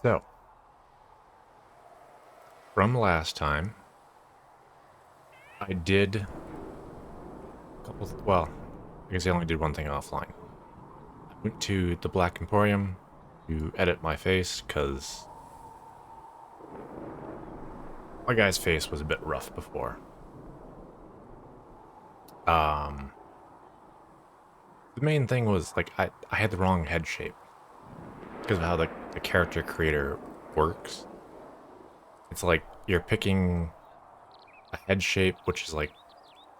So, from last time, I did a well, I guess I only did one thing offline. I went to the Black Emporium to edit my face, because my guy's face was a bit rough before. Um, the main thing was, like, I had the wrong head shape, because of how the character creator works. It's like, you're picking a head shape, which is like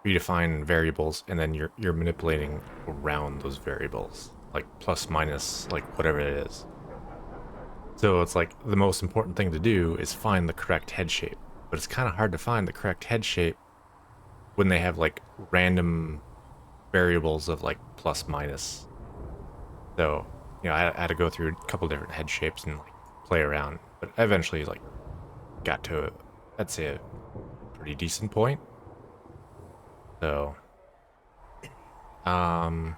predefined variables, and then you're manipulating around those variables, like plus minus, like whatever it is. So it's like the most important thing to do is find the correct head shape, but it's kind of hard to find the correct head shape when they have like random variables of like plus minus. So I had to go through a couple different head shapes and like play around, but I eventually like got to I'd say a pretty decent point. So um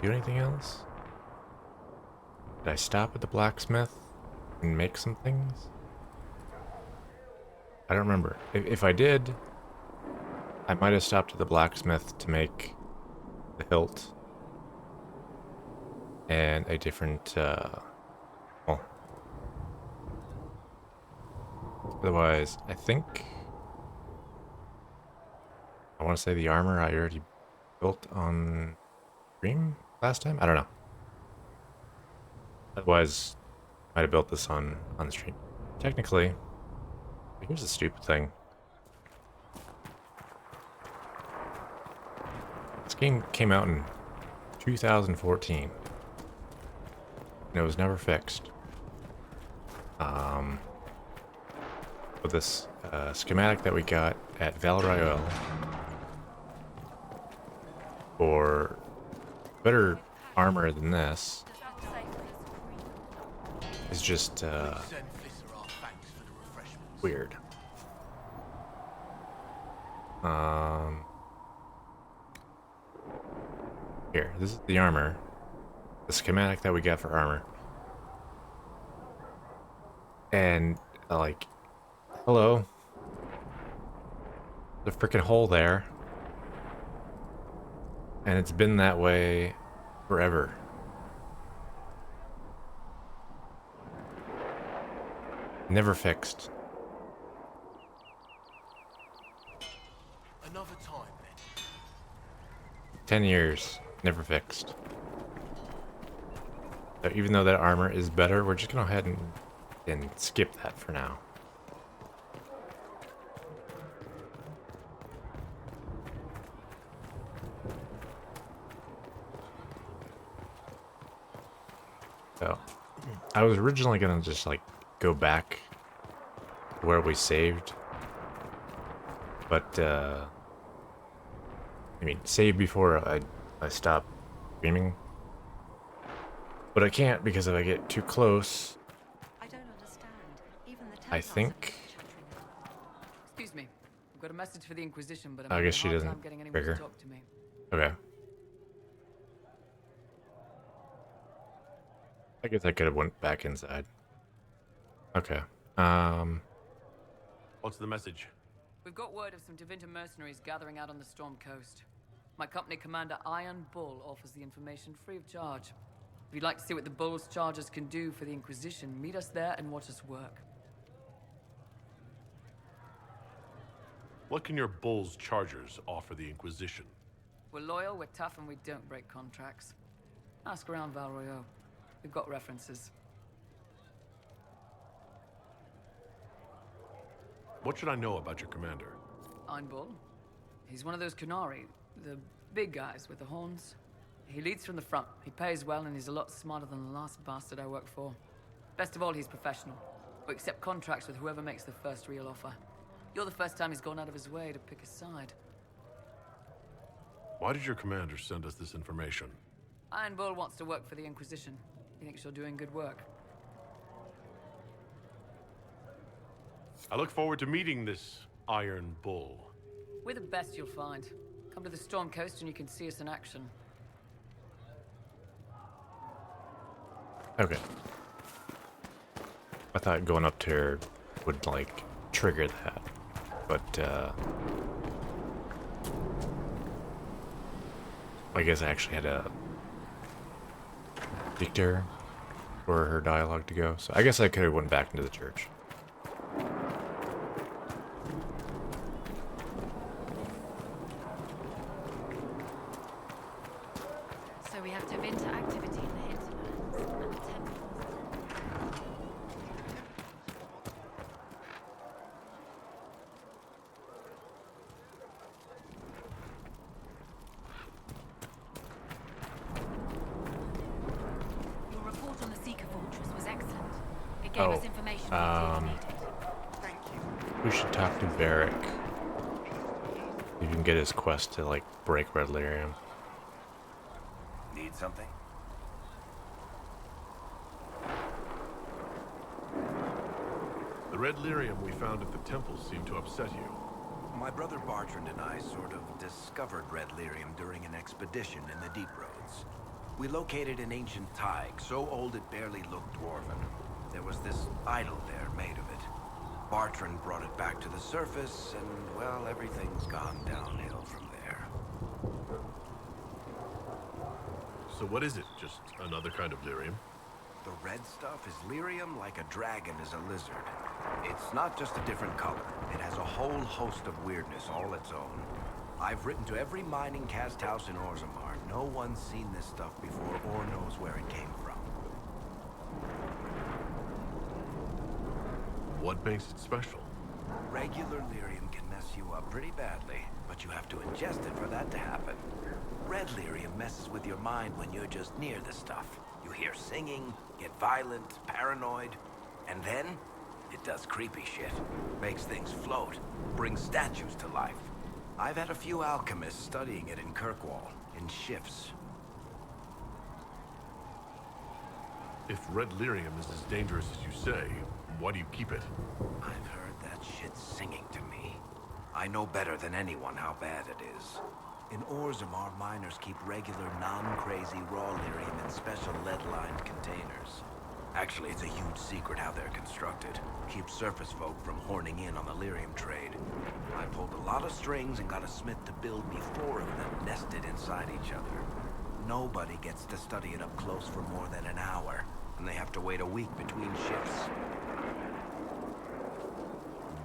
do anything else? Did I stop at the blacksmith and make some things? I don't remember. If I did, I might have stopped at the blacksmith to make the hilt and a different, well, otherwise, I think, I want to say the armor I already built on stream last time? I don't know. Otherwise, I might have built this on the stream. Technically, here's the stupid thing. This game came out in 2014. And it was never fixed. With this schematic that we got at Val Royale for better armor than this is just weird. Here, this is the armor. The schematic that we got for armor. And, like, hello. The freaking hole there. And it's been that way forever. Never fixed. Another time, then. 10 years, never fixed. So even though that armor is better, we're just gonna go ahead and skip that for now. So, I was originally gonna just like go back to where we saved, but I mean, save before I stop streaming. But I can't, because if I get too close, I don't understand. Even the I Templars have think. Excuse me. I've got a message for the Inquisition, but I'm I having guess a she hard doesn't time getting anyone to trigger. talk to me. Okay. I guess I could have went back inside. Okay. What's the message? We've got word of some Devinter mercenaries gathering out on the Storm Coast. My company commander, Iron Bull, offers the information free of charge. If you'd like to see what the Bull's charges can do for the Inquisition, meet us there and watch us work. What can your Bull's Chargers offer the Inquisition? We're loyal, we're tough, and we don't break contracts. Ask around Val Royale. We've got references. What should I know about your commander? Iron Bull. He's one of those Kunari, the big guys with the horns. He leads from the front. He pays well, and he's a lot smarter than the last bastard I worked for. Best of all, he's professional. We accept contracts with whoever makes the first real offer. You're the first time he's gone out of his way to pick a side. Why did your commander send us this information? Iron Bull wants to work for the Inquisition. He thinks you're doing good work. I look forward to meeting this Iron Bull. We're the best you'll find. Come to the Storm Coast and you can see us in action. Okay. I thought going up to her would, like, trigger that. But, I guess I actually had to speak to her for her dialogue to go. So I guess I could have went back into the church. So we have Tevinter activity in the hinterlands and the temples. Your report on the Seeker Fortress was excellent. It gave us information we needed. Thank you. We should talk to Varric. You can get his quest to, like, break Red Lyrium. Need something? The red lyrium we found at the temple seemed to upset you. My brother Bartrand and I sort of discovered red lyrium during an expedition in the Deep Roads. We located an ancient thaig, so old it barely looked dwarven. There was this idol there made of it. Bartrand brought it back to the surface, and, well, everything's gone downhill from there. So what is it? Just another kind of lyrium? The red stuff is lyrium like a dragon is a lizard. It's not just a different color. It has a whole host of weirdness all its own. I've written to every mining cast house in Orzammar. No one's seen this stuff before or knows where it came from. What makes it special? Regular lyrium can mess you up pretty badly, but you have to ingest it for that to happen. Red lyrium messes with your mind when you're just near the stuff. You hear singing, get violent, paranoid, and then it does creepy shit. Makes things float, brings statues to life. I've had a few alchemists studying it in Kirkwall, in shifts. If red lyrium is as dangerous as you say, why do you keep it? I've heard that shit singing to me. I know better than anyone how bad it is. In Orzammar, miners keep regular, non-crazy raw lyrium in special lead-lined containers. Actually, it's a huge secret how they're constructed. Keeps surface folk from horning in on the lyrium trade. I pulled a lot of strings and got a smith to build me 4 of them nested inside each other. Nobody gets to study it up close for more than an hour, and they have to wait a week between shifts.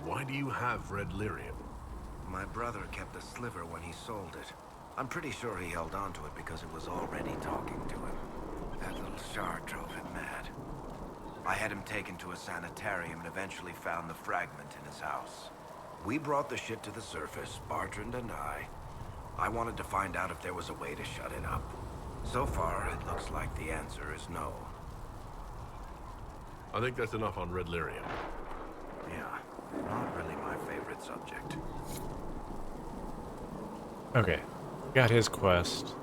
Why do you have red lyrium? My brother kept a sliver when he sold it. I'm pretty sure he held on to it because it was already talking to him. That little shard drove him mad. I had him taken to a sanitarium and eventually found the fragment in his house. We brought the shit to the surface, Bartrand and I. I wanted to find out if there was a way to shut it up. So far, it looks like the answer is no. I think that's enough on red lyrium. Yeah, not really my favorite subject. Okay. Got his quest.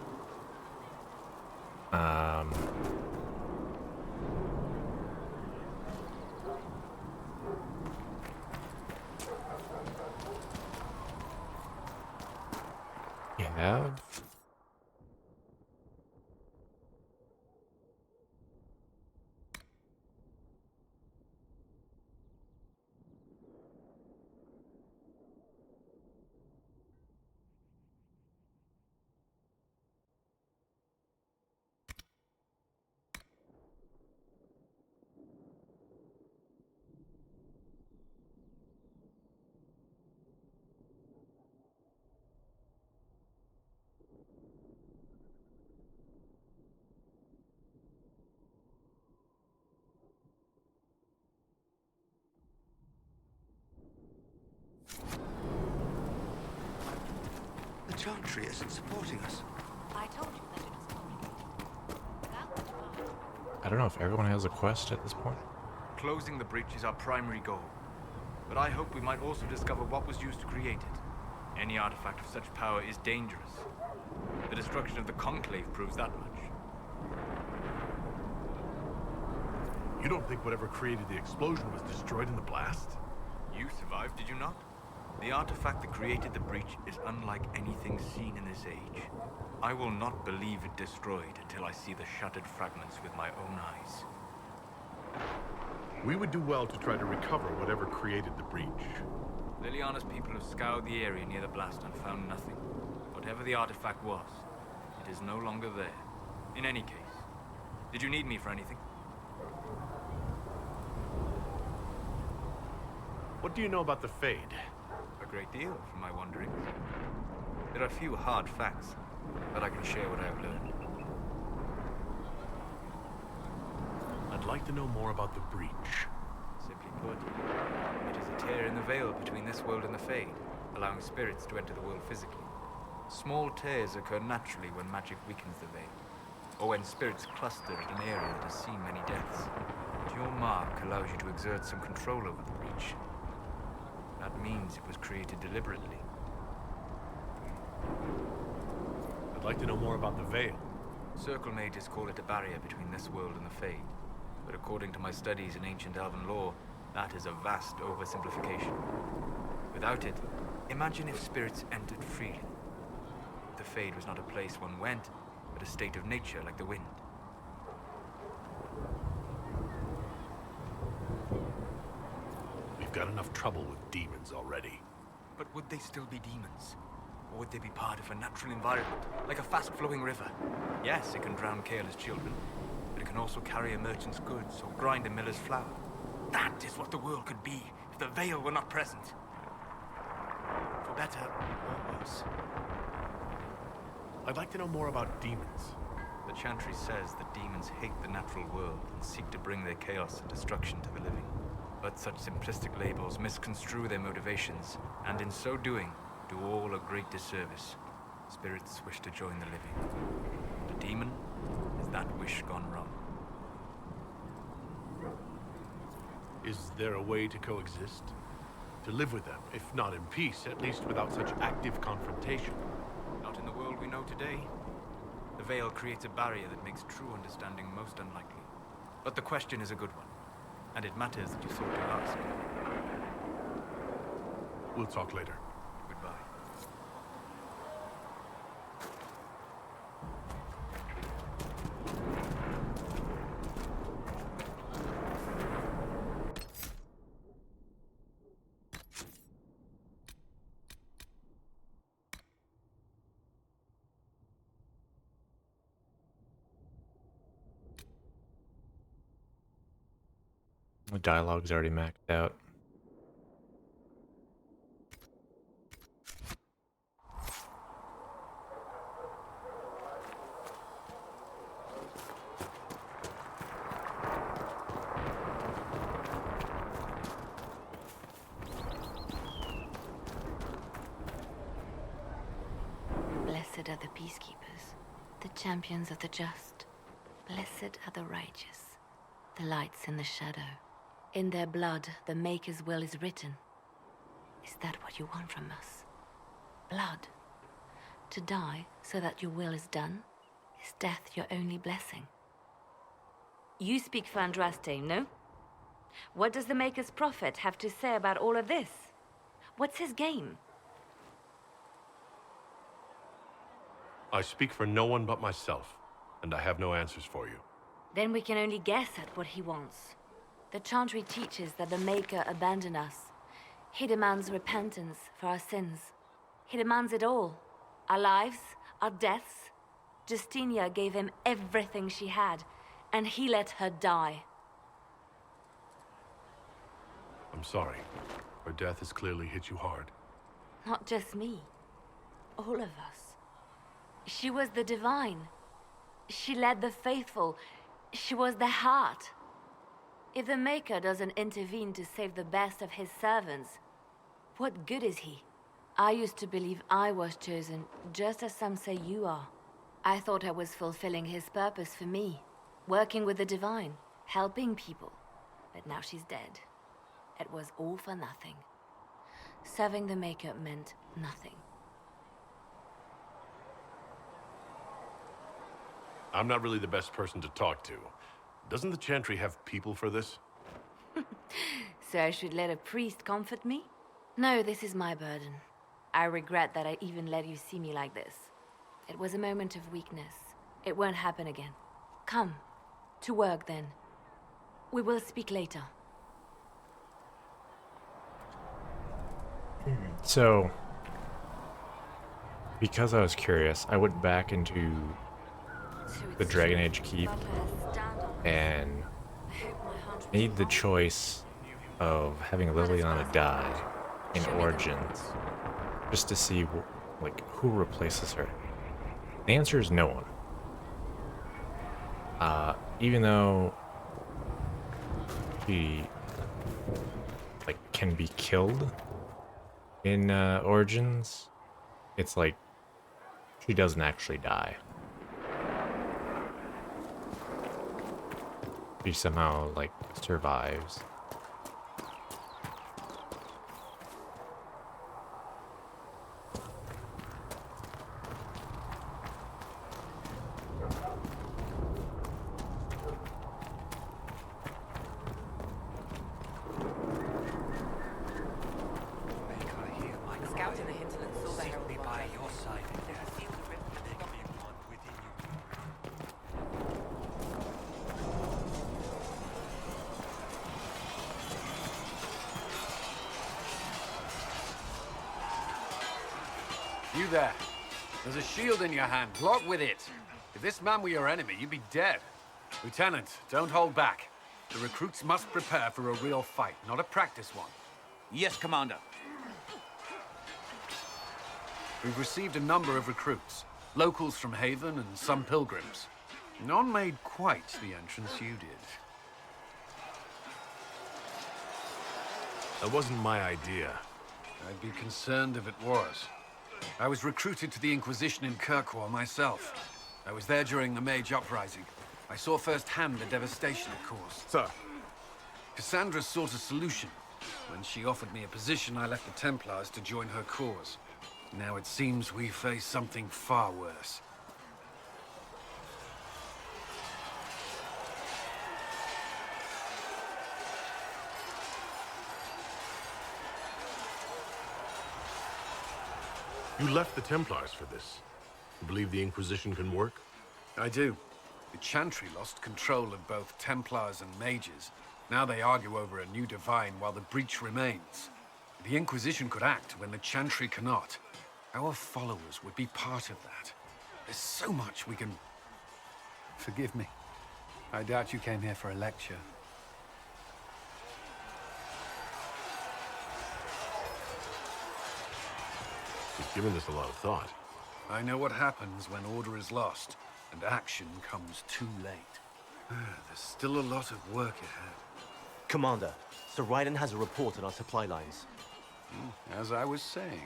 You have? The Chantry isn't supporting us. I told you that it was complicated. Without the device, I don't know if everyone has a quest at this point. Closing the breach is our primary goal. But I hope we might also discover what was used to create it. Any artifact of such power is dangerous. The destruction of the Conclave proves that much. You don't think whatever created the explosion was destroyed in the blast? You survived, did you not? The artifact that created the breach is unlike anything seen in this age. I will not believe it destroyed until I see the shattered fragments with my own eyes. We would do well to try to recover whatever created the breach. Liliana's people have scoured the area near the blast and found nothing. Whatever the artifact was, it is no longer there. In any case, did you need me for anything? What do you know about the Fade? A great deal, from my wanderings. There are few hard facts, but I can share what I have learned. I'd like to know more about the breach. Simply put, it is a tear in the veil between this world and the Fade, allowing spirits to enter the world physically. Small tears occur naturally when magic weakens the veil, or when spirits cluster at an area that has seen many deaths. But your mark allows you to exert some control over the breach. That means it was created deliberately. I'd like to know more about the Veil. Circle mages call it a barrier between this world and the Fade. But according to my studies in ancient elven lore, that is a vast oversimplification. Without it, imagine if spirits entered freely. The Fade was not a place one went, but a state of nature like the wind. We've got enough trouble with demons already. But would they still be demons? Or would they be part of a natural environment, like a fast-flowing river? Yes, it can drown careless children, but it can also carry a merchant's goods or grind a miller's flour. That is what the world could be if the Veil were not present. For better or worse. I'd like to know more about demons. The Chantry says that demons hate the natural world and seek to bring their chaos and destruction to the living. But such simplistic labels misconstrue their motivations, and in so doing, do all a great disservice. Spirits wish to join the living. The demon is that wish gone wrong. Is there a way to coexist? To live with them, if not in peace, at least without such active confrontation? Not in the world we know today. The Veil creates a barrier that makes true understanding most unlikely. But the question is a good one, and it matters that you thought to ask. We'll talk later. Goodbye. The dialogue's already maxed out. Blessed are the peacekeepers, the champions of the just. Blessed are the righteous, the lights in the shadow. In their blood, the Maker's will is written. Is that what you want from us? Blood? To die so that your will is done? Is death your only blessing? You speak for Andraste, no? What does the Maker's prophet have to say about all of this? What's his game? I speak for no one but myself, and I have no answers for you. Then we can only guess at what he wants. The Chantry teaches that the Maker abandoned us. He demands repentance for our sins. He demands it all. Our lives, our deaths. Justinia gave him everything she had, and he let her die. I'm sorry. Her death has clearly hit you hard. Not just me. All of us. She was the divine. She led the faithful. She was their heart. If the Maker doesn't intervene to save the best of his servants, what good is he? I used to believe I was chosen, just as some say you are. I thought I was fulfilling his purpose for me, working with the divine, helping people. But now she's dead. It was all for nothing. Serving the Maker meant nothing. I'm not really the best person to talk to. Doesn't the Chantry have people for this? So I should let a priest comfort me? No, this is my burden. I regret that I even let you see me like this. It was a moment of weakness. It won't happen again. Come. To work, then. We will speak later. So, because I was curious, I went back into the Dragon Age Keep and made the choice of having Liliana die in Origins, just to see like who replaces her. The answer is no one. Even though she like can be killed in Origins, it's like she doesn't actually die. She somehow like survives. Scout in the hinterland saw the herald Be by your side. You there. There's a shield in your hand. Block with it. If this man were your enemy, you'd be dead. Lieutenant, don't hold back. The recruits must prepare for a real fight, not a practice one. Yes, Commander. We've received a number of recruits. Locals from Haven and some pilgrims. None made quite the entrance you did. That wasn't my idea. I'd be concerned if it was. I was recruited to the Inquisition in Kirkwall myself. I was there during the Mage Uprising. I saw firsthand the devastation it caused. Sir. Cassandra sought a solution. When she offered me a position, I left the Templars to join her cause. Now it seems we face something far worse. You left the Templars for this. You believe the Inquisition can work? I do. The Chantry lost control of both Templars and Mages. Now they argue over a new Divine while the breach remains. The Inquisition could act when the Chantry cannot. Our followers would be part of that. There's so much we can... Forgive me. I doubt you came here for a lecture. You've given this a lot of thought. I know what happens when order is lost, and action comes too late. There's still a lot of work ahead. Commander, Sir Raiden has a report on our supply lines. As I was saying.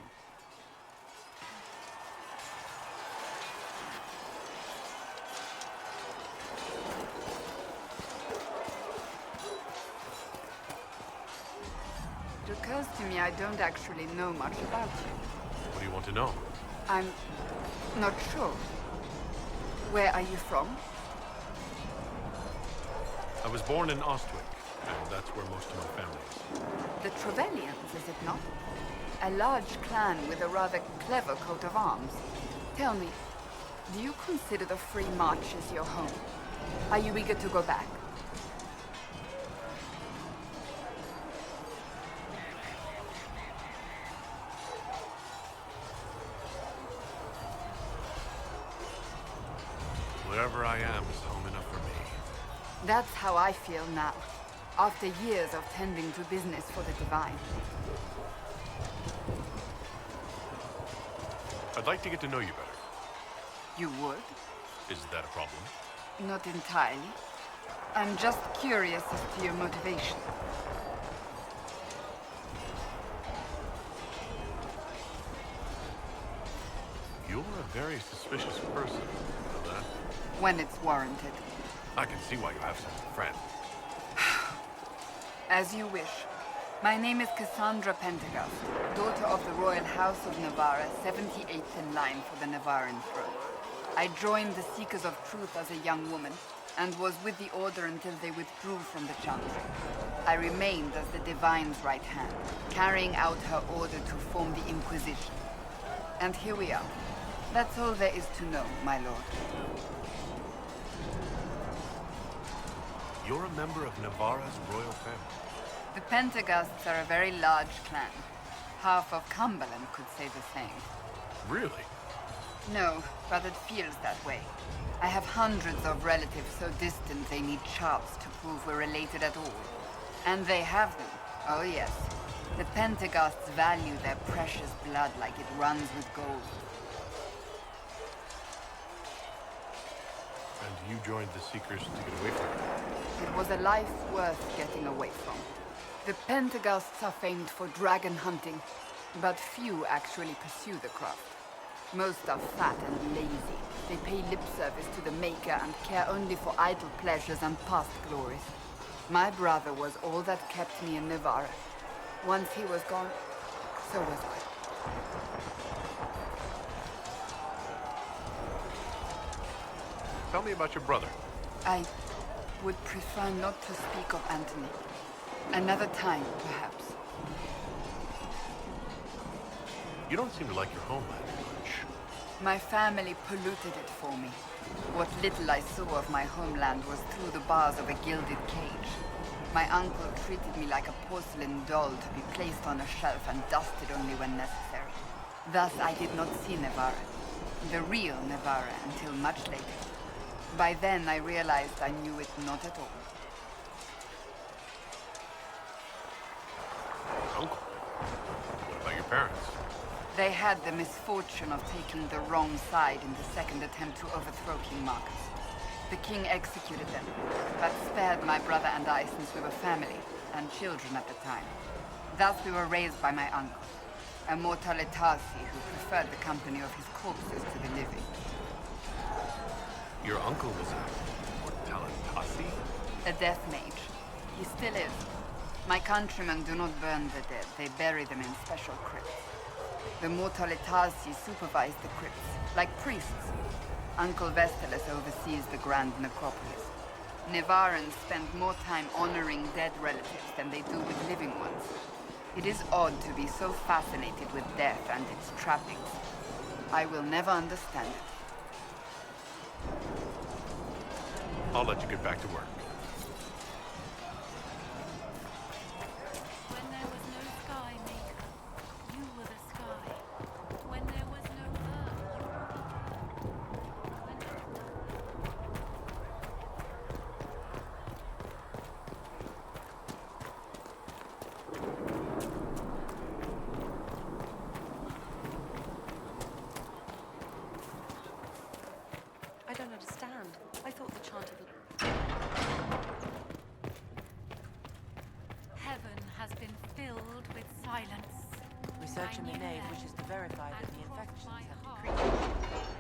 It occurs to me I don't actually know much about you. What do you want to know? I'm not sure. Where are you from? I was born in Ostwick, and that's where most of my family is. The Trevellians, is it not? A large clan with a rather clever coat of arms. Tell me, do you consider the Free March as your home? Are you eager to go back? Wherever I am is home enough for me. That's how I feel now, after years of tending to business for the Divine. I'd like to get to know you better. You would? Is that a problem? Not entirely. I'm just curious as to your motivation. You're a very suspicious person. You know that? When it's warranted. I can see why you have such a friend. As you wish. My name is Cassandra Pentecost, daughter of the Royal House of Navarra, 78th in line for the Navarran throne. I joined the Seekers of Truth as a young woman, and was with the Order until they withdrew from the Chantry. I remained as the Divine's right hand, carrying out her order to form the Inquisition. And here we are, That's all there is to know, my lord. You're a member of Navarra's royal family. The Pentaghasts are a very large clan. Half of Cumberland could say the same. Really? No, but it feels that way. I have hundreds of relatives so distant they need charts to prove we're related at all. And they have them. Oh yes. The Pentaghasts value their precious blood like it runs with gold. And you joined the Seekers to get away from it? It was a life worth getting away from. The Pentaghasts are famed for dragon hunting, but few actually pursue the craft. Most are fat and lazy. They pay lip service to the Maker and care only for idle pleasures and past glories. My brother was all that kept me in Navarra. Once he was gone, so was I. Tell me about your brother. I would prefer not to speak of Anthony. Another time, perhaps. You don't seem to like your homeland much. My family polluted it for me. What little I saw of my homeland was through the bars of a gilded cage. My uncle treated me like a porcelain doll to be placed on a shelf and dusted only when necessary. Thus I did not see Navarra, the real Navarra, until much later. By then I realized I knew it not at all. Uncle? What about your parents? They had the misfortune of taking the wrong side in the second attempt to overthrow King Marcus. The king executed them, but spared my brother and I since we were family, and children at the time. Thus we were raised by my uncle, a Mortalitasi who preferred the company of his corpses to the living. Your uncle was a Mortalitasi? A death mage. He still is. My countrymen do not burn the dead, they bury them in special crypts. The Mortalitasi supervise the crypts, like priests. Uncle Vestalis oversees the grand necropolis. Navarrans spend more time honoring dead relatives than they do with living ones. It is odd to be so fascinated with death and its trappings. I will never understand it. I'll let you get back to work. When there was no sky maker, you were the sky. When there was no earth, you were the earth. I don't understand. I thought the chant of the... Heaven has been filled with silence. Researcher I knew Minave that, wishes to verify that and the crossed infections my have heart. decreased.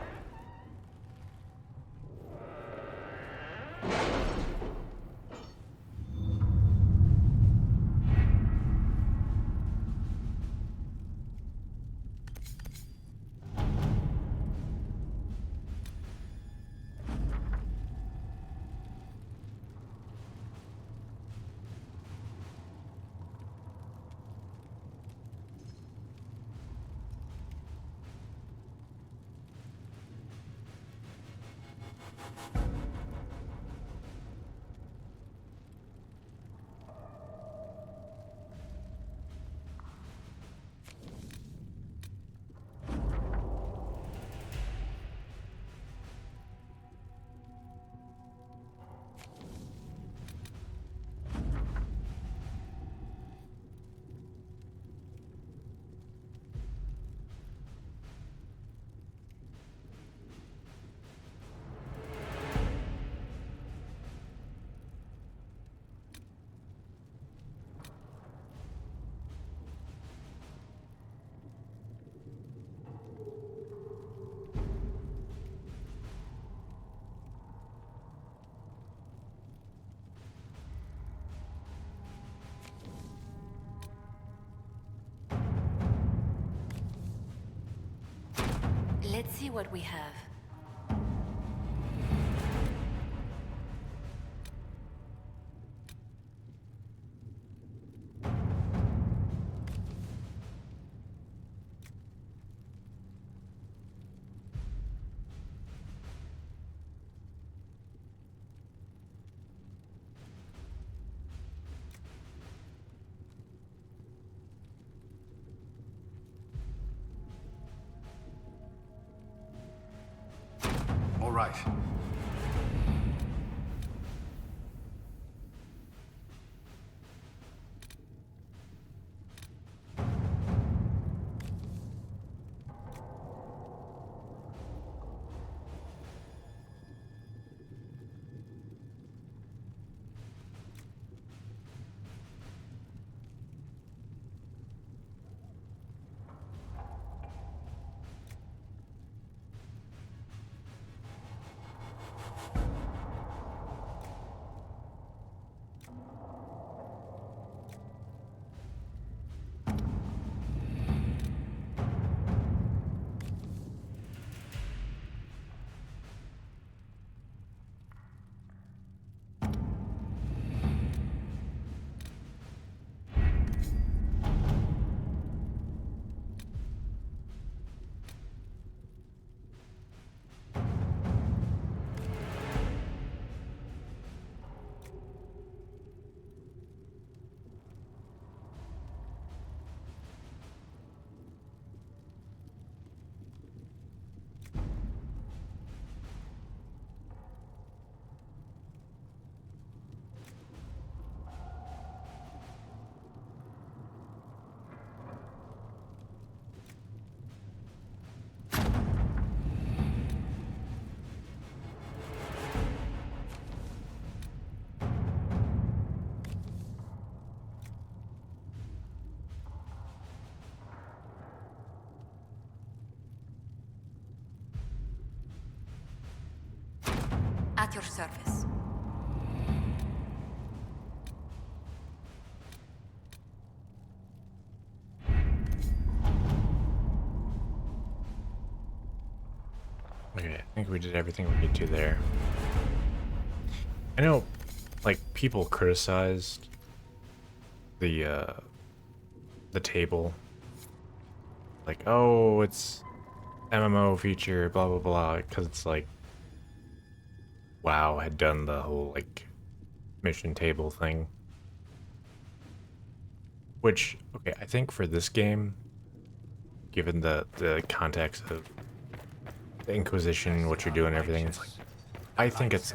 Let's see what we have. right. At your service. Okay, I think we did everything we need to there. I know, like, people criticized the table. Like, oh, it's MMO feature, blah blah blah, because it's like WoW had done the whole like mission table thing. Which, okay, I think for this game, given the context of the Inquisition, what you're doing, everything, it's like, I think it's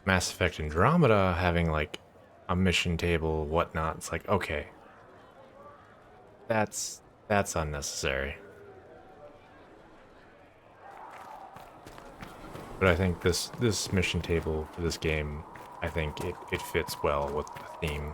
Mass Effect Andromeda having like a mission table, whatnot. It's like, okay, that's unnecessary. But I think this mission table for this game, I think it fits well with the theme.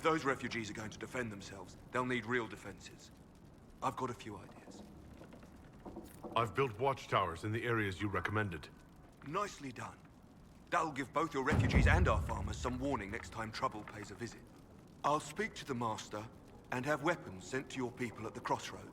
if those refugees are going to defend themselves, they'll need real defenses. I've got a few ideas. I've built watchtowers in the areas you recommended. Nicely done. That'll give both your refugees and our farmers some warning next time trouble pays a visit. I'll speak to the Master and have weapons sent to your people at the crossroads.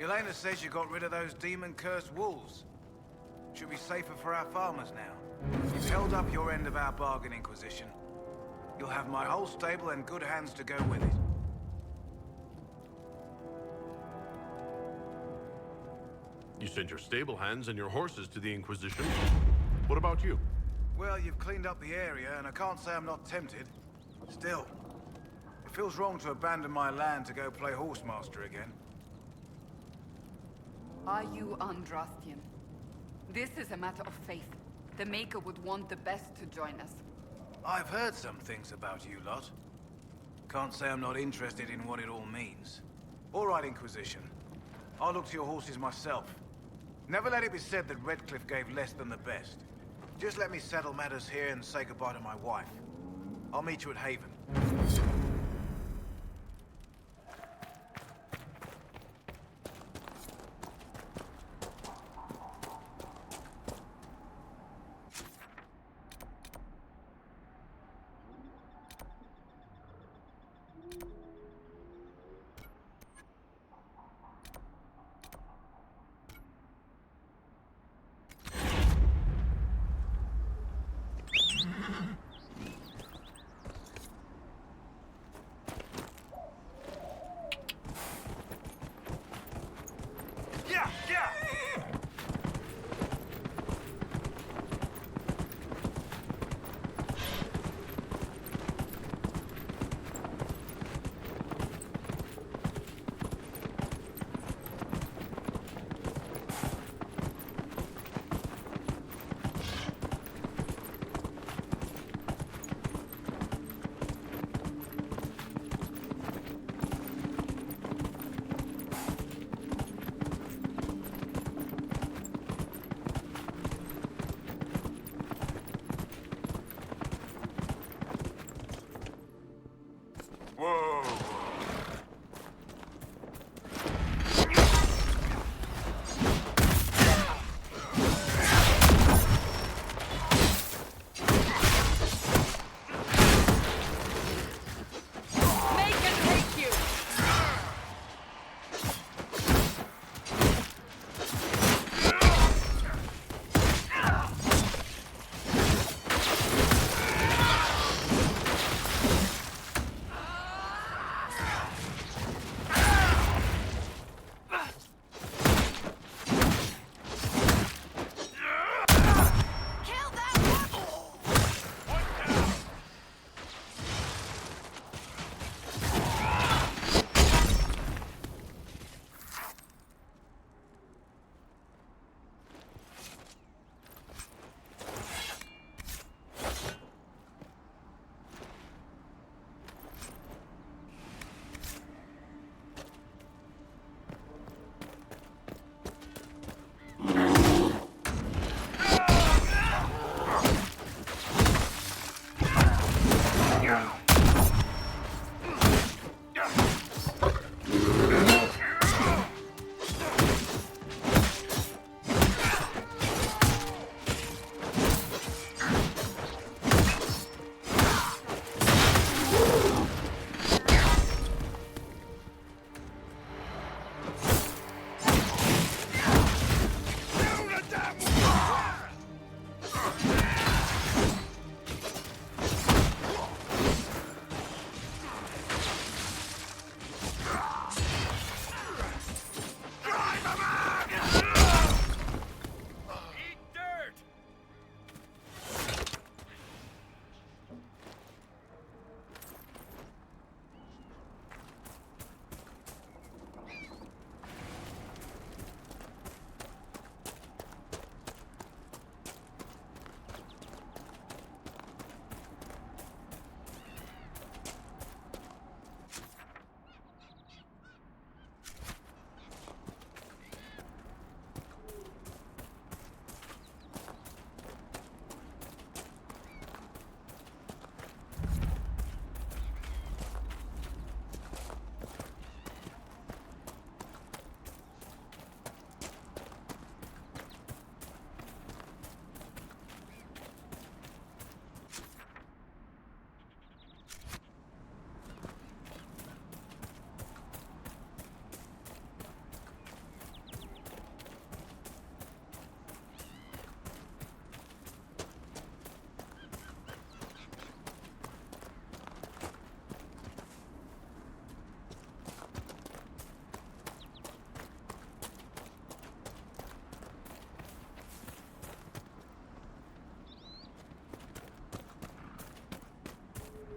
Elena says you got rid of those demon-cursed wolves. Should be safer for our farmers now. You've held up your end of our bargain, Inquisition. You'll have my whole stable and good hands to go with it. You sent your stable hands and your horses to the Inquisition. What about you? Well, you've cleaned up the area, and I can't say I'm not tempted. Still, it feels wrong to abandon my land to go play horsemaster again. Are you Andrastian? This is a matter of faith. The Maker would want the best to join us. I've heard some things about you lot. Can't say I'm not interested in what it all means. All right, Inquisition. I'll look to your horses myself. Never let it be said that Redcliffe gave less than the best. Just let me settle matters here and say goodbye to my wife. I'll meet you at Haven.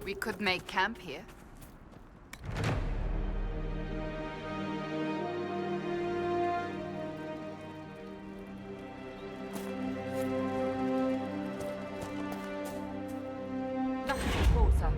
We could make camp here. Nothing to report, sir.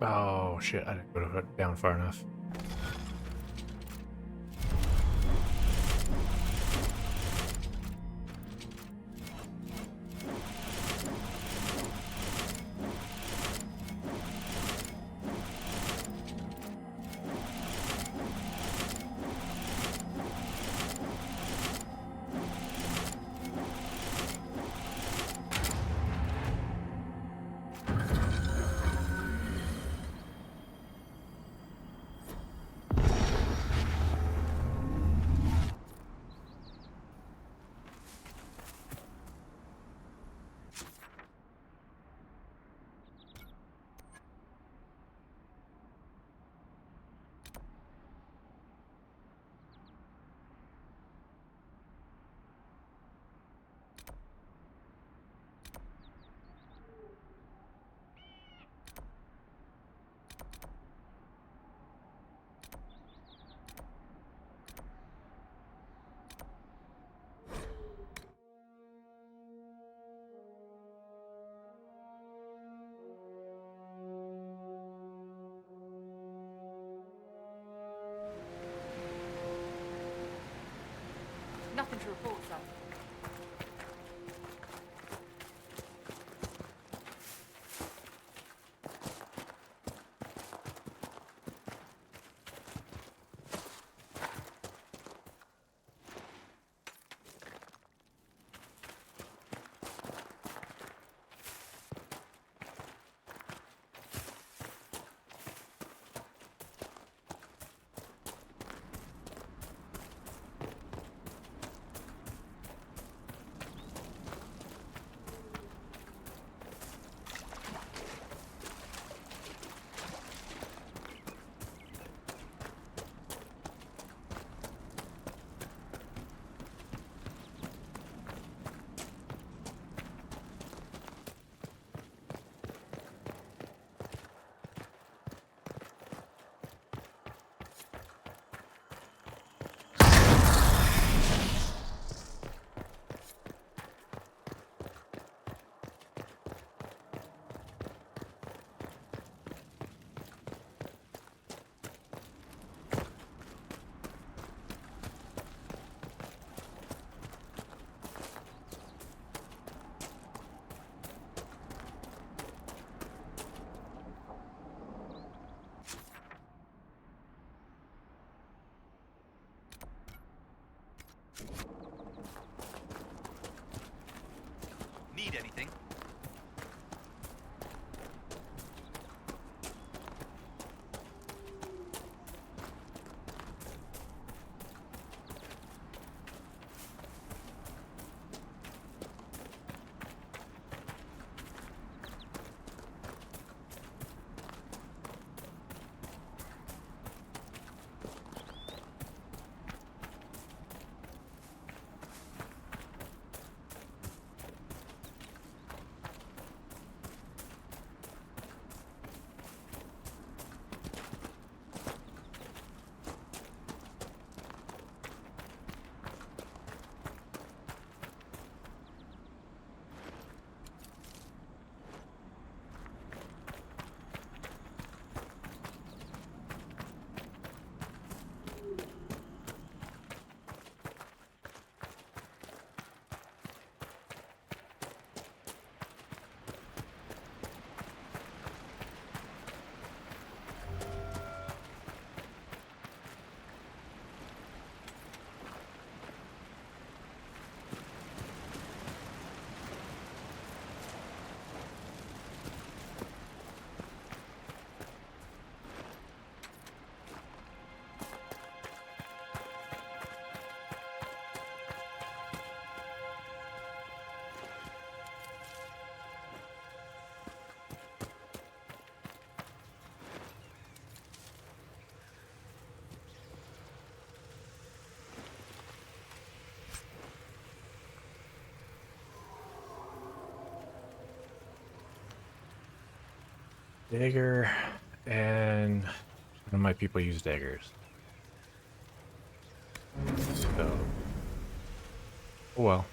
Oh shit, I didn't go down far enough. Nothing to report, sir. Need anything? Dagger, and none of my people use daggers. So, oh well.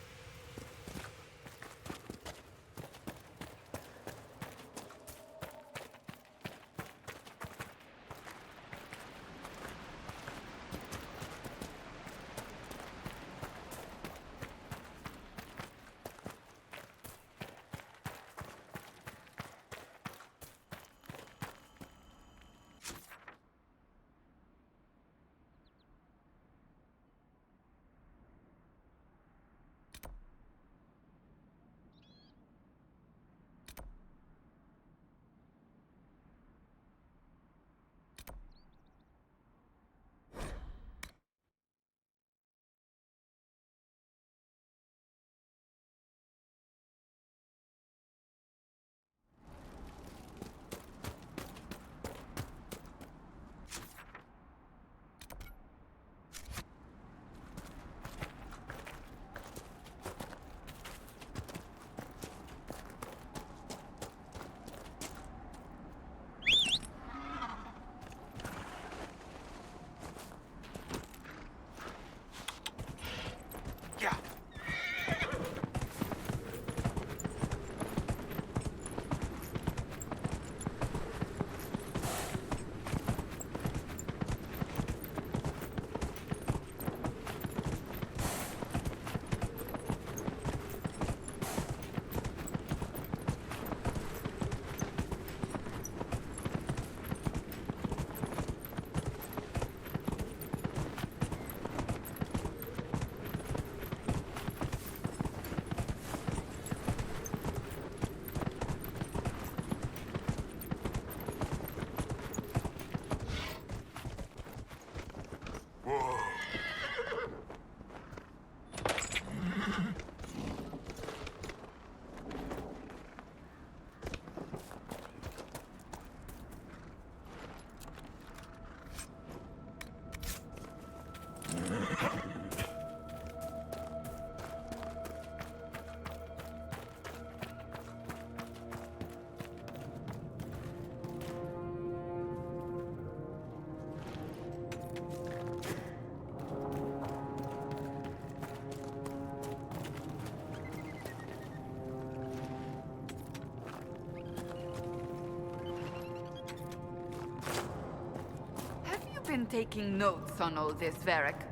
Been taking notes on all this, Varric?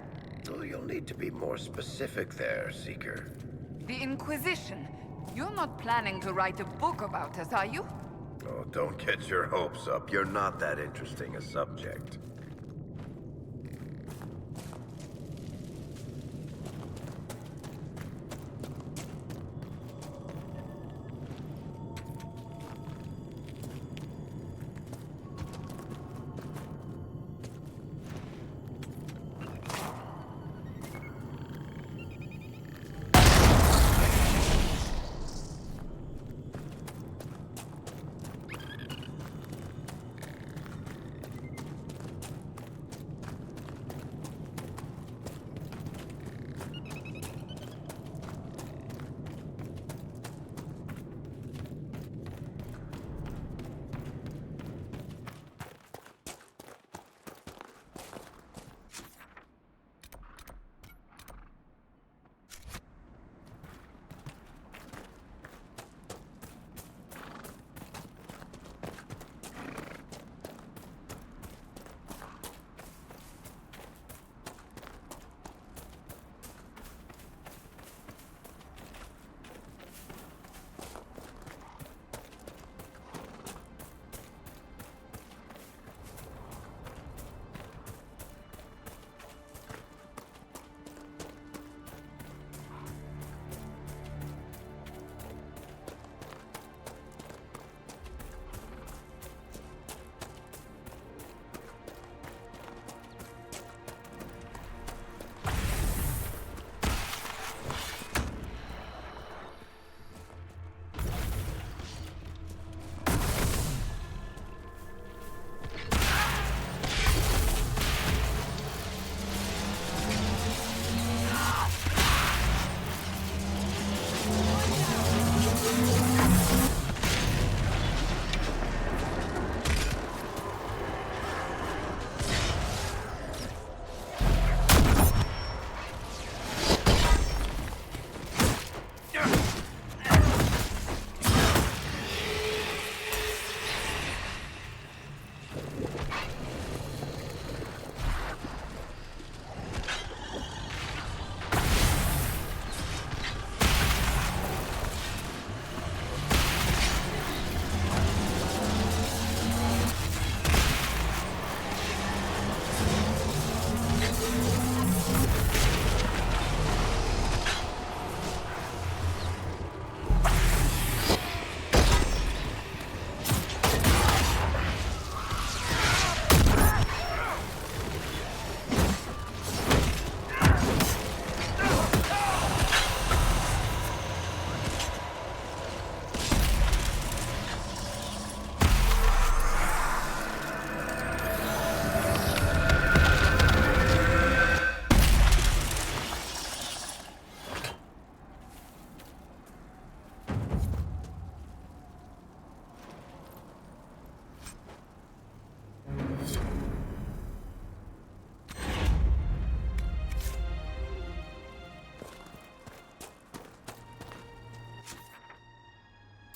Oh, you'll need to be more specific there, Seeker. The Inquisition. You're not planning to write a book about us, are you? Oh, don't get your hopes up. You're not that interesting a subject.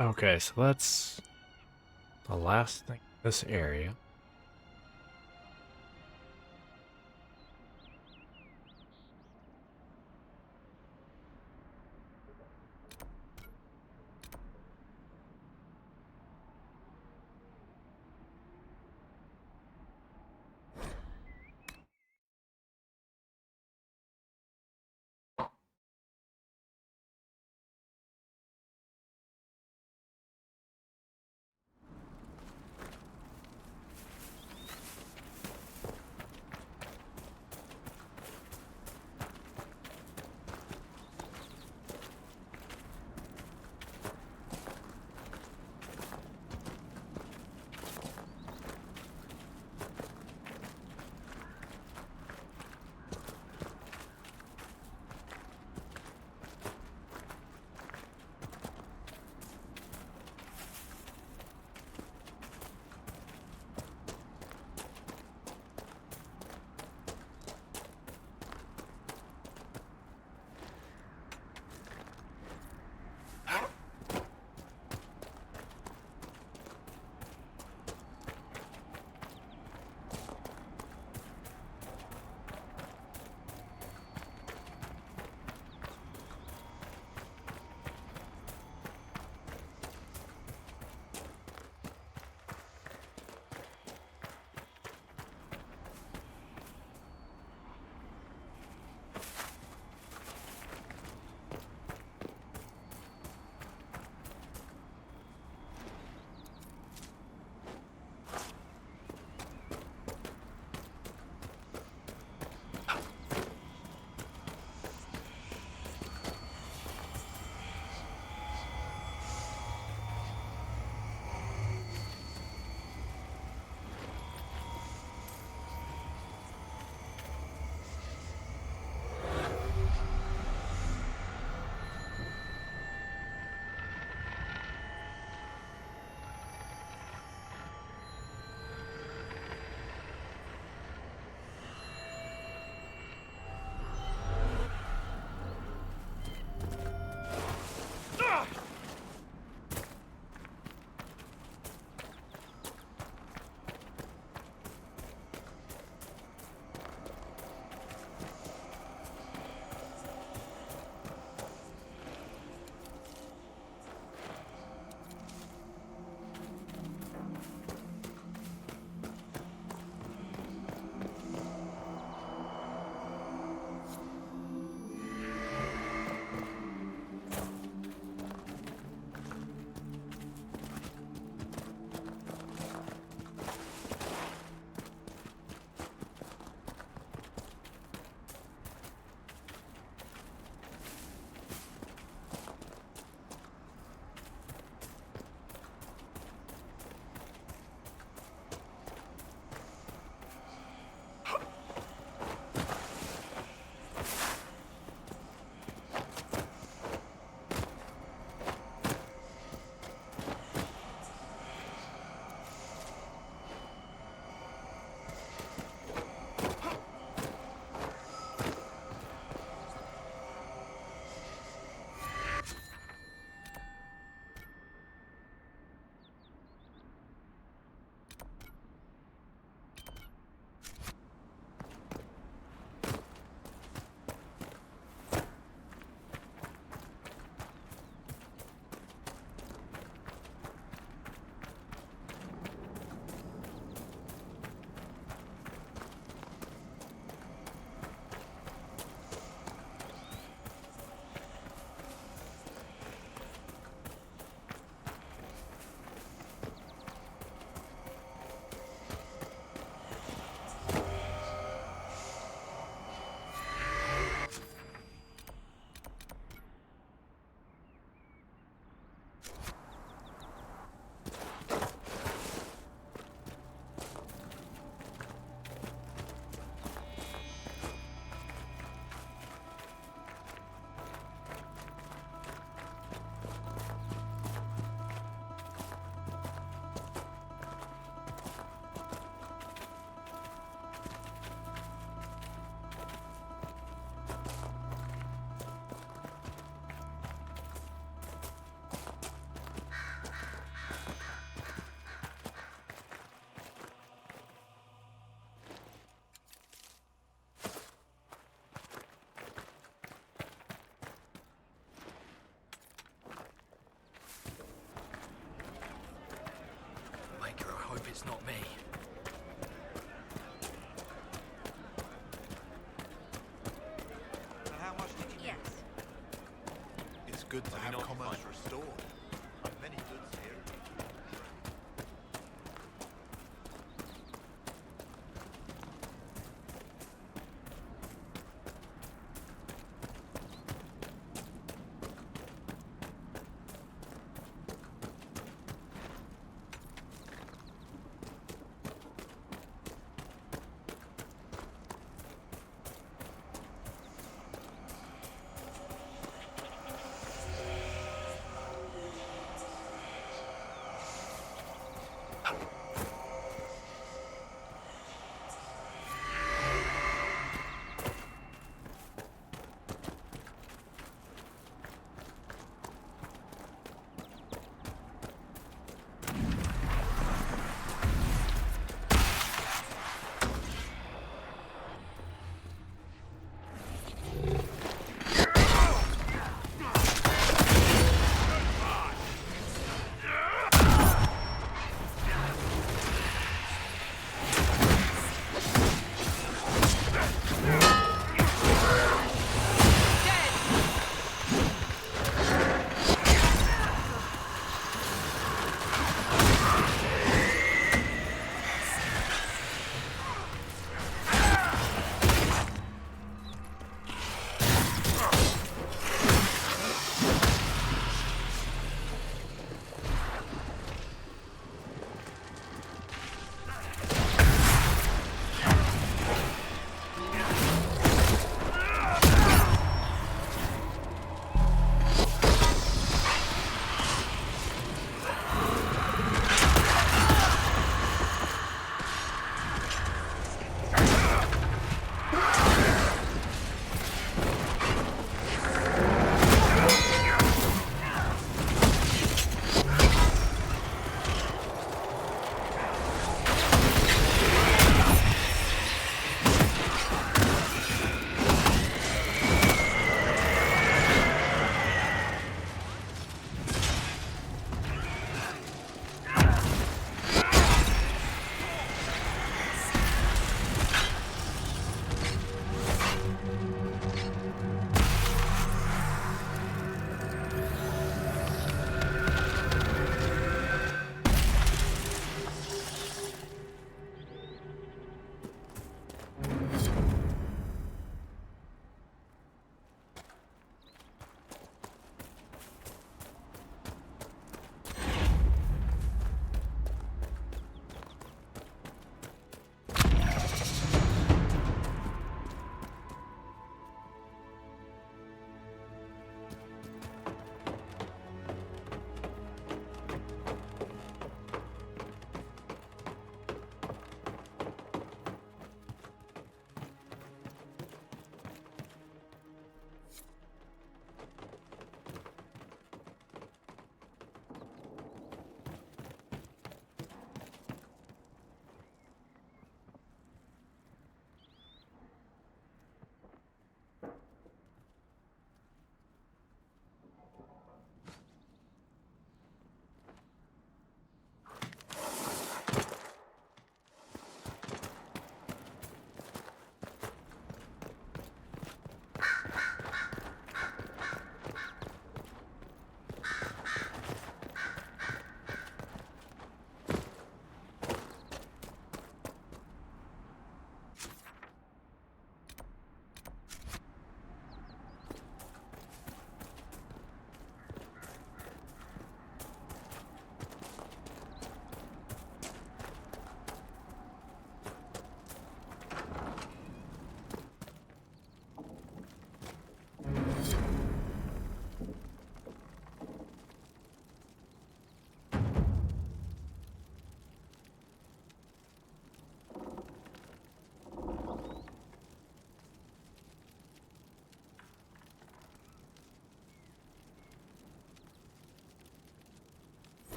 Okay, so that's the last thing in this area. not me. So how much did you... Yes. It's good to have commerce restored. I've many goods here.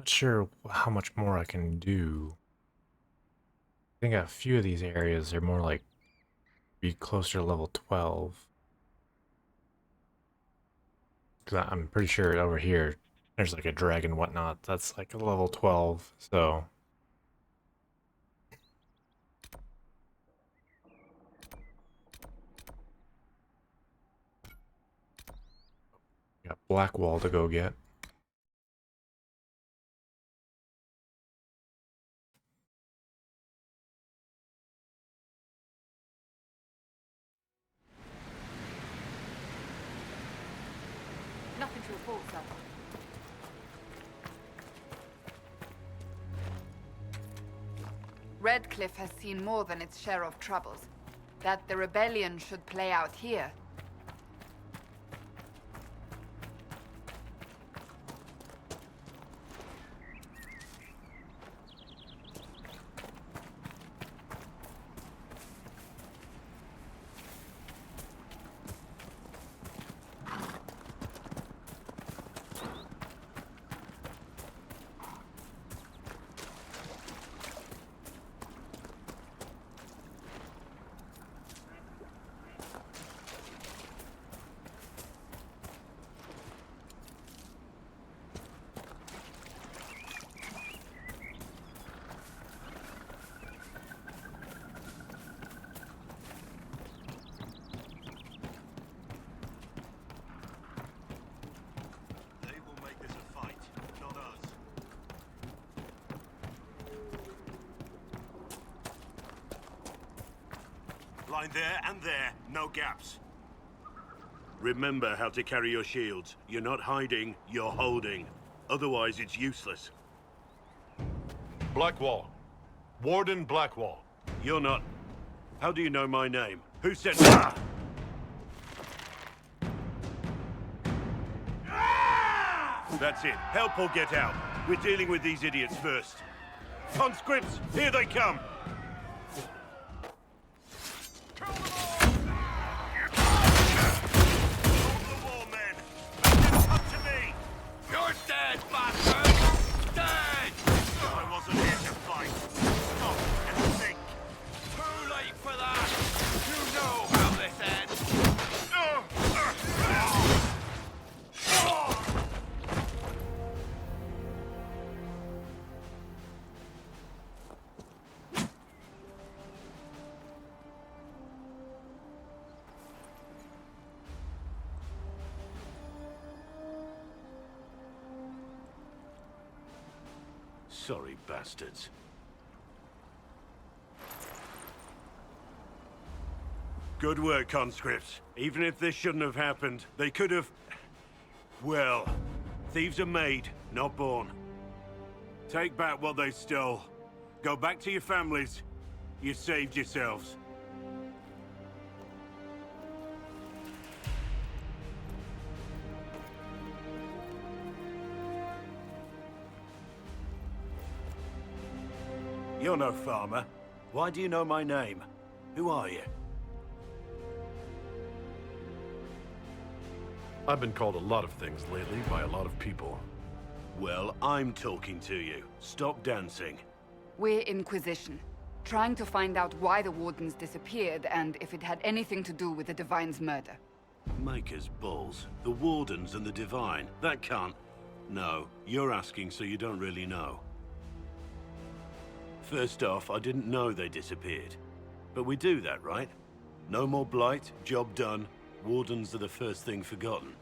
Not sure how much more I can do. I think a few of these areas are more like be closer to level 12. Because I'm pretty sure over here there's like a dragon and whatnot. That's like a level 12, so. Got Blackwall to go get. Nothing to report, sir. Redcliffe has seen more than its share of troubles. That the rebellion should play out here. Line there and there, no gaps. Remember how to carry your shields. You're not hiding, you're holding. Otherwise, it's useless. Blackwall. Warden Blackwall. You're not... How do you know my name? Who sent... Ah! That's it. Help or get out. We're dealing with these idiots first. Conscripts, here they come! Sorry, bastards. Good work, conscripts. Even if this shouldn't have happened, they could have... Well, thieves are made, not born. Take back what they stole. Go back to your families. You saved yourselves. You're no farmer. Why do you know my name? Who are you? I've been called a lot of things lately by a lot of people. Well, I'm talking to you. Stop dancing. We're Inquisition, trying to find out why the Wardens disappeared and if it had anything to do with the Divine's murder. Maker's balls. The Wardens and the Divine. That can't... No, you're asking so you don't really know. First off, I didn't know they disappeared. But we do that, right? No more blight, job done. Wardens are the first thing forgotten.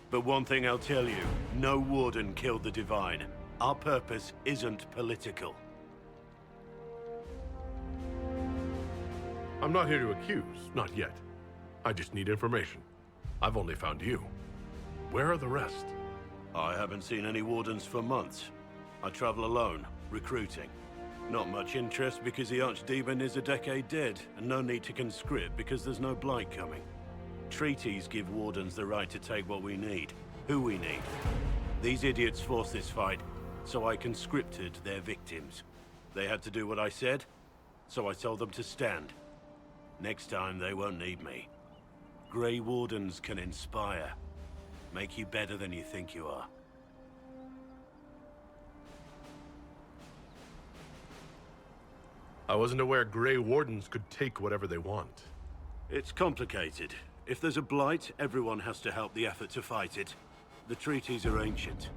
But one thing I'll tell you, no Warden killed the Divine. Our purpose isn't political. I'm not here to accuse, not yet. I just need information. I've only found you. Where are the rest? I haven't seen any Wardens for months. I travel alone, recruiting. Not much interest because the Archdemon is a decade dead, and no need to conscript because there's no blight coming. Treaties give Wardens the right to take what we need, who we need. These idiots forced this fight, so I conscripted their victims. They had to do what I said, so I told them to stand. Next time, they won't need me. Grey Wardens can inspire, make you better than you think you are. I wasn't aware Grey Wardens could take whatever they want. It's complicated. If there's a blight, everyone has to help the effort to fight it. The treaties are ancient.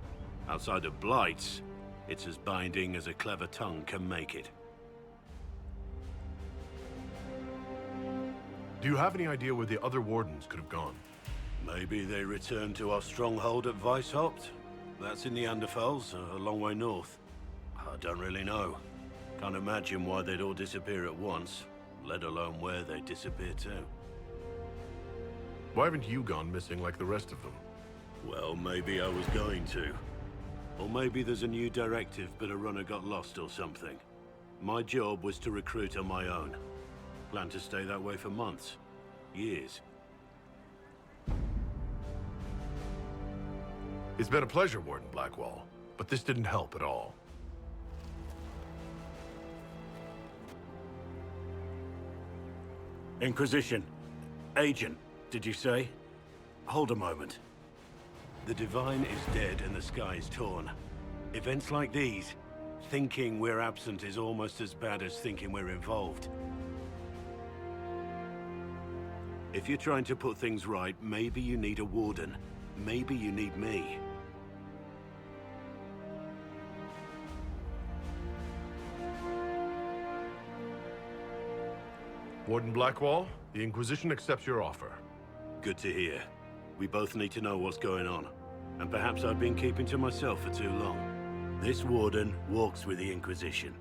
Outside of blights, it's as binding as a clever tongue can make it. Do you have any idea where the other Wardens could have gone? Maybe they returned to our stronghold at Weishaupt? That's in the Anderfels, a long way north. I don't really know. Can't imagine why they'd all disappear at once, let alone where they'd disappear to. Why haven't you gone missing like the rest of them? Well, maybe I was going to. Or maybe there's a new directive, but a runner got lost or something. My job was to recruit on my own. Plan to stay that way for months. Years. It's been a pleasure, Warden Blackwall, but this didn't help at all. Inquisition. Agent, did you say? Hold a moment. The Divine is dead and the sky is torn. Events like these, thinking we're absent is almost as bad as thinking we're involved. If you're trying to put things right, maybe you need a warden. Maybe you need me. Warden Blackwall, the Inquisition accepts your offer. Good to hear. We both need to know what's going on. And perhaps I've been keeping to myself for too long. This warden walks with the Inquisition.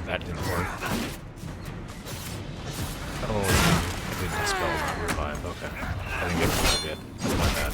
That didn't work. Oh, I did dispel, not revive. Okay. I didn't get revive yet. That's my bad.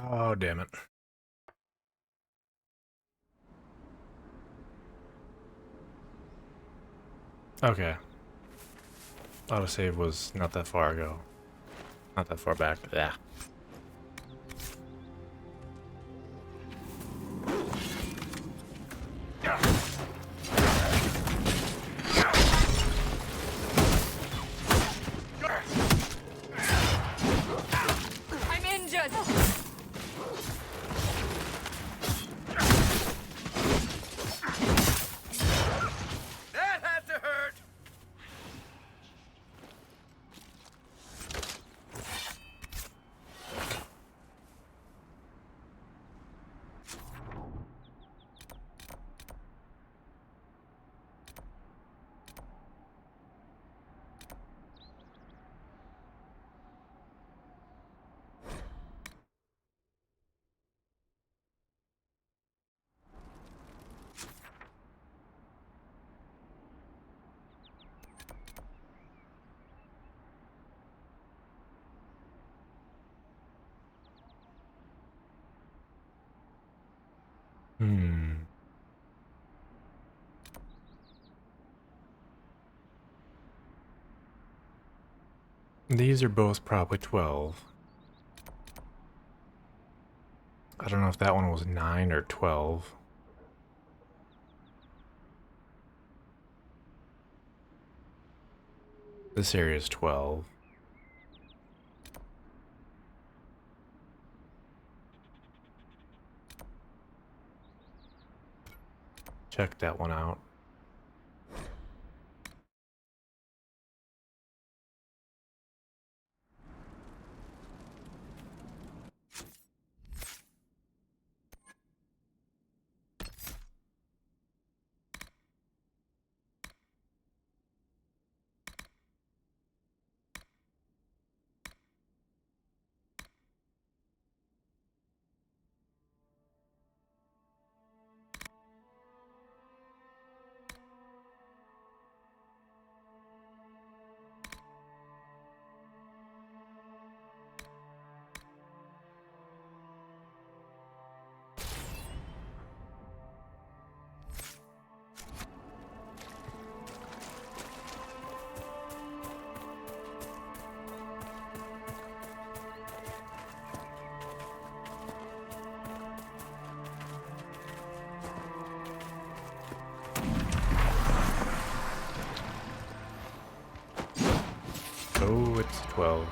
Oh, damn it. Okay. Autosave was not that far ago. Not that far back. Yeah. I'm injured! That had to hurt! These are both probably 12. I don't know if that one was 9 or 12. This area is 12. Check that one out. Oh, it's 12.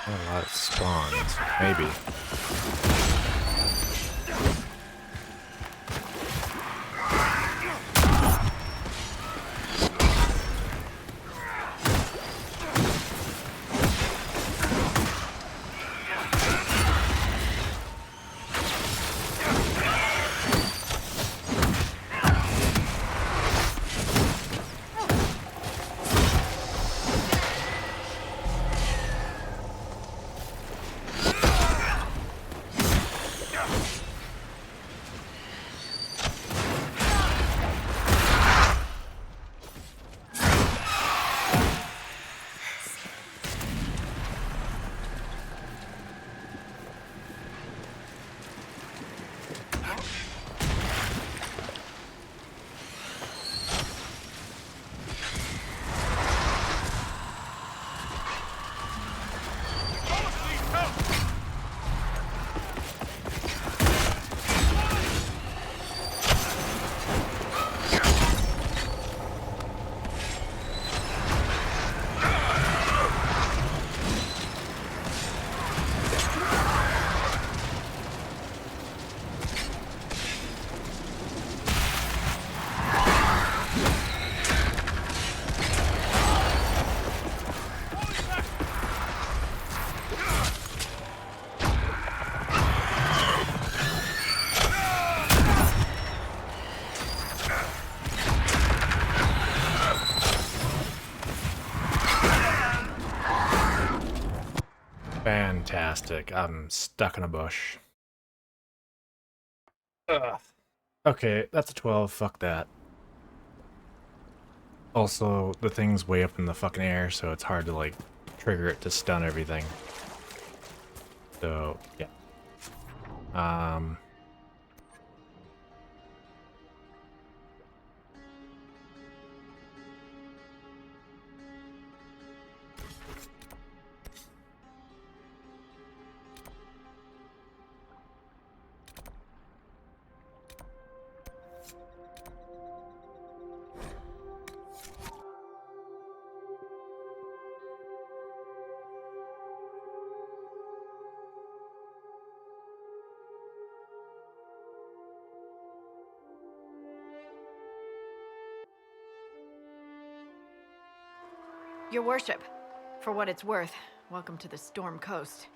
A lot of spawns, maybe. Fantastic. I'm stuck in a bush. Ugh. Okay, that's a 12. Fuck that. Also, the thing's way up in the fucking air, so it's hard to, like, trigger it to stun everything. So, yeah. Your worship, for what it's worth, welcome to the Storm Coast.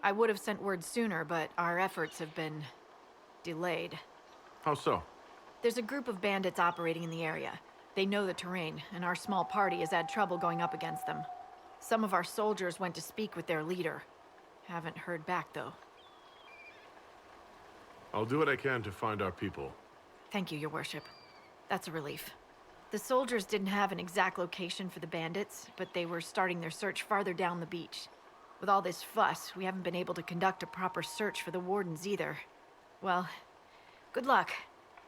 I would have sent word sooner, but our efforts have been delayed. How so? There's a group of bandits operating in the area. They know the terrain, and our small party has had trouble going up against them. Some of our soldiers went to speak with their leader. Haven't heard back, though. I'll do what I can to find our people. Thank you, Your Worship. That's a relief. The soldiers didn't have an exact location for the bandits, but they were starting their search farther down the beach. With all this fuss, we haven't been able to conduct a proper search for the wardens either. Well, good luck,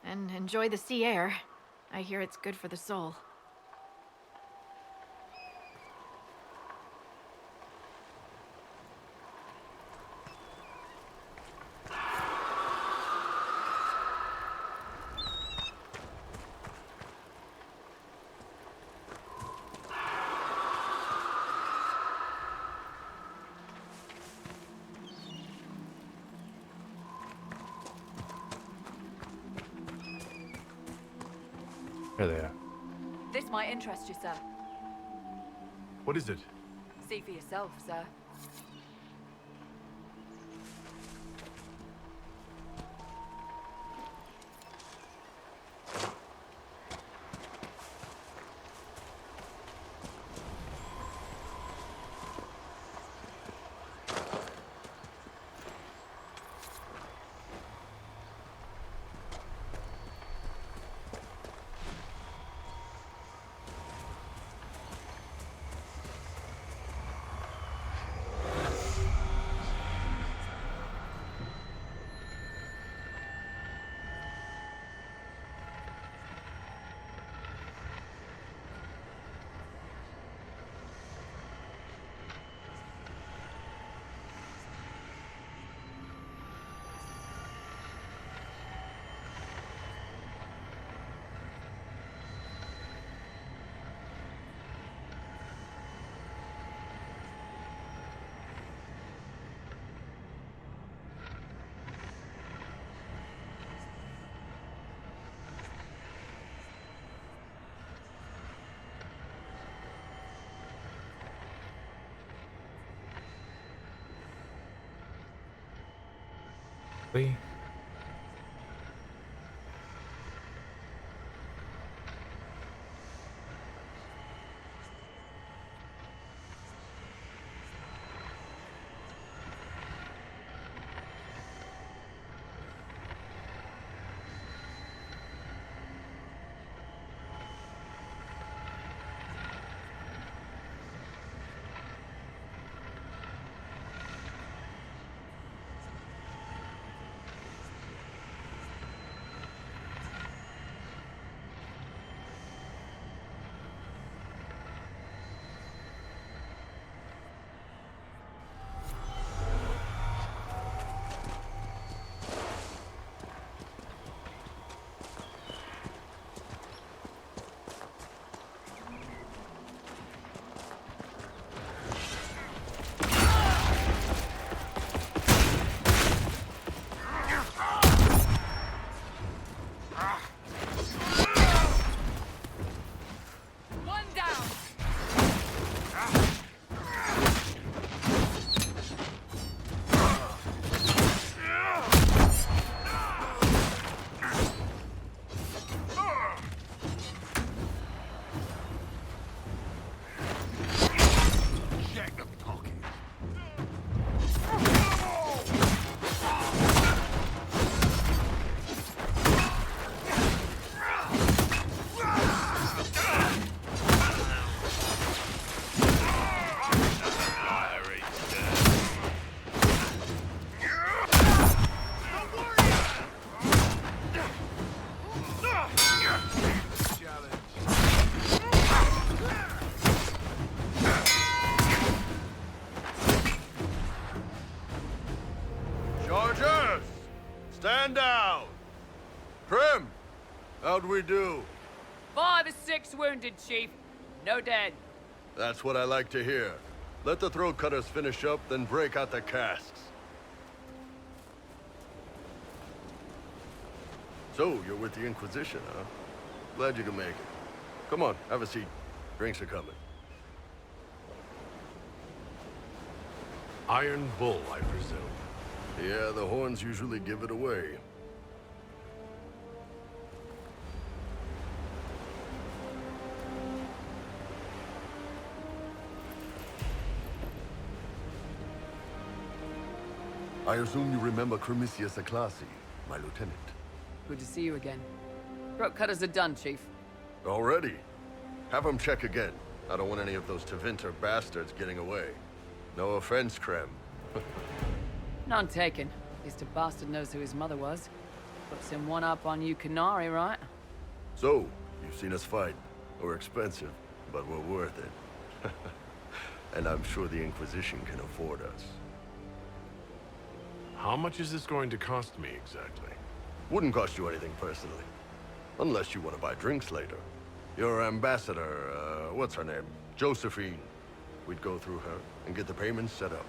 and enjoy the sea air. I hear it's good for the soul. Here they are. This might interest you, sir. What is it? See for yourself, sir. Lee? Stand down! Prim! How'd we do? 5 or 6 wounded, Chief. No dead. That's what I like to hear. Let the throat cutters finish up, then break out the casks. So, you're with the Inquisition, huh? Glad you can make it. Come on, have a seat. Drinks are coming. Iron Bull, I presume. Yeah, the horns usually give it away. I assume you remember Cremisius Aclasi, my lieutenant. Good to see you again. Throat cutters are done, Chief. Already? Have them check again. I don't want any of those Tevinter bastards getting away. No offense, Krem. None taken. At least a bastard knows who his mother was. Puts him one up on you Canary, right? So, you've seen us fight. We're expensive, but we're worth it. And I'm sure the Inquisition can afford us. How much is this going to cost me, exactly? Wouldn't cost you anything personally. Unless you want to buy drinks later. Your ambassador, what's her name? Josephine. We'd go through her and get the payments set up.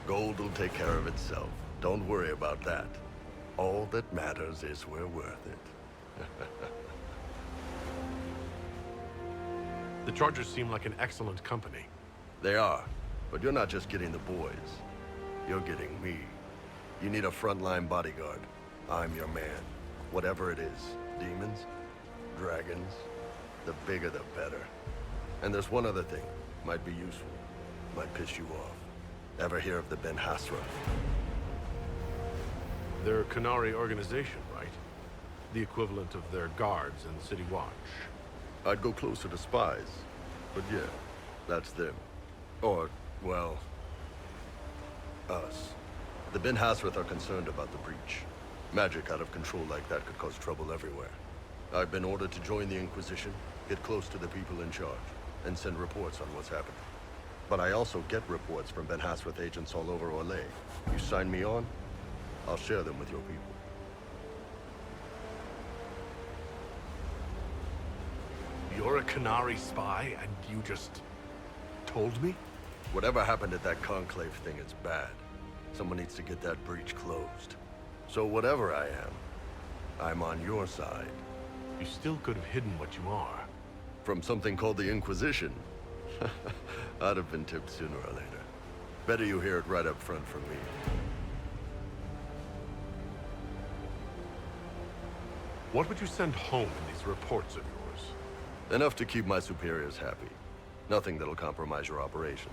Gold will take care of itself. Don't worry about that. All that matters is we're worth it. The Chargers seem like an excellent company. They are, but you're not just getting the boys. You're getting me. You need a frontline bodyguard. I'm your man. Whatever it is. Demons? Dragons? The bigger the better. And there's one other thing. Might be useful. Might piss you off. Ever hear of the Ben Hasra? They're a Canary organization, right? The equivalent of their guards and City Watch. I'd go closer to spies. But yeah, that's them. Or, well, us. The Ben Hasrath are concerned about the breach. Magic out of control like that could cause trouble everywhere. I've been ordered to join the Inquisition, get close to the people in charge, and send reports on what's happening. But I also get reports from Ben Hasrath agents all over Orlais. You sign me on, I'll share them with your people. You're a Canary spy, and you just told me? Whatever happened at that Conclave thing is bad. Someone needs to get that breach closed. So whatever I am, I'm on your side. You still could have hidden what you are. From something called the Inquisition? I'd have been tipped sooner or later. Better you hear it right up front from me. What would you send home in these reports of yours? Enough to keep my superiors happy. Nothing that'll compromise your operations.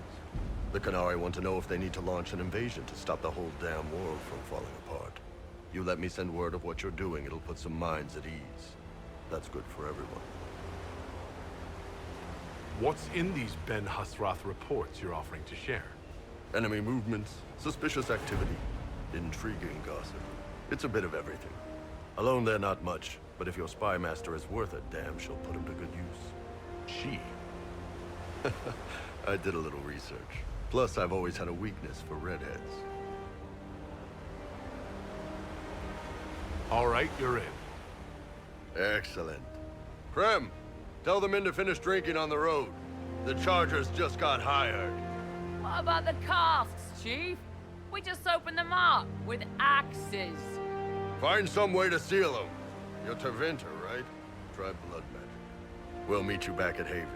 The Canary want to know if they need to launch an invasion to stop the whole damn world from falling apart. You let me send word of what you're doing, it'll put some minds at ease. That's good for everyone. What's in these Ben Hasrath reports you're offering to share? Enemy movements, suspicious activity, intriguing gossip. It's a bit of everything. Alone they're not much, but if your spy master is worth a damn, she'll put him to good use. She? I did a little research. Plus, I've always had a weakness for redheads. All right, you're in. Excellent. Krem, tell the men to finish drinking on the road. The Chargers just got hired. What about the casks, Chief? We just opened them up with axes. Find some way to seal them. You're Tevinter, right? Try blood magic. We'll meet you back at Haven.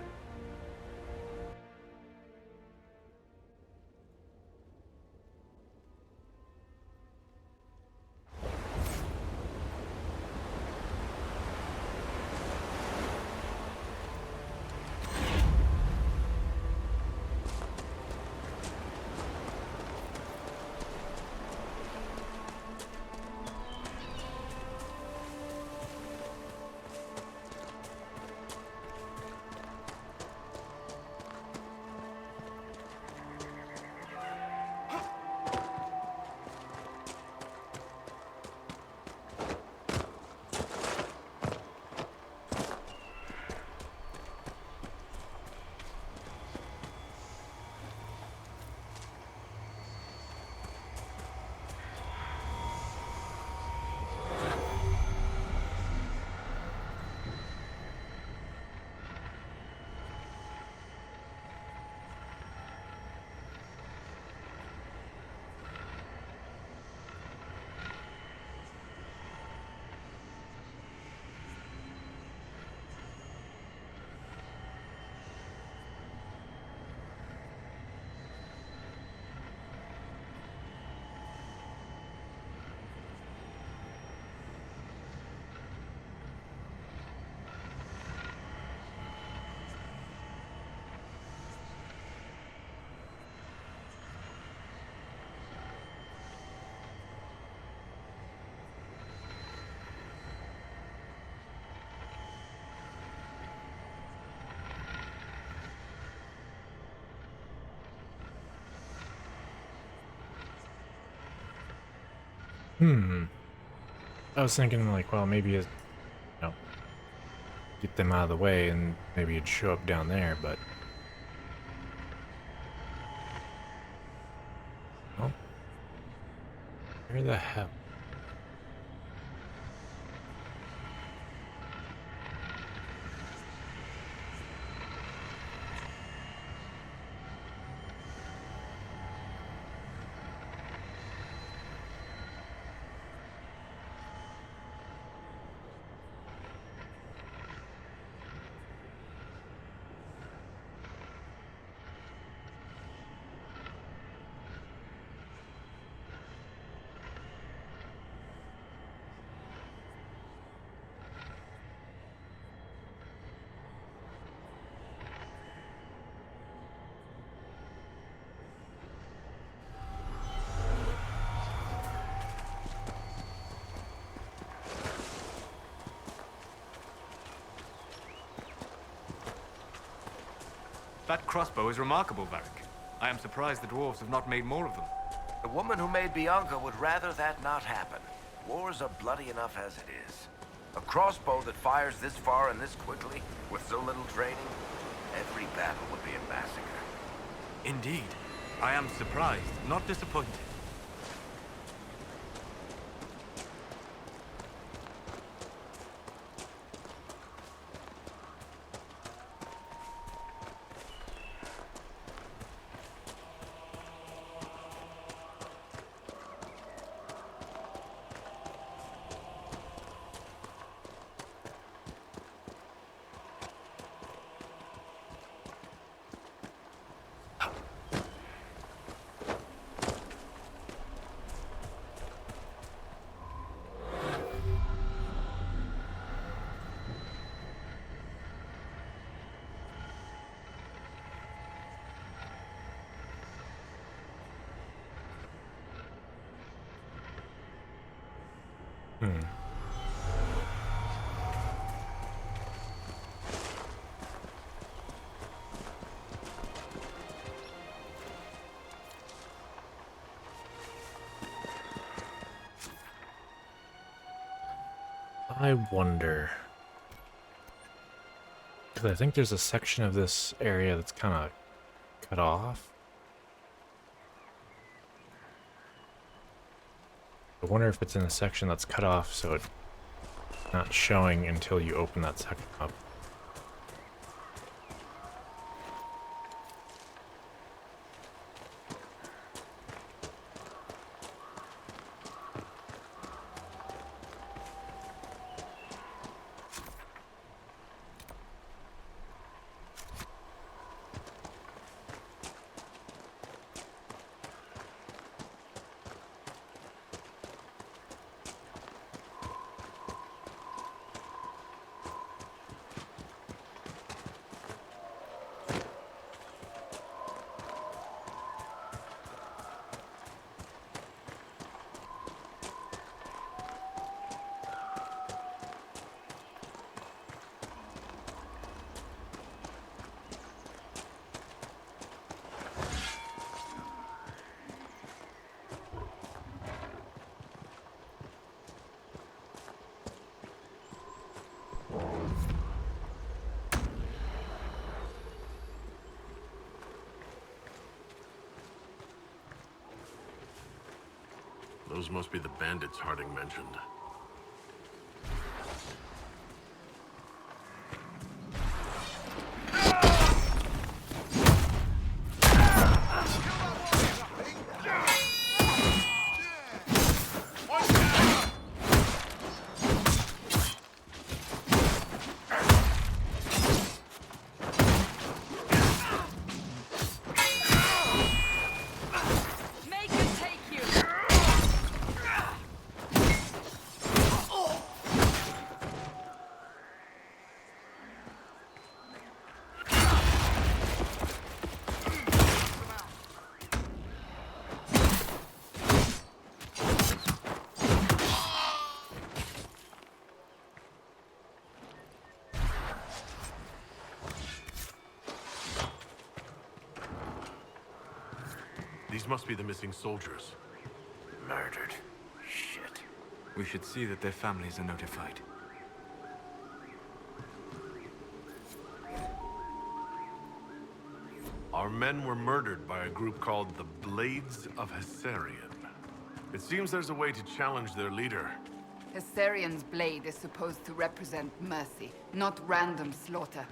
I was thinking like, well, maybe you know, get them out of the way and maybe it'd show up down there, but oh, where the hell? That crossbow is remarkable, Varric. I am surprised the dwarves have not made more of them. The woman who made Bianca would rather that not happen. Wars are bloody enough as it is. A crossbow that fires this far and this quickly, with so little training, every battle would be a massacre. Indeed. I am surprised, not disappointed. I wonder, because I think there's a section of this area that's kind of cut off. I wonder if it's in a section that's cut off so it's not showing until you open that section up. Those must be the bandits Harding mentioned. These must be the missing soldiers. Murdered. Shit. We should see that their families are notified. Our men were murdered by a group called the Blades of Hessarian. It seems there's a way to challenge their leader. Hessarian's blade is supposed to represent mercy, not random slaughter.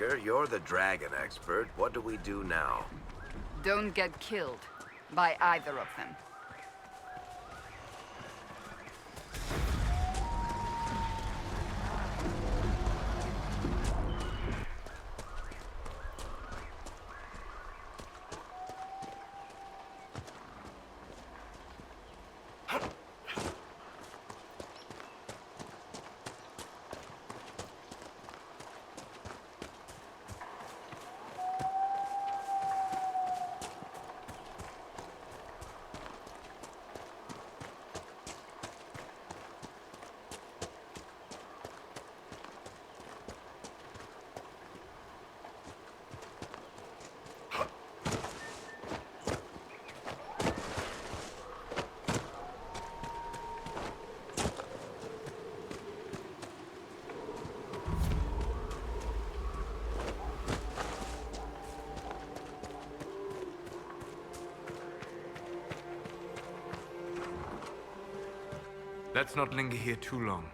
Peacemaker. You're the dragon expert. What do we do now? Don't get killed by either of them. Let's not linger here too long.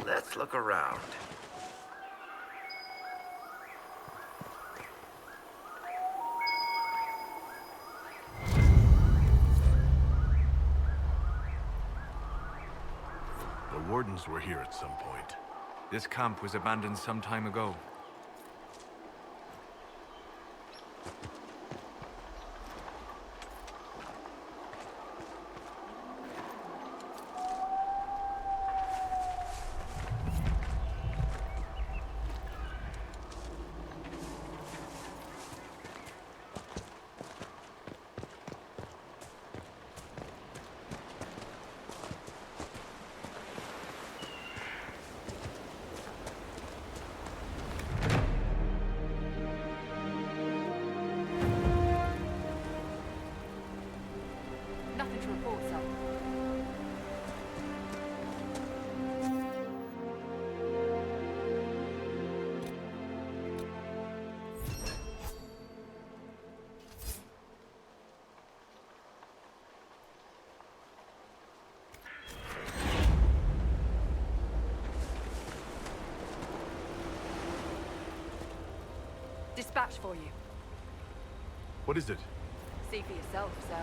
Let's look around. The Wardens were here at some point. This camp was abandoned some time ago. Nothing to report, sir. Dispatch for you. What is it? See for yourself, sir.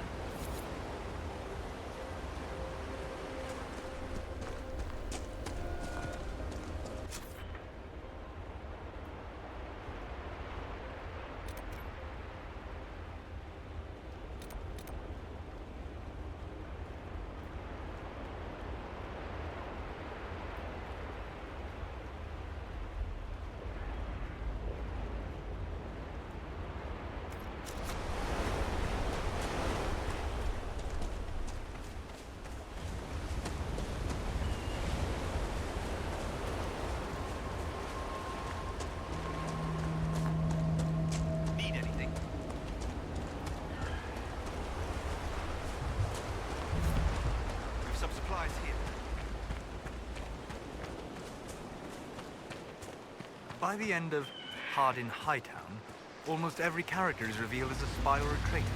By the end of Hardin Hightown, almost every character is revealed as a spy or a traitor.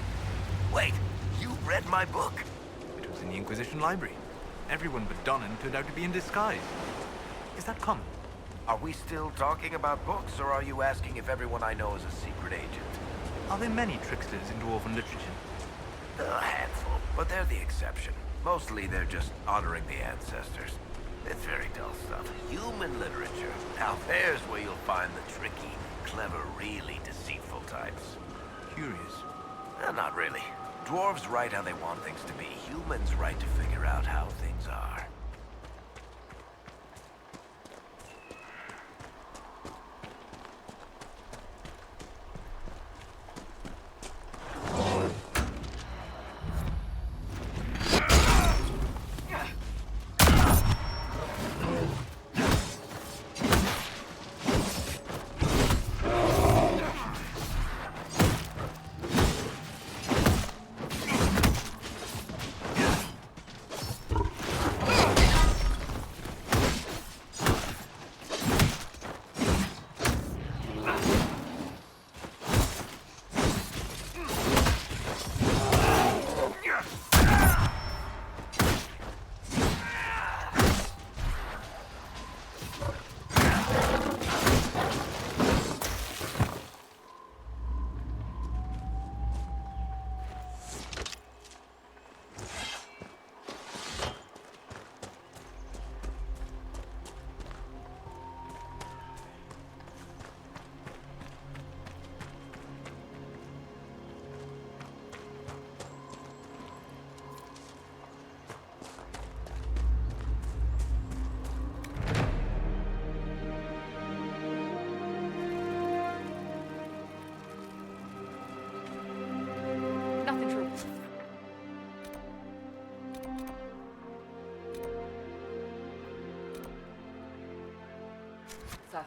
Wait, you read my book? It was in the Inquisition library. Everyone but Donnan turned out to be in disguise. Is that common? Are we still talking about books, or are you asking if everyone I know is a secret agent? Are there many tricksters in dwarven literature? A handful, but they're the exception. Mostly they're just honoring the ancestors. It's very dull stuff. Human literature. Now there's where you'll find the tricky, clever, really deceitful types. Curious. Not really. Dwarves write how they want things to be. Humans write to figure out how things are. Nothing true. Sir.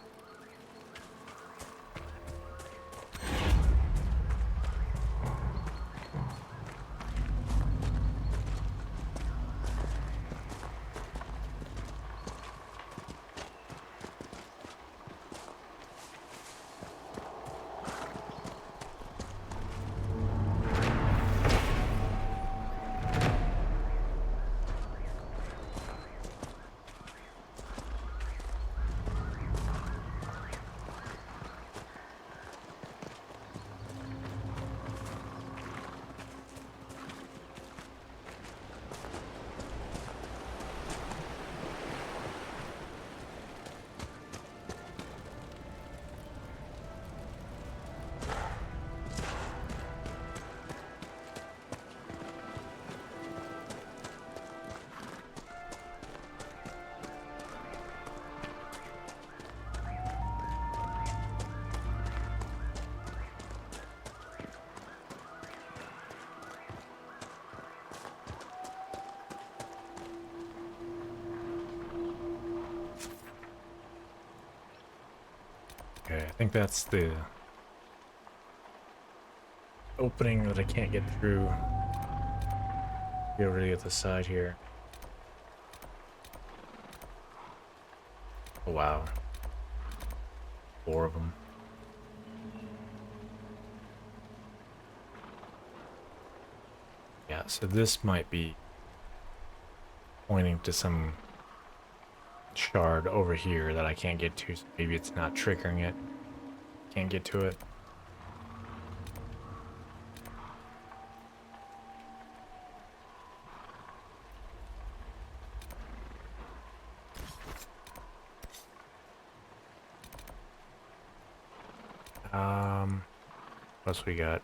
Okay, I think that's the opening that I can't get through. Get over to the other side here. Oh, wow. 4 of them. Yeah, so this might be pointing to some shard over here that I can't get to, so maybe it's not triggering it. Can't get to it. What else we got?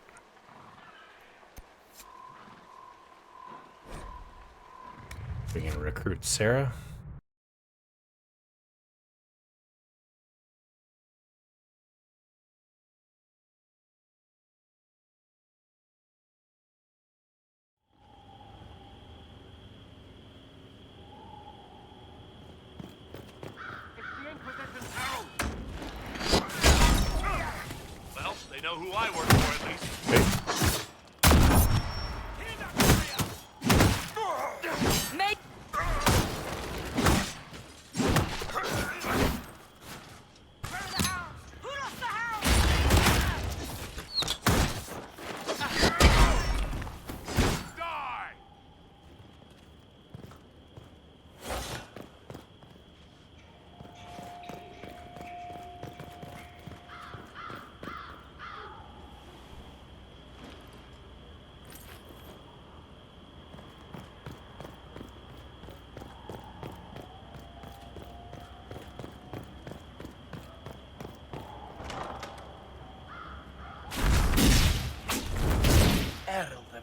We can recruit Sarah. Well, they know who I work for at least. Make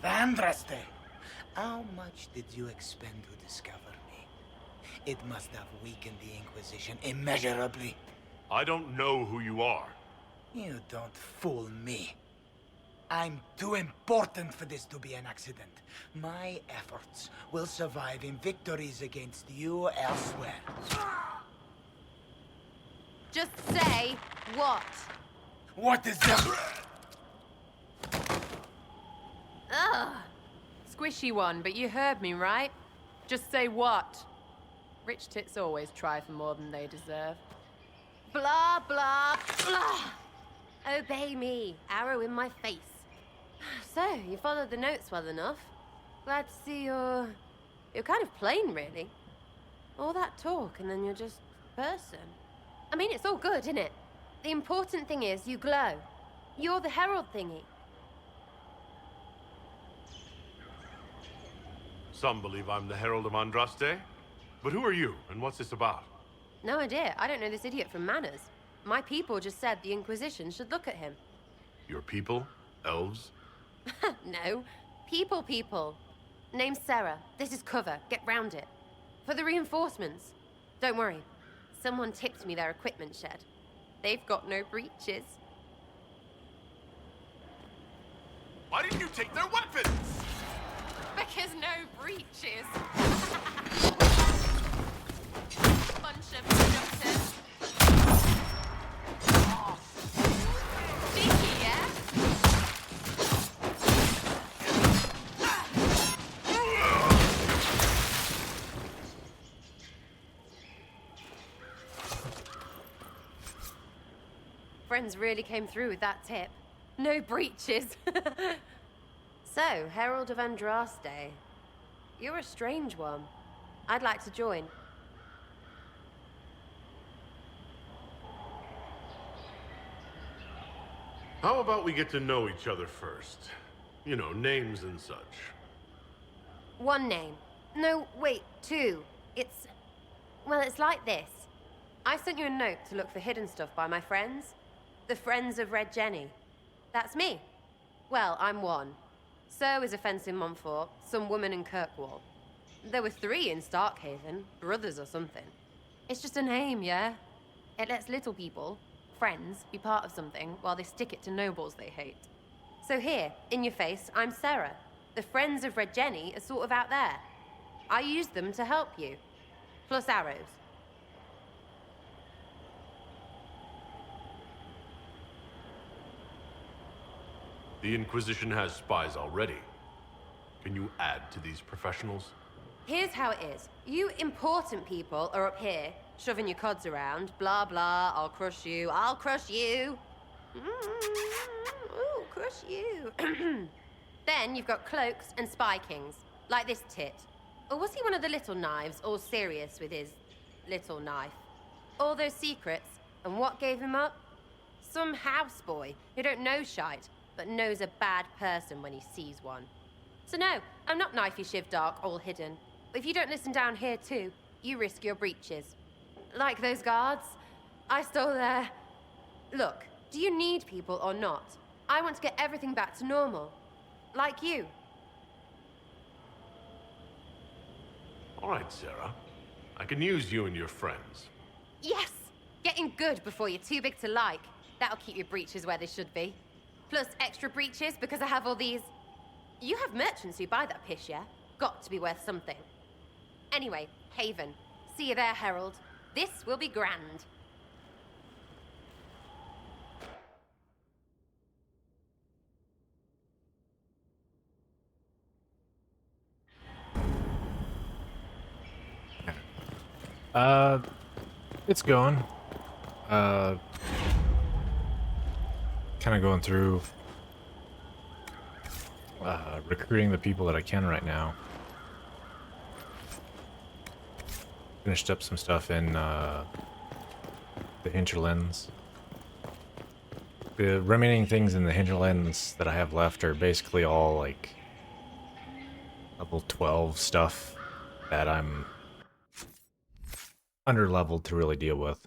Andraste, how much did you expend to discover me? It must have weakened the Inquisition immeasurably. I don't know who you are. You don't fool me. I'm too important for this to be an accident. My efforts will survive in victories against you elsewhere. Just say what? What is that? Ugh. Squishy one, but you heard me, right? Just say what? Rich tits always try for more than they deserve. Blah, blah, blah. Obey me. Arrow in my face. So, you followed the notes well enough. Glad to see you're kind of plain, really. All that talk, and then you're just a person. I mean, it's all good, isn't it? The important thing is you glow. You're the herald thingy. Some believe I'm the Herald of Andraste. But who are you, and what's this about? No idea. I don't know this idiot from Manners. My people just said the Inquisition should look at him. Your people? Elves? No. People. Name's Sarah. This is cover. Get round it. For the reinforcements. Don't worry. Someone tipped me their equipment shed. They've got no breaches. Why didn't you take their weapons? Because no breaches. Bunch of jumpers. Oh. Cheeky, yeah? Friends really came through with that tip. No breaches. So, Herald of Andraste. You're a strange one. I'd like to join. How about we get to know each other first? You know, names and such. One name. No, wait, two. Well, it's like this. I sent you a note to look for hidden stuff by my friends. The Friends of Red Jenny. That's me. Well, I'm one. So is a fence in Montfort, some woman in Kirkwall. There were 3 in Starkhaven, brothers or something. It's just a name, yeah? It lets little people, friends, be part of something while they stick it to nobles they hate. So here, in your face, I'm Sarah. The Friends of Red Jenny are sort of out there. I use them to help you. Plus arrows. The Inquisition has spies already. Can you add to these professionals? Here's how it is. You important people are up here, shoving your cods around. Blah, blah, I'll crush you. Ooh, crush you. Then you've got cloaks and spy kings, like this tit. Or was he one of the little knives, all serious with his little knife? All those secrets, and what gave him up? Some houseboy who don't know shite, but knows a bad person when he sees one. So no, I'm not knifey shiv dark, all hidden. But if you don't listen down here too, you risk your breeches. Like those guards, I stole their... Look, do you need people or not? I want to get everything back to normal. Like you. All right, Sarah. I can use you and your friends. Yes! Getting good before you're too big to like. That'll keep your breeches where they should be. Plus extra breeches because I have all these... You have merchants who buy that piss, yeah? Got to be worth something. Anyway, Haven. See you there, Herald. This will be grand. It's going. Kind of going through recruiting the people that I can right now. Finished up some stuff in the hinterlands. The remaining things in the hinterlands that I have left are basically all like level 12 stuff that I'm under-leveled to really deal with.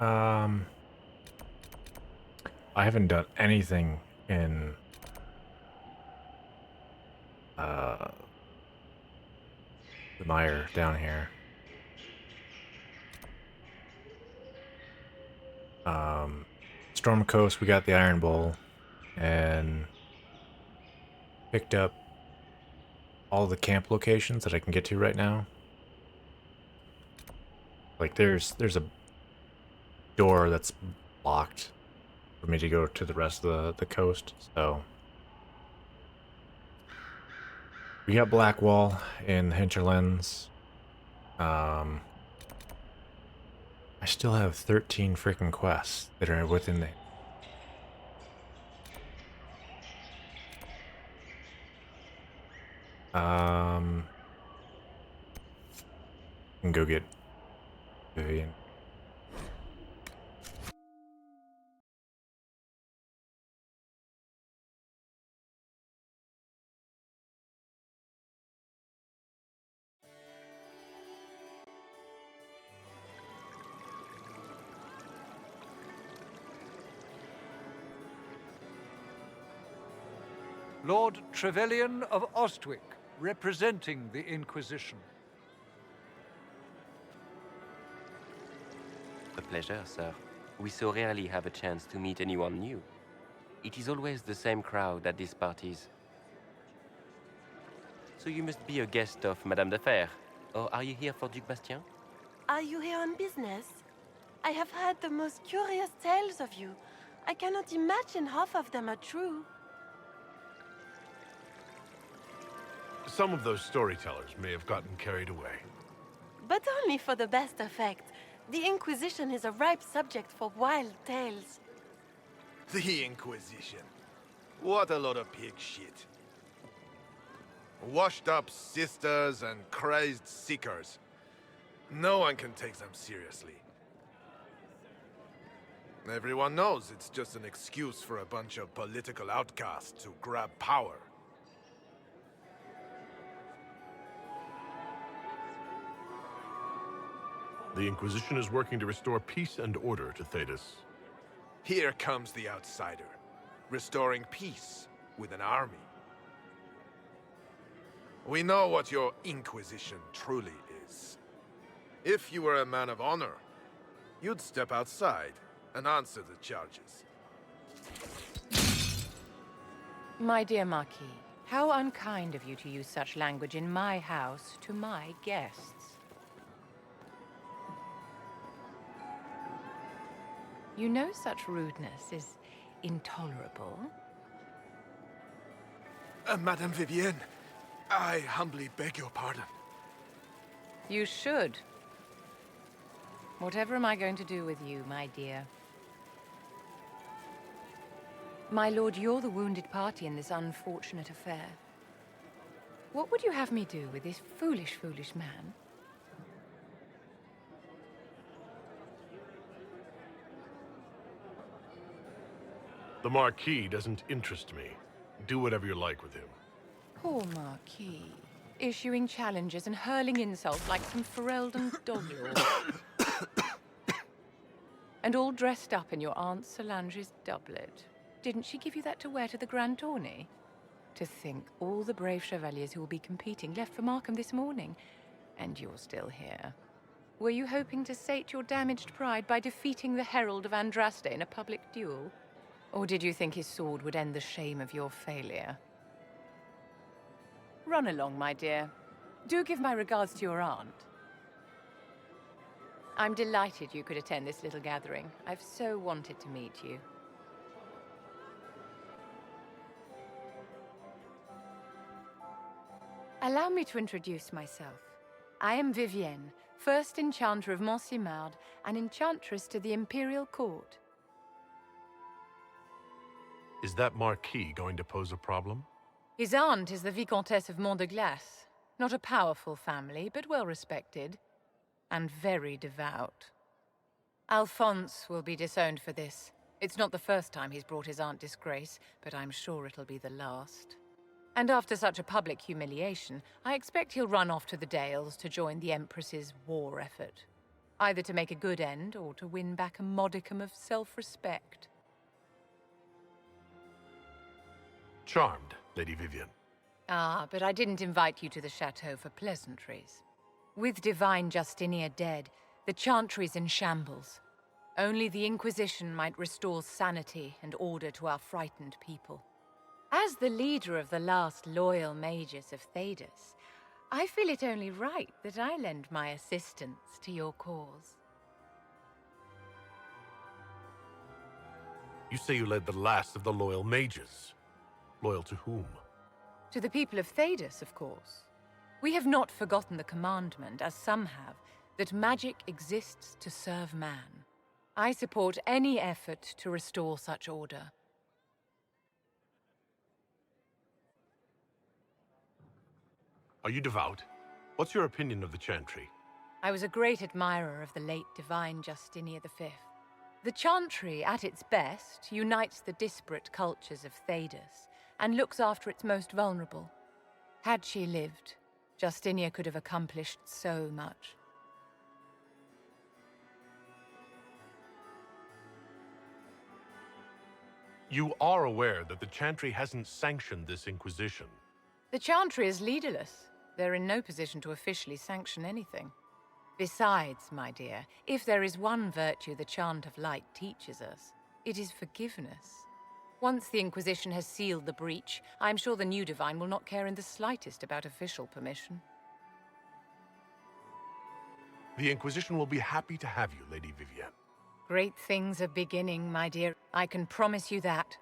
I haven't done anything in the mire down here. Storm Coast, we got the Iron Bowl, and picked up all the camp locations that I can get to right now. Like there's a door that's blocked for me to go to the rest of the coast, so we got Blackwall in the hinterlands. I still have 13 freaking quests that are within the... can go get Vivian. Lord Trevelyan of Ostwick, representing the Inquisition. A pleasure, sir. We so rarely have a chance to meet anyone new. It is always the same crowd at these parties. So you must be a guest of Madame de Fer, or are you here for Duc Bastien? Are you here on business? I have heard the most curious tales of you. I cannot imagine half of them are true. Some of those storytellers may have gotten carried away. But only for the best effect. The Inquisition is a ripe subject for wild tales. The Inquisition. What a lot of pig shit. Washed up sisters and crazed seekers. No one can take them seriously. Everyone knows it's just an excuse for a bunch of political outcasts to grab power. The Inquisition is working to restore peace and order to Thedas. Here comes the outsider, restoring peace with an army. We know what your Inquisition truly is. If you were a man of honor, you'd step outside and answer the charges. My dear Marquis, how unkind of you to use such language in my house to my guests. You know such rudeness is intolerable. Madame Vivienne, I humbly beg your pardon. You should. Whatever am I going to do with you, my dear? My lord, you're the wounded party in this unfortunate affair. What would you have me do with this foolish, foolish man? The Marquis doesn't interest me. Do whatever you like with him. Poor Marquis. Issuing challenges and hurling insults like some Ferelden doglord. And all dressed up in your Aunt Solange's doublet. Didn't she give you that to wear to the Grand Tourney? To think all the brave chevaliers who will be competing left for Markham this morning, and you're still here. Were you hoping to sate your damaged pride by defeating the Herald of Andraste in a public duel? Or did you think his sword would end the shame of your failure? Run along, my dear. Do give my regards to your aunt. I'm delighted you could attend this little gathering. I've so wanted to meet you. Allow me to introduce myself. I am Vivienne, first enchanter of Montsimard and enchantress to the Imperial Court. Is that Marquis going to pose a problem? His aunt is the Vicomtesse of Mont de Glace. Not a powerful family, but well respected. And very devout. Alphonse will be disowned for this. It's not the first time he's brought his aunt disgrace, but I'm sure it'll be the last. And after such a public humiliation, I expect he'll run off to the Dales to join the Empress's war effort. either to make a good end or to win back a modicum of self-respect. Charmed, Lady Vivian. Ah, but I didn't invite you to the chateau for pleasantries. With Divine Justinia dead, the Chantry's in shambles. Only the Inquisition might restore sanity and order to our frightened people. As the leader of the last loyal mages of Thedas, I feel it only right that I lend my assistance to your cause. You say you led the last of the loyal mages. Loyal to whom? To the people of Thedas, of course. We have not forgotten the commandment, as some have, that magic exists to serve man. I support any effort to restore such order. Are you devout? What's your opinion of the Chantry? I was a great admirer of the late Divine Justinia V. The Chantry, at its best, unites the disparate cultures of Thedas and looks after its most vulnerable. Had she lived, Justinia could have accomplished so much. You are aware that the Chantry hasn't sanctioned this Inquisition. The Chantry is leaderless. They're in no position to officially sanction anything. Besides, my dear, if there is one virtue the Chant of Light teaches us, it is forgiveness. Once the Inquisition has sealed the breach, I'm sure the new Divine will not care in the slightest about official permission. The Inquisition will be happy to have you, Lady Vivian. Great things are beginning, my dear. I can promise you that.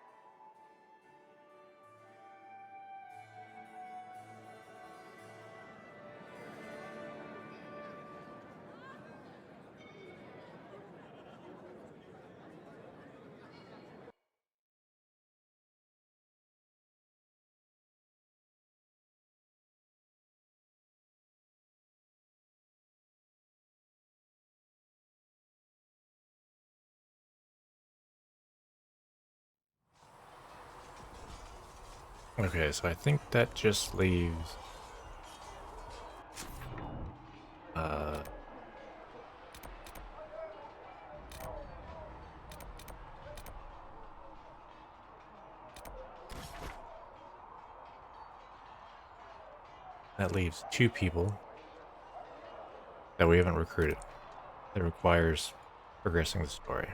Okay, so I think that just leaves... that leaves 2 people that we haven't recruited. That requires progressing the story.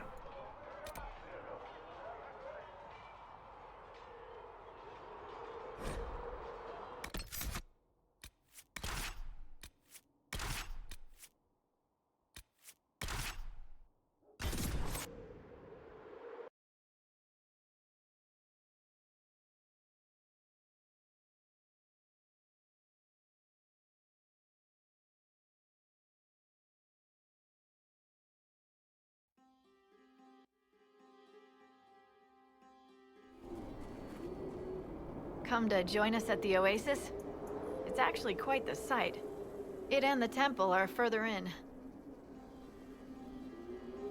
Come to join us at the Oasis? It's actually quite the sight. It and the temple are further in.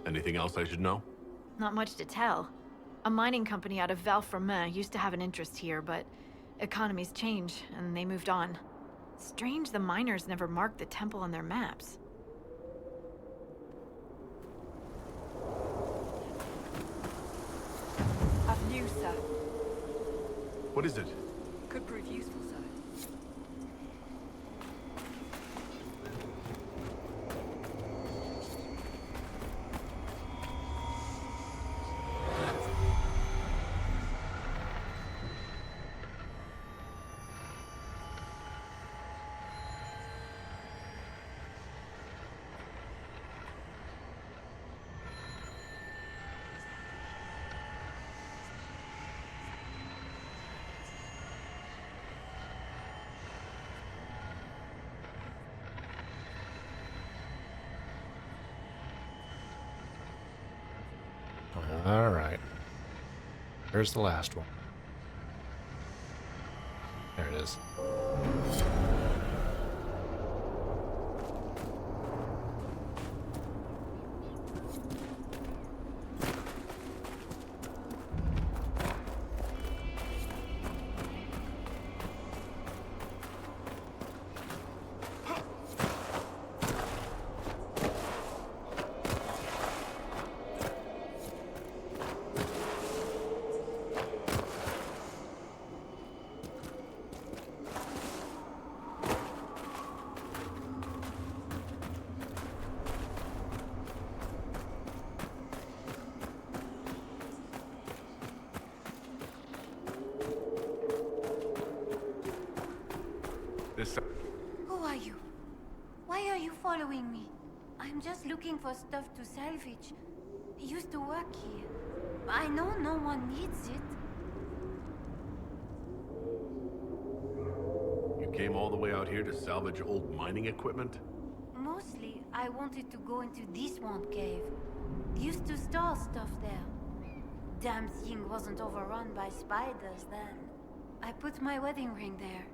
Anything else I should know? Not much to tell. A mining company out of Valfremin used to have an interest here, but economies change, and they moved on. Strange the miners never marked the temple on their maps. I've news, sir. What is it? Could prove useful, sir. Alright. There's the last one. There it is. this... Who are you? Why are you following me? I'm just looking for stuff to salvage. I used to work here. I know no one needs it. You came all the way out here to salvage old mining equipment? Mostly, I wanted to go into this one cave. Used to store stuff there. Damn thing wasn't overrun by spiders then. I put my wedding ring there.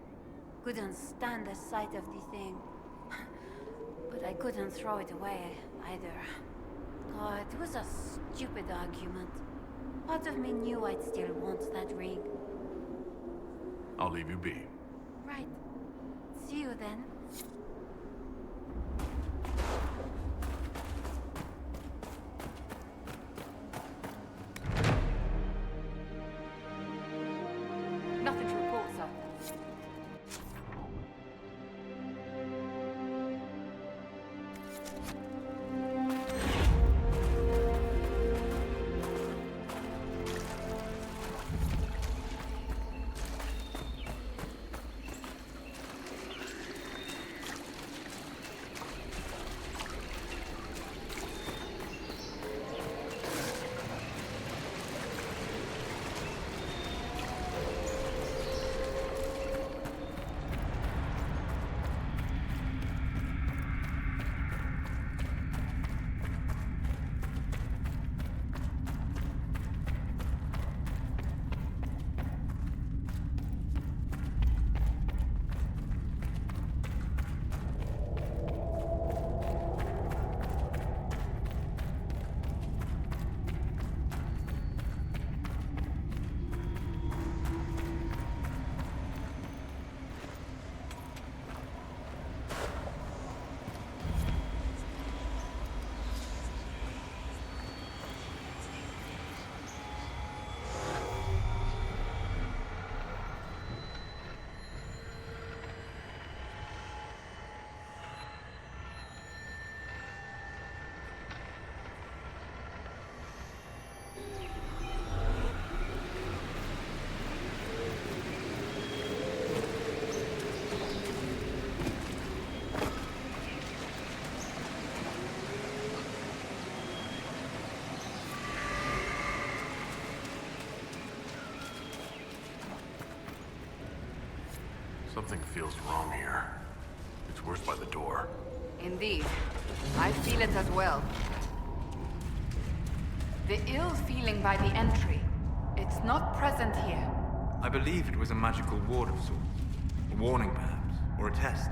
Couldn't stand the sight of the thing. But I couldn't throw it away, either. Oh, it was a stupid argument. Part of me knew I'd still want that ring. I'll leave you be. Right. See you then. Nothing to report, sir. Something feels wrong here. It's worse by the door. Indeed. I feel it as well. The ill feeling by the entry. It's not present here. I believe it was a magical ward of sorts. A warning, perhaps, or a test.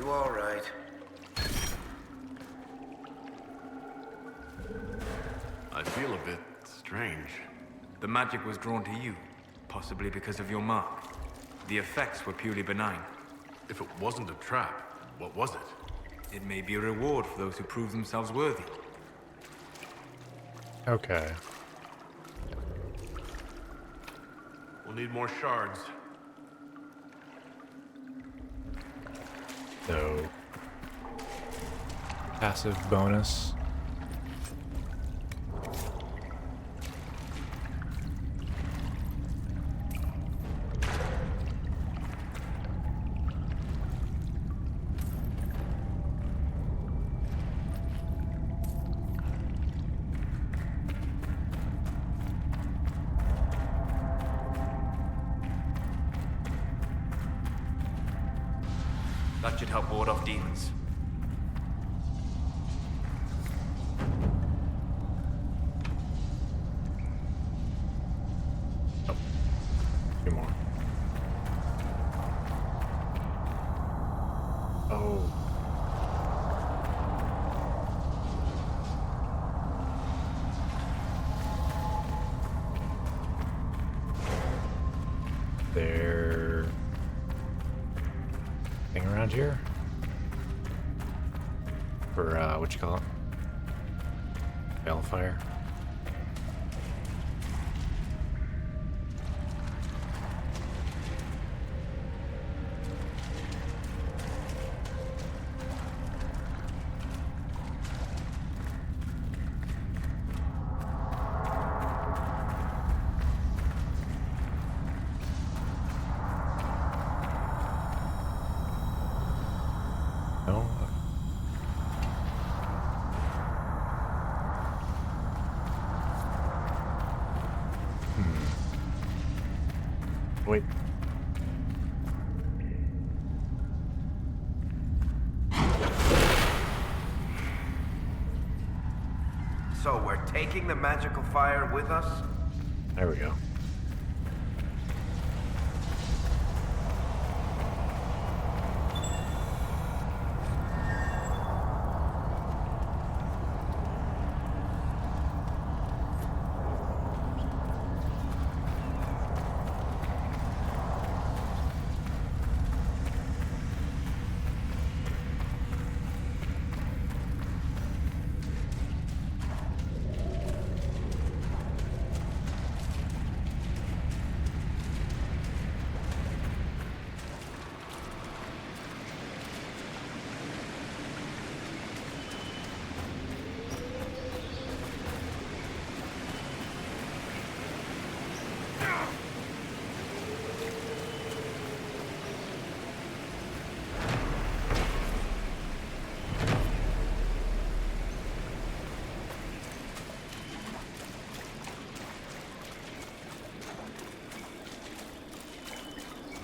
All right. I feel a bit strange. The magic was drawn to you, possibly because of your mark. The effects were purely benign. If it wasn't a trap, what was it? It may be a reward for those who prove themselves worthy. Okay. We'll need more shards. So, passive bonus. That should help ward off demons. Oh. A few more. Oh. There. Thing around here? For, what you call it? Balefire? No? Wait. So we're taking the magical fire with us? There we go.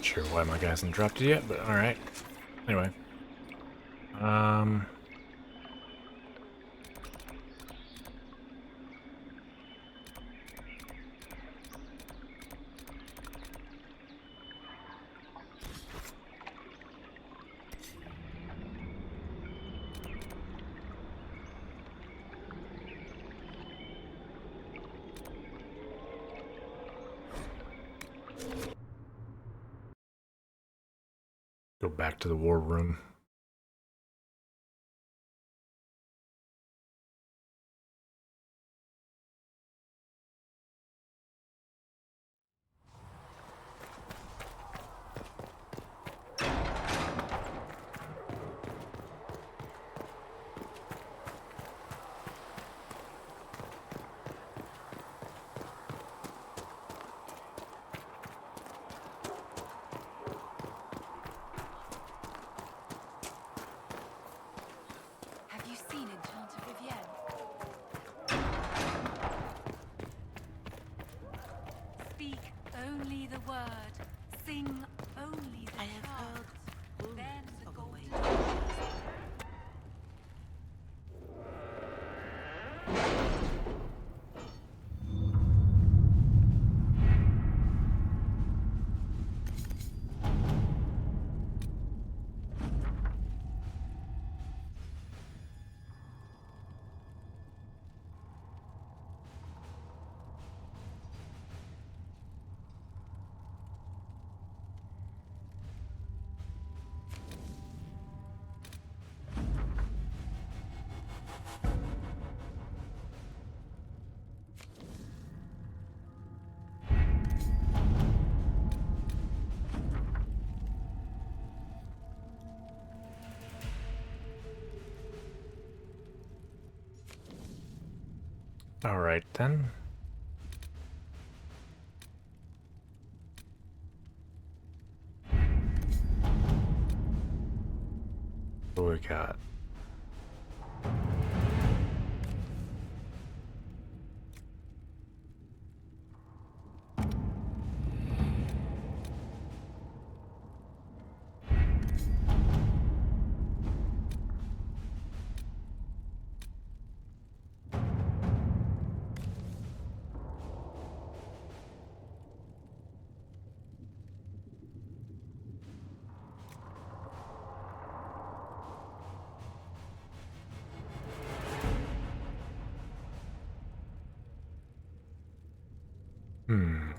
Sure why my guy hasn't dropped it yet, but alright. Anyway. Go back to the war room. Have you seen Enchanted Rivienne? Speak only the word. Sing only the chant. Then the golden... All right, then. What we got? Hmm.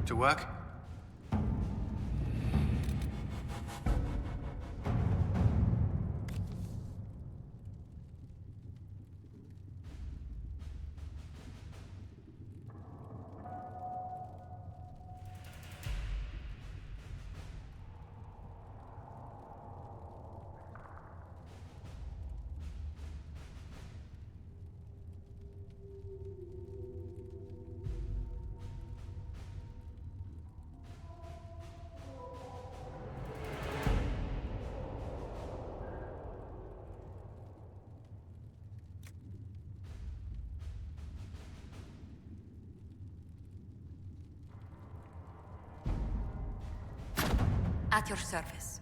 To work? At your service.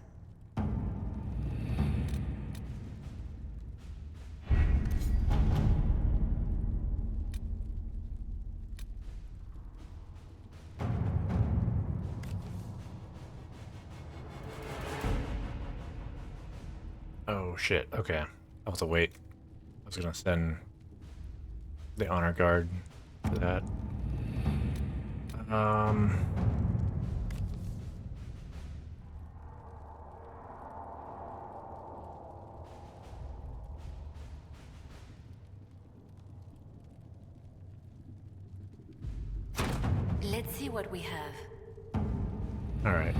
Oh shit, okay. I'll have to wait. I was gonna send the honor guard for that. Let's see what we have. Alright.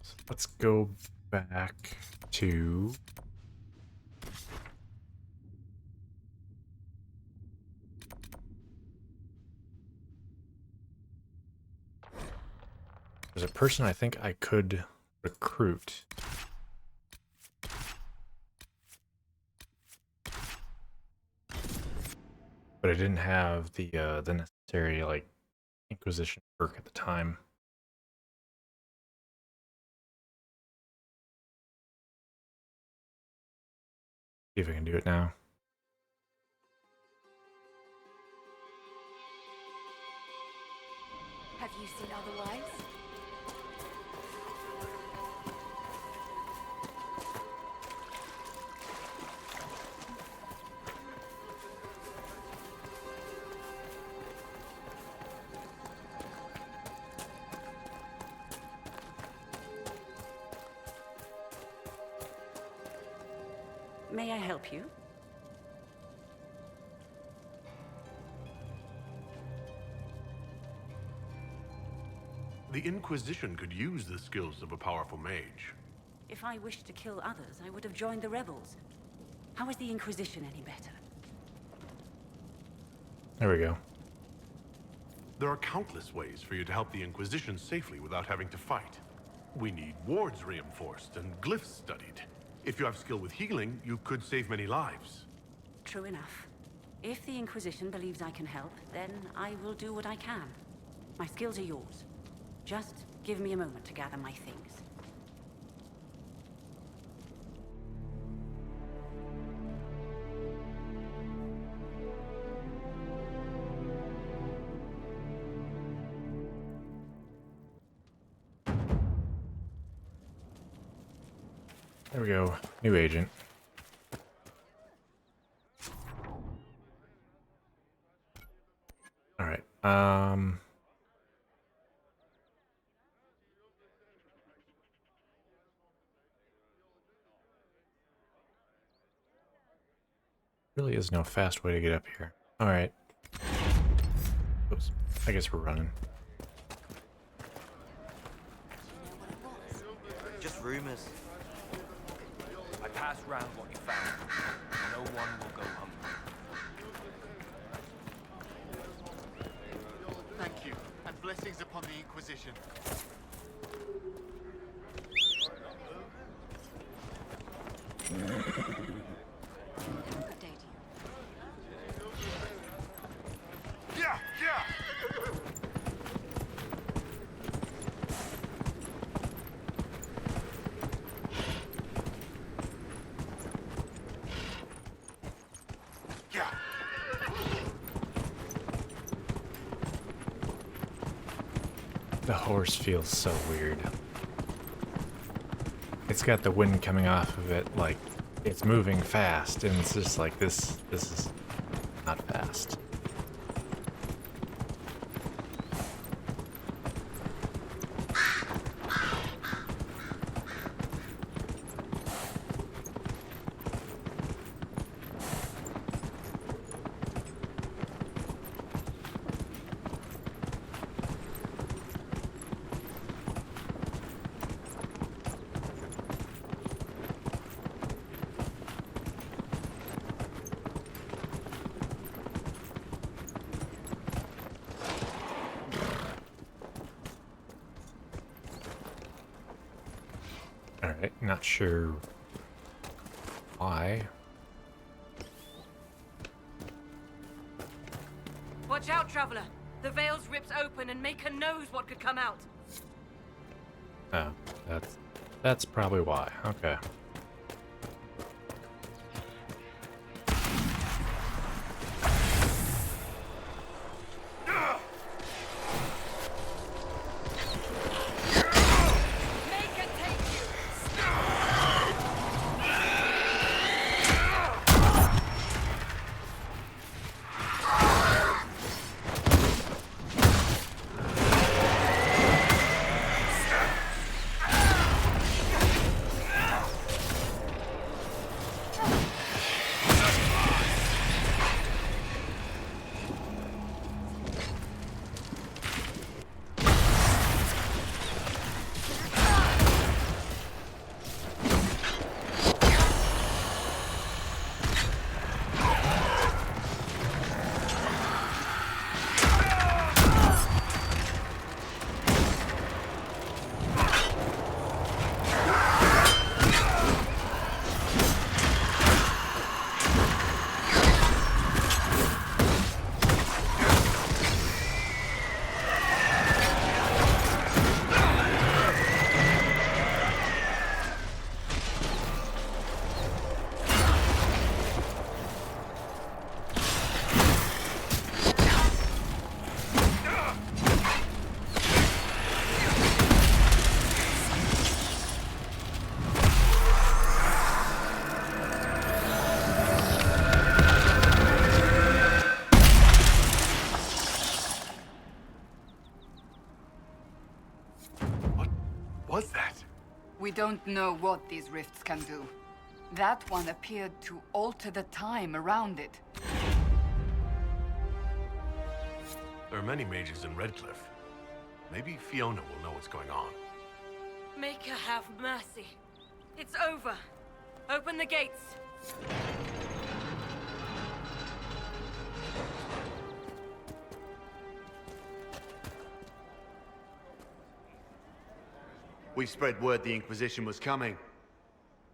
So let's go back to there's a person I think I could recruit. But I didn't have the necessary like Inquisition perk at the time. See if I can do it now. Have you seen otherwise? May I help you? The Inquisition could use the skills of a powerful mage. If I wished to kill others, I would have joined the rebels. How is the Inquisition any better? There we go. There are countless ways for you to help the Inquisition safely without having to fight. We need wards reinforced and glyphs studied. If you have skill with healing, you could save many lives. True enough. If the Inquisition believes I can help, then I will do what I can. My skills are yours. Just give me a moment to gather my things. There we go. New agent. All right. Really is no fast way to get up here. Alright. Oops. I guess we're running. Just rumors. I passed round what you found. No one will go hungry. Thank you, and blessings upon the Inquisition. Yeah, yeah! Yeah. The horse feels so weird. It's got the wind coming off of it, like it's moving fast, and it's just like this is not fast. Alright, not sure why. Watch out, traveler. The veil's ripped open and Maker knows what could come out. Oh, that's probably why. Okay. Was that? We don't know what these rifts can do. That one appeared to alter the time around it. There are many mages in Redcliffe. Maybe Fiona will know what's going on. Maker have mercy. It's over. Open the gates. We spread word the Inquisition was coming.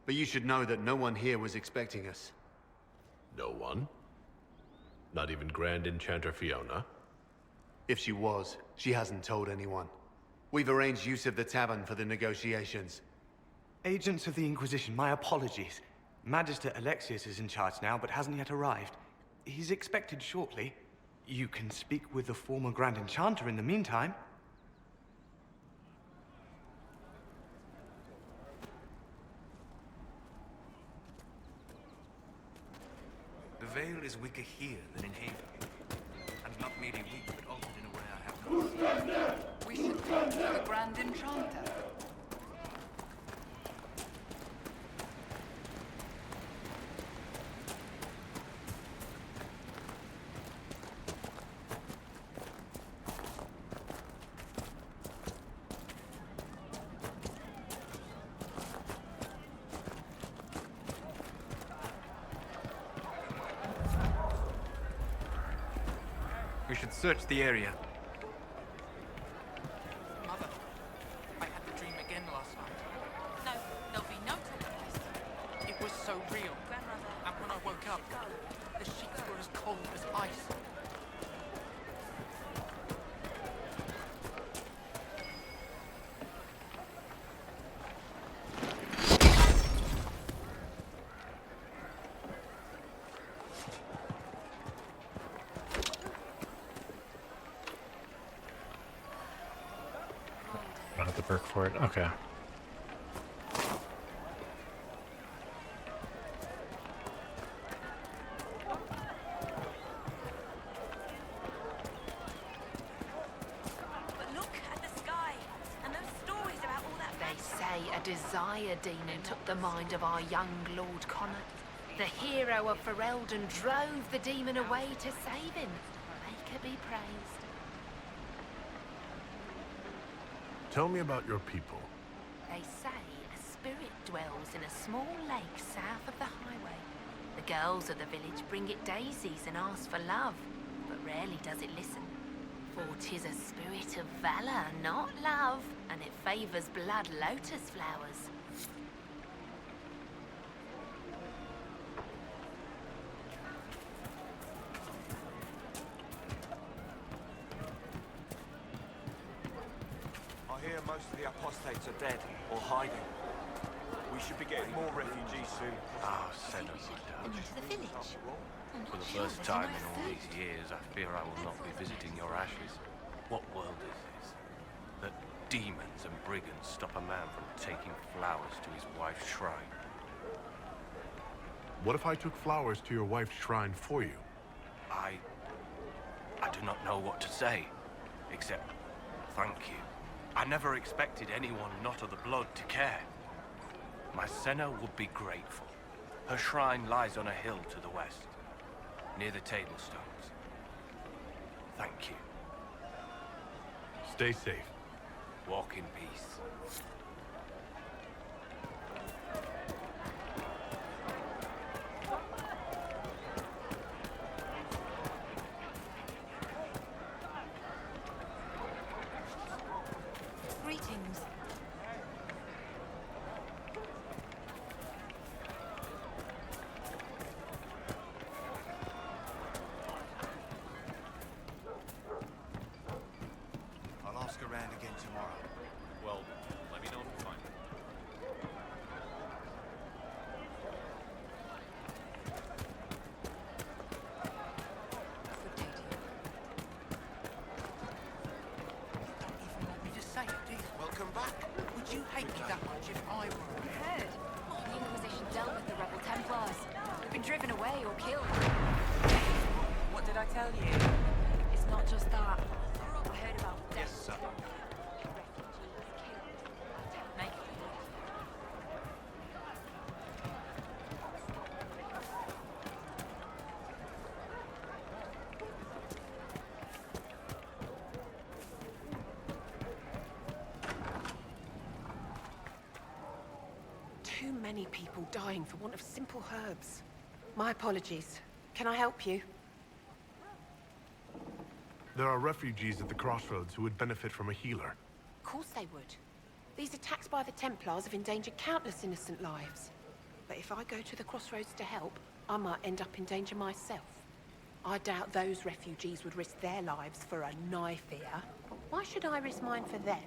But you should know that no one here was expecting us. No one? Not even Grand Enchanter Fiona? If she was, she hasn't told anyone. We've arranged use of the tavern for the negotiations. Agents of the Inquisition, my apologies. Magister Alexius is in charge now, but hasn't yet arrived. He's expected shortly. You can speak with the former Grand Enchanter in the meantime. The veil is weaker here than in Haven. And not merely weak, but altered in a way I have not seen. We should talk to the Grand Enchanter. and search the area. Mother, I had the dream again last night. No, there'll be no talk of this. It was so real. Grandmother. And when I woke up, the sheets were as cold as ice. I don't have the perk for it. Okay. But look at the sky and those stories about all that. They say a desire demon took the mind of our young Lord Connor. The hero of Ferelden drove the demon away to save him. Maker be praised. Tell me about your people. They say a spirit dwells in a small lake south of the highway. The girls of the village bring it daisies and ask for love, but rarely does it listen. For 'tis a spirit of valor, not love, and it favors blood lotus flowers. I hear most of the apostates are dead or hiding. We should be getting more refugees soon. Ah, Senna. Into the village. For the first time in all these years, I fear I will not be visiting your ashes. What world is this? That demons and brigands stop a man from taking flowers to his wife's shrine. What if I took flowers to your wife's shrine for you? I do not know what to say, except thank you. I never expected anyone not of the blood to care. My Senna would be grateful. Her shrine lies on a hill to the west, near the tablstones. Thank you. Stay safe. Walk in peace. Greetings. I'll ask around again tomorrow. Well, let me know if you find it. Want me to say it, do you? Welcome back. Would you hate me that much if I were? I heard. The Inquisition dealt with the rebel Templars. They've been driven away or killed. What did I tell you? It's not just that. I heard about Yes, sir. Too many people dying for want of simple herbs. My apologies. Can I help you? There are refugees at the crossroads who would benefit from a healer. Of course they would. These attacks by the Templars have endangered countless innocent lives. But if I go to the crossroads to help, I might end up in danger myself. I doubt those refugees would risk their lives for a knife here. Why should I risk mine for them?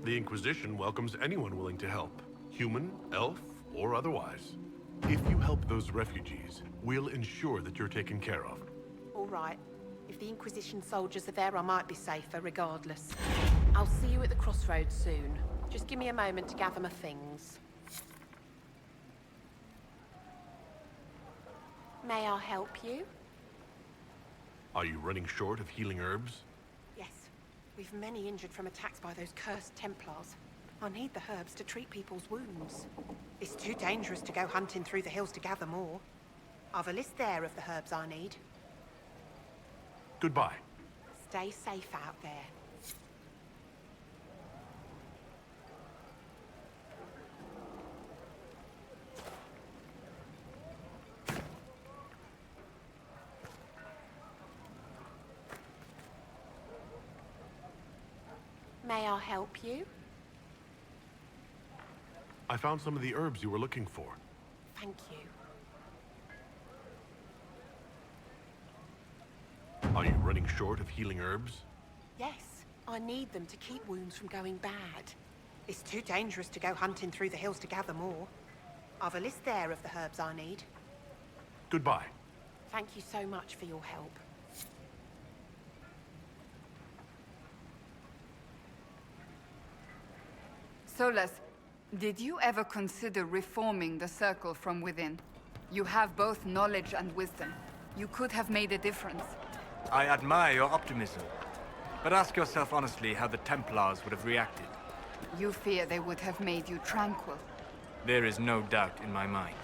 The Inquisition welcomes anyone willing to help, human, elf, or otherwise. If you help those refugees, we'll ensure that you're taken care of. All right. If the Inquisition soldiers are there, I might be safer regardless. I'll see you at the crossroads soon. Just give me a moment to gather my things. May I help you? Are you running short of healing herbs? Yes. We've many injured from attacks by those cursed Templars. I need the herbs to treat people's wounds. It's too dangerous to go hunting through the hills to gather more. I've a list there of the herbs I need. Goodbye. Stay safe out there. May I help you? I found some of the herbs you were looking for. Thank you. Are you running short of healing herbs? Yes, I need them to keep wounds from going bad. It's too dangerous to go hunting through the hills to gather more. I've a list there of the herbs I need. Goodbye. Thank you so much for your help. Solas, did you ever consider reforming the Circle from within? You have both knowledge and wisdom. You could have made a difference. I admire your optimism. But ask yourself honestly how the Templars would have reacted. You fear they would have made you tranquil. There is no doubt in my mind.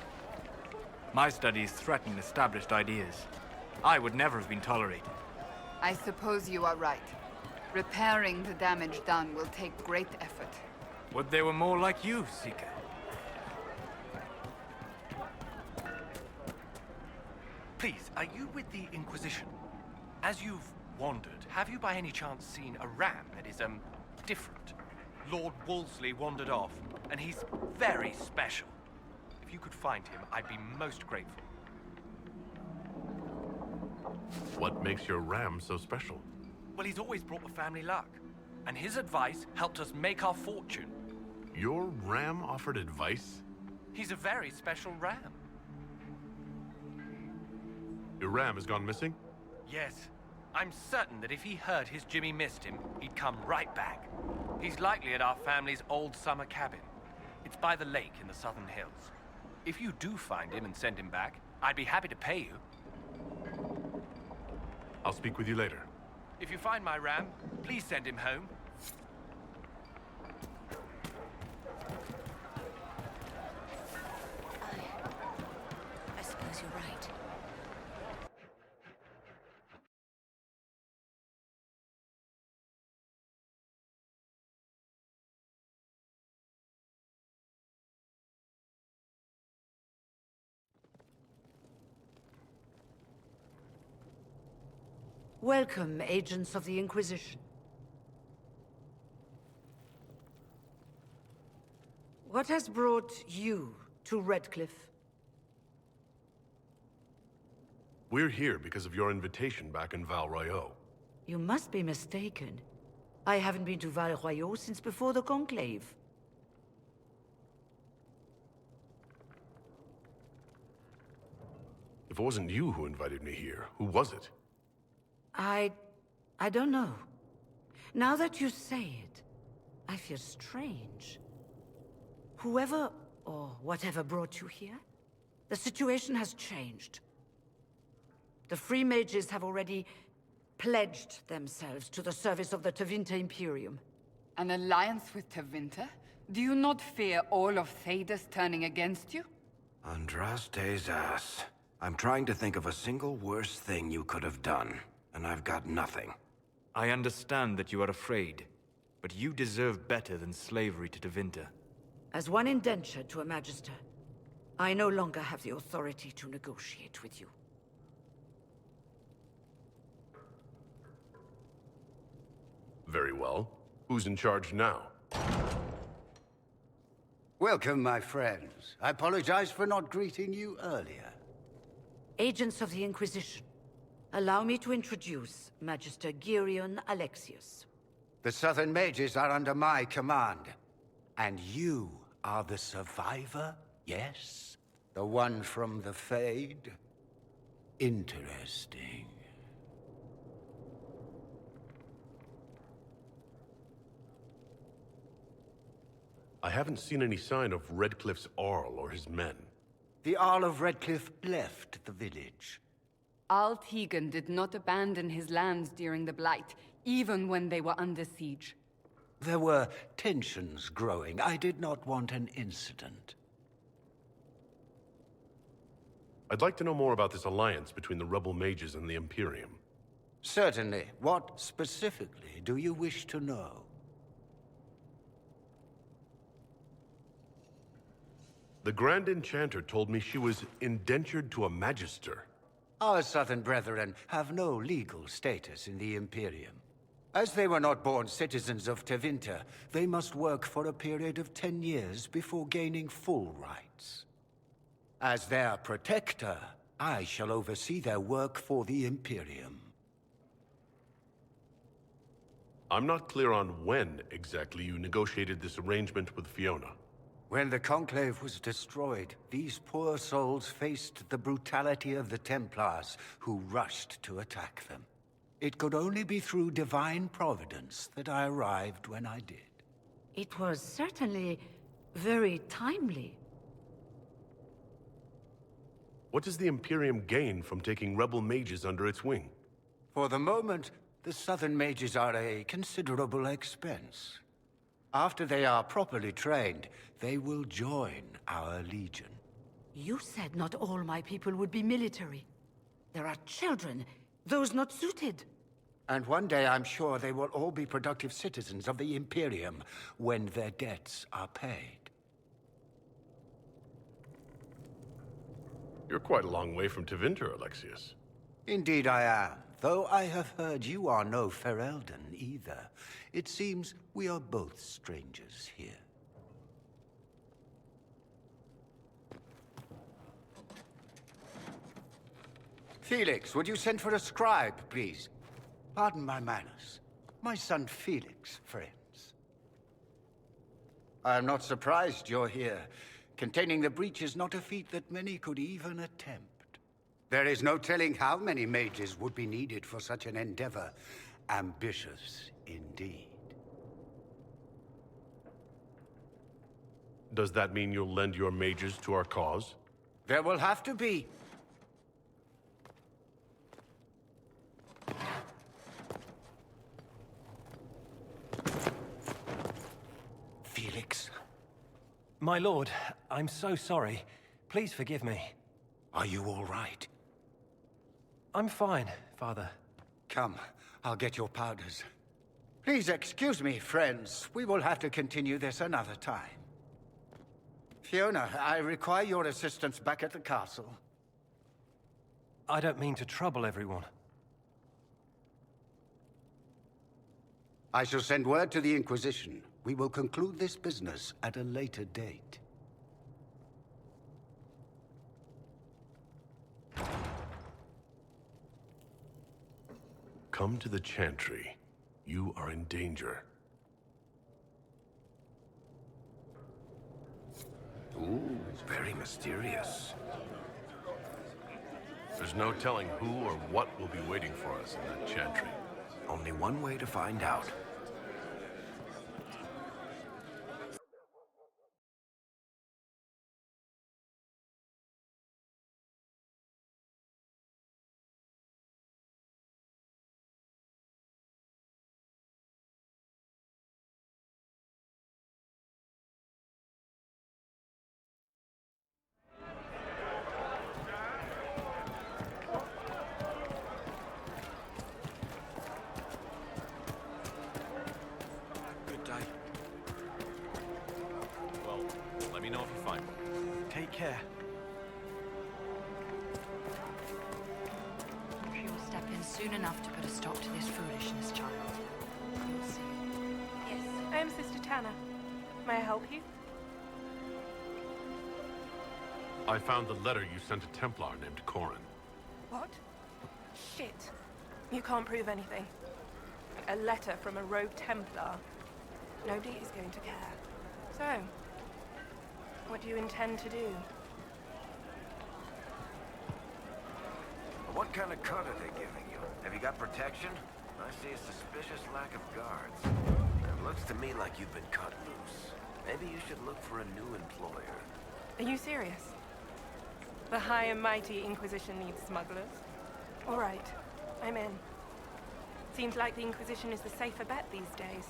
My studies threaten established ideas. I would never have been tolerated. I suppose you are right. Repairing the damage done will take great effort. Would they were more like you, Seeker? Please, are you with the Inquisition? As you've wandered, have you by any chance seen a ram that is, different? Lord Wolseley wandered off, and he's very special. If you could find him, I'd be most grateful. What makes your ram so special? Well, he's always brought the family luck, and his advice helped us make our fortune. Your ram offered advice? He's a very special ram. Your ram has gone missing? Yes. I'm certain that if he heard his Jimmy missed him, he'd come right back. He's likely at our family's old summer cabin. It's by the lake in the southern hills. If you do find him and send him back, I'd be happy to pay you. I'll speak with you later. If you find my ram, please send him home. I suppose you're right. Welcome, agents of the Inquisition. What has brought you to Redcliffe? We're here because of your invitation back in Val Royeaux. You must be mistaken. I haven't been to Val Royeaux since before the Conclave. If it wasn't you who invited me here, who was it? I don't know. Now that you say it, I feel strange. Whoever or whatever brought you here, the situation has changed. The Free Mages have already pledged themselves to the service of the Tevinter Imperium. An alliance with Tevinter? Do you not fear all of Thedas turning against you? Andraste's ass. I'm trying to think of a single worse thing you could have done, and I've got nothing. I understand that you are afraid, but you deserve better than slavery to Tevinter. As one indentured to a Magister, I no longer have the authority to negotiate with you. Very well. Who's in charge now? Welcome, my friends. I apologize for not greeting you earlier. Agents of the Inquisition, allow me to introduce Magister Girion Alexius. The Southern Mages are under my command. And you are the survivor, yes? The one from the Fade? Interesting. I haven't seen any sign of Redcliffe's Arl or his men. The Arl of Redcliffe left the village. Al Tegan did not abandon his lands during the Blight, even when they were under siege. There were tensions growing. I did not want an incident. I'd like to know more about this alliance between the rebel mages and the Imperium. Certainly. What specifically do you wish to know? The Grand Enchanter told me she was indentured to a Magister. Our Southern brethren have no legal status in the Imperium. As they were not born citizens of Tevinter, they must work for a period of 10 years before gaining full rights. As their protector, I shall oversee their work for the Imperium. I'm not clear on when exactly you negotiated this arrangement with Fiona. When the Conclave was destroyed, these poor souls faced the brutality of the Templars, who rushed to attack them. It could only be through divine providence that I arrived when I did. It was certainly very timely. What does the Imperium gain from taking rebel mages under its wing? For the moment, the Southern mages are a considerable expense. After they are properly trained, they will join our legion. You said not all my people would be military. There are children, those not suited. And one day I'm sure they will all be productive citizens of the Imperium when their debts are paid. You're quite a long way from Tevinter, Alexius. Indeed I am, though I have heard you are no Ferelden either. It seems we are both strangers here. Felix, would you send for a scribe, please? Pardon my manners. My son Felix, friends. I am not surprised you're here. Containing the breach is not a feat that many could even attempt. There is no telling how many mages would be needed for such an endeavor. Ambitious indeed. Does that mean you'll lend your mages to our cause? There will have to be. Felix. My lord, I'm so sorry. Please forgive me. Are you all right? I'm fine, Father. Come, I'll get your powders. Please excuse me, friends. We will have to continue this another time. Fiona, I require your assistance back at the castle. I don't mean to trouble everyone. I shall send word to the Inquisition. We will conclude this business at a later date. Come to the Chantry. You are in danger. Ooh, very mysterious. There's no telling who or what will be waiting for us in that Chantry. Only one way to find out. Good day. Well, let me know if you find one. Take care. She will step in soon enough to put a stop to this foolishness, child. You'll see. Yes, I am Sister Tanner. May I help you? I found the letter you sent a Templar named Corin. What? Shit. You can't prove anything. A letter from a rogue Templar. Nobody is going to care. So, what do you intend to do? What kind of cut are they giving you? Have you got protection? I see a suspicious lack of guards. It looks to me like you've been cut loose. Maybe you should look for a new employer. Are you serious? The high and mighty Inquisition needs smugglers? All right, I'm in. Seems like the Inquisition is the safer bet these days.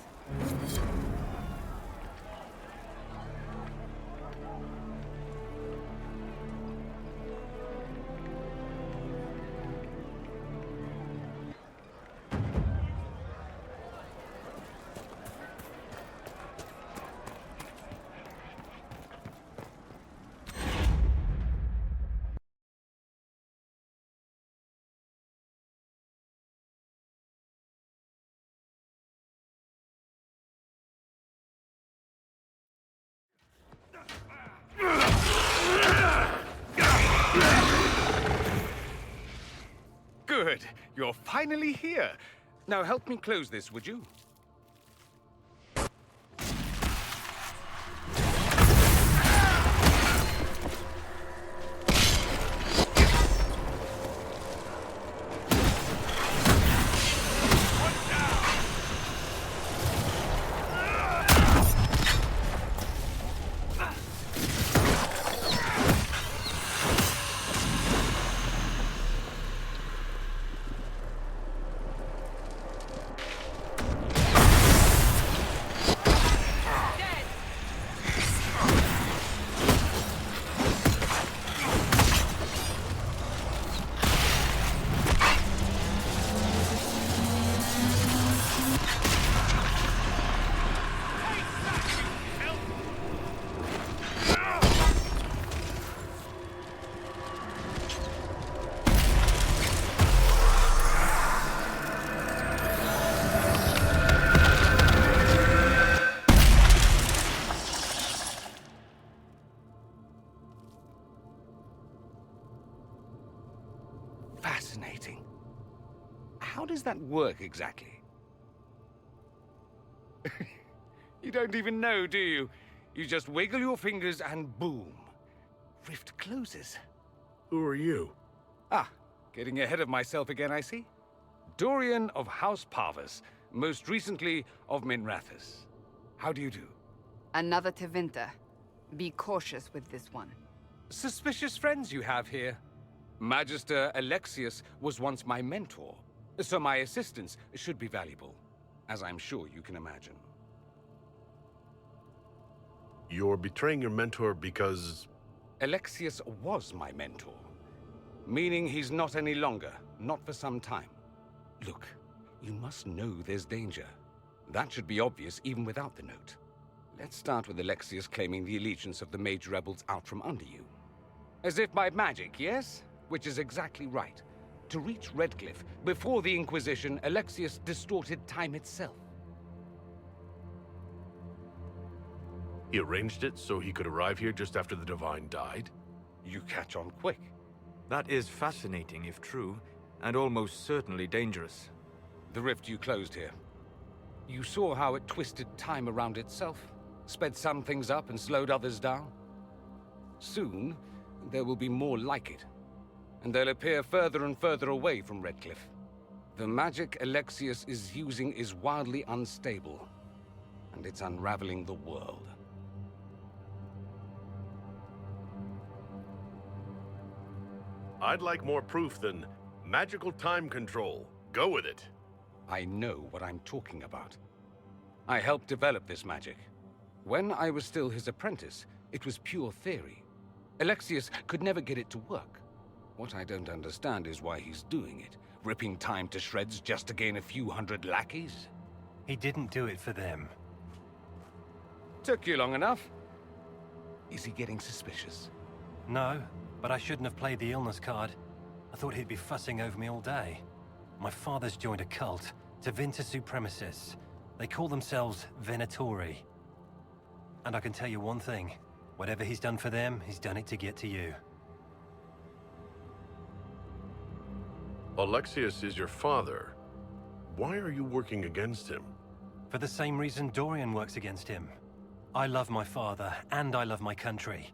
Good. You're finally here. Now help me close this, would you? Fascinating. How does that work exactly? You don't even know, do you? You just wiggle your fingers and boom. Rift closes. Who are you? Ah, getting ahead of myself again, I see. Dorian of House Parvus, most recently of Minrathous. How do you do? Another Tevinter. Be cautious with this one. Suspicious friends you have here. Magister Alexius was once my mentor, so my assistance should be valuable, as I'm sure you can imagine. You're betraying your mentor because... Alexius was my mentor, meaning he's not any longer, not for some time. Look, you must know there's danger. That should be obvious even without the note. Let's start with Alexius claiming the allegiance of the Mage Rebels out from under you. As if by magic, yes? Which is exactly right. To reach Redcliffe, before the Inquisition, Alexius distorted time itself. He arranged it so he could arrive here just after the Divine died? You catch on quick. That is fascinating if true, and almost certainly dangerous. The rift you closed here. You saw how it twisted time around itself, sped some things up and slowed others down. Soon, there will be more like it, and they'll appear further and further away from Redcliffe. The magic Alexius is using is wildly unstable, and it's unraveling the world. I'd like more proof than magical time control. Go with it. I know what I'm talking about. I helped develop this magic. When I was still his apprentice, it was pure theory. Alexius could never get it to work. What I don't understand is why he's doing it, ripping time to shreds just to gain a few hundred lackeys. He didn't do it for them. Took you long enough. Is he getting suspicious? No, but I shouldn't have played the illness card. I thought he'd be fussing over me all day. My father's joined a cult, Tevinter Supremacists. They call themselves Venatori. And I can tell you one thing. Whatever he's done for them, he's done it to get to you. Alexius is your father. Why are you working against him? For the same reason Dorian works against him. I love my father, and I love my country.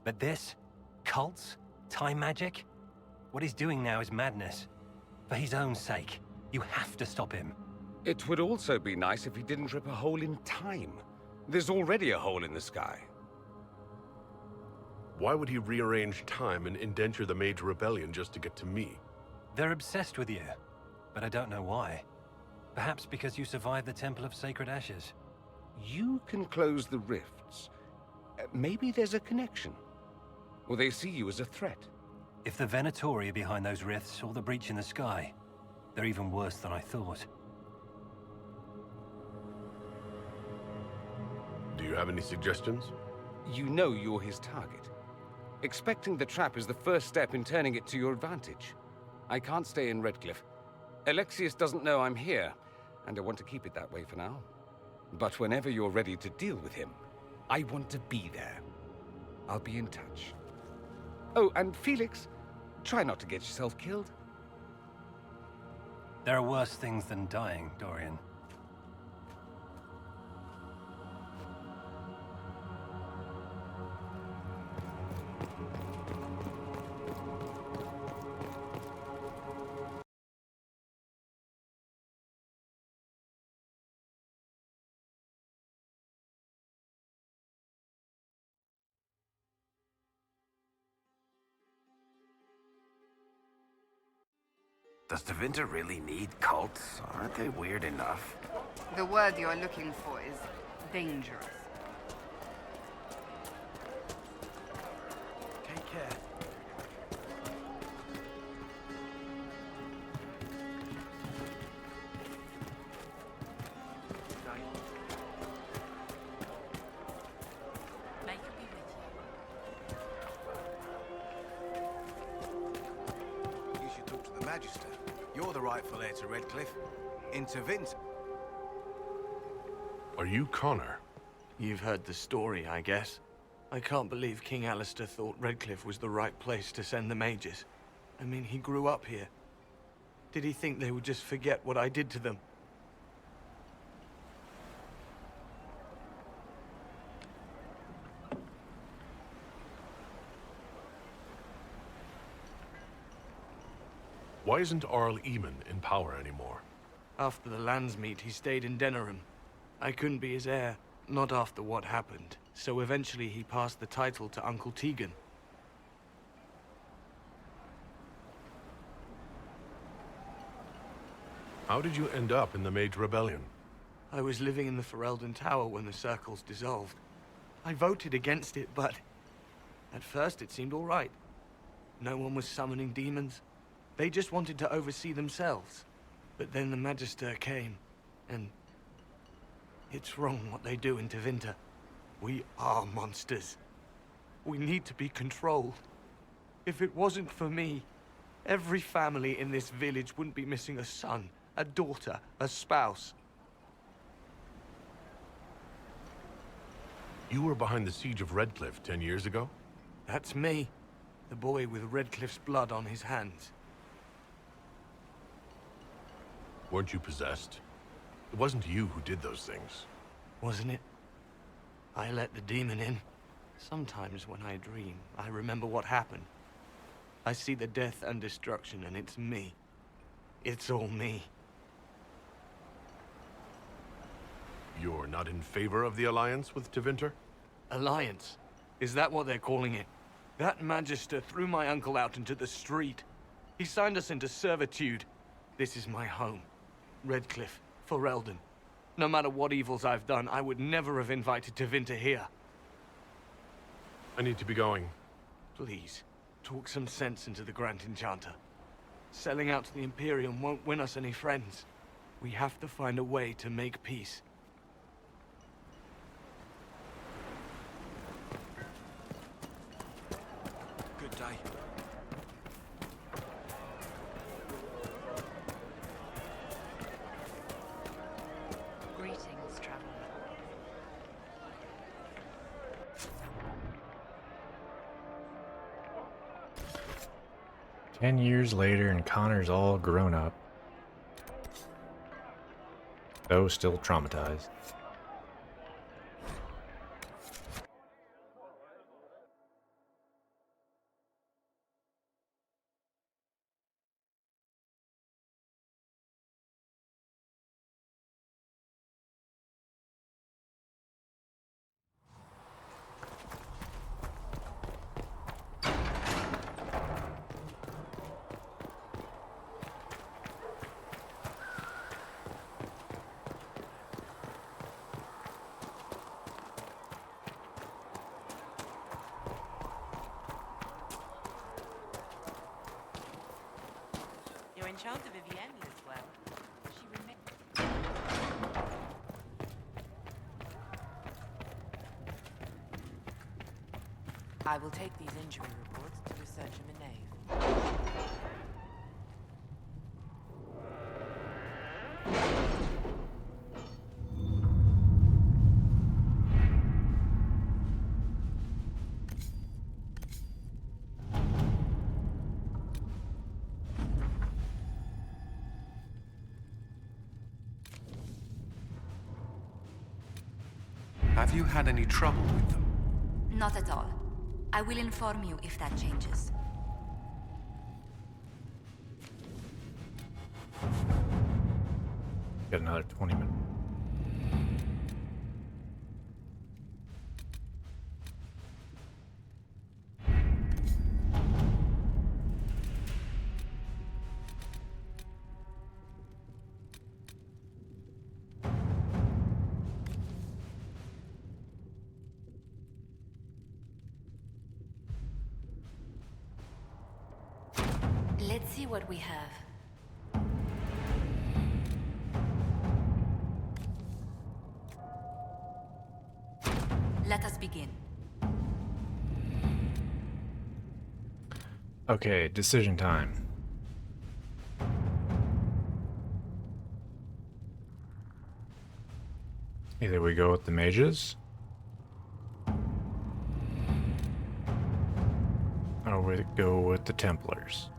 But this? Cults? Time magic? What he's doing now is madness. For his own sake, you have to stop him. It would also be nice if he didn't rip a hole in time. There's already a hole in the sky. Why would he rearrange time and indenture the Mage Rebellion just to get to me? They're obsessed with you, but I don't know why. Perhaps because you survived the Temple of Sacred Ashes. You can close the rifts. Maybe there's a connection. Or they see you as a threat. If the Venatori are behind those rifts or the breach in the sky, they're even worse than I thought. Do you have any suggestions? You know you're his target. Expecting the trap is the first step in turning it to your advantage. I can't stay in Redcliffe. Alexius doesn't know I'm here, and I want to keep it that way for now. But whenever you're ready to deal with him, I want to be there. I'll be in touch. Oh, and Felix, try not to get yourself killed. There are worse things than dying, Dorian. Does Tevinter really need cults? Aren't they weird enough? The word you're looking for is dangerous. Take care. May it be with you. You should talk to the Magister. You're the rightful heir to Redcliffe. In Tevinter. Are you Connor? You've heard the story, I guess. I can't believe King Alistair thought Redcliffe was the right place to send the mages. I mean, he grew up here. Did he think they would just forget what I did to them? Why isn't Arl Eamon in power anymore? After the lands meet, he stayed in Denerim. I couldn't be his heir, not after what happened. So eventually he passed the title to Uncle Tegan. How did you end up in the Mage Rebellion? I was living in the Ferelden Tower when the Circles dissolved. I voted against it, but at first it seemed all right. No one was summoning demons. They just wanted to oversee themselves. But then the Magister came, and it's wrong what they do in Tevinter. We are monsters. We need to be controlled. If it wasn't for me, every family in this village wouldn't be missing a son, a daughter, a spouse. You were behind the siege of Redcliffe 10 years ago? That's me. The boy with Redcliffe's blood on his hands. Weren't you possessed? It wasn't you who did those things. Wasn't it? I let the demon in. Sometimes when I dream, I remember what happened. I see the death and destruction, and it's me. It's all me. You're not in favor of the alliance with Tevinter? Alliance? Is that what they're calling it? That Magister threw my uncle out into the street. He signed us into servitude. This is my home. Redcliffe, Ferelden. No matter what evils I've done, I would never have invited Tevinter here. I need to be going. Please, talk some sense into the Grand Enchanter. Selling out to the Imperium won't win us any friends. We have to find a way to make peace. Good day. Greetings, traveler. 10 years later and Connor's all grown up. Though still traumatized. Your enchanter Vivienne lives well. She remains. I will take these injury reports to the Surgeon Minave. Have you had any trouble with them? Not at all. I will inform you if that changes. Got another 20 minutes. Let's see what we have. Let us begin. Okay, decision time. Either we go with the mages, or we go with the Templars.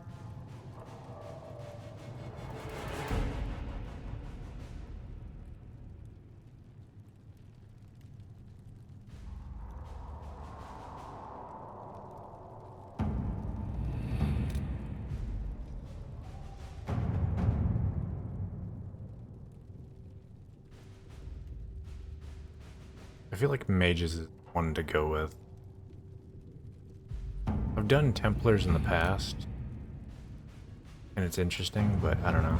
I feel like mages is one to go with. I've done Templars in the past, and it's interesting, but I don't know.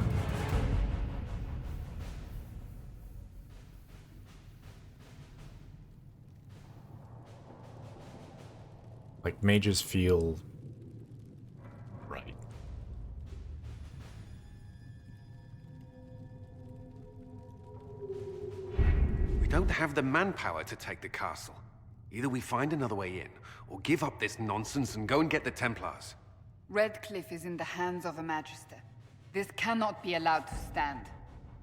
Like, mages feel right. We don't have the manpower to take the castle. Either we find another way in, or give up this nonsense and go and get the Templars. Redcliffe is in the hands of a Magister. This cannot be allowed to stand.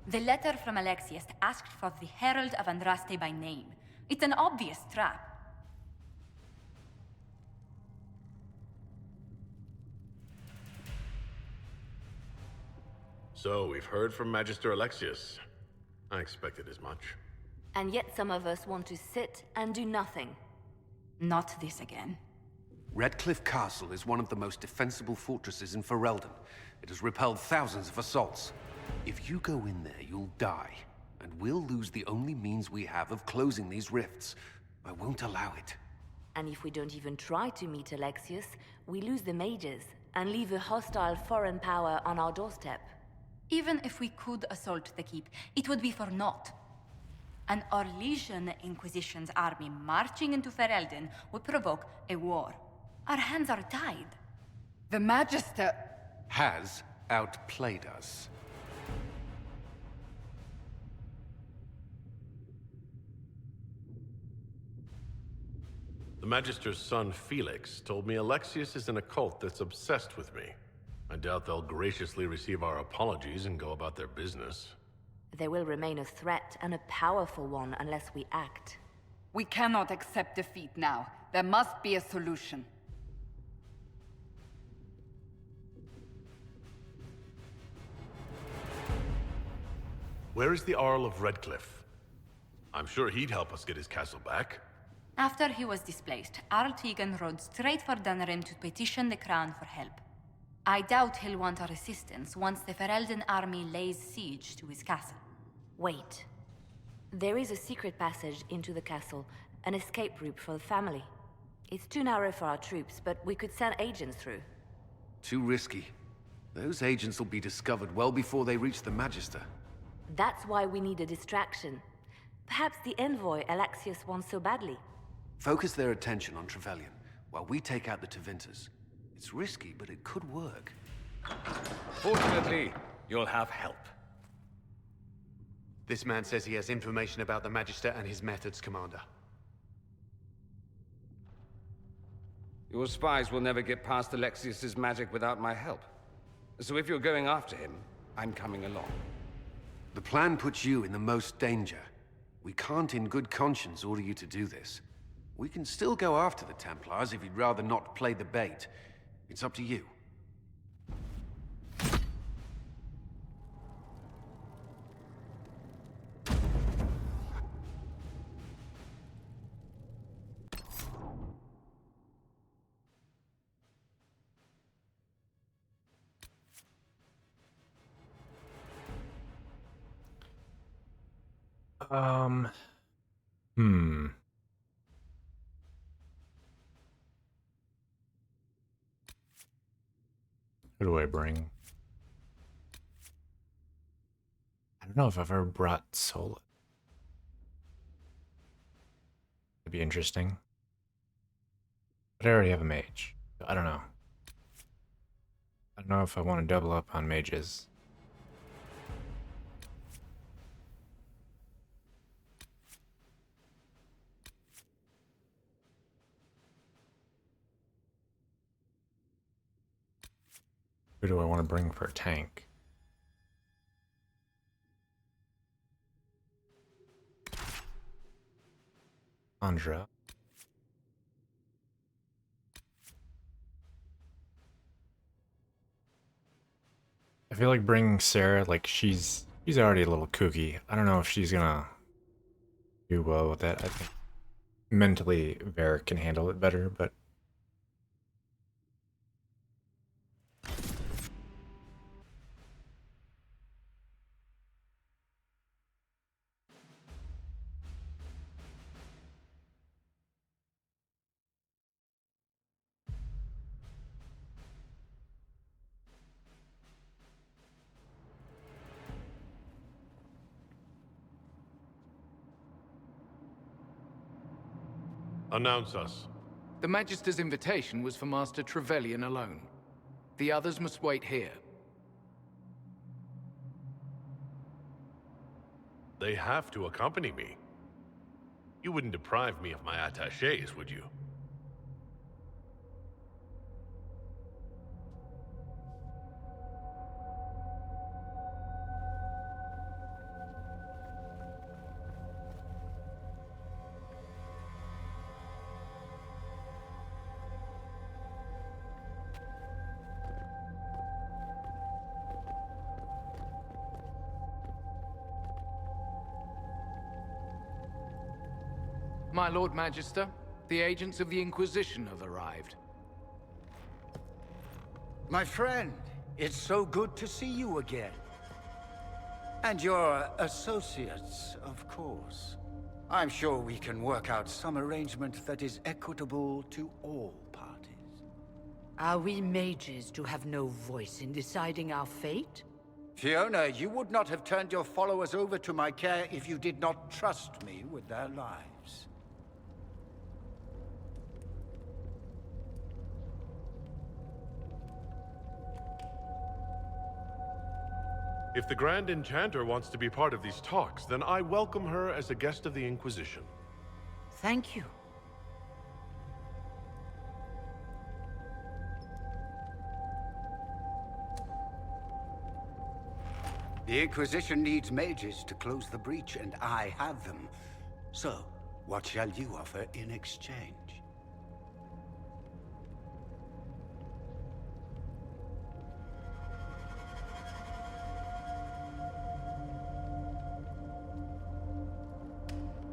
The letter from Alexius asked for the Herald of Andraste by name. It's an obvious trap. So, we've heard from Magister Alexius. I expected as much. And yet some of us want to sit and do nothing. Not this again. Redcliffe Castle is one of the most defensible fortresses in Ferelden. It has repelled thousands of assaults. If you go in there, you'll die. And we'll lose the only means we have of closing these rifts. I won't allow it. And if we don't even try to meet Alexius, we lose the mages and leave a hostile foreign power on our doorstep. Even if we could assault the keep, it would be for naught. An Orlesian Inquisition's army marching into Ferelden would provoke a war. Our hands are tied. The Magister has outplayed us. The Magister's son, Felix, told me Alexius is in a cult that's obsessed with me. I doubt they'll graciously receive our apologies and go about their business. They will remain a threat, and a powerful one, unless we act. We cannot accept defeat now. There must be a solution. Where is the Arl of Redcliffe? I'm sure he'd help us get his castle back. After he was displaced, Arl Tegan rode straight for Dunrim to petition the Crown for help. I doubt he'll want our assistance once the Ferelden army lays siege to his castle. Wait. There is a secret passage into the castle, an escape route for the family. It's too narrow for our troops, but we could send agents through. Too risky. Those agents will be discovered well before they reach the Magister. That's why we need a distraction. Perhaps the envoy Alexius wants so badly. Focus their attention on Trevelyan, while we take out the Tevinters. It's risky, but it could work. Fortunately, you'll have help. This man says he has information about the Magister and his methods, Commander. Your spies will never get past Alexius's magic without my help. So if you're going after him, I'm coming along. The plan puts you in the most danger. We can't in good conscience order you to do this. We can still go after the Templars if you'd rather not play the bait. It's up to you. Um, hmm. Who do I bring? I don't know if I've ever brought Sola. It'd be interesting. But I already have a mage. I don't know. I don't know if I want to double up on mages. Who do I want to bring for a tank? Andra. I feel like bringing Sarah, like she's already a little kooky. I don't know if she's gonna do well with that. I think mentally Varric can handle it better, but Announce us. The Magister's invitation was for Master Trevelyan alone. The others must wait here. They have to accompany me. You wouldn't deprive me of my attachés, would you? My Lord Magister, the agents of the Inquisition have arrived. My friend, it's so good to see you again. And your associates, of course. I'm sure we can work out some arrangement that is equitable to all parties. Are we mages to have no voice in deciding our fate? Fiona, you would not have turned your followers over to my care if you did not trust me with their lives. If the Grand Enchanter wants to be part of these talks, then I welcome her as a guest of the Inquisition. Thank you. The Inquisition needs mages to close the breach, and I have them. So, what shall you offer in exchange?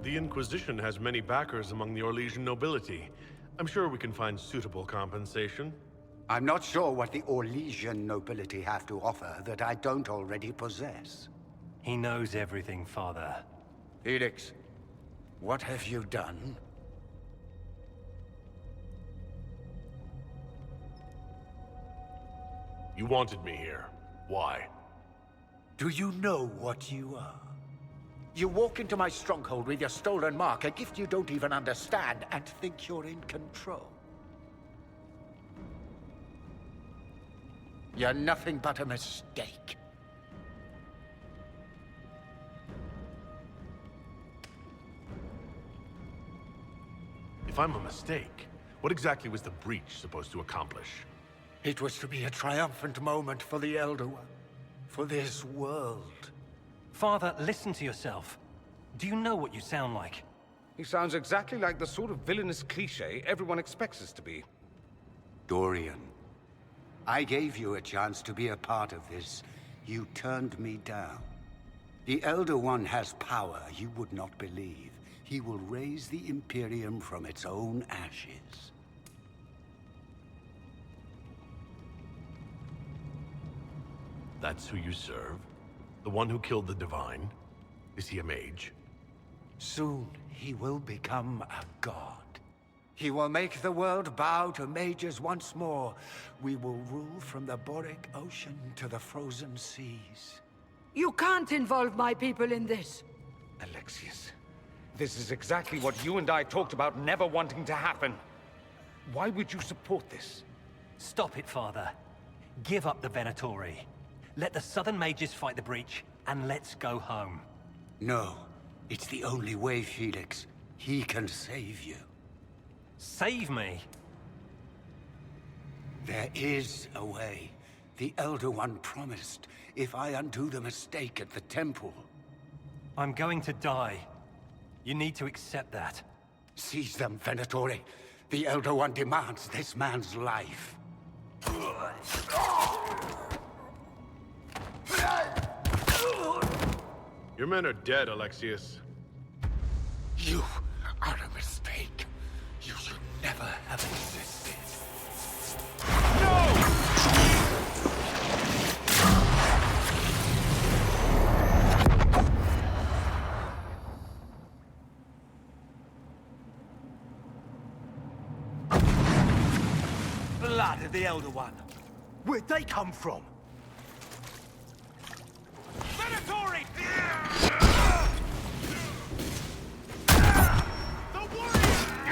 The Inquisition has many backers among the Orlesian nobility. I'm sure we can find suitable compensation. I'm not sure what the Orlesian nobility have to offer that I don't already possess. He knows everything, Father. Felix, what have you done? You wanted me here. Why? Do you know what you are? You walk into my stronghold with your stolen mark, a gift you don't even understand, and think you're in control. You're nothing but a mistake. If I'm a mistake, what exactly was the breach supposed to accomplish? It was to be a triumphant moment for the Elder One, for this world. Father, listen to yourself. Do you know what you sound like? He sounds exactly like the sort of villainous cliché everyone expects us to be. Dorian, I gave you a chance to be a part of this. You turned me down. The Elder One has power you would not believe. He will raise the Imperium from its own ashes. That's who you serve? The one who killed the Divine? Is he a mage? Soon he will become a god. He will make the world bow to mages once more. We will rule from the Boric Ocean to the frozen seas. You can't involve my people in this. Alexius, this is exactly what you and I talked about never wanting to happen. Why would you support this? Stop it, Father. Give up the Venatori. Let the Southern Mages fight the breach, and let's go home. No. It's the only way, Felix. He can save you. Save me? There is a way. The Elder One promised, if I undo the mistake at the temple. I'm going to die. You need to accept that. Seize them, Venatori. The Elder One demands this man's life. Your men are dead, Alexius. You are a mistake. You should never have existed. Blood of the Elder One. Where'd they come from? Venatori! The warrior!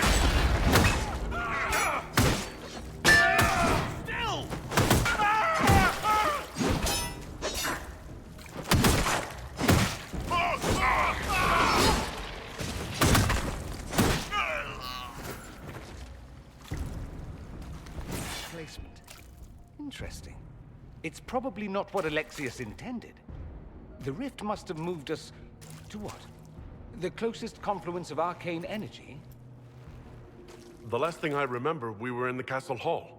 Still! Placement. Interesting. It's probably not what Alexius intended. The rift must have moved us to what? The closest confluence of arcane energy? The last thing I remember, we were in the castle hall.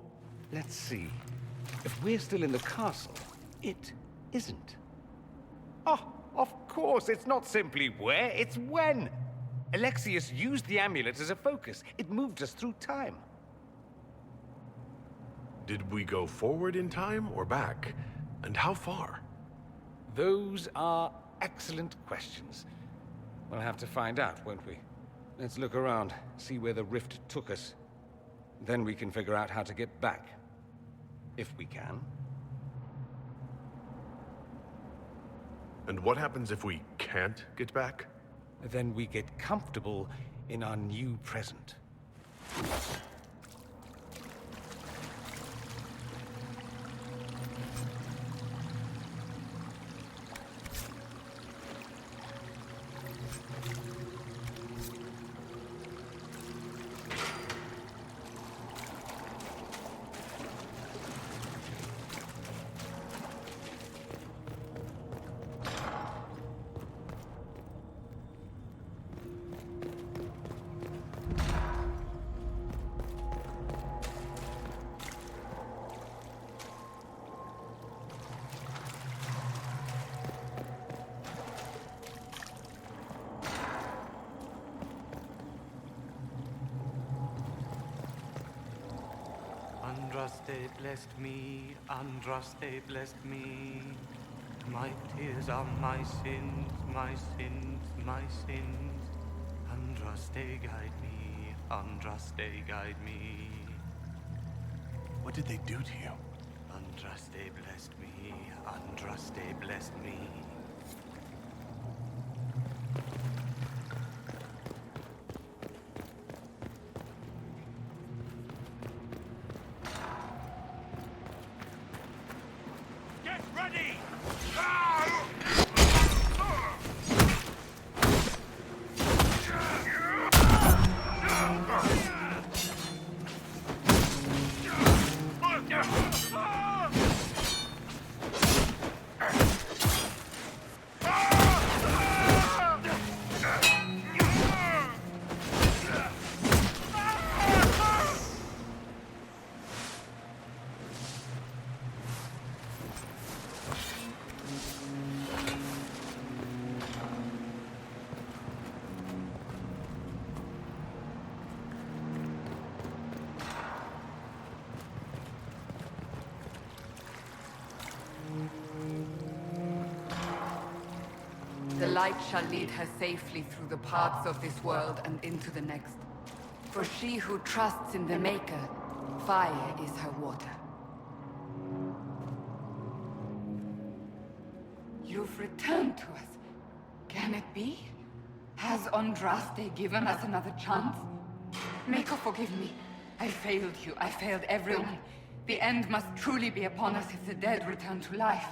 Let's see. If we're still in the castle, it isn't. Oh, of course, it's not simply where, it's when. Alexius used the amulet as a focus. It moved us through time. Did we go forward in time or back? And how far? Those are excellent questions. We'll have to find out, won't we? Let's look around, see where the rift took us. Then we can figure out how to get back. If we can. And what happens if we can't get back? Then we get comfortable in our new present. Andraste blessed me, Andraste blessed me. My tears are my sins, my sins, my sins. Andraste guide me, Andraste guide me. What did they do to you? Andraste blessed me, Andraste blessed me. Get ready! light shall lead her safely through the paths of this world and into the next. For she who trusts in the Maker, fire is her water. You've returned to us. Can it be? Has Andraste given us another chance? Maker, forgive me. I failed you. I failed everyone. The end must truly be upon us if the dead return to life.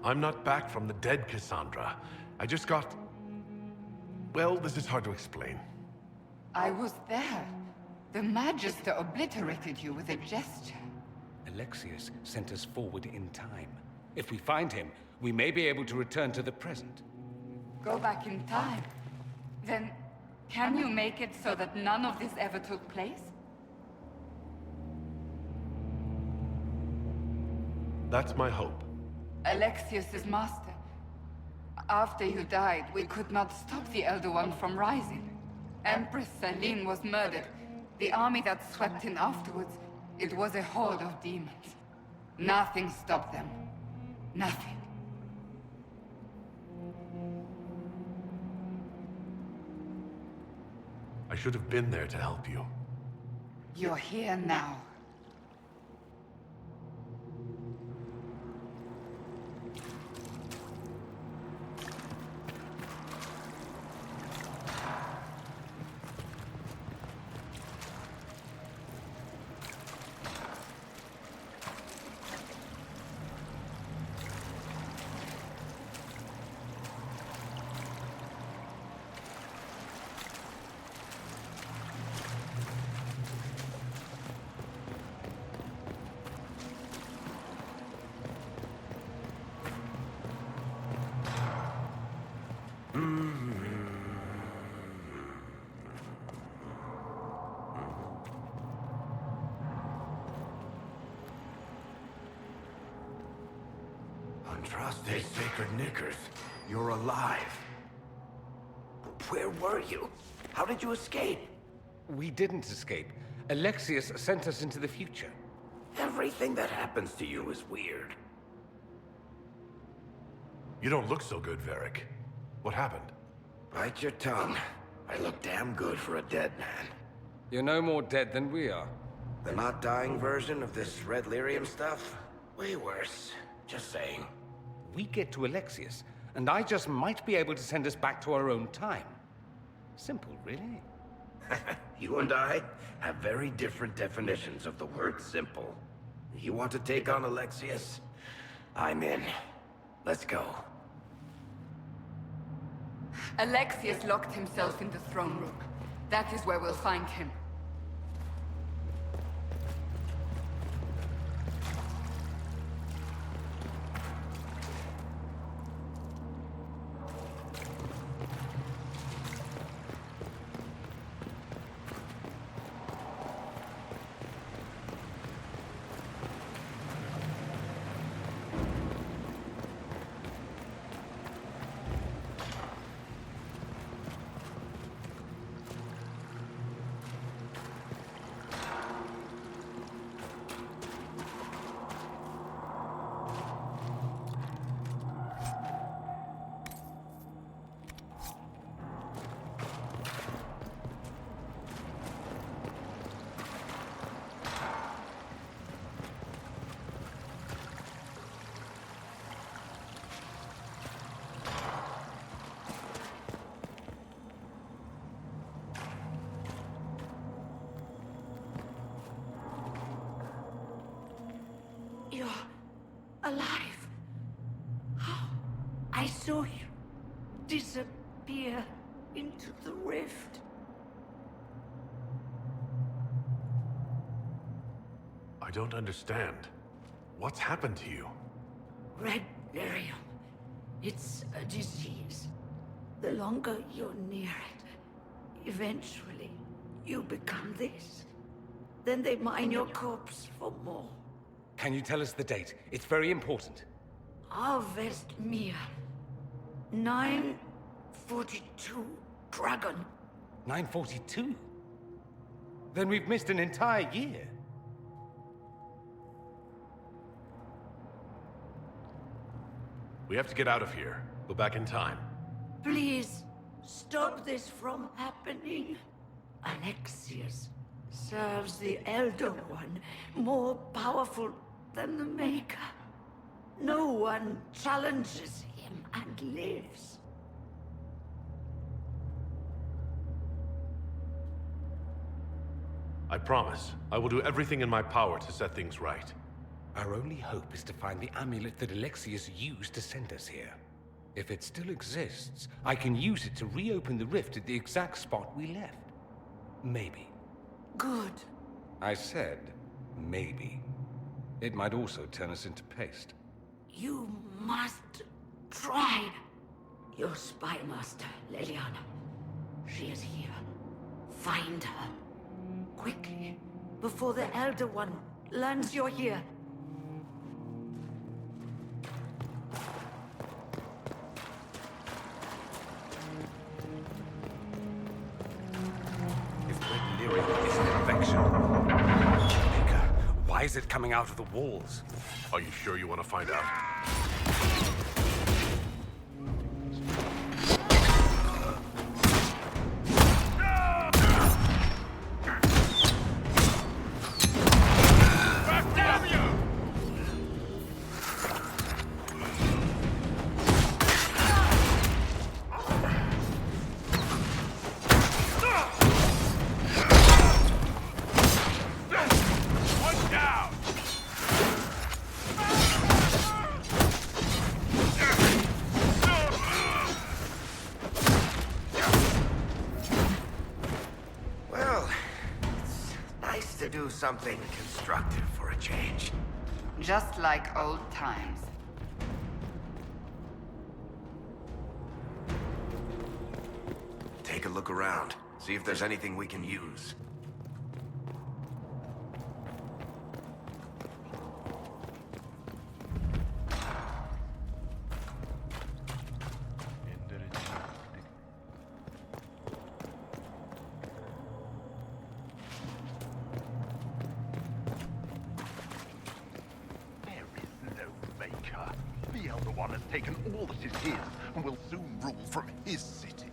I'm not back from the dead, Cassandra. I just got... Well, this is hard to explain. I was there. The Magister obliterated you with a gesture. Alexius sent us forward in time. If we find him, we may be able to return to the present. Go back in time? Then, can you make it so that none of this ever took place? That's my hope. Alexius's master. After you died, we could not stop the Elder One from rising. Empress Celine was murdered. The army that swept in afterwards, it was a horde of demons. Nothing stopped them. Nothing. I should have been there to help you. You're here now. Andraste's sacred knickers. You're alive. Where were you? How did you escape? We didn't escape. Alexius sent us into the future. Everything that happens to you is weird. You don't look so good, Varric. What happened? Bite your tongue. I look damn good for a dead man. You're no more dead than we are. The not dying version of this red lyrium stuff? Way worse. Just saying. We get to Alexius, and I just might be able to send us back to our own time. Simple, really. You and I have very different definitions of the word simple. You want to take on Alexius? I'm in. Let's go. Alexius locked himself in the throne room. That is where we'll find him. You're alive. How? I saw you disappear into the rift. I don't understand. What's happened to you? Red lyrium. It's a disease. The longer you're near it, eventually you become this. Then they mine your corpse for more. Can you tell us the date? It's very important. Harvest Mia. 942 Dragon. 942? Then we've missed an entire year. We have to get out of here. Go back in time. Please, stop this from happening. Alexius serves the Elder One, more powerful than the Maker. No one challenges him and lives. I promise. I will do everything in my power to set things right. Our only hope is to find the amulet that Alexius used to send us here. If it still exists, I can use it to reopen the rift at the exact spot we left. Maybe. Good. I said, maybe. It might also turn us into paste. You must try. Your spy master, Leliana. She is here. Find her. Quickly, before the Elder One learns you're here. If red lyrium is an infection, Maker, why is it coming out of the walls? Are you sure you want to find out? Something constructive for a change. Just like old times. Take a look around. See if there's anything we can use. Taken all that is his, and will soon rule from his city.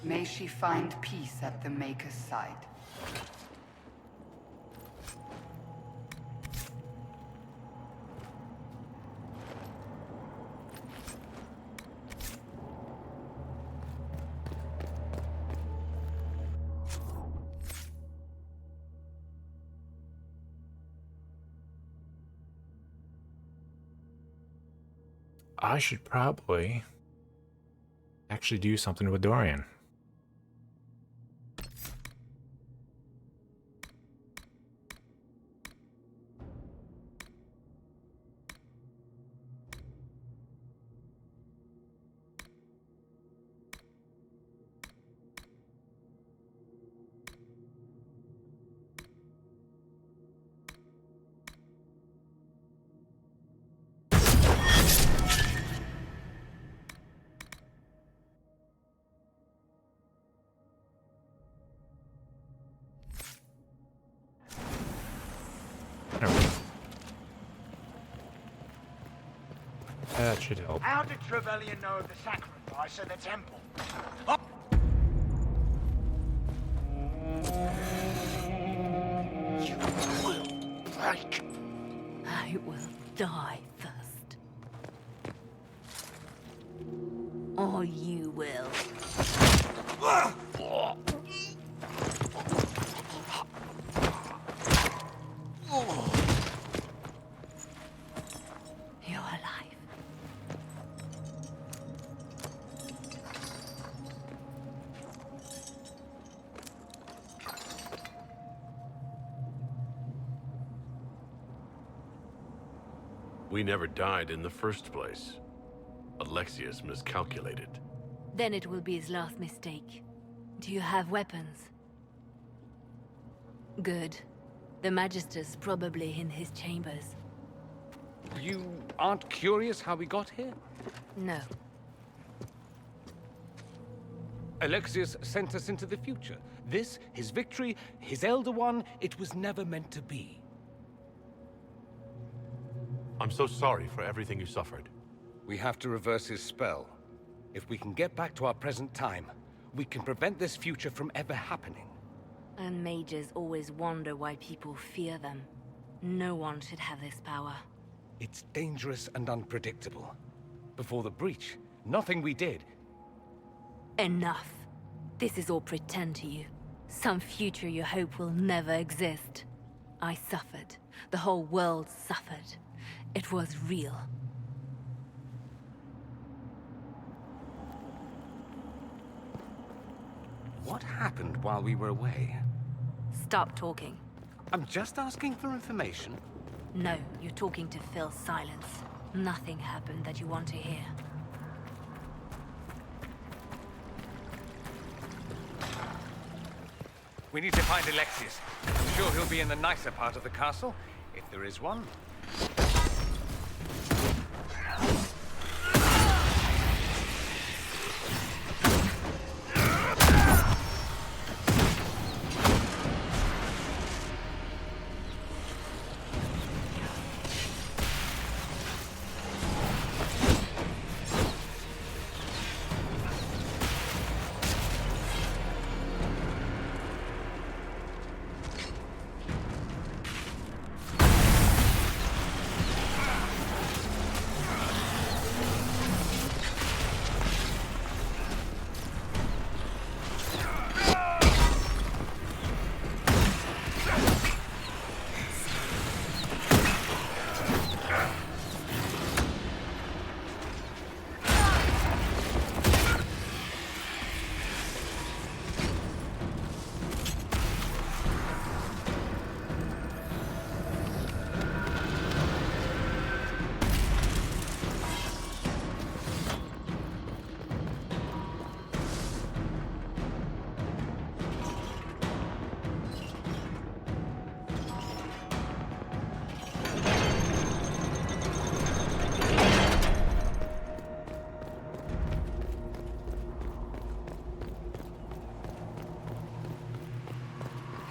May she find peace at the Maker's side. I should probably actually do something with Dorian. That should help. How did Trevelyan know of the sacrifice at the temple? You will break. I will die first. Or you will. We never died in the first place. Alexius miscalculated. Then it will be his last mistake. Do you have weapons? Good. The Magister's probably in his chambers. You aren't curious how we got here? No. Alexius sent us into the future. This, his victory, his Elder One, it was never meant to be. I'm so sorry for everything you suffered. We have to reverse his spell. If we can get back to our present time, we can prevent this future from ever happening. And mages always wonder why people fear them. No one should have this power. It's dangerous and unpredictable. Before the breach, nothing we did. Enough. This is all pretend to you. Some future you hope will never exist. I suffered. The whole world suffered. It was real. What happened while we were away? Stop talking. I'm just asking for information. No, you're talking to fill silence. Nothing happened that you want to hear. We need to find Alexius. I'm sure he'll be in the nicer part of the castle, if there is one.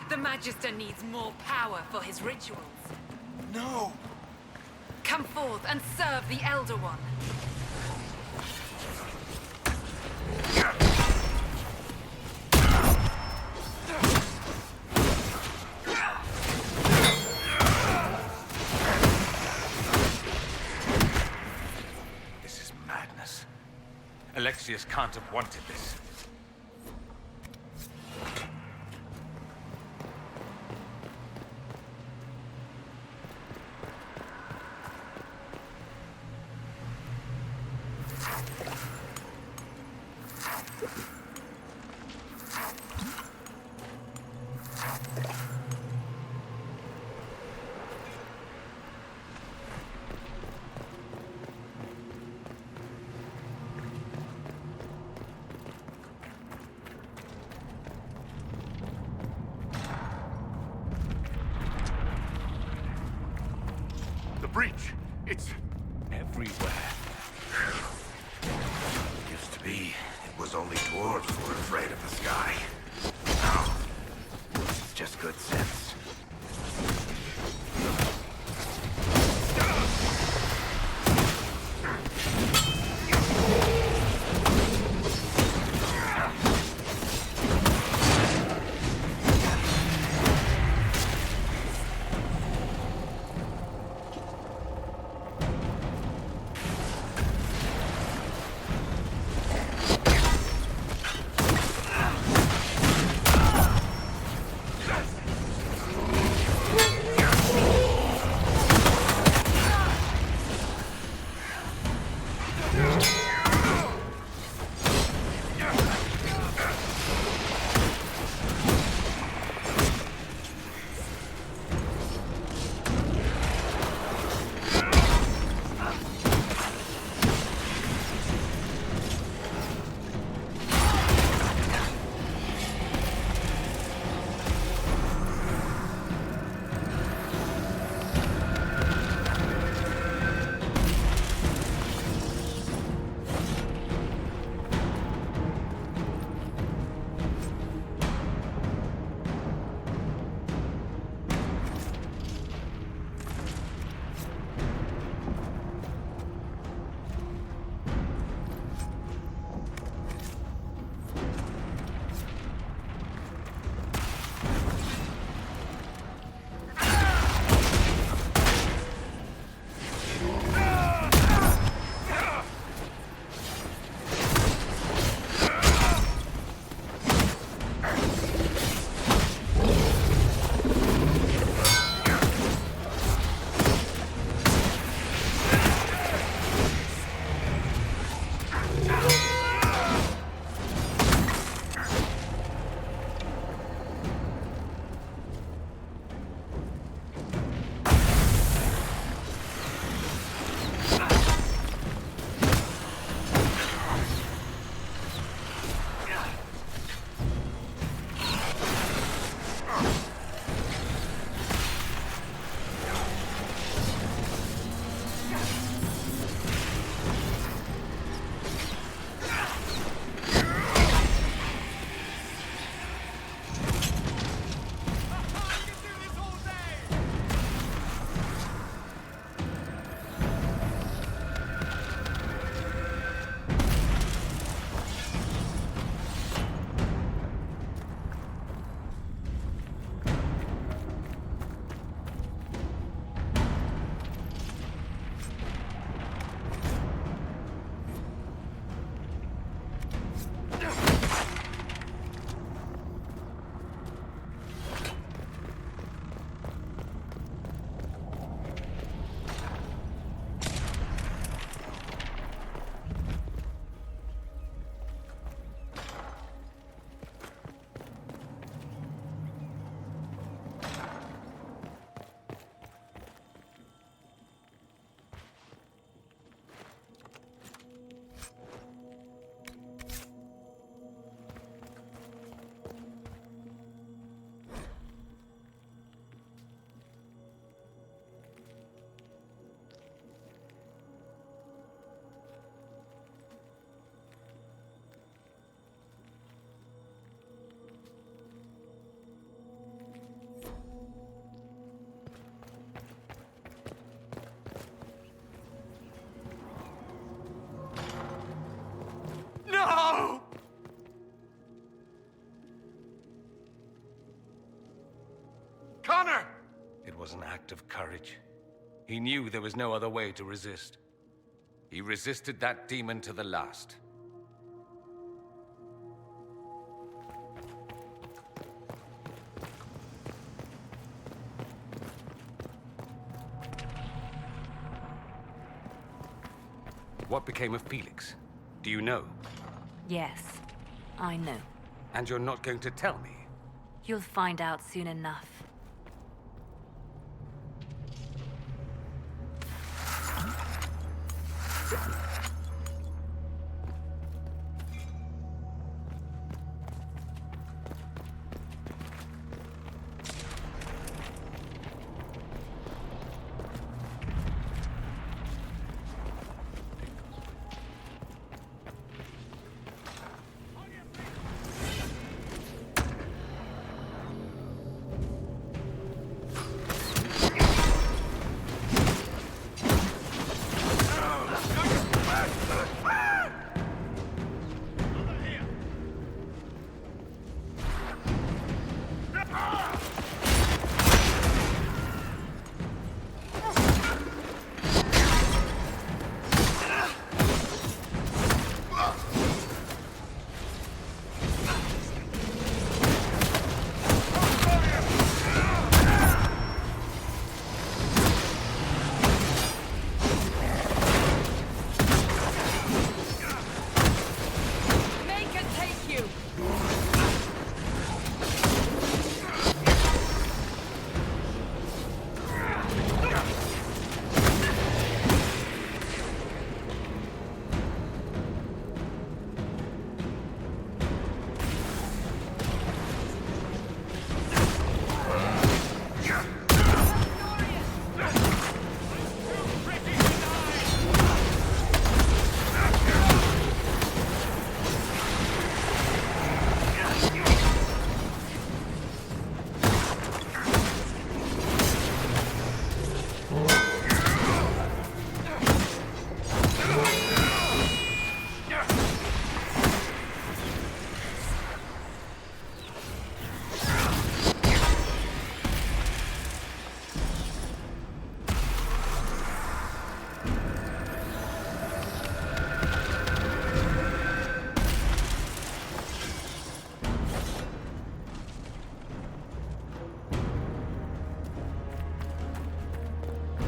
The Magister needs more power for his rituals. No! Come forth and serve the Elder One. This is madness. Alexius can't have wanted this. The breach! It's everywhere. Used to be, it was only dwarves who were afraid of the sky. Now, it's just good sense. an act of courage. He knew there was no other way to resist. He resisted that demon to the last. What became of Felix? Do you know? Yes, I know. And you're not going to tell me? You'll find out soon enough.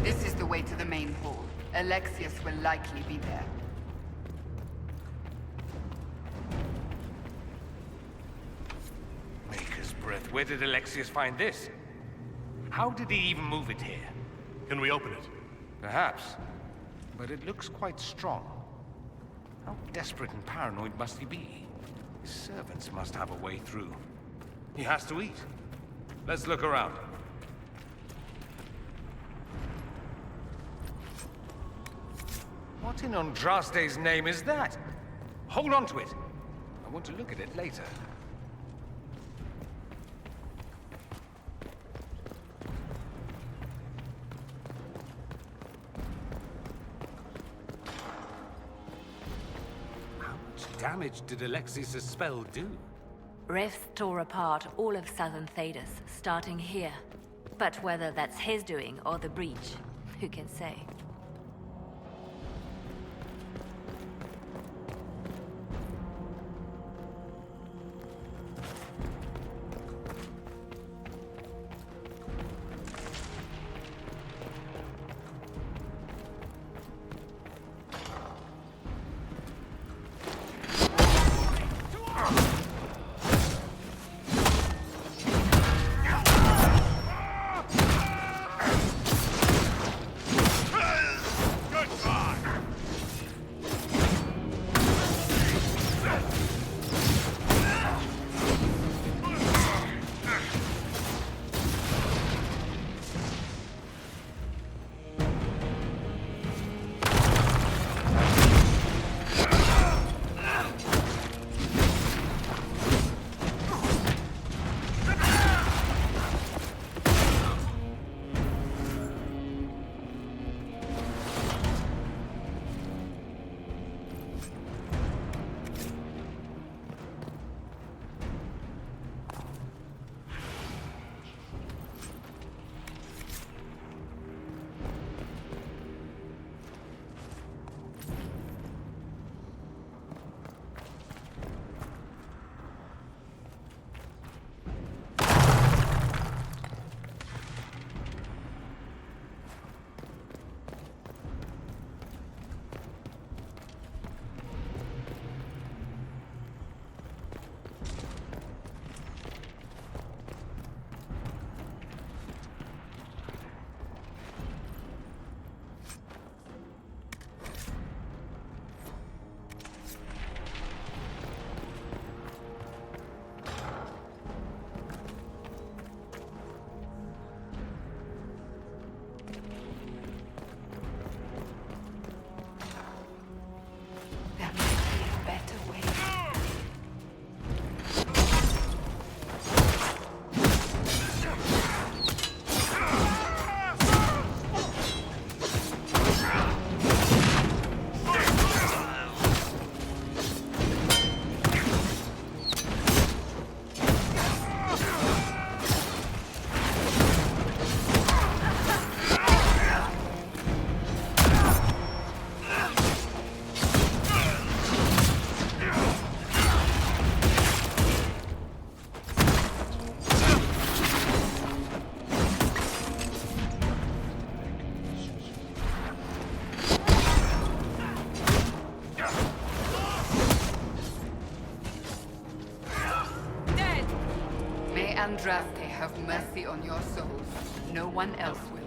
This is the way to the main hall. Alexius will likely be there. Maker's breath. Where did Alexius find this? How did he even move it here? Can we open it? Perhaps. But it looks quite strong. How desperate and paranoid must he be? His servants must have a way through. He has to eat. Let's look around. What in Andraste's name is that? Hold on to it. I want to look at it later. How much damage did Alexius' spell do? Rifts tore apart all of southern Thedas, starting here. But whether that's his doing or the breach, who can say? Ah! Andraste have mercy on your souls. No one else will.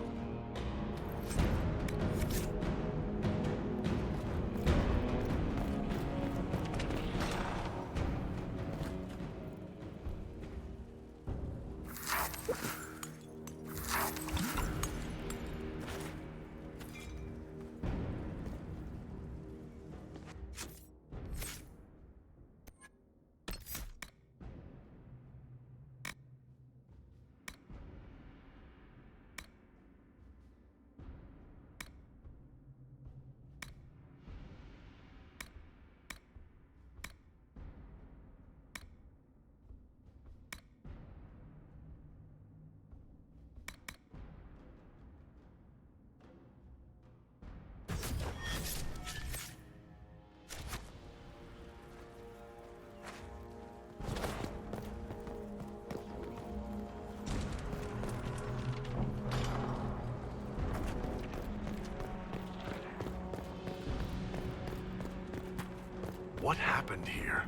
What happened here?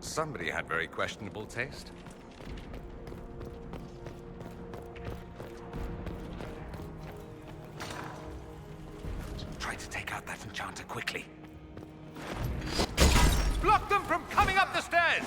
Somebody had very questionable taste. Try to take out that enchanter quickly. Block them from coming up the stairs!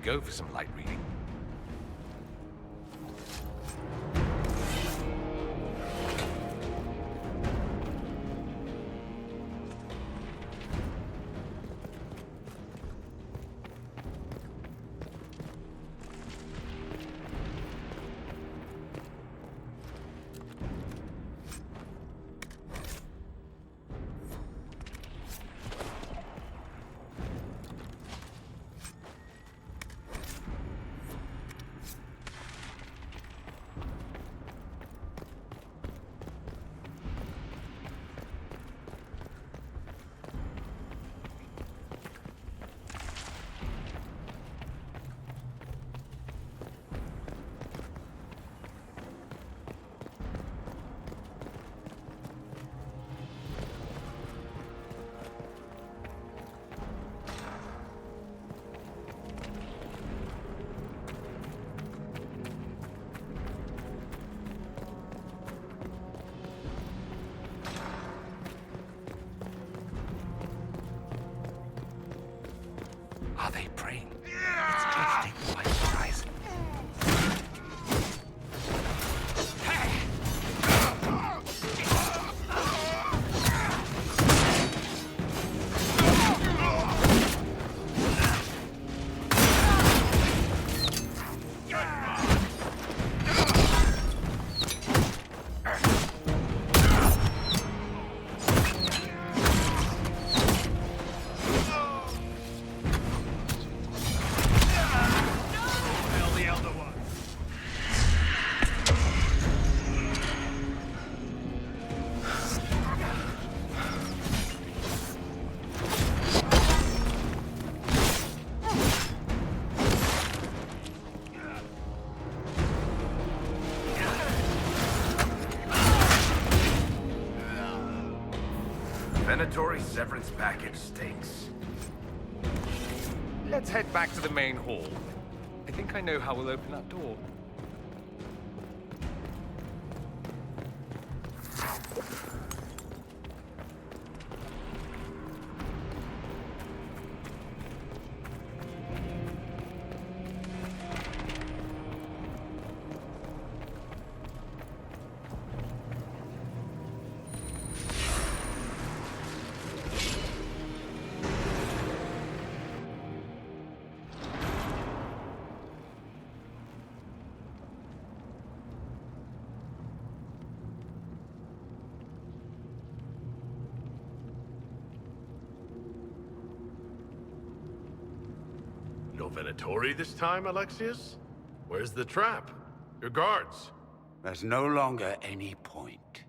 Go for some light reading. Are they praying? It's trying to take them by surprise. Venatori severance package stinks. Let's head back to the main hall. I think I know how we'll open that door. Venatori this time, Alexius? Where's the trap? Your guards? There's no longer any point.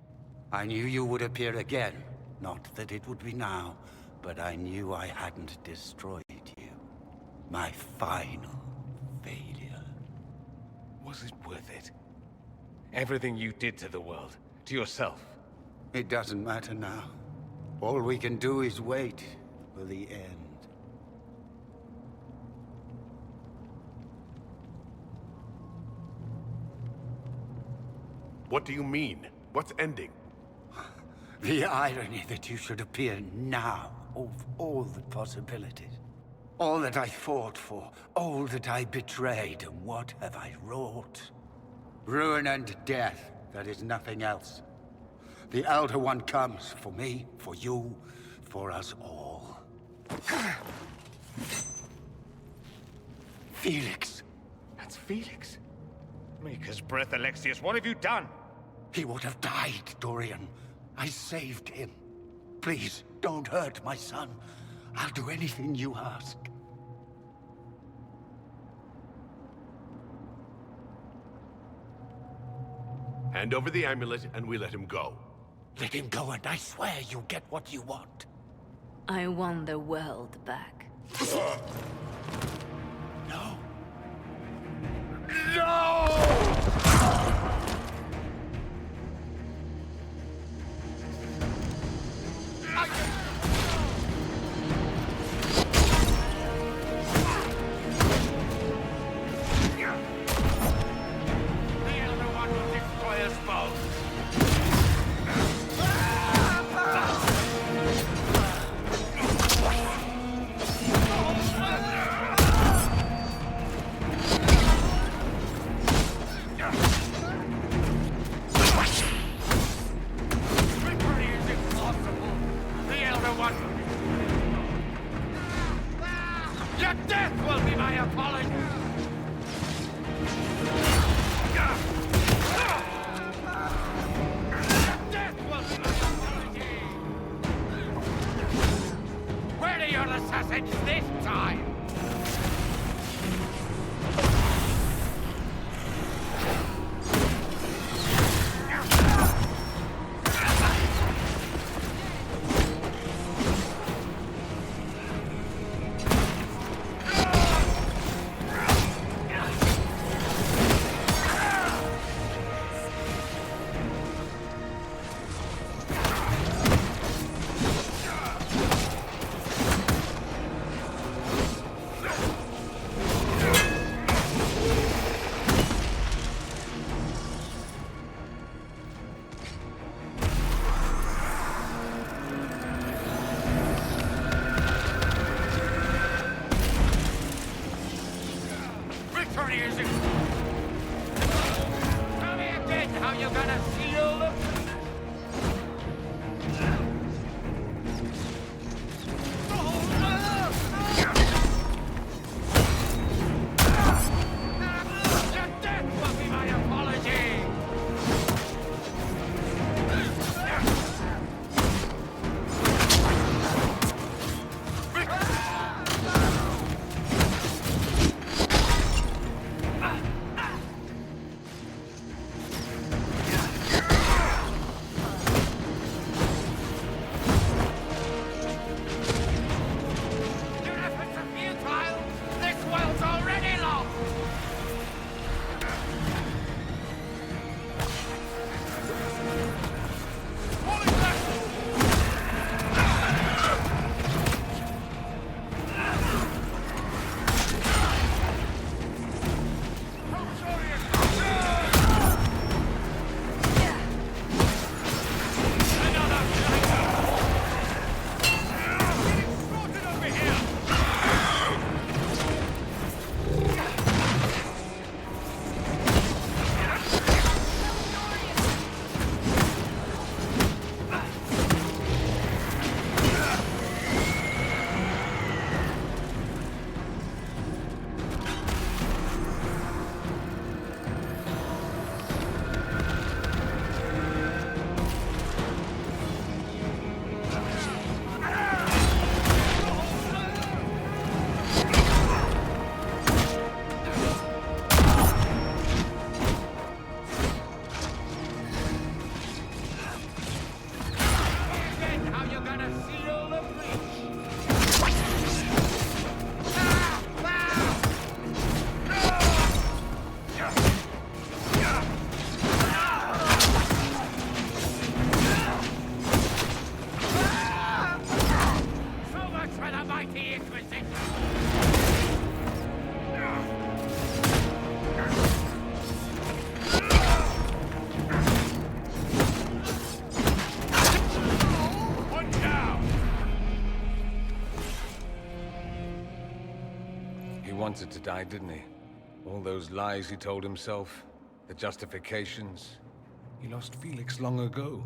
I knew you would appear again. Not that it would be now, but I knew I hadn't destroyed you. My final failure. Was it worth it? Everything you did to the world, to yourself. It doesn't matter now. All we can do is wait for the end. What do you mean? What's ending? The irony that you should appear now, of all the possibilities. All that I fought for, all that I betrayed, and what have I wrought? Ruin and death, that is nothing else. The Elder One comes for me, for you, for us all. Felix. That's Felix? Maker's breath, Alexius, what have you done? He would have died, Dorian. I saved him. Please, don't hurt my son. I'll do anything you ask. Hand over the amulet and we let him go. Let him go and I swear you'll get what you want. I want the world back. No. wanted to die, didn't he? All those lies he told himself, the justifications. He lost Felix long ago.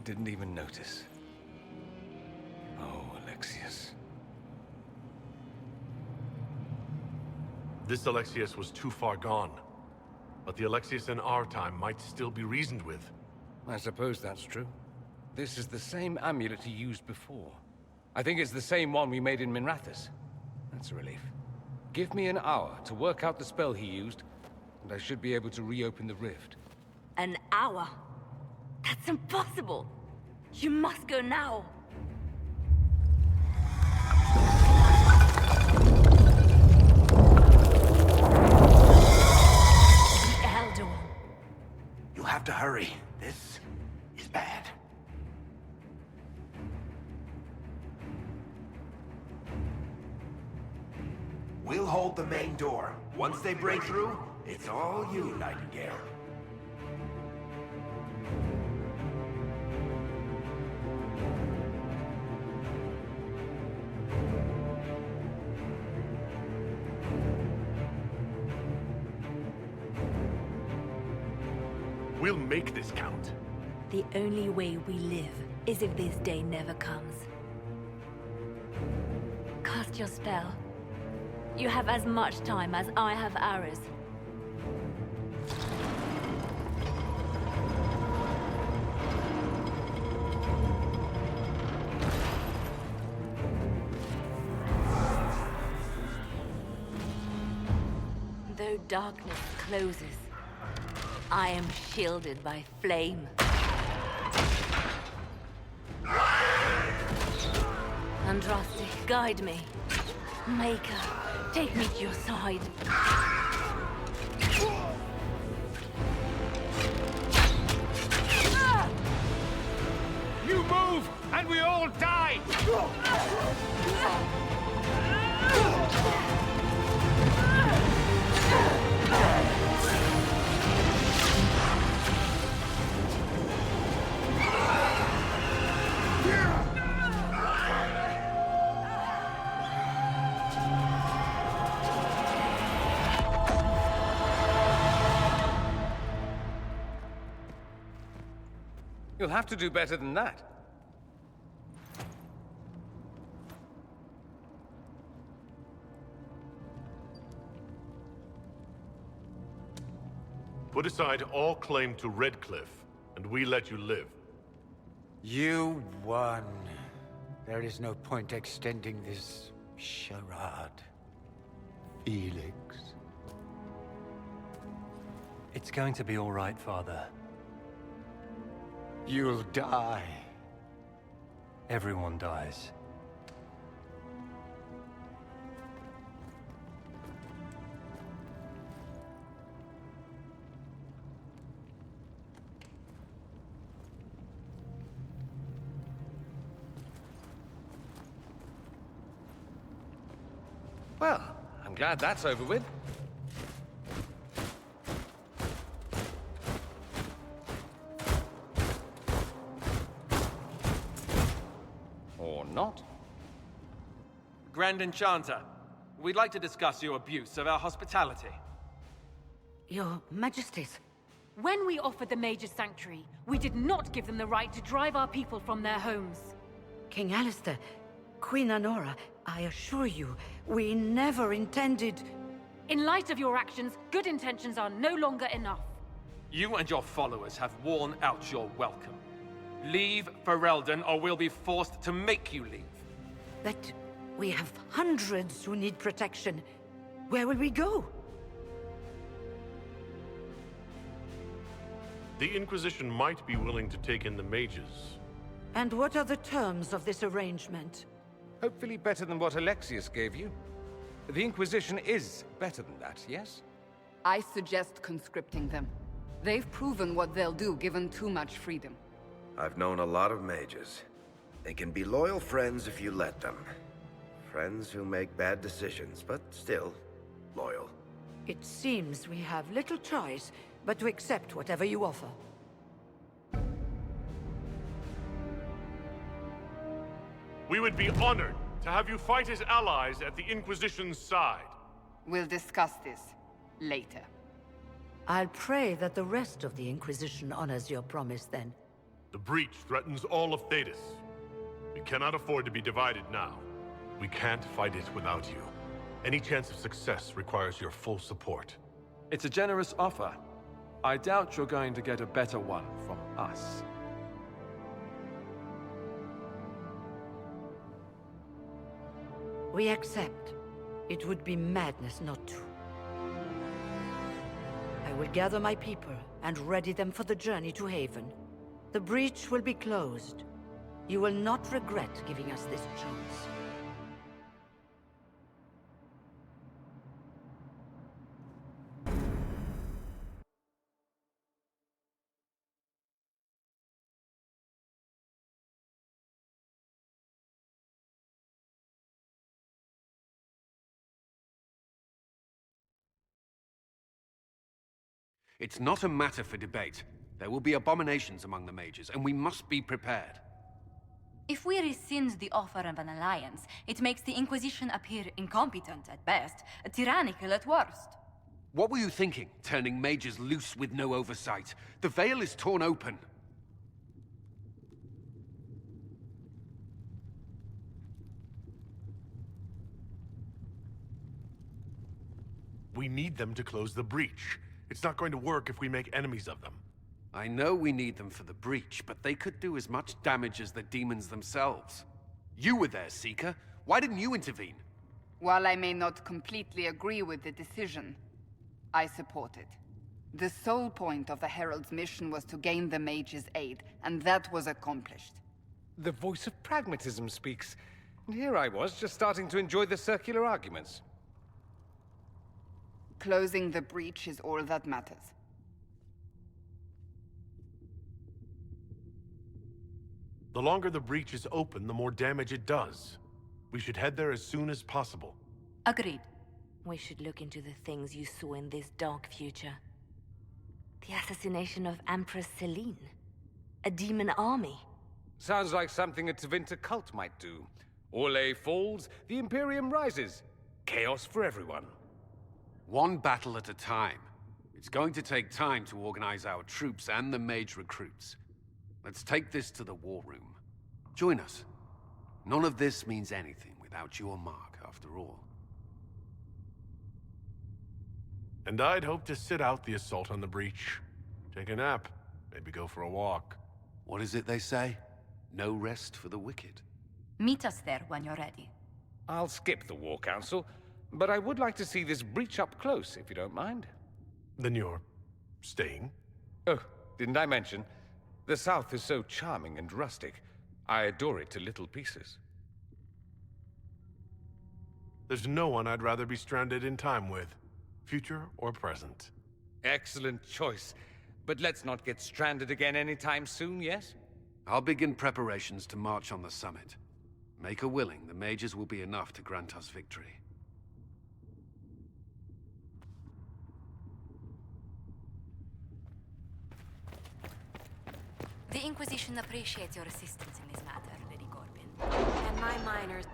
Didn't even notice. Oh, Alexius. This Alexius was too far gone. But the Alexius in our time might still be reasoned with. I suppose that's true. This is the same amulet he used before. I think it's the same one we made in Minrathous. That's a relief. Give me an hour to work out the spell he used, and I should be able to reopen the rift. An hour? That's impossible! You must go now! The Elder One. You'll have to hurry. This is bad. We'll hold the main door. Once they break through, it's all you, Nightingale. We'll make this count. The only way we live is if this day never comes. Cast your spell. You have as much time as I have hours. Though darkness closes, I am shielded by flame. Andraste, guide me. Maker, take me to your side. You move, and we all die! You'll have to do better than that. Put aside all claim to Redcliffe, and we let you live. You won. There is no point extending this charade. Felix. It's going to be all right, Father. You'll die. Everyone dies. Well, I'm glad that's over with. Or not. Grand Enchanter, we'd like to discuss your abuse of our hospitality. Your Majesties. When we offered the Mage's Sanctuary, we did not give them the right to drive our people from their homes. King Alistair, Queen Anora, I assure you, we never intended... In light of your actions, good intentions are no longer enough. You and your followers have worn out your welcome. Leave Ferelden, or we'll be forced to make you leave. But we have hundreds who need protection. Where will we go? The Inquisition might be willing to take in the mages. And what are the terms of this arrangement? Hopefully better than what Alexius gave you. The Inquisition is better than that, yes? I suggest conscripting them. They've proven what they'll do given too much freedom. I've known a lot of mages. They can be loyal friends if you let them. Friends who make bad decisions, but still loyal. It seems we have little choice but to accept whatever you offer. We would be honored To have you fight as allies at the Inquisition's side. We'll discuss this later. I'll pray that the rest of the Inquisition honors your promise then. The breach threatens all of Thedas. We cannot afford to be divided now. We can't fight it without you. Any chance of success requires your full support. It's a generous offer. I doubt you're going to get a better one from us. We accept. It would be madness not to. I will gather my people and ready them for the journey to Haven. The breach will be closed. You will not regret giving us this chance. It's not a matter for debate. There will be abominations among the mages, and we must be prepared. If we rescind the offer of an alliance, it makes the Inquisition appear incompetent at best, tyrannical at worst. What were you thinking, turning mages loose with no oversight? The veil is torn open. We need them to close the breach. It's not going to work if we make enemies of them. I know we need them for the breach, but they could do as much damage as the demons themselves. You were there, Seeker. Why didn't you intervene? While I may not completely agree with the decision, I support it. The sole point of the Herald's mission was to gain the mage's aid, and that was accomplished. The voice of pragmatism speaks. And here I was, just starting to enjoy the circular arguments. Closing the breach is all that matters. The longer the breach is open, the more damage it does. We should head there as soon as possible. Agreed. We should look into the things you saw in this dark future. The assassination of Empress Celine. A demon army. Sounds like something a Tevinter cult might do. Orlais falls, the Imperium rises. Chaos for everyone. One battle at a time. It's going to take time to organize our troops and the mage recruits. Let's take this to the war room. Join us. None of this means anything without your mark, after all. And I'd hope to sit out the assault on the breach. Take a nap. Maybe go for a walk. What is it they say? No rest for the wicked. Meet us there when you're ready. I'll skip the War Council, but I would like to see this breach up close, if you don't mind. Then you're staying? Oh, didn't I mention? The South is so charming and rustic. I adore it to little pieces. There's no one I'd rather be stranded in time with. Future or present. Excellent choice. But let's not get stranded again anytime soon, yes? I'll begin preparations to march on the summit. Make a willing, the mages will be enough to grant us victory. The Inquisition appreciates your assistance in this matter, Lady Corbin. And my miners...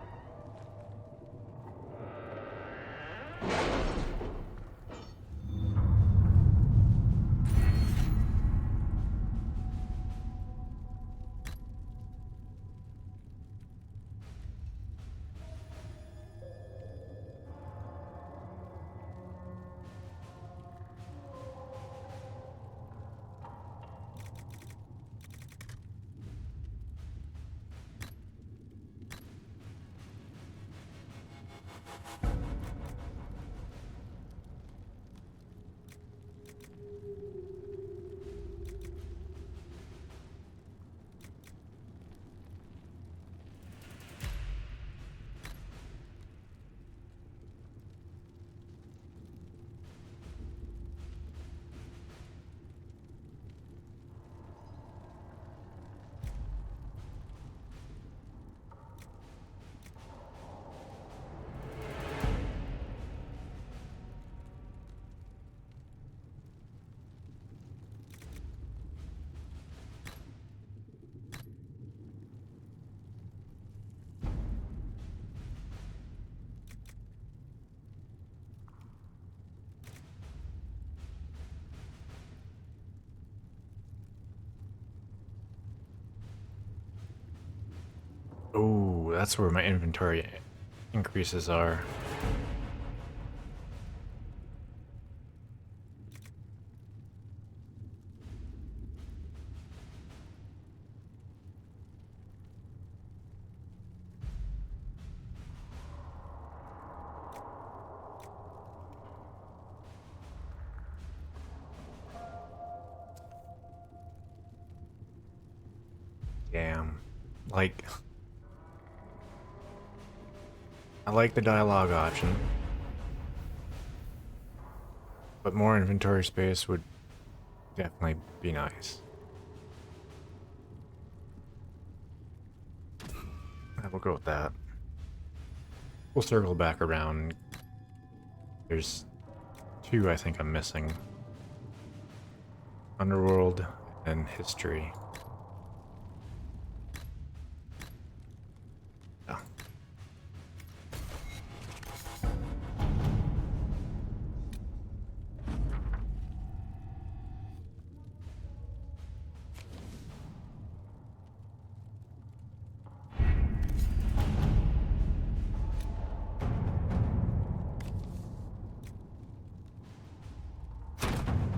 Oh, that's where my inventory increases are. Damn. Like, I like the dialogue option, but more inventory space would definitely be nice. I will go with that. We'll circle back around. There's two I think I'm missing. Underworld and History. Yeah.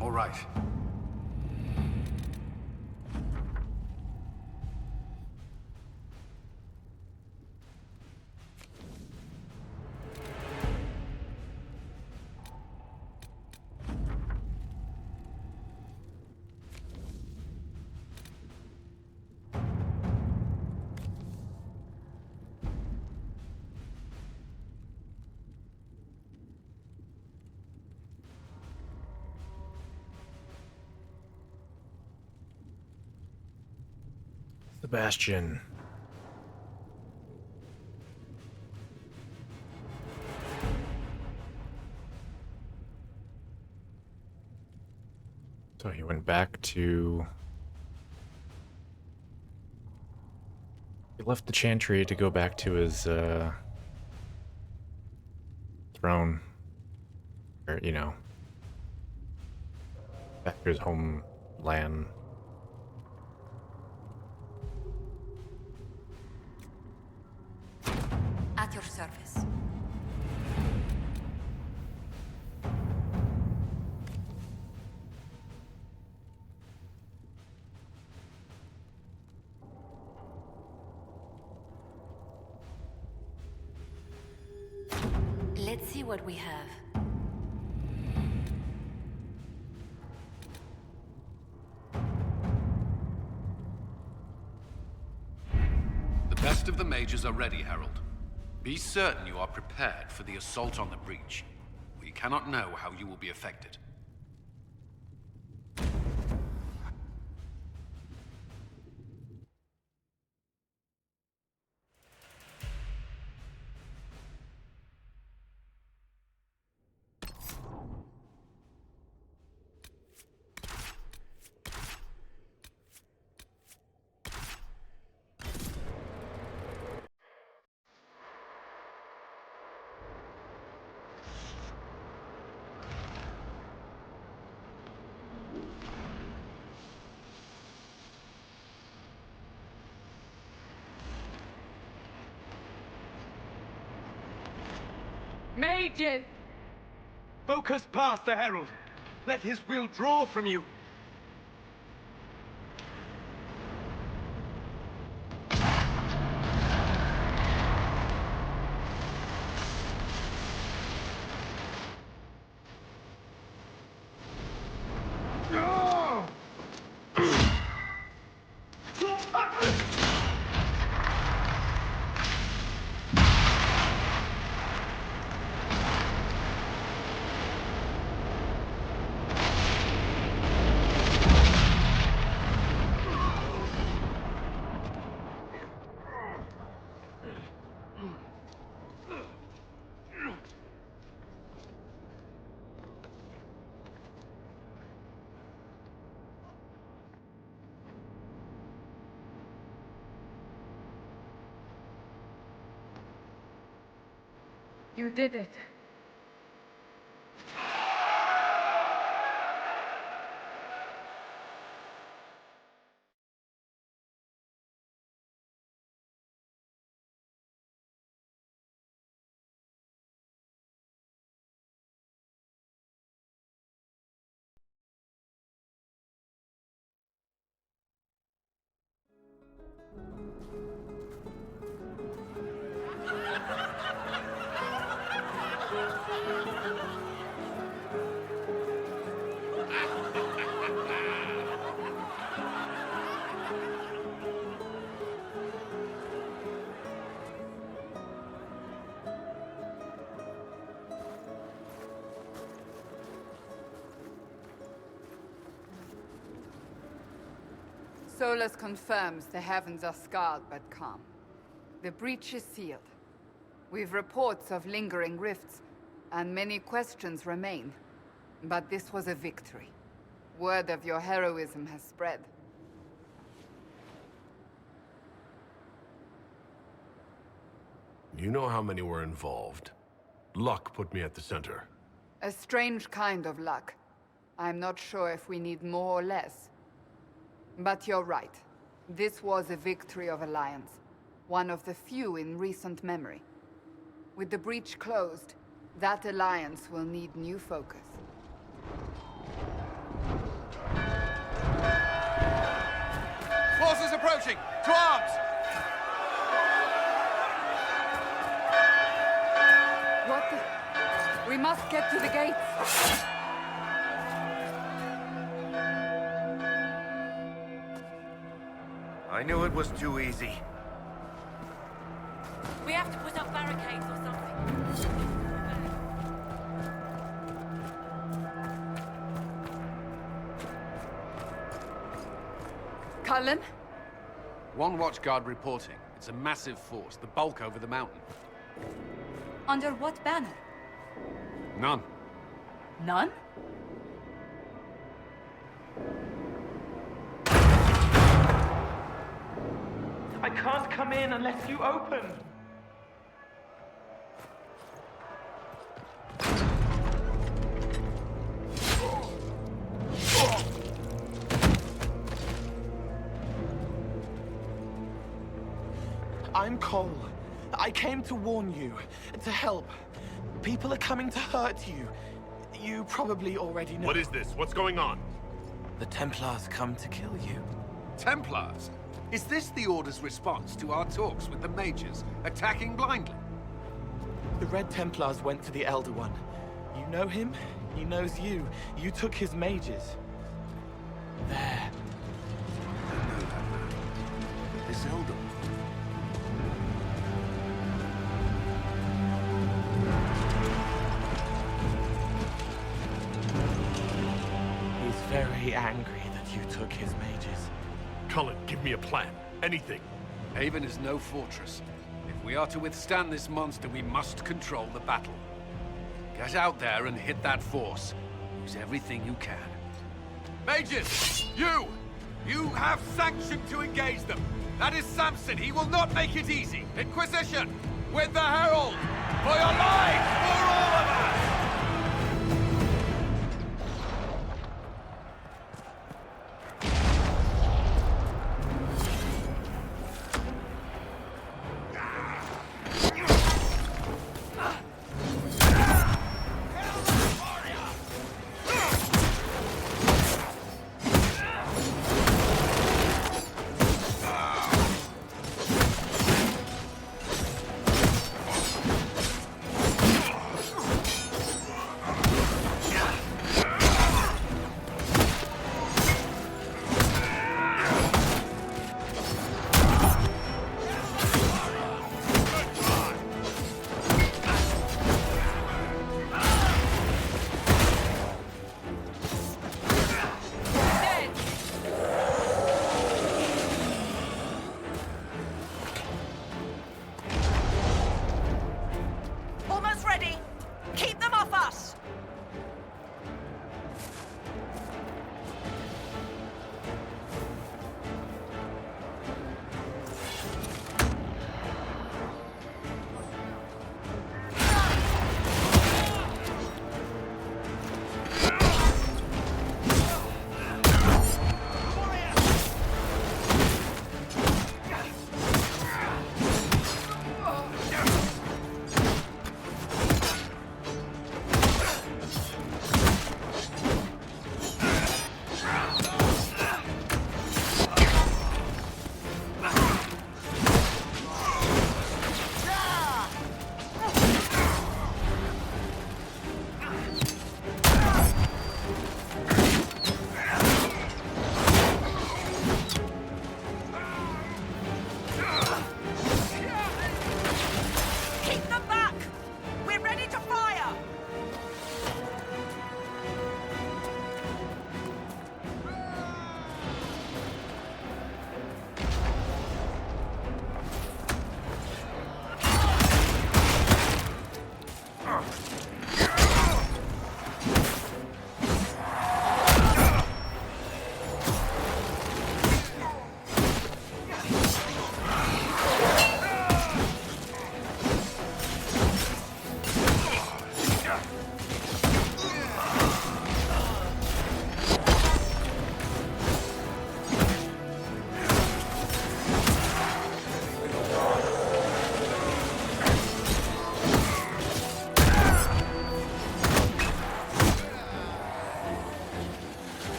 All right. Sebastian. So he went back to... He left the Chantry to go back to his, throne. Or, you know, back to his homeland. At your service. Let's see what we have. The best of the mages are ready, Herald. Be certain you are prepared for the assault on the breach. We cannot know how you will be affected. Mages! Focus past the Herald. Let his will draw from you. You did it. Solus confirms the heavens are scarred but calm. The breach is sealed. We've reports of lingering rifts, and many questions remain. But this was a victory. Word of your heroism has spread. You know how many were involved. Luck put me at the center. A strange kind of luck. I'm not sure if we need more or less. But you're right. This was a victory of Alliance. One of the few in recent memory. With the breach closed, that alliance will need new focus. Forces approaching! To arms! What the... We must get to the gates! I knew it was too easy. We have to put up barricades or something. Cullen? One watchguard reporting. It's a massive force, the bulk over the mountain. Under what banner? None. None? I can't come in unless you open. I'm Cole. I came to warn you, to help. People are coming to hurt you. You probably already know. What is this? What's going on? The Templars come to kill you. Templars? Is this the Order's response to our talks with the mages, attacking blindly? The Red Templars went to the Elder One. You know him, he knows you. You took his mages. There. I know that man. This Elder. He's very angry that you took his mages. Cullen, give me a plan. Anything. Haven is no fortress. If we are to withstand this monster, we must control the battle. Get out there and hit that force. Use everything you can. Mages! You have sanction to engage them. That is Samson. He will not make it easy. Inquisition! With the Herald! For your lives! For all of us!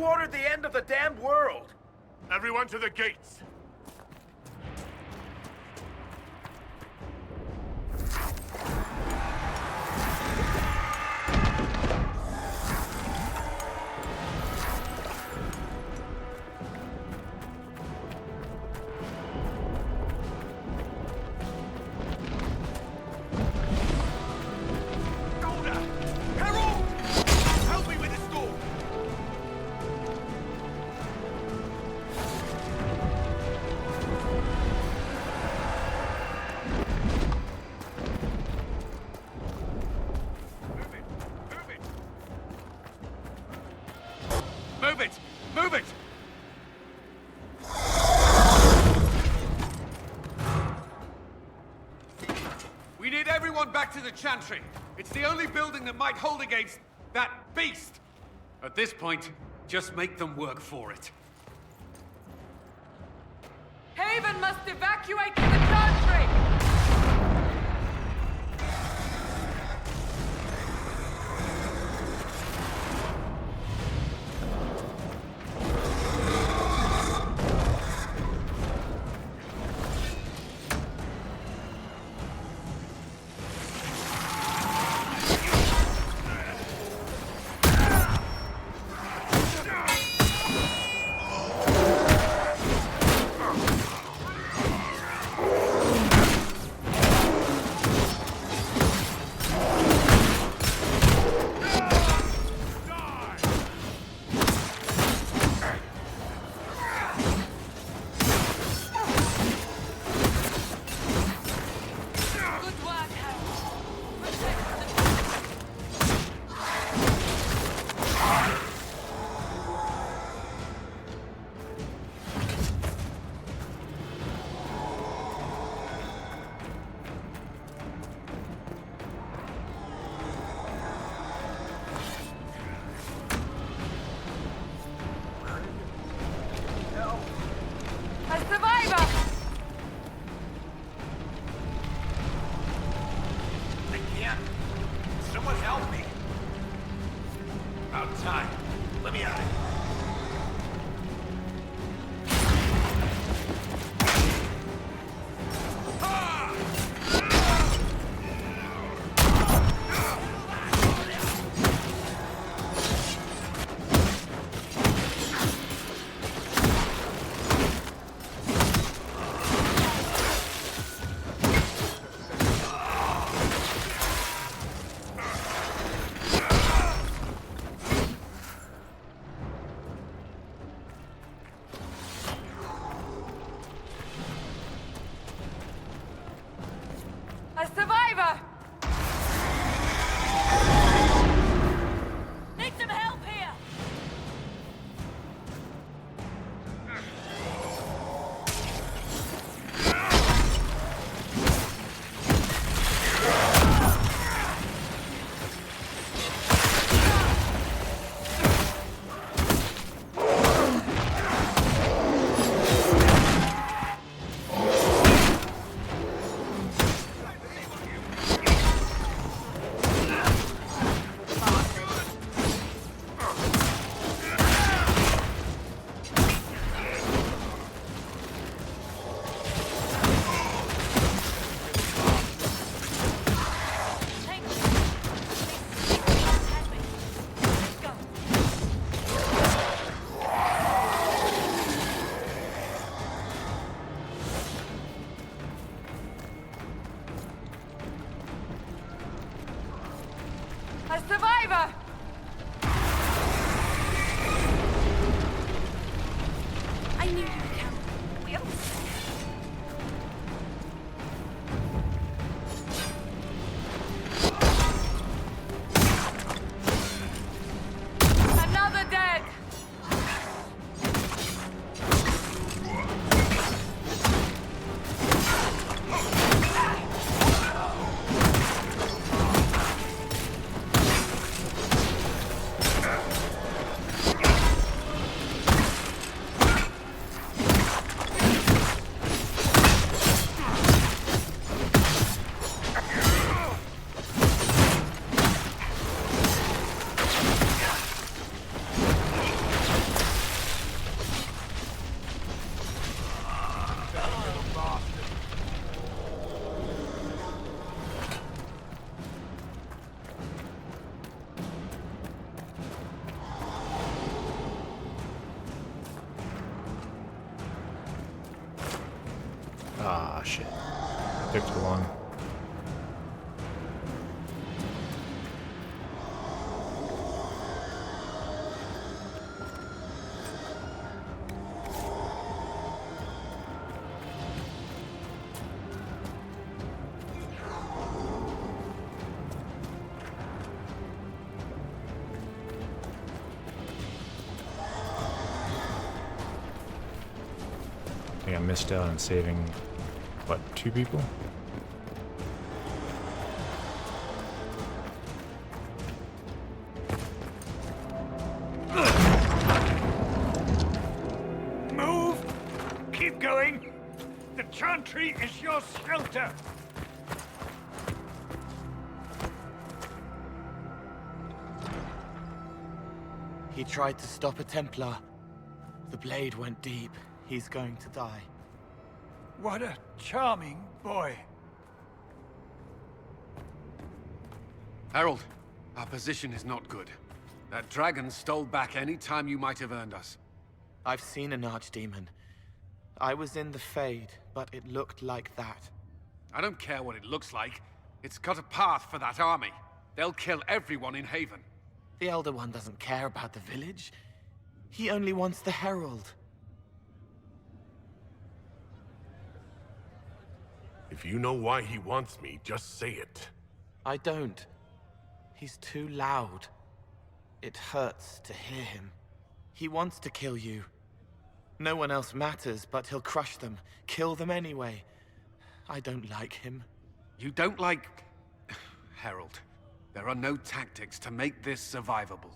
ordered the end of the damned world? Everyone to the gates! Move it! Move it! We need everyone back to the Chantry. It's the only building that might hold against that beast. At this point, just make them work for it. Haven must evacuate to the Chantry! A survivor! I can't. Someone help me. About time. Let me out of here. A survivor! Need some help here! A survivor! I knew you would come. We all Another dead! shit. Took too long. I think I missed out on saving, what, 2 people? Move! Keep going! The chantry is your shelter! He tried to stop a Templar. The blade went deep. He's going to die. What a charming boy. Harold, our position is not good. That dragon stole back any time you might have earned us. I've seen an archdemon. I was in the Fade, but it looked like that. I don't care what it looks like. It's got a path for that army. They'll kill everyone in Haven. The Elder One doesn't care about the village. He only wants the Herald. If you know why he wants me, just say it. I don't. He's too loud. It hurts to hear him. He wants to kill you. No one else matters, but he'll crush them, kill them anyway. I don't like him. You don't like... Harold, there are no tactics to make this survivable.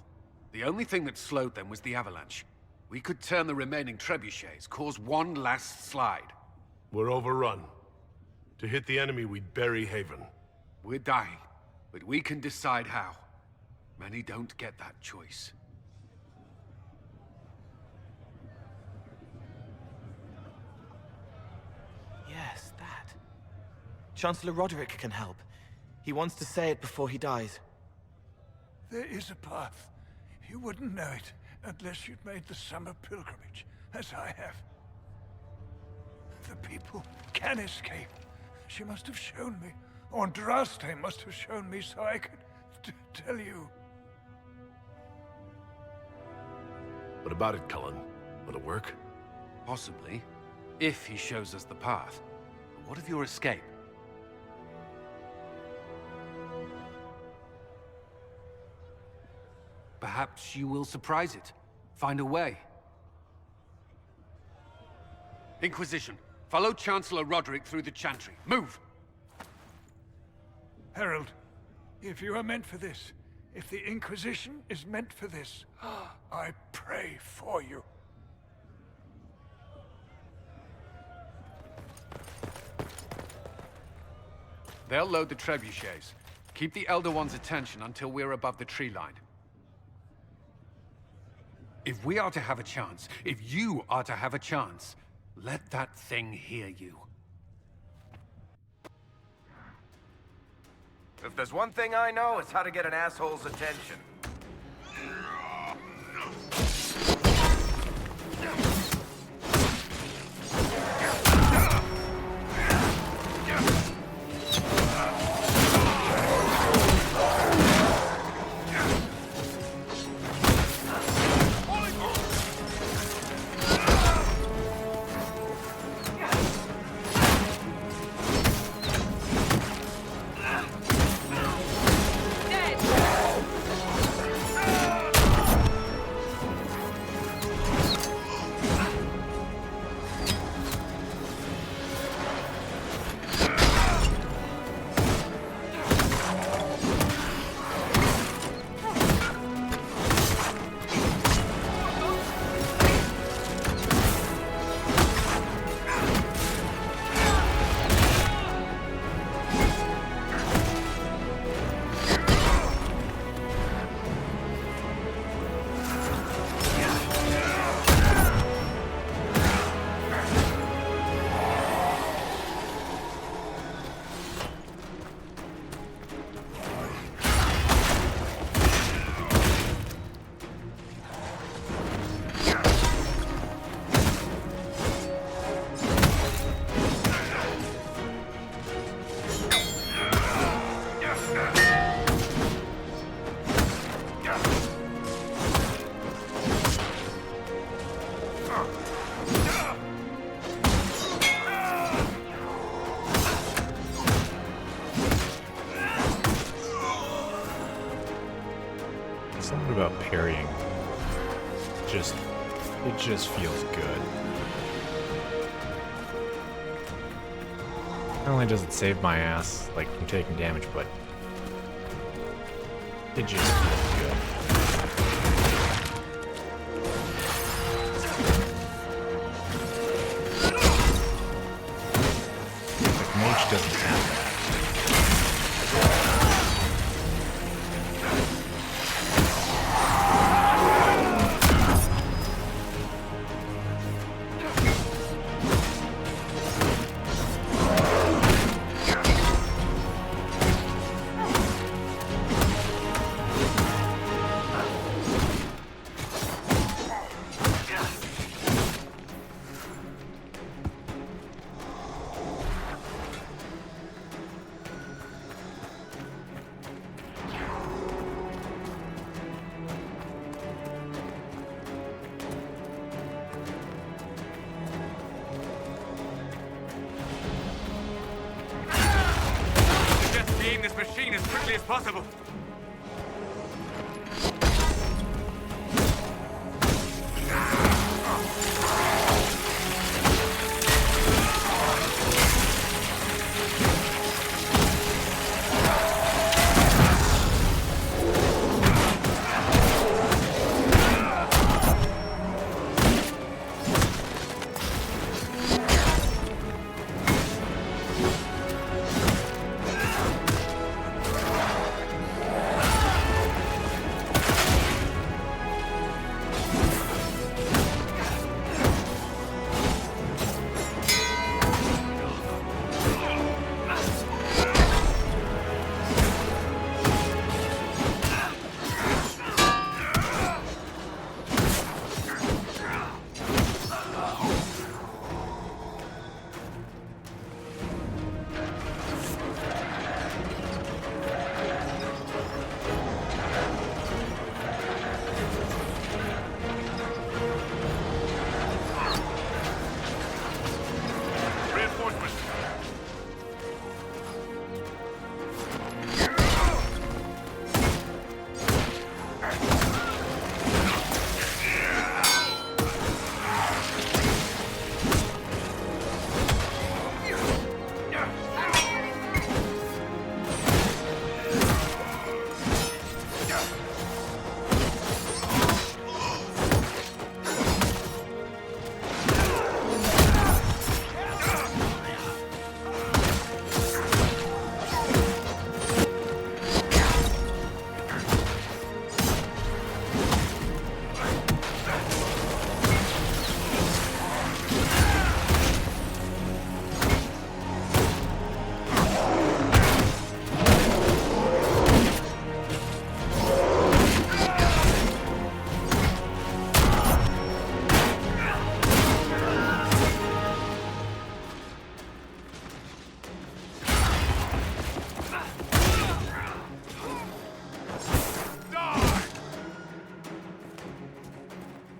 The only thing that slowed them was the avalanche. We could turn the remaining trebuchets, cause one last slide. We're overrun. To hit the enemy, we'd bury Haven. We're dying, but we can decide how. Many don't get that choice. Yes, that. Chancellor Roderick can help. He wants to say it before he dies. There is a path. You wouldn't know it unless you'd made the summer pilgrimage, as I have. The people can escape. She must have shown me. Or Andraste must have shown me so I could tell you. What about it, Cullen? Will it work? Possibly, if he shows us the path. But what of your escape? Perhaps you will surprise it. Find a way. Inquisition, follow Chancellor Roderick through the Chantry. Move! Herald, if you are meant for this, if the Inquisition is meant for this, I pray for you. They'll load the trebuchets. Keep the Elder One's attention until we're above the tree line. If we are to have a chance, if you are to have a chance, let that thing hear you. If there's one thing I know, it's how to get an asshole's attention. Something about parrying. It just feels good. Not only does it save my ass, like, from taking damage, but it just feels good. Like, Mage doesn't have that. This machine as quickly as possible.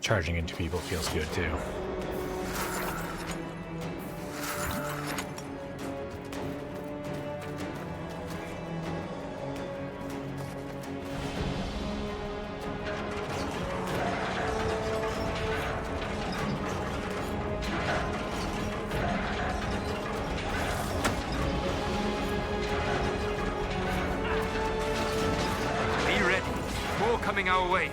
Charging into people feels good too. Be ready. More coming our way.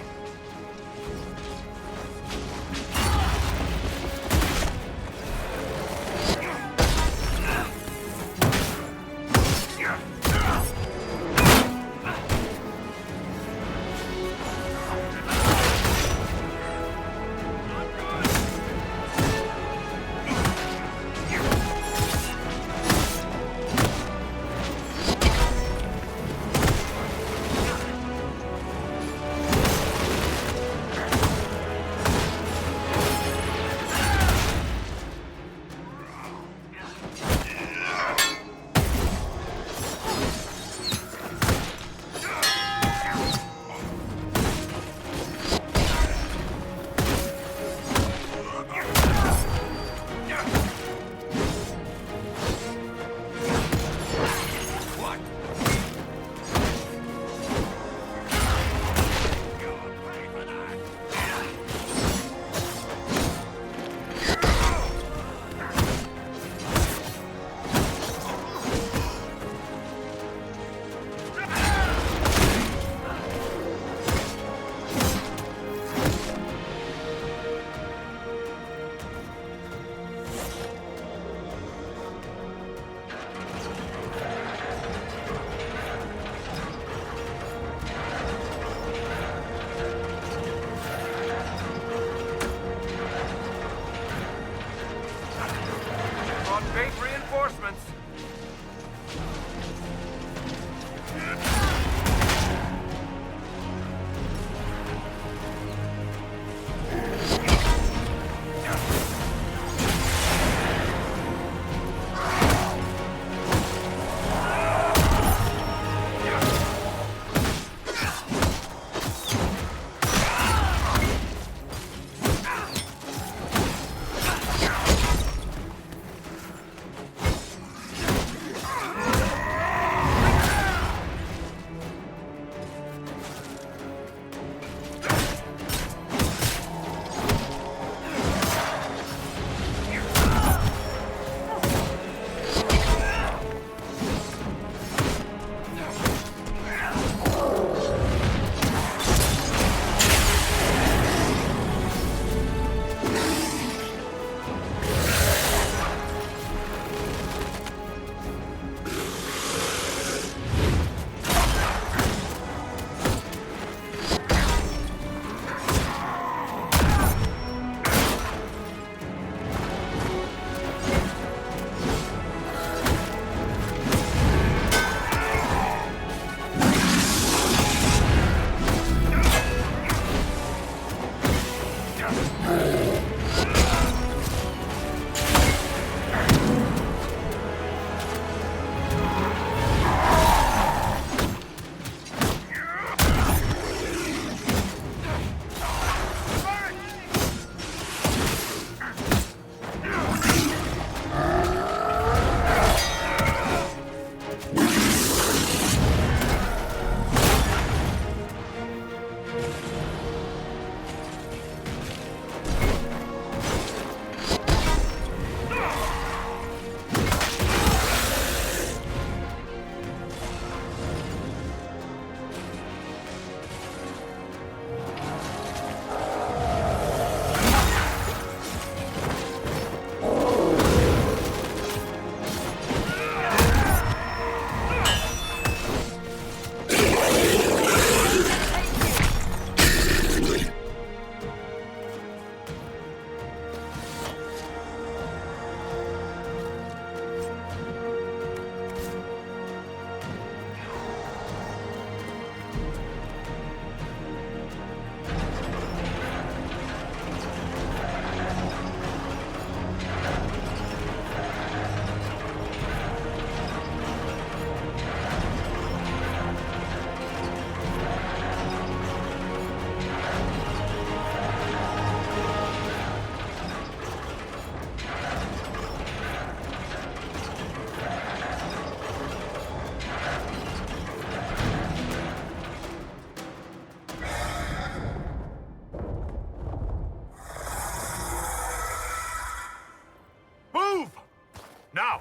Now!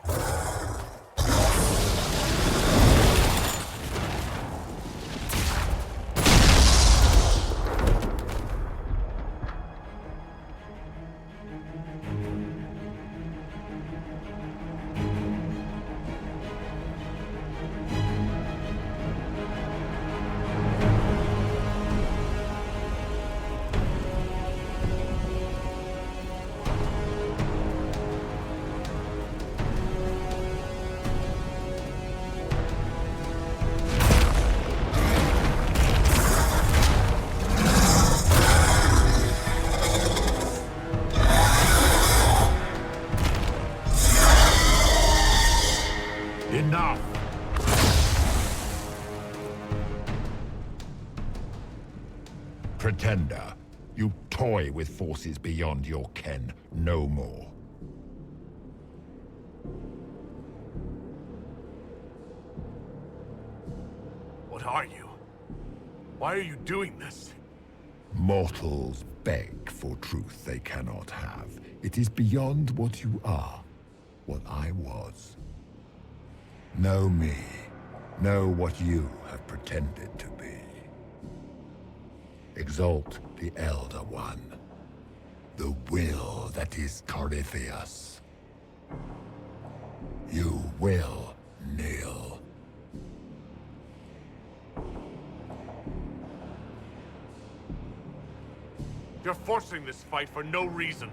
Enough! Pretender, you toy with forces beyond your ken no more. What are you? Why are you doing this? Mortals beg for truth they cannot have. It is beyond what you are, what I was. Know me. Know what you have pretended to be. Exalt the Elder One. The will that is Corypheus. You will kneel. You're forcing this fight for no reason.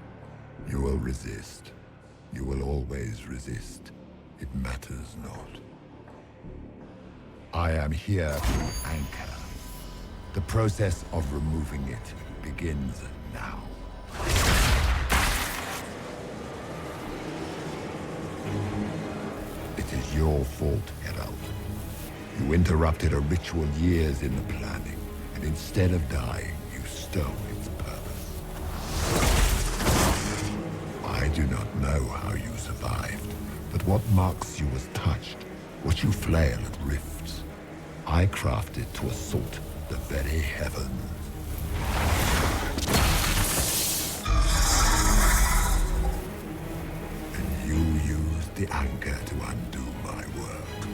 You will resist. You will always resist. It matters not. I am here to anchor. The process of removing it begins now. It is your fault, Herald. You interrupted a ritual years in the planning, and instead of dying, you stole its purpose. I do not know how you survived, but what marks you as touched, what you flail at rifts, I crafted to assault the very heavens. And you used the anchor to undo my work.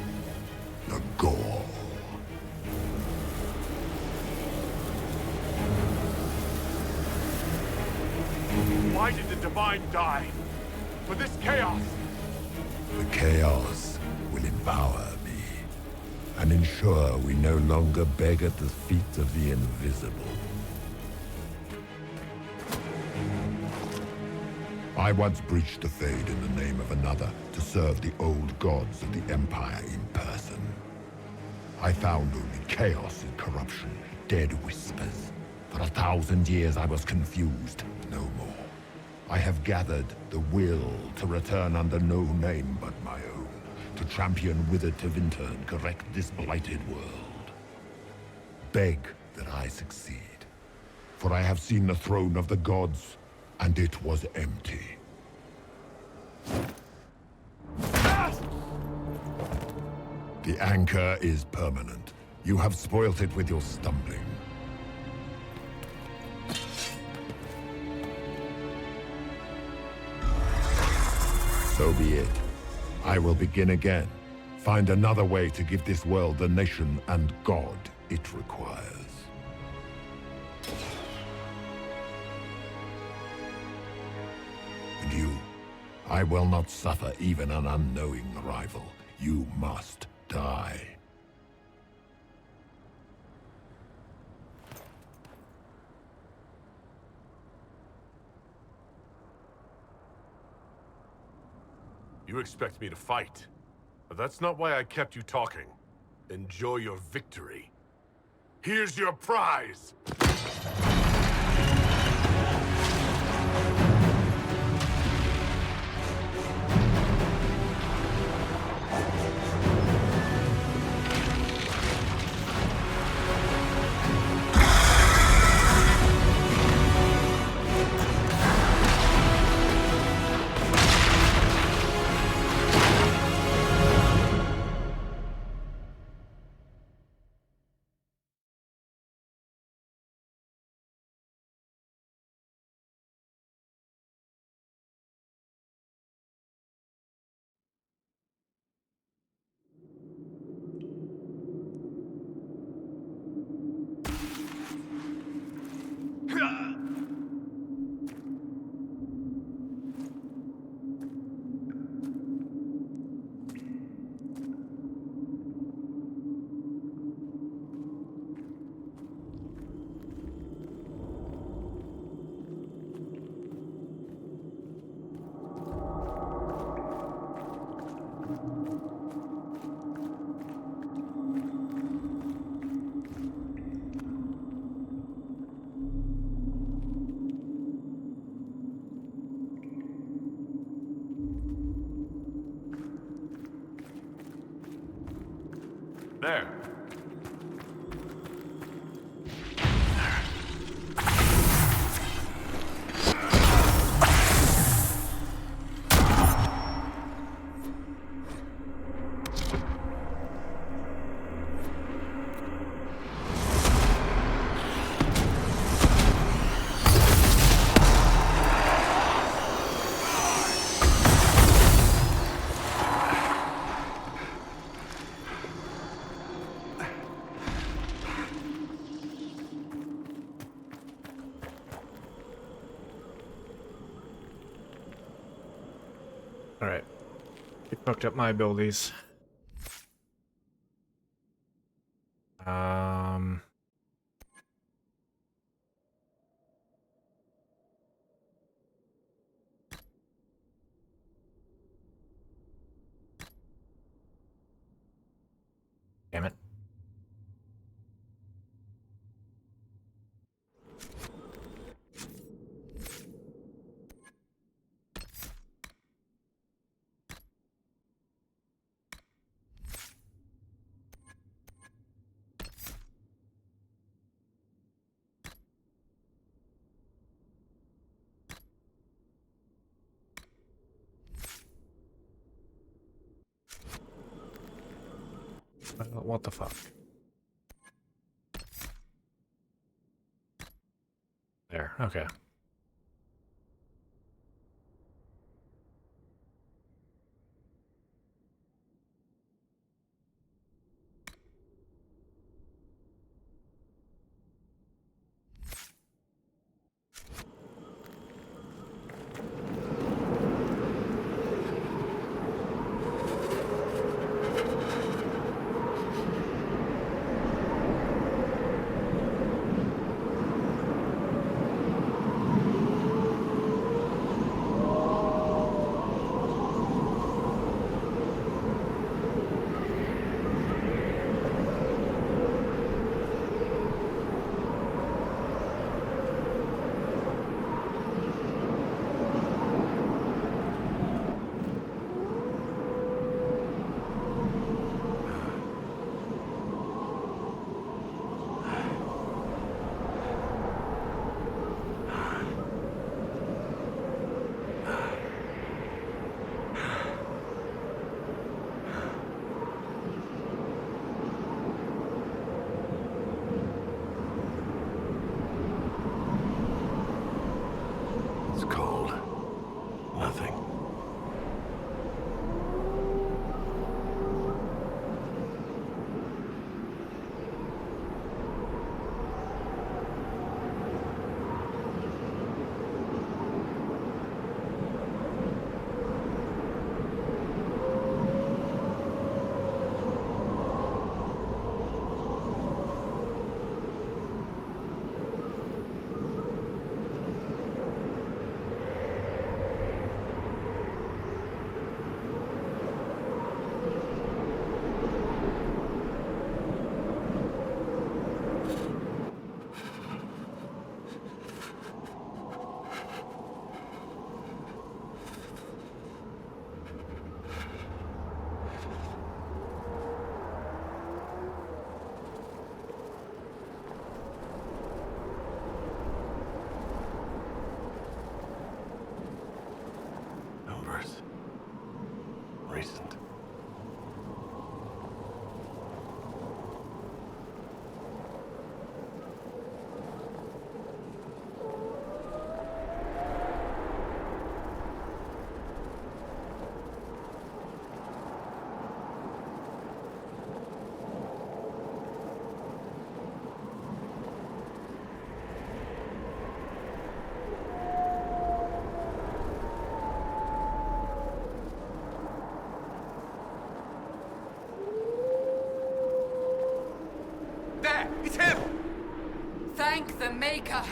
The gore. Why did the Divine die? For this chaos! The chaos will empower me, and ensure we no longer beg at the feet of the invisible. I once breached the Fade in the name of another to serve the old gods of the Empire in person. I found only chaos and corruption, dead whispers. For 1,000 years I was confused, no more. I have gathered the will to return under no name but my own, to champion Wither to Winter and correct this blighted world. Beg that I succeed, for I have seen the throne of the gods, and it was empty. The anchor is permanent. You have spoilt it with your stumbling. So be it. I will begin again. Find another way to give this world the nation and God it requires. And you, I will not suffer even an unknowing rival. You must die. You expect me to fight. But that's not why I kept you talking. Enjoy your victory. Here's your prize! There. Alright. Get fucked up my abilities. Damn it. What the fuck? There, okay. It's cold. Nothing. Maker!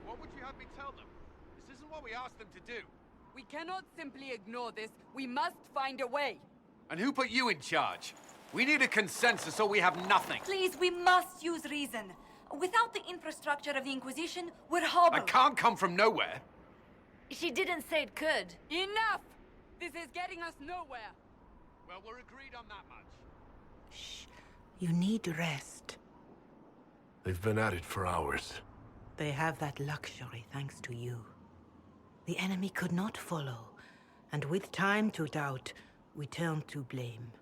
What would you have me tell them? This isn't what we asked them to do. We cannot simply ignore this. We must find a way. And who put you in charge? We need a consensus or we have nothing. Please, we must use reason. Without the infrastructure of the Inquisition, we're hobbled. I can't come from nowhere. She didn't say it could. Enough! This is getting us nowhere. Well, we're agreed on that much. You need rest. They've been at it for hours. They have that luxury thanks to you. The enemy could not follow, and with time to doubt, we turn to blame.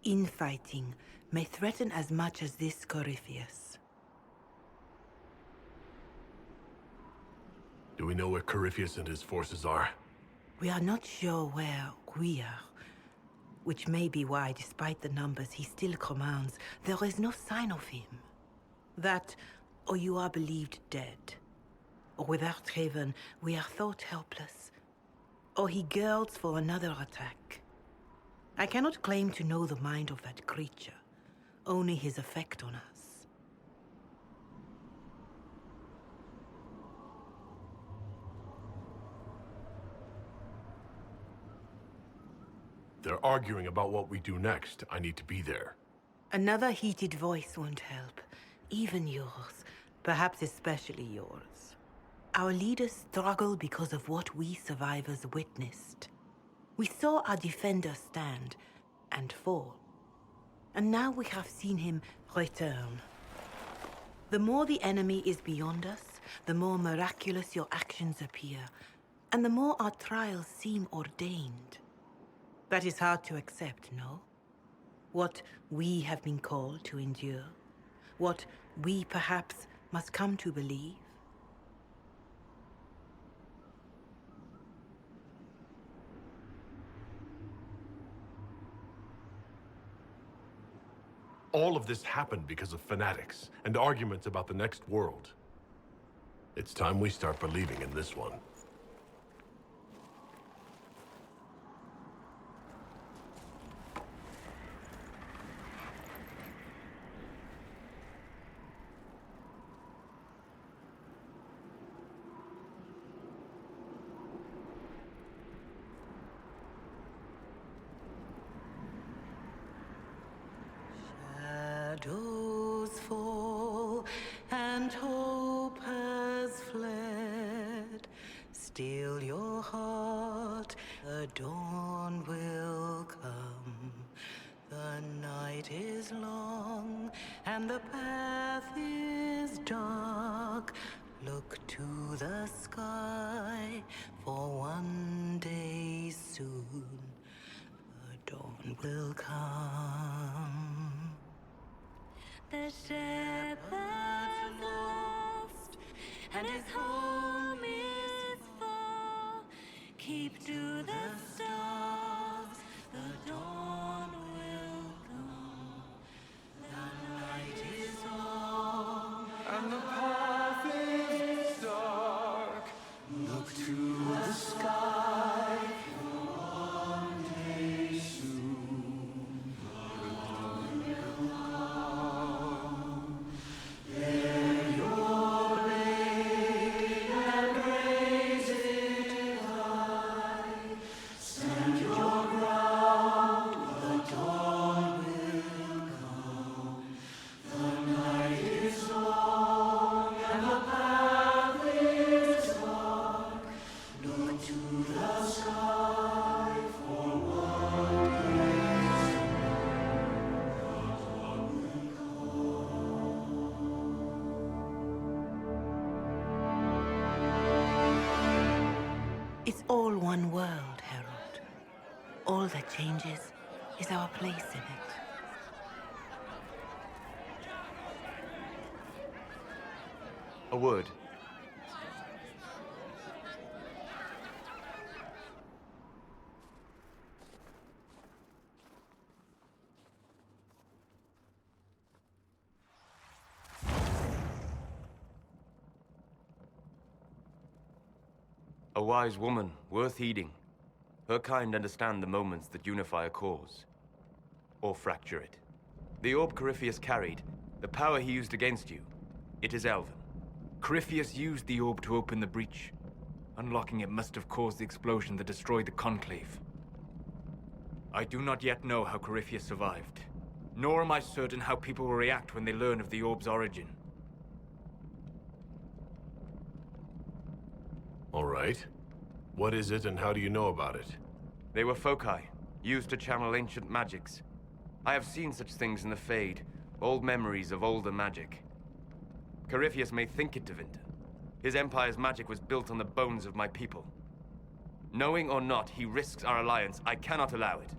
Infighting may threaten as much as this Corypheus. Do we know where Corypheus and his forces are? We are not sure where we are, which may be why, despite the numbers he still commands, there is no sign of him. That, or you are believed dead. Or without Haven, we are thought helpless. Or he girds for another attack. I cannot claim to know the mind of that creature, only his effect on us. They're arguing about what we do next. I need to be there. Another heated voice won't help. Even yours. Perhaps especially yours. Our leaders struggle because of what we survivors witnessed. We saw our defender stand and fall. And now we have seen him return. The more the enemy is beyond us, the more miraculous your actions appear, and the more our trials seem ordained. That is hard to accept, no? What we have been called to endure. What we perhaps must come to believe. All of this happened because of fanatics and arguments about the next world. It's time we start believing in this one. Shadows fall and hope has fled. Still your heart, the dawn will come. The night is long and the path is dark. Look to the sky, for one day soon the dawn will come. The shepherd's lost, and his home is far. Keep to the stars, the dawn will come. The night is long, and the path is dark. Look to the sky, for one day soon the dawn will come. Bear your blade and raise it high. Stand your ground, the dawn will come. The night is long and the path is dark. Look to the sky, for one day soon the dawn will It's all one world, Herald. All that changes is our place in it. A word. A wise woman, worth heeding. Her kind understand the moments that unify a cause. Or fracture it. The orb Corypheus carried, the power he used against you, it is Elven. Corypheus used the orb to open the breach. Unlocking it must have caused the explosion that destroyed the Conclave. I do not yet know how Corypheus survived, nor am I certain how people will react when they learn of the orb's origin. All right. What is it and how do you know about it? They were foci, used to channel ancient magics. I have seen such things in the Fade, old memories of older magic. Corypheus may think it Tevinter. His empire's magic was built on the bones of my people. Knowing or not, he risks our alliance. I cannot allow it.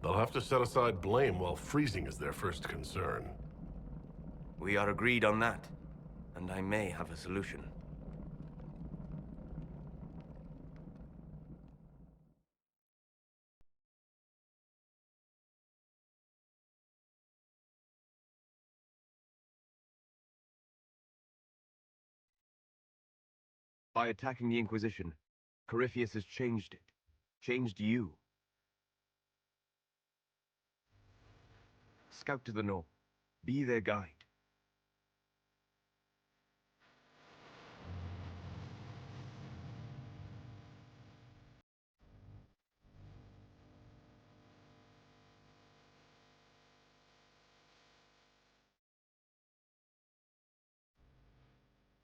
They'll have to set aside blame while freezing is their first concern. We are agreed on that, and I may have a solution. By attacking the Inquisition, Corypheus has changed it. Changed you. Scout to the north. Be their guide.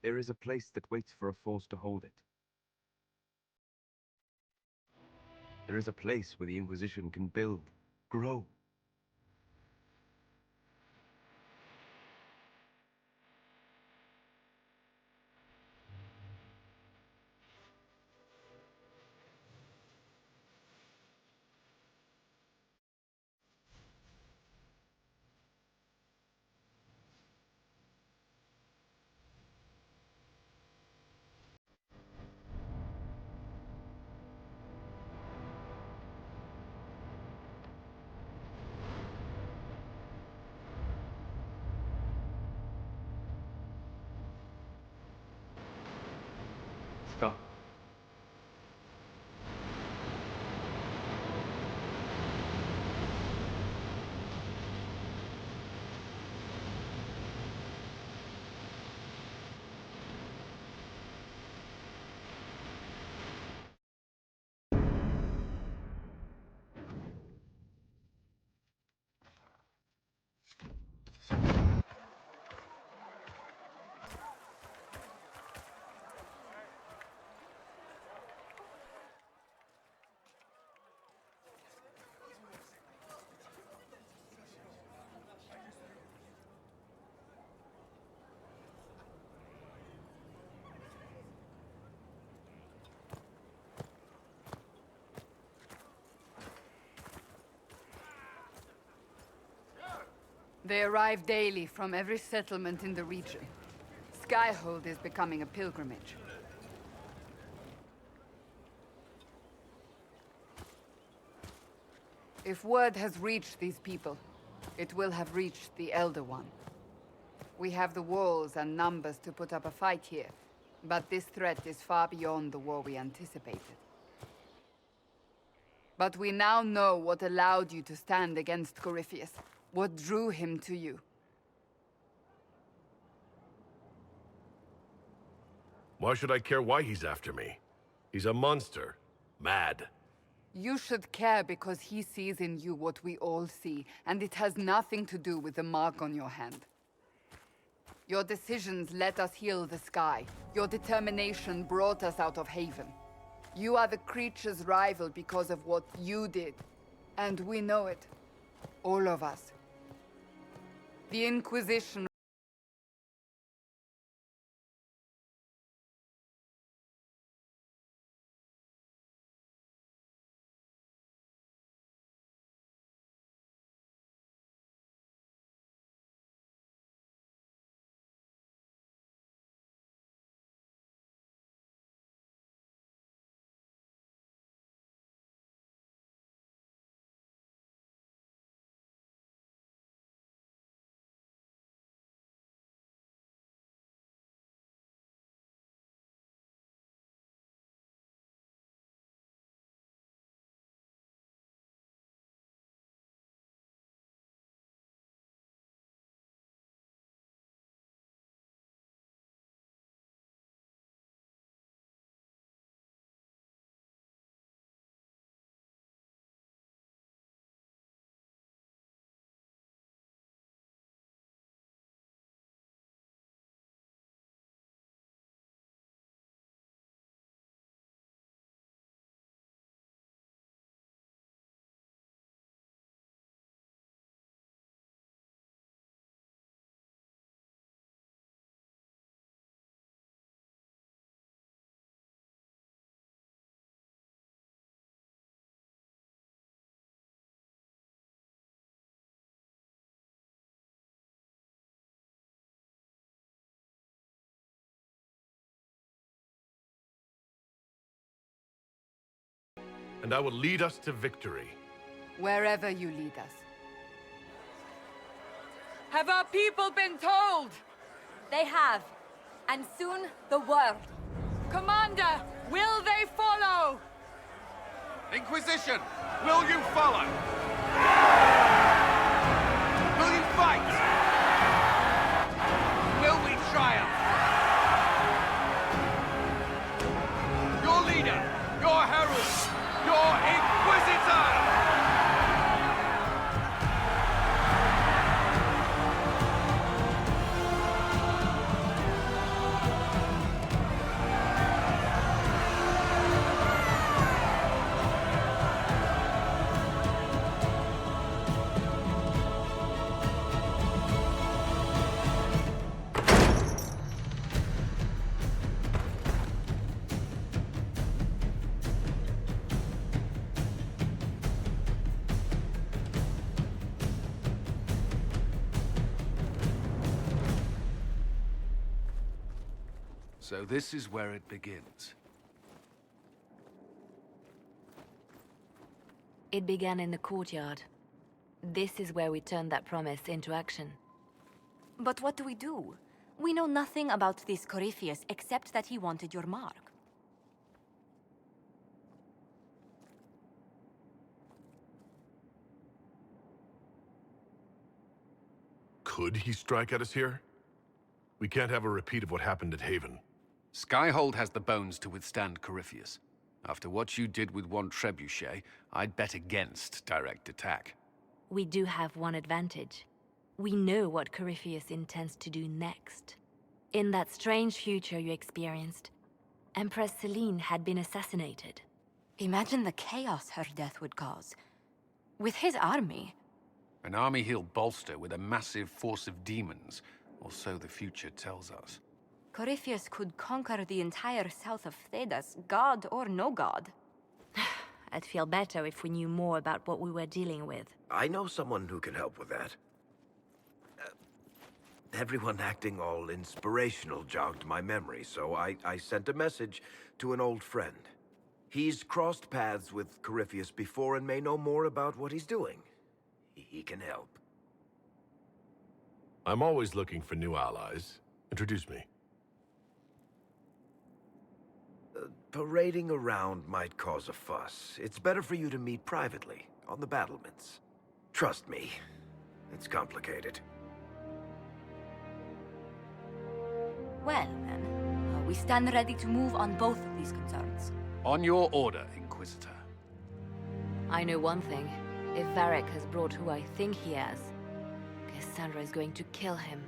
There is a place that waits for a force to hold it. There is a place where the Inquisition can build, grow. Stop. They arrive daily from every settlement in the region. Skyhold is becoming a pilgrimage. If word has reached these people, it will have reached the Elder One. We have the walls and numbers to put up a fight here, but this threat is far beyond the war we anticipated. But we now know what allowed you to stand against Corypheus. What drew him to you? Why should I care why he's after me? He's a monster. Mad. You should care because he sees in you what we all see, and it has nothing to do with the mark on your hand. Your decisions let us heal the sky. Your determination brought us out of Haven. You are the creature's rival because of what you did. And we know it. All of us. The Inquisition and I will lead us to victory. Wherever you lead us. Have our people been told? They have. And soon, the world. Commander, will they follow? Inquisition, will you follow? Will you fight? Will we triumph? Your leader, your herald, your Inquisitor! So this is where it begins. It began in the courtyard. This is where we turned that promise into action. But what do we do? We know nothing about this Corypheus except that he wanted your mark. Could he strike at us here? We can't have a repeat of what happened at Haven. Skyhold has the bones to withstand Corypheus. After what you did with one trebuchet, I'd bet against direct attack. We do have one advantage. We know what Corypheus intends to do next. In that strange future you experienced, Empress Selene had been assassinated. Imagine the chaos her death would cause. With his army. An army he'll bolster with a massive force of demons, or so the future tells us. Corypheus could conquer the entire south of Thedas, god or no god. I'd feel better if we knew more about what we were dealing with. I know someone who can help with that. Everyone acting all inspirational jogged my memory, so I sent a message to an old friend. He's crossed paths with Corypheus before and may know more about what he's doing. He can help. I'm always looking for new allies. Introduce me. Parading around might cause a fuss. It's better for you to meet privately, on the battlements. Trust me, it's complicated. Well, then, we stand ready to move on both of these concerns. On your order, Inquisitor. I know one thing. If Varric has brought who I think he has, Cassandra is going to kill him.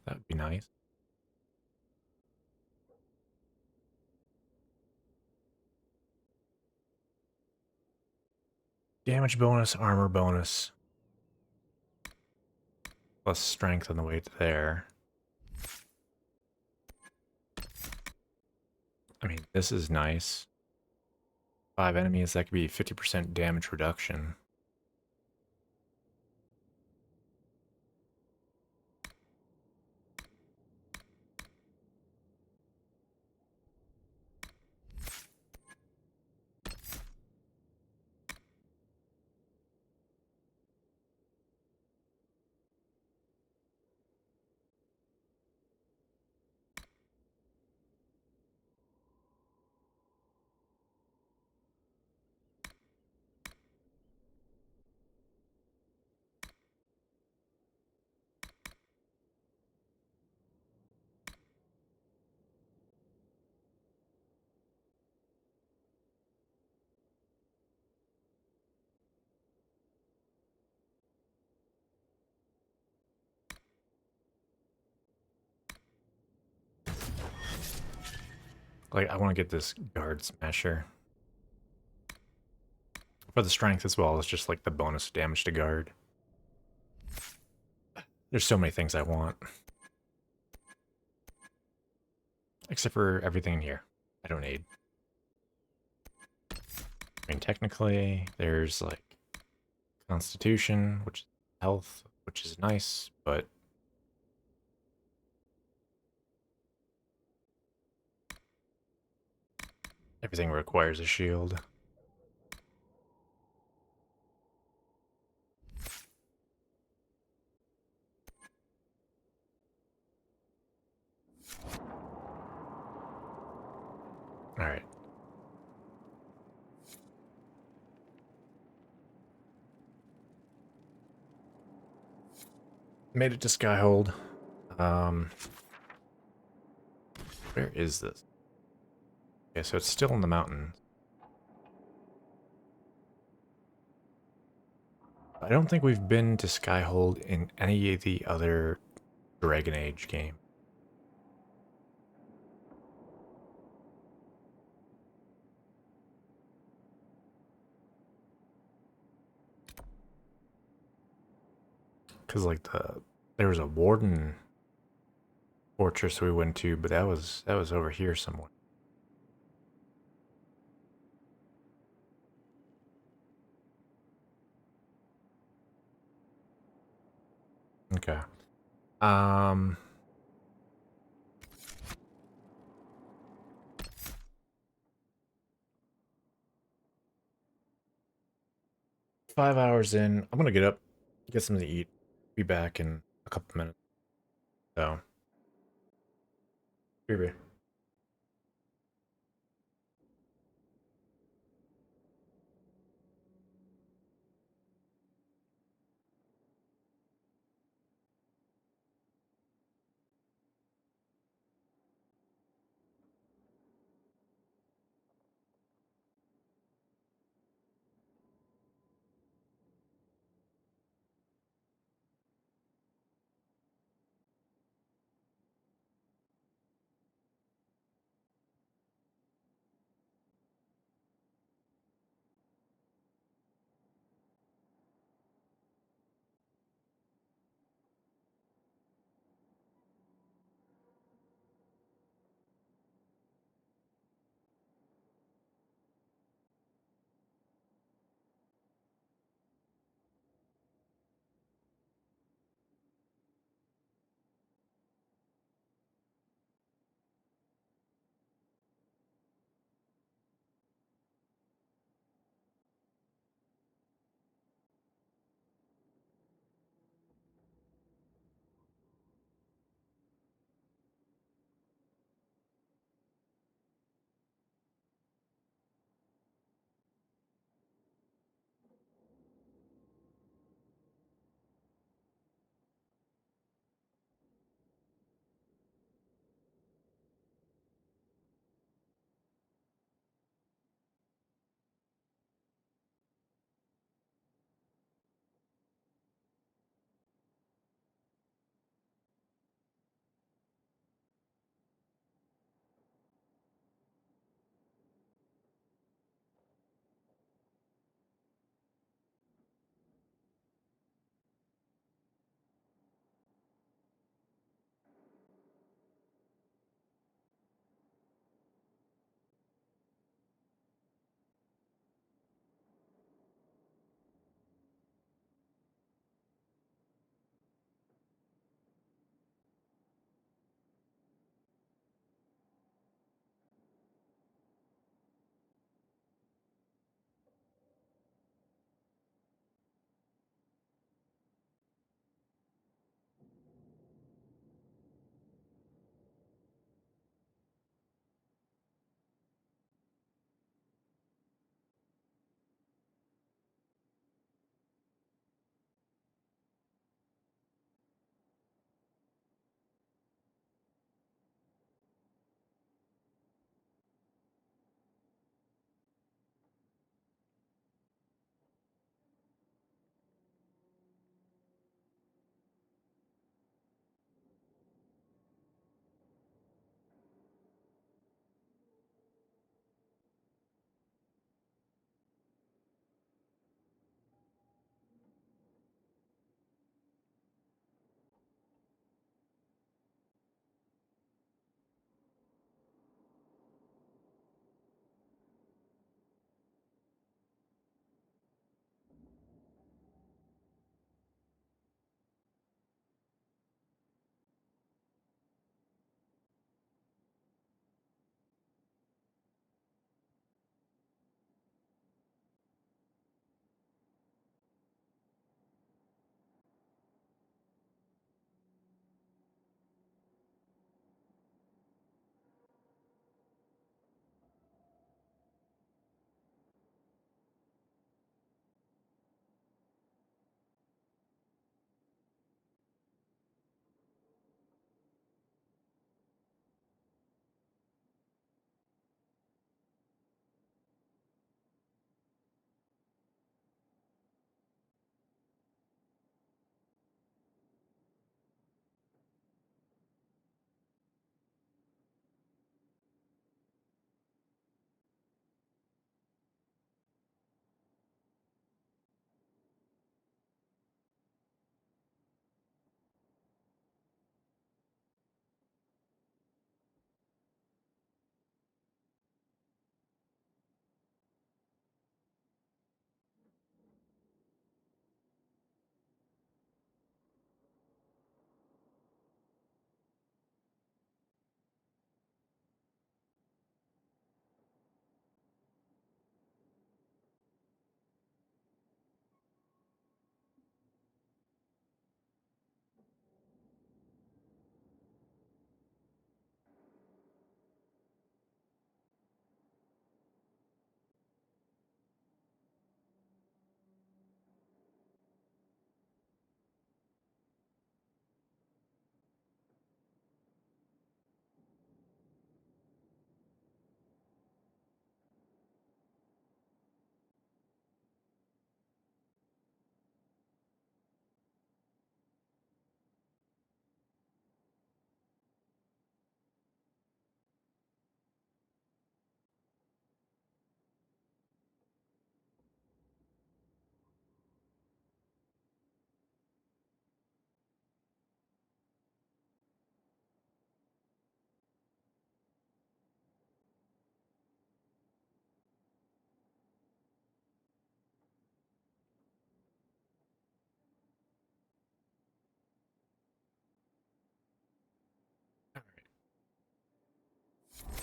That would be nice. Damage bonus, armor bonus. Plus strength on the way to there. I mean, this is nice. 5 enemies, that could be 50% damage reduction. Like, I want to get this guard smasher. For the strength as well as just like the bonus damage to guard. There's so many things I want. Except for everything in here. I don't need. I mean, technically, there's like Constitution, which is health, which is nice, but everything requires a shield. Alright. Made it to Skyhold. Where is this? Okay, so it's still in the mountains. I don't think we've been to Skyhold in any of the other Dragon Age games. Cause like there was a Warden fortress we went to, but that was over here somewhere. Okay. 5 hours in. I'm gonna get up, get something to eat. Be back in a couple minutes. So. Maybe.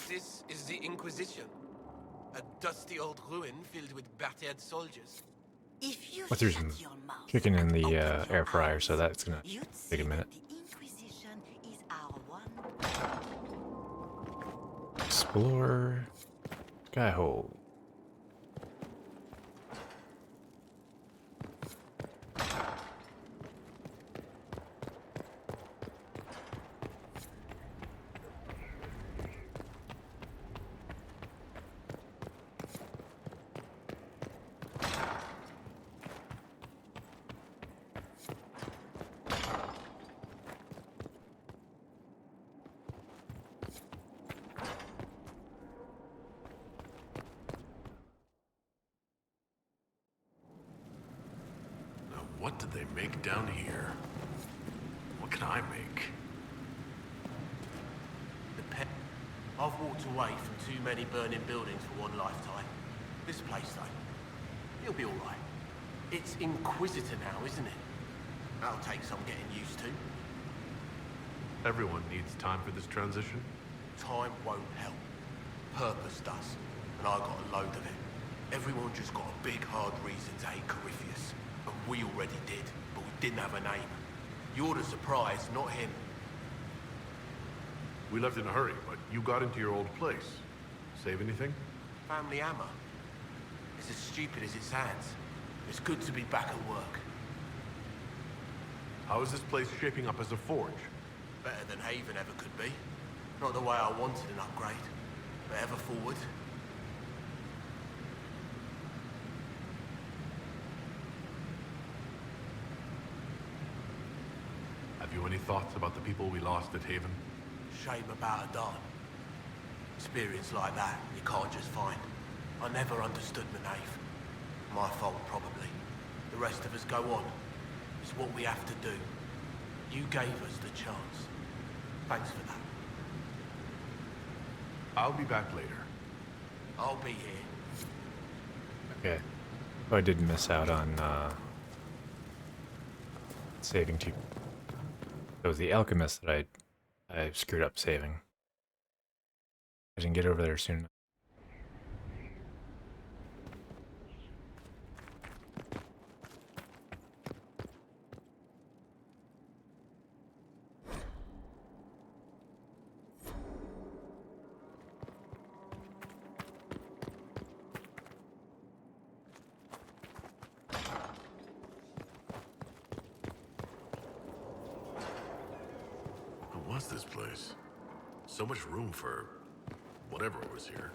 This is the Inquisition. A dusty old ruin filled with battered soldiers. If you What's through some cooking in the air fryer, so that's gonna take a minute. Inquisition is our one. Explore. Skyhole. What did they make down here? What can I make? I've walked away from too many burning buildings for one lifetime. This place, though, it'll be all right. It's Inquisitor now, isn't it? That'll take some getting used to. Everyone needs time for this transition. Time won't help. Purpose does. And I got a load of it. Everyone just got a big, hard reason to hate Corypheus. And we already did, but we didn't have a name. You're the surprise, not him. We left in a hurry, but you got into your old place. Save anything? Family hammer. It's as stupid as it sounds. It's good to be back at work. How is this place shaping up as a forge? Better than Haven ever could be. Not the way I wanted an upgrade, but ever forward. Have you any thoughts about the people we lost at Haven? Shame about a darn. Experience like that, you can't just find. I never understood Manave. My fault, probably. The rest of us go on. It's what we have to do. You gave us the chance. Thanks for that. I'll be back later. I'll be here. Okay. Oh, I did miss out on saving too. It was the alchemist that I screwed up saving. I didn't get over there soon enough. What was this place? So much room for whatever was here.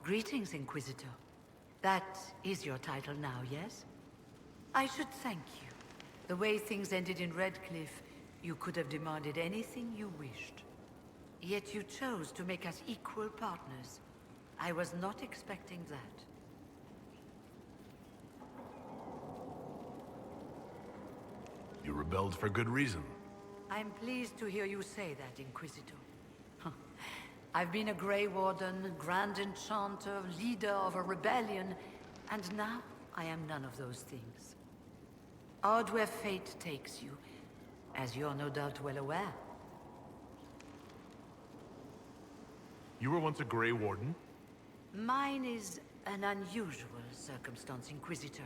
Greetings, Inquisitor. That is your title now, yes? I should thank you. The way things ended in Redcliffe, you could have demanded anything you wished. Yet you chose to make us equal partners. I was not expecting that. You rebelled for good reason. I'm pleased to hear you say that, Inquisitor. I've been a Grey Warden, Grand Enchanter, leader of a rebellion, and now I am none of those things. Odd where fate takes you, as you're no doubt well aware. You were once a Grey Warden? Mine is an unusual circumstance, Inquisitor.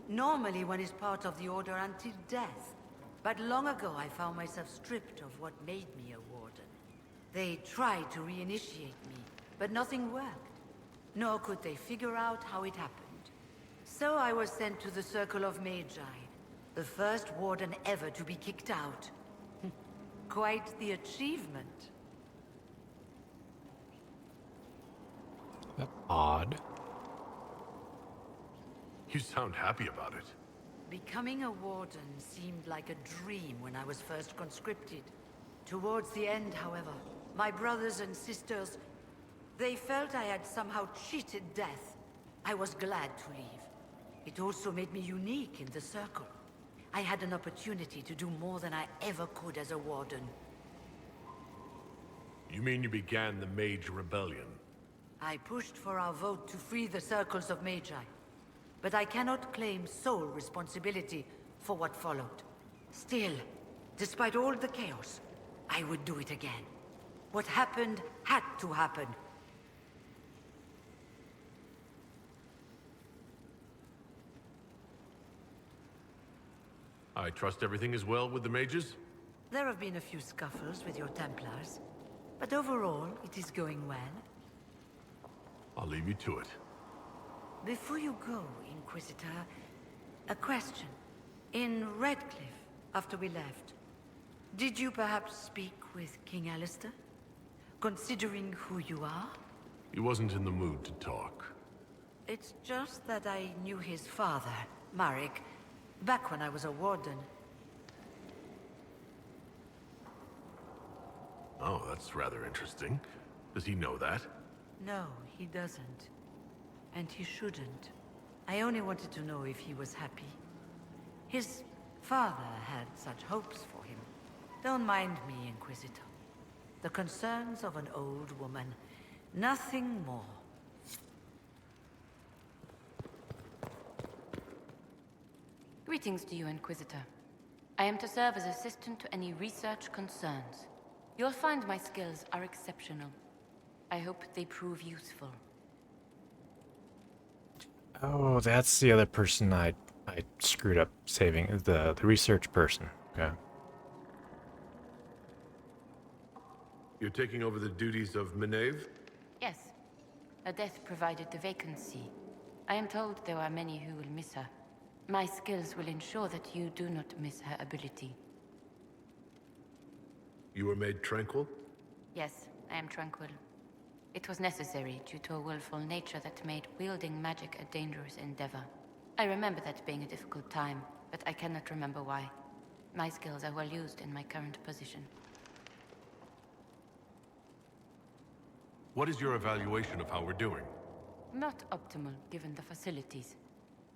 Normally one is part of the Order until death. But long ago I found myself stripped of what made me a Warden. They tried to reinitiate me, but nothing worked. Nor could they figure out how it happened. So I was sent to the Circle of Magi, the first Warden ever to be kicked out. Quite the achievement. That's odd. You sound happy about it. Becoming a Warden seemed like a dream when I was first conscripted. Towards the end, however, my brothers and sisters, they felt I had somehow cheated death. I was glad to leave. It also made me unique in the Circle. I had an opportunity to do more than I ever could as a Warden. You mean you began the Mage Rebellion? I pushed for our vote to free the circles of Magi, but I cannot claim sole responsibility for what followed. Still, despite all the chaos, I would do it again. What happened had to happen. I trust everything is well with the mages? There have been a few scuffles with your Templars, but overall, it is going well. I'll leave you to it. Before you go, Inquisitor, a question. In Redcliffe, after we left, did you perhaps speak with King Alistair? Considering who you are? He wasn't in the mood to talk. It's just that I knew his father, Marek, back when I was a warden. Oh, that's rather interesting. Does he know that? No, he doesn't. And he shouldn't. I only wanted to know if he was happy. His father had such hopes for him. Don't mind me, Inquisitor. The concerns of an old woman. Nothing more. Greetings to you, Inquisitor. I am to serve as assistant to any research concerns. You'll find my skills are exceptional. I hope they prove useful. Oh, that's the other person I screwed up saving. The research person. Okay. You're taking over the duties of Meneve? Yes. Her death provided the vacancy. I am told there are many who will miss her. My skills will ensure that you do not miss her ability. You were made tranquil? Yes, I am tranquil. It was necessary due to a willful nature that made wielding magic a dangerous endeavor. I remember that being a difficult time, but I cannot remember why. My skills are well used in my current position. What is your evaluation of how we're doing? Not optimal, given the facilities.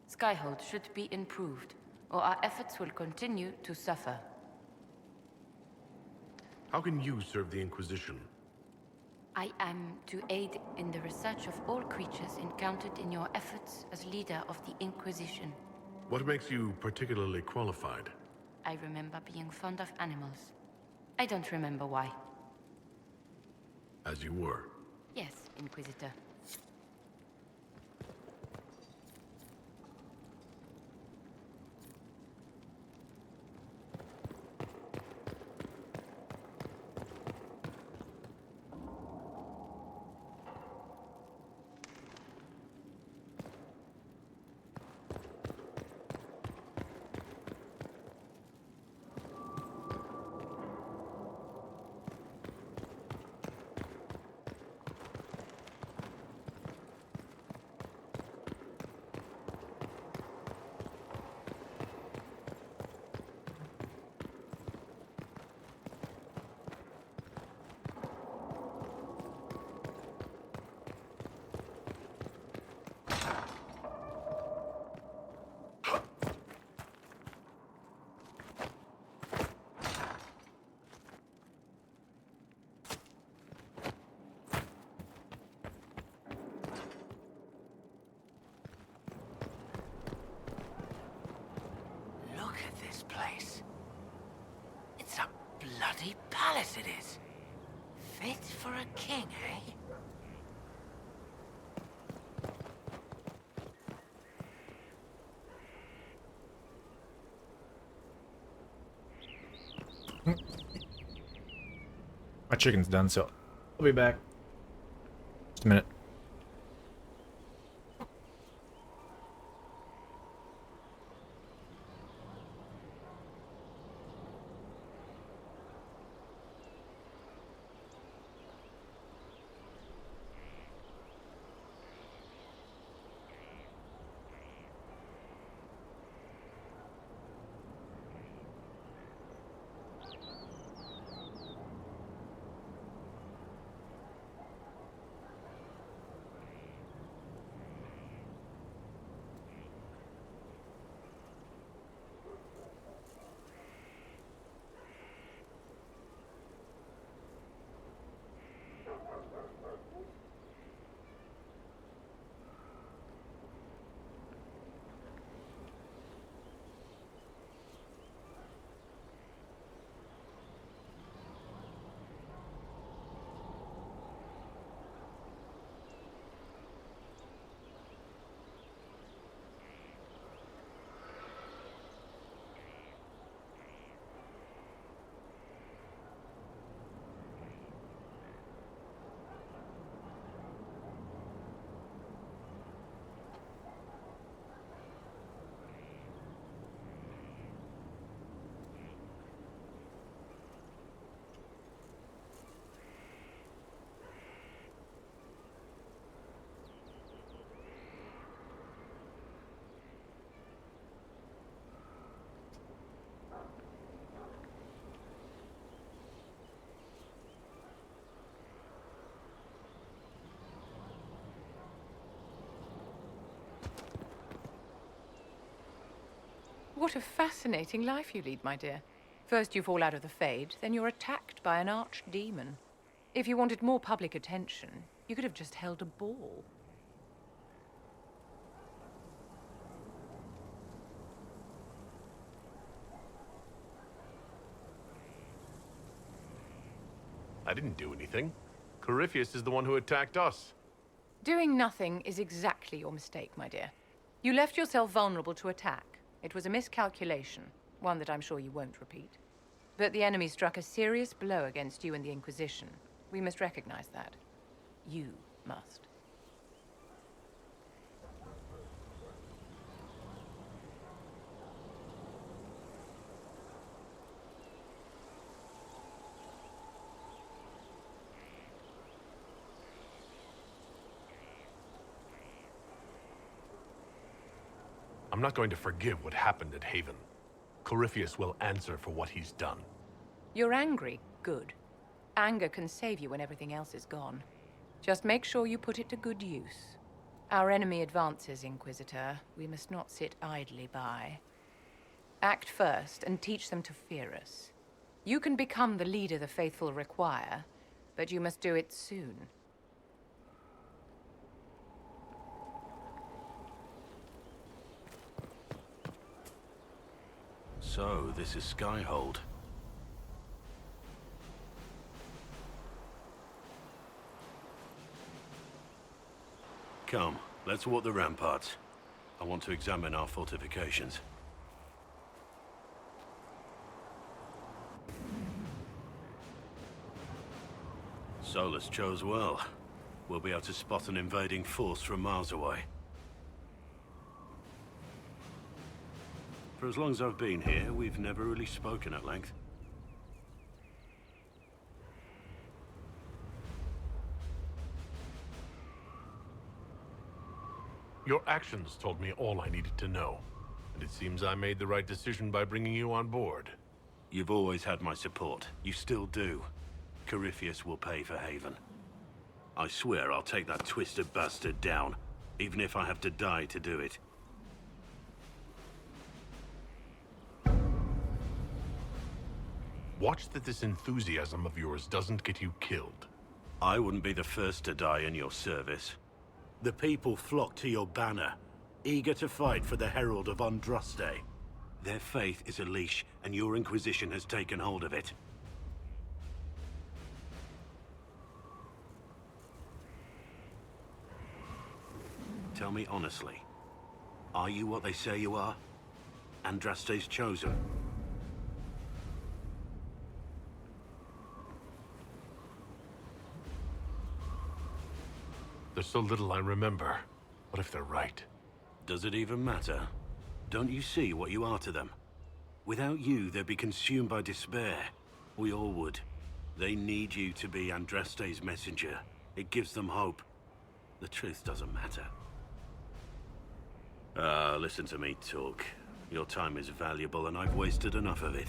Skyhold should be improved, or our efforts will continue to suffer. How can you serve the Inquisition? I am to aid in the research of all creatures encountered in your efforts as leader of the Inquisition. What makes you particularly qualified? I remember being fond of animals. I don't remember why. As you were. Yes, Inquisitor. Look at this place. It's a bloody palace it is. Fit for a king, eh? My chicken's done, so I'll be back. Just a minute. What a fascinating life you lead, my dear. First you fall out of the Fade, then you're attacked by an archdemon. If you wanted more public attention, you could have just held a ball. I didn't do anything. Corypheus is the one who attacked us. Doing nothing is exactly your mistake, my dear. You left yourself vulnerable to attack. It was a miscalculation, one that I'm sure you won't repeat. But the enemy struck a serious blow against you and the Inquisition. We must recognize that. You must. I'm not going to forgive what happened at Haven. Corypheus will answer for what he's done. You're angry? Good. Anger can save you when everything else is gone. Just make sure you put it to good use. Our enemy advances, Inquisitor. We must not sit idly by. Act first and teach them to fear us. You can become the leader the faithful require, but you must do it soon. So, this is Skyhold. Come, let's walk the ramparts. I want to examine our fortifications. Solus chose well. We'll be able to spot an invading force from miles away. For as long as I've been here, we've never really spoken at length. Your actions told me all I needed to know, and it seems I made the right decision by bringing you on board. You've always had my support. You still do. Corypheus will pay for Haven. I swear I'll take that twisted bastard down, even if I have to die to do it. Watch that this enthusiasm of yours doesn't get you killed. I wouldn't be the first to die in your service. The people flock to your banner, eager to fight for the Herald of Andraste. Their faith is a leash, and your Inquisition has taken hold of it. Tell me honestly, are you what they say you are? Andraste's chosen? There's so little I remember. What if they're right? Does it even matter? Don't you see what you are to them? Without you, they'd be consumed by despair. We all would. They need you to be Andraste's messenger. It gives them hope. The truth doesn't matter. Listen to me talk. Your time is valuable and I've wasted enough of it.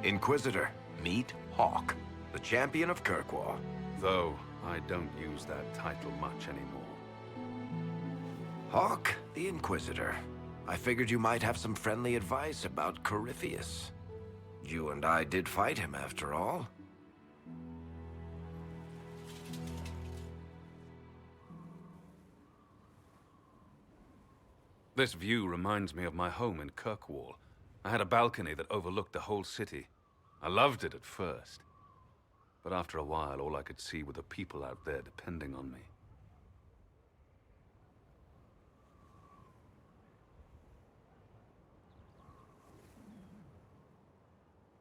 Inquisitor, meet Hawk, the champion of Kirkwall. Though I don't use that title much anymore. Hawk, the Inquisitor. I figured you might have some friendly advice about Corypheus. You and I did fight him, after all. This view reminds me of my home in Kirkwall. I had a balcony that overlooked the whole city. I loved it at first. But after a while, all I could see were the people out there depending on me.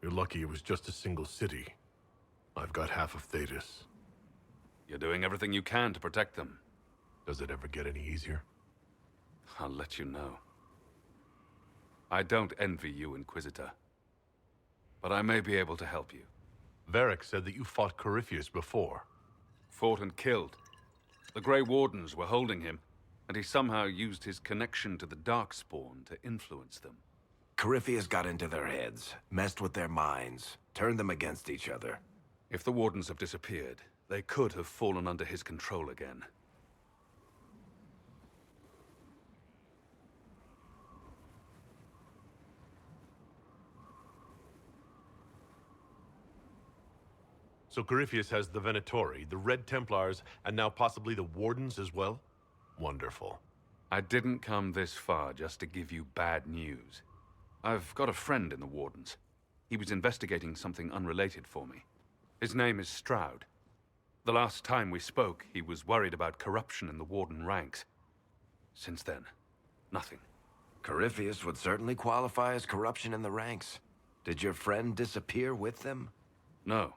You're lucky it was just a single city. I've got half of Thetis. You're doing everything you can to protect them. Does it ever get any easier? I'll let you know. I don't envy you, Inquisitor. But I may be able to help you. Varric said that you fought Corypheus before. Fought and killed. The Grey Wardens were holding him, and he somehow used his connection to the Darkspawn to influence them. Corypheus got into their heads, messed with their minds, turned them against each other. If the Wardens have disappeared, they could have fallen under his control again. So Corypheus has the Venatori, the Red Templars, and now possibly the Wardens as well? Wonderful. I didn't come this far just to give you bad news. I've got a friend in the Wardens. He was investigating something unrelated for me. His name is Stroud. The last time we spoke, he was worried about corruption in the Warden ranks. Since then, nothing. Corypheus would certainly qualify as corruption in the ranks. Did your friend disappear with them? No.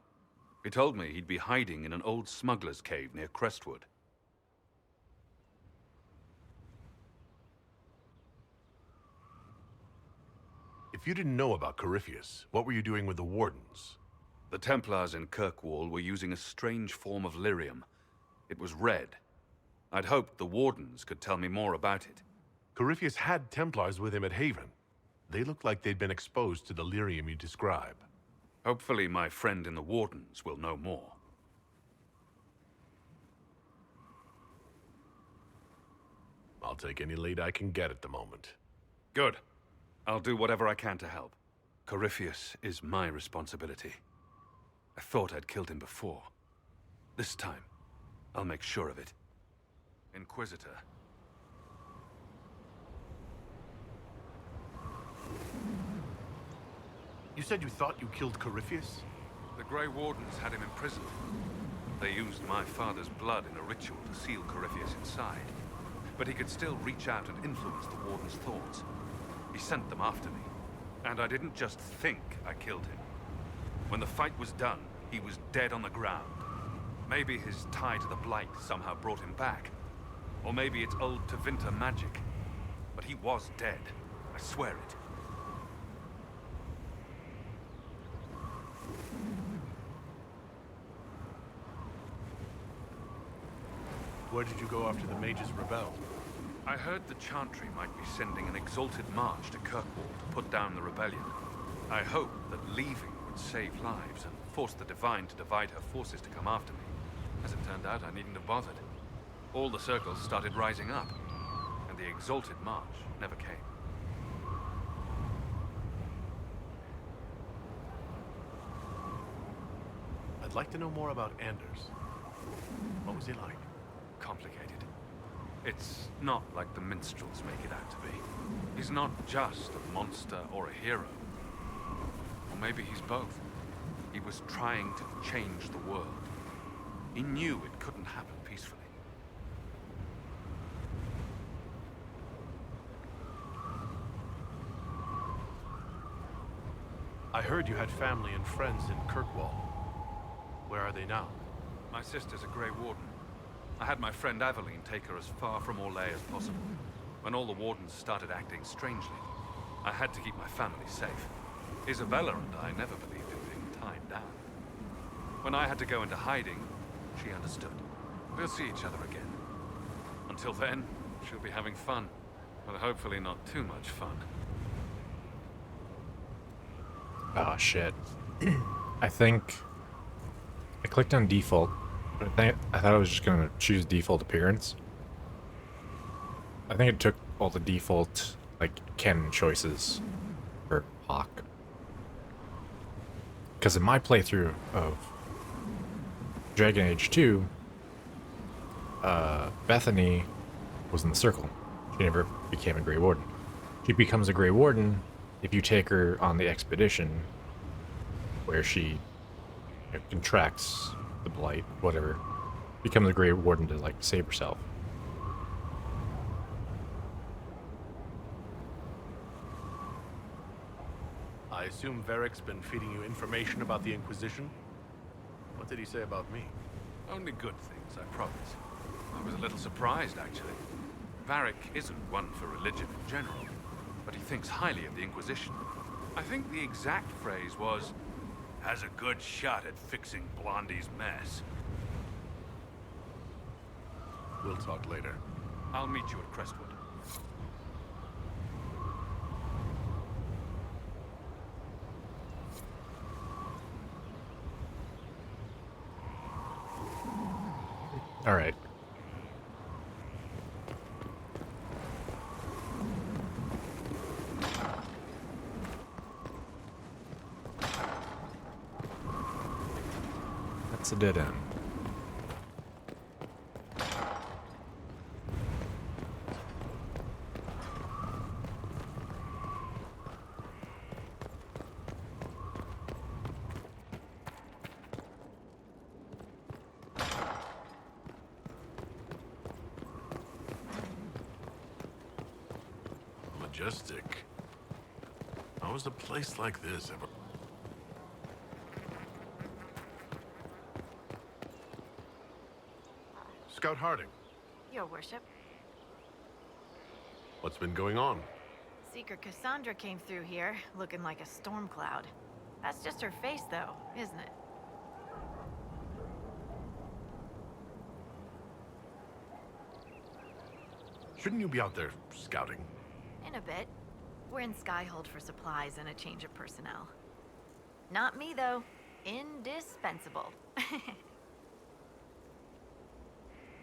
He told me he'd be hiding in an old smuggler's cave near Crestwood. If you didn't know about Corypheus, what were you doing with the Wardens? The Templars in Kirkwall were using a strange form of lyrium. It was red. I'd hoped the Wardens could tell me more about it. Corypheus had Templars with him at Haven. They looked like they'd been exposed to the lyrium you describe. Hopefully my friend in the Wardens will know more. I'll take any lead I can get at the moment. Good. I'll do whatever I can to help. Corypheus is my responsibility. I thought I'd killed him before. This time, I'll make sure of it. Inquisitor. You said you thought you killed Corypheus? The Grey Wardens had him imprisoned. They used my father's blood in a ritual to seal Corypheus inside. But he could still reach out and influence the Warden's thoughts. He sent them after me. And I didn't just think I killed him. When the fight was done, he was dead on the ground. Maybe his tie to the Blight somehow brought him back. Or maybe it's old Tevinter magic. But he was dead. I swear it. Where did you go after the mages rebelled? I heard the Chantry might be sending an exalted march to Kirkwall to put down the rebellion. I hoped that leaving would save lives and force the Divine to divide her forces to come after me. As it turned out, I needn't have bothered. All the circles started rising up, and the exalted march never came. I'd like to know more about Anders. What was he like? Complicated. It's not like the minstrels make it out to be. He's not just a monster or a hero. Or maybe he's both. He was trying to change the world. He knew it couldn't happen peacefully. I heard you had family and friends in Kirkwall. Where are they now? My sister's a Grey Warden. I had my friend Aveline take her as far from Orlais as possible. When all the Wardens started acting strangely, I had to keep my family safe. Isabella and I never believed in being tied down. When I had to go into hiding, she understood. We'll see each other again. Until then, she'll be having fun. But hopefully not too much fun. Oh, shit. I think I clicked on default, but I thought I was just gonna choose default appearance. I think it took all the default, like, canon choices for Hawk. Because in my playthrough of Dragon Age 2, Bethany was in the Circle. She never became a Grey Warden. She becomes a Grey Warden if you take her on the expedition where she it contracts the blight, whatever. Become the Grey Warden to, like, save herself. I assume Varric's been feeding you information about the Inquisition? What did he say about me? Only good things, I promise. I was a little surprised, actually. Varric isn't one for religion in general, but he thinks highly of the Inquisition. I think the exact phrase was, has a good shot at fixing Blondie's mess. We'll talk later. I'll meet you at Crestwood. All right. That's a dead end. Majestic. How was a place like this ever? Scout Harding, Your worship. what's been going on? Seeker Cassandra came through here, looking like a storm cloud. That's just her face, though, isn't it? Shouldn't you be out there scouting? In a bit. We're in Skyhold for supplies and a change of personnel. Not me, though. Indispensable.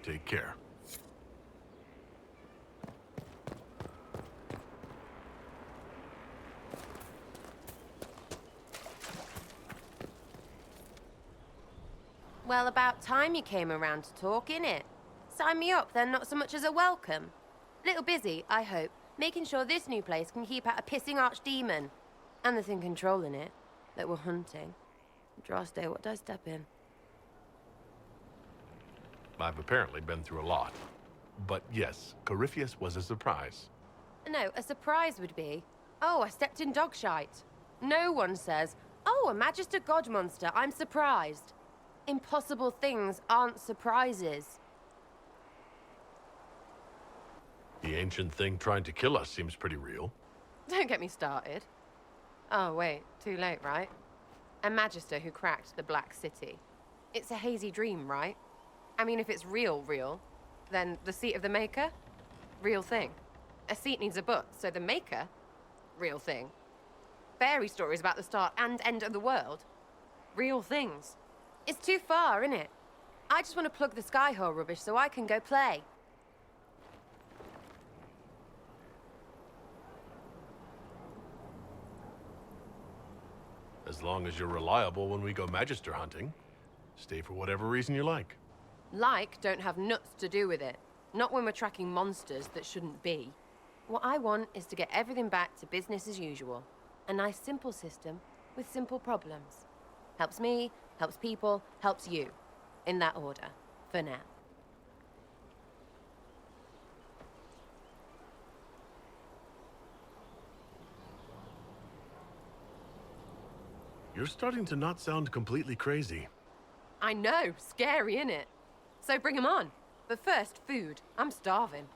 Take care. Well, about time you came around to talk, innit? Sign me up, then not so much as a welcome. Little busy, I hope, making sure this new place can keep out a pissing archdemon. And the thing controlling it, that we're hunting. Droste, what did I step in? I've apparently been through a lot. But yes, Corypheus was a surprise. No, a surprise would be, oh, I stepped in dog shite. No one says, oh, a Magister God monster, I'm surprised. Impossible things aren't surprises. The ancient thing trying to kill us seems pretty real. Don't get me started. Oh, wait, too late, right? A Magister who cracked the Black City. It's a hazy dream, right? I mean, if it's real, then the seat of the Maker? Real thing. A seat needs a book, so the Maker? Real thing. Fairy stories about the start and end of the world? Real things. It's too far, innit? I just want to plug the Skyhole rubbish so I can go play. As long as you're reliable when we go Magister hunting. Stay for whatever reason you like. Like don't have nuts to do with it. Not when we're tracking monsters that shouldn't be. What I want is to get everything back to business as usual. A nice simple system with simple problems. Helps me, helps people, helps you. In that order, for now. You're starting to not sound completely crazy. I know, scary, innit? So bring 'em on. But first, food. I'm starving.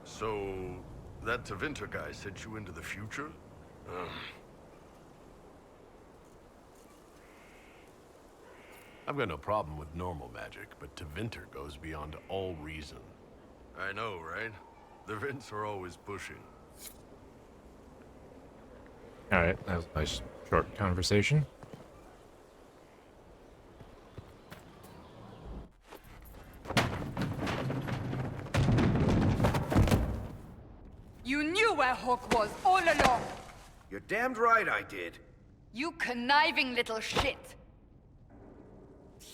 So, that Tevinter guy sent you into the future? I've got no problem with normal magic, but Tevinter goes beyond all reason. I know, right? The Vints are always pushing. All right, that was a nice short conversation. You knew where Hawk was all along! You're damned right I did. You conniving little shit!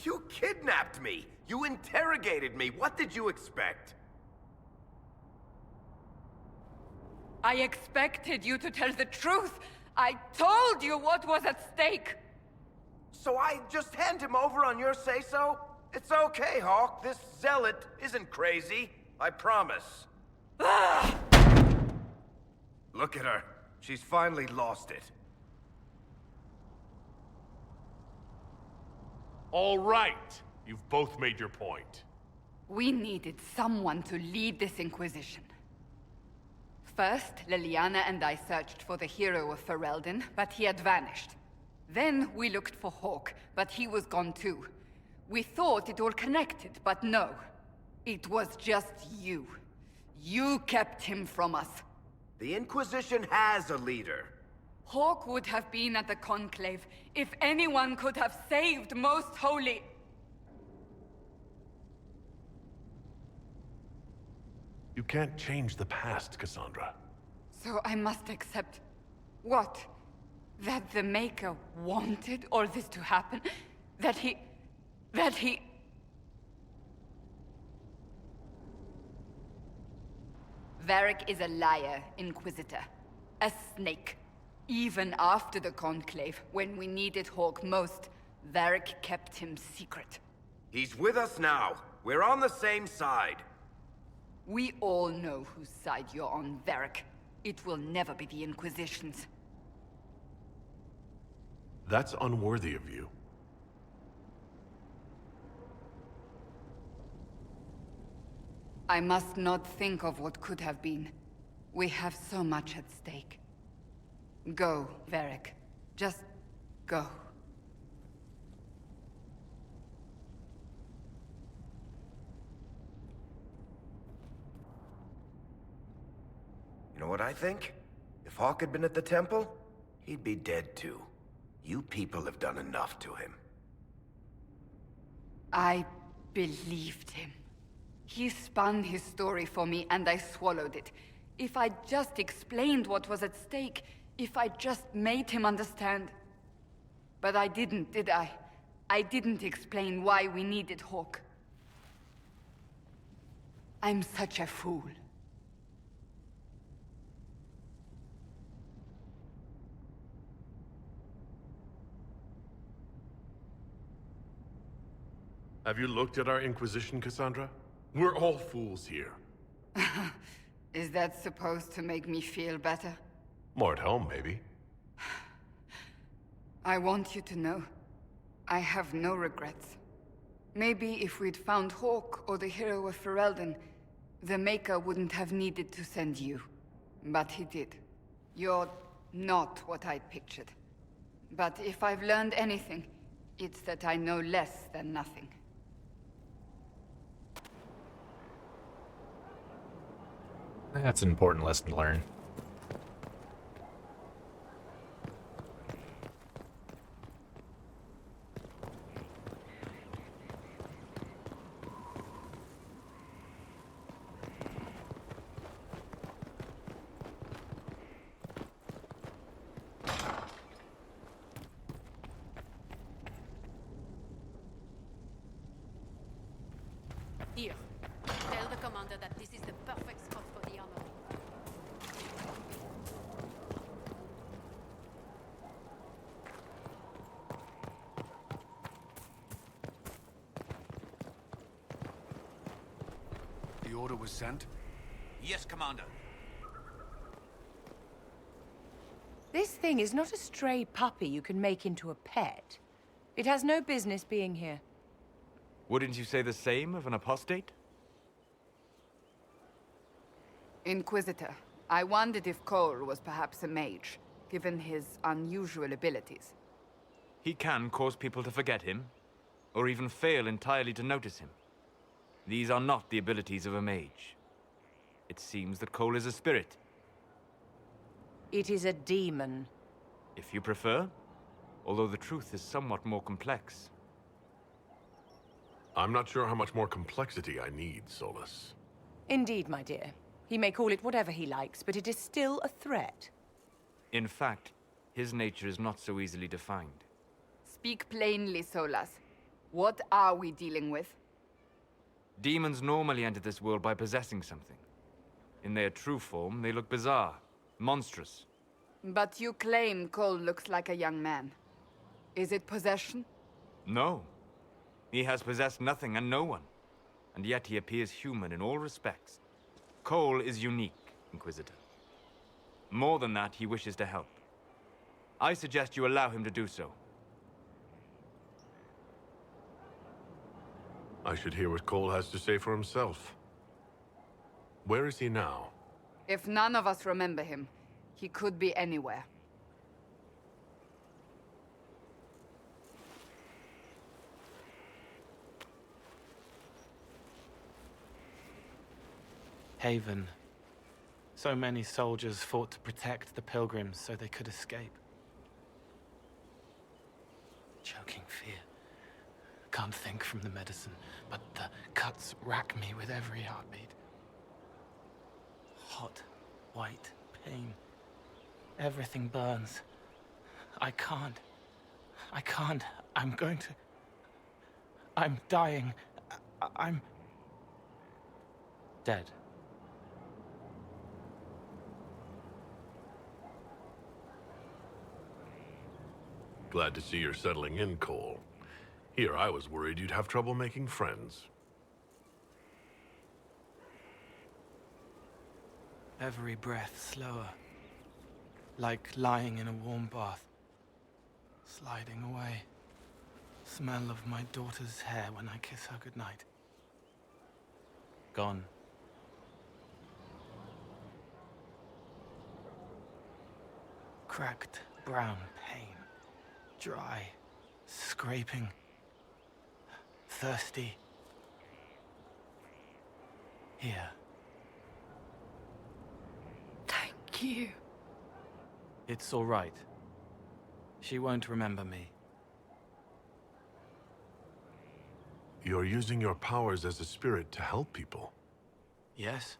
You kidnapped me! You interrogated me! What did you expect? I expected you to tell the truth! I told you what was at stake! So I just hand him over on your say-so? It's okay, Hawk. This zealot isn't crazy. I promise. Look at her. She's finally lost it. All right. You've both made your point. We needed someone to lead this Inquisition. First, Liliana and I searched for the hero of Ferelden, but he had vanished. Then we looked for Hawk, but he was gone too. We thought it all connected, but no. It was just you. You kept him from us. The Inquisition has a leader. Hawk would have been at the Conclave if anyone could have saved Most Holy. You can't change the past, Cassandra. So I must accept... what? That the Maker wanted all this to happen? That he... Varric is a liar, Inquisitor. A snake. Even after the Conclave, when we needed Hawk most, Varric kept him secret. He's with us now. We're on the same side. We all know whose side you're on, Varric. It will never be the Inquisition's. That's unworthy of you. I must not think of what could have been. We have so much at stake. Go, Varric. Just go. You know what I think? If Hawk had been at the temple, he'd be dead too. You people have done enough to him. I believed him. He spun his story for me, and I swallowed it. If I just explained what was at stake, if I just made him understand. But I didn't, did I? I didn't explain why we needed Hawk. I'm such a fool. Have you looked at our Inquisition, Cassandra? We're all fools here. Is that supposed to make me feel better? More at home, maybe. I want you to know, I have no regrets. Maybe if we'd found Hawk or the hero of Ferelden, the Maker wouldn't have needed to send you. But he did. You're not what I'd pictured. But if I've learned anything, it's that I know less than nothing. That's an important lesson to learn. Here. Tell the commander that this is the perfect spot for the armor. The order was sent? Yes, Commander. This thing is not a stray puppy you can make into a pet. It has no business being here. Wouldn't you say the same of an apostate? Inquisitor, I wondered if Cole was perhaps a mage, given his unusual abilities. He can cause people to forget him, or even fail entirely to notice him. These are not the abilities of a mage. It seems that Cole is a spirit. It is a demon. If you prefer, although the truth is somewhat more complex. I'm not sure how much more complexity I need, Solus. Indeed, my dear. He may call it whatever he likes, but it is still a threat. In fact, his nature is not so easily defined. Speak plainly, Solas. What are we dealing with? Demons normally enter this world by possessing something. In their true form, they look bizarre, monstrous. But you claim Cole looks like a young man. Is it possession? No. He has possessed nothing and no one. And yet he appears human in all respects. Cole is unique, Inquisitor. More than that, he wishes to help. I suggest you allow him to do so. I should hear what Cole has to say for himself. Where is he now? If none of us remember him, he could be anywhere. Haven. So many soldiers fought to protect the pilgrims so they could escape. Choking fear. Can't think from the medicine, but the cuts rack me with every heartbeat. Hot, white pain. Everything burns. I can't. I'm going to... I'm dying. I'm... dead. Glad to see you're settling in, Cole. Here, I was worried you'd have trouble making friends. Every breath slower. Like lying in a warm bath. Sliding away. Smell of my daughter's hair when I kiss her goodnight. Gone. Cracked brown pain. Dry. Scraping. Thirsty. Here. Thank you. It's all right. She won't remember me. You're using your powers as a spirit to help people. Yes.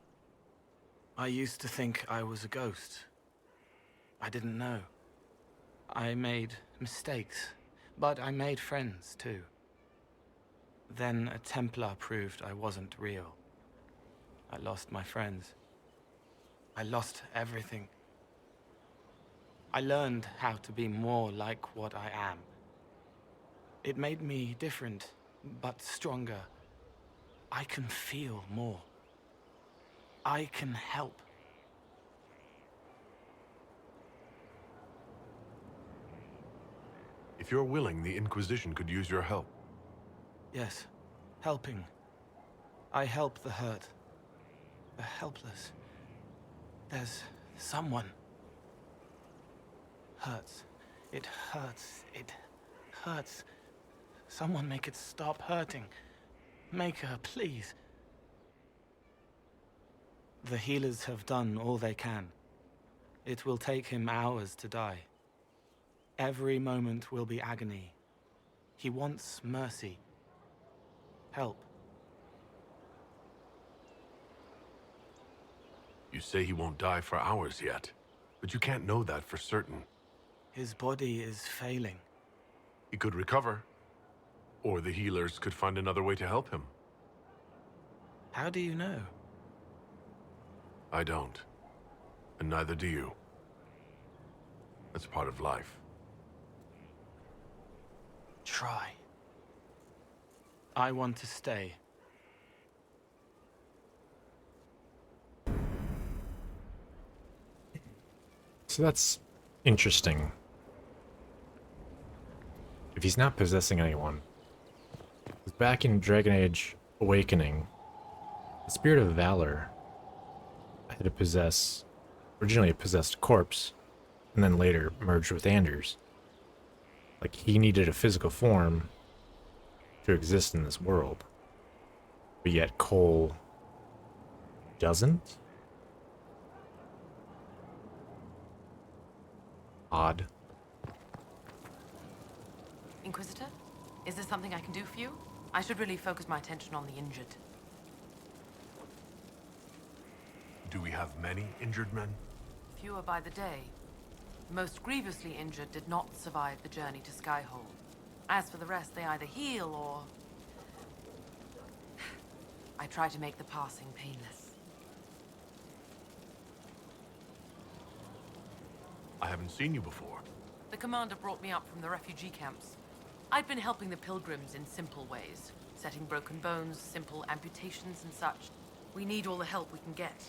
I used to think I was a ghost. I didn't know. I made mistakes, but I made friends too. Then a Templar proved I wasn't real. I lost my friends. I lost everything. I learned how to be more like what I am. It made me different, but stronger. I can feel more. I can help. If you're willing, the Inquisition could use your help. Yes, helping. I help the hurt, the helpless. There's someone. Hurts. It hurts. It hurts. Someone make it stop hurting. Make her, please. The healers have done all they can. It will take him hours to die. Every moment will be agony. He wants mercy. Help. You say he won't die for hours yet, but you can't know that for certain. His body is failing. He could recover, or the healers could find another way to help him. How do you know? I don't, and neither do you. That's part of life. Try. I want to stay. So that's interesting. If he's not possessing anyone, 'cause back in Dragon Age Awakening, the Spirit of Valor had to possess, originally it possessed a corpse, and then later merged with Anders. Like, he needed a physical form to exist in this world. But yet Cole doesn't? Odd. Inquisitor? Is there something I can do for you? I should really focus my attention on the injured. Do we have many injured men? Fewer by the day. The most grievously injured did not survive the journey to Skyhold. As for the rest, they either heal or... I try to make the passing painless. I haven't seen you before. The commander brought me up from the refugee camps. I'd been helping the pilgrims in simple ways. Setting broken bones, simple amputations and such. We need all the help we can get.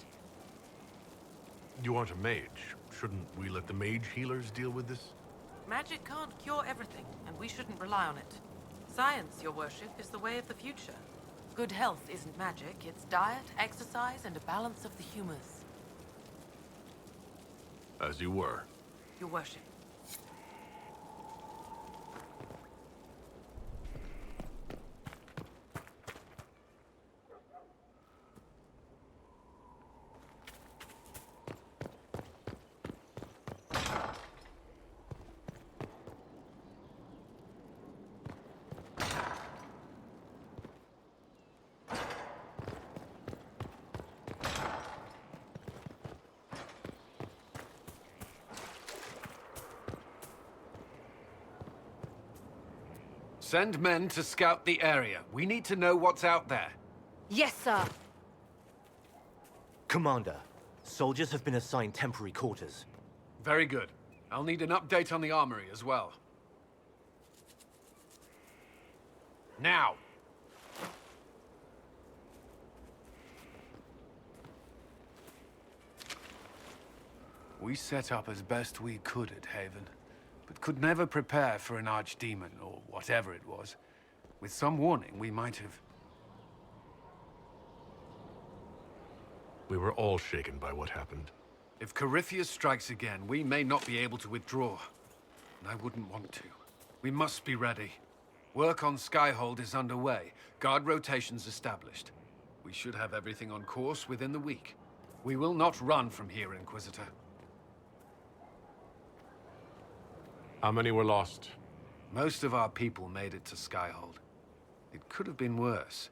You aren't a mage. Shouldn't we let the mage healers deal with this? Magic can't cure everything, and we shouldn't rely on it. Science, your worship, is the way of the future. Good health isn't magic, it's diet, exercise, and a balance of the humors. As you were. Your worship. Send men to scout the area. We need to know what's out there. Yes, sir. Commander, soldiers have been assigned temporary quarters. Very good. I'll need an update on the armory as well. Now! We set up as best we could at Haven, but could never prepare for an archdemon, or whatever it was. With some warning, we might have... We were all shaken by what happened. If Corypheus strikes again, we may not be able to withdraw. And I wouldn't want to. We must be ready. Work on Skyhold is underway. Guard rotations established. We should have everything on course within the week. We will not run from here, Inquisitor. How many were lost? Most of our people made it to Skyhold. It could have been worse.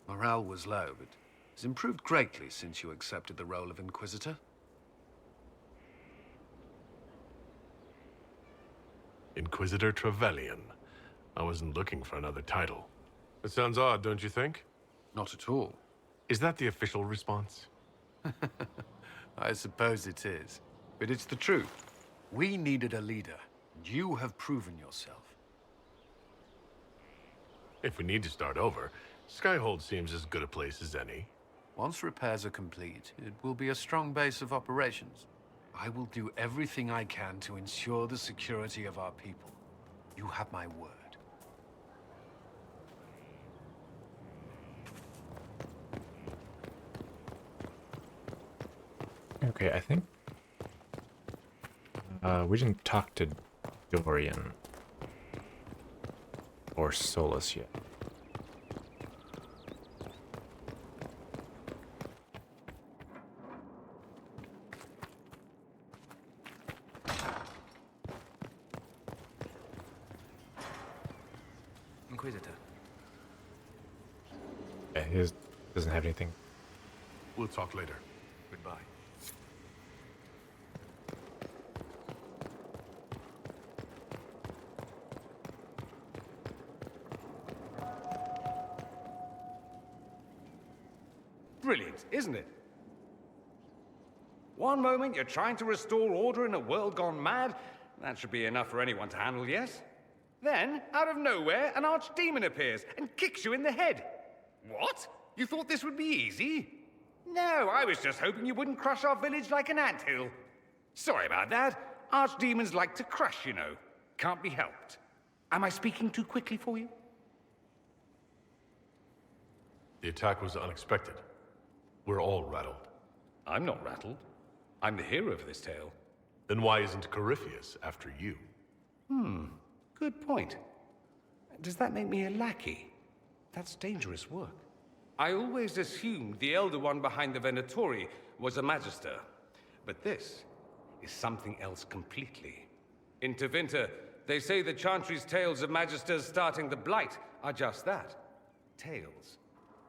Morale was low, but it's improved greatly since you accepted the role of Inquisitor. Inquisitor Trevelyan. I wasn't looking for another title. It sounds odd, don't you think? Not at all. Is that the official response? I suppose it is. But it's the truth. We needed a leader. You have proven yourself. If we need to start over, Skyhold seems as good a place as any. Once repairs are complete, it will be a strong base of operations. I will do everything I can to ensure the security of our people. You have my word. Okay, I think we didn't talk to Dorian or Solus yet. Inquisitor. Yeah, his doesn't have anything. We'll talk later. Goodbye. Brilliant, isn't it? One moment you're trying to restore order in a world gone mad. That should be enough for anyone to handle, yes? Then, out of nowhere, an archdemon appears and kicks you in the head. What? You thought this would be easy? No, I was just hoping you wouldn't crush our village like an anthill. Sorry about that. Archdemons like to crush, you know. Can't be helped. Am I speaking too quickly for you? The attack was unexpected. We're all rattled. I'm not rattled. I'm the hero of this tale. Then why isn't Corypheus after you? Good point. Does that make me a lackey? That's dangerous work. I always assumed the Elder One behind the Venatori was a Magister. But this is something else completely. In Tevinter, they say the Chantry's tales of Magisters starting the Blight are just that. Tales.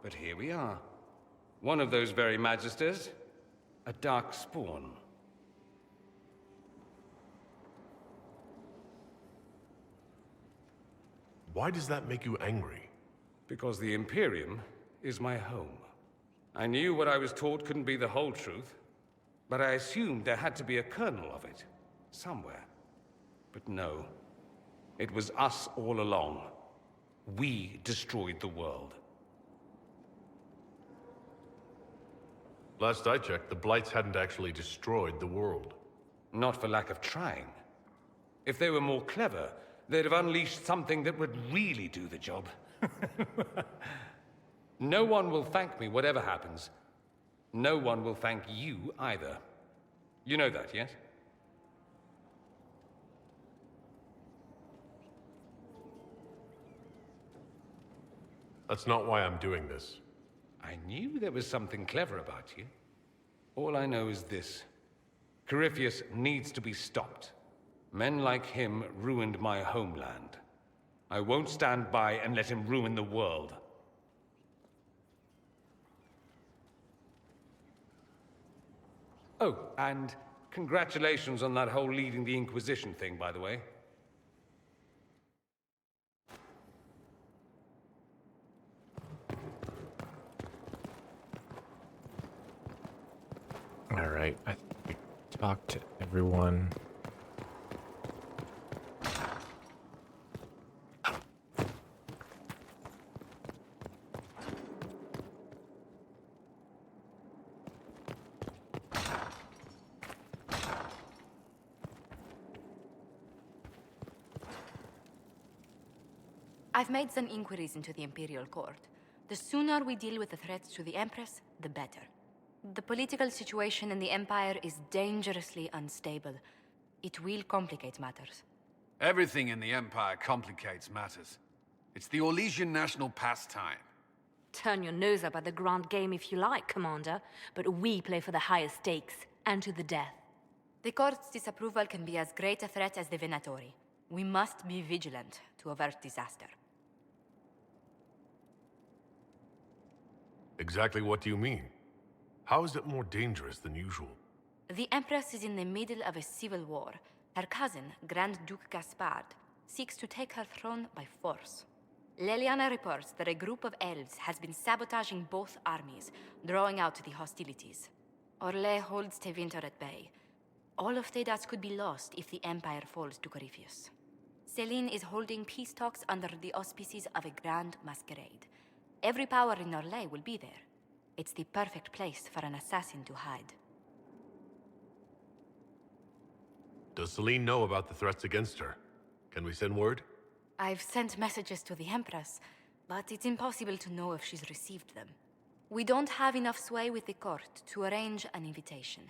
But here we are. One of those very Magisters, a dark spawn. Why does that make you angry? Because the Imperium is my home. I knew what I was taught couldn't be the whole truth, but I assumed there had to be a kernel of it, somewhere. But no, it was us all along. We destroyed the world. Last I checked, the Blights hadn't actually destroyed the world. Not for lack of trying. If they were more clever, they'd have unleashed something that would really do the job. No one will thank me, whatever happens. No one will thank you either. You know that, yes? That's not why I'm doing this. I knew there was something clever about you. All I know is this. Corypheus needs to be stopped. Men like him ruined my homeland. I won't stand by and let him ruin the world. Oh, and congratulations on that whole leading the Inquisition thing, by the way. All right, I think we talked to everyone. I've made some inquiries into the Imperial Court. The sooner we deal with the threats to the Empress, the better. The political situation in the Empire is dangerously unstable. It will complicate matters. Everything in the Empire complicates matters. It's the Orlesian national pastime. Turn your nose up at the grand game if you like, Commander, but we play for the highest stakes, and to the death. The Court's disapproval can be as great a threat as the Venatori. We must be vigilant to avert disaster. Exactly what do you mean? How is it more dangerous than usual? The Empress is in the middle of a civil war. Her cousin, Grand Duke Gaspard, seeks to take her throne by force. Leliana reports that a group of elves has been sabotaging both armies, drawing out the hostilities. Orlais holds Tevinter at bay. All of Thedas could be lost if the Empire falls to Corypheus. Celine is holding peace talks under the auspices of a grand masquerade. Every power in Orlais will be there. It's the perfect place for an assassin to hide. Does Celine know about the threats against her? Can we send word? I've sent messages to the Empress, but it's impossible to know if she's received them. We don't have enough sway with the court to arrange an invitation.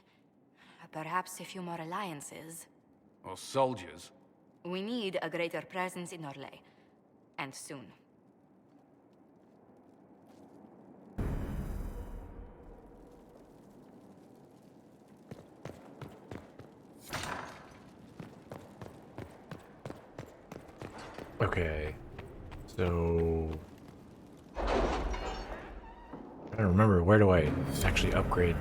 Perhaps a few more alliances. Or soldiers. We need a greater presence in Orlais. And soon. Okay, so I don't remember, where do I actually upgrade?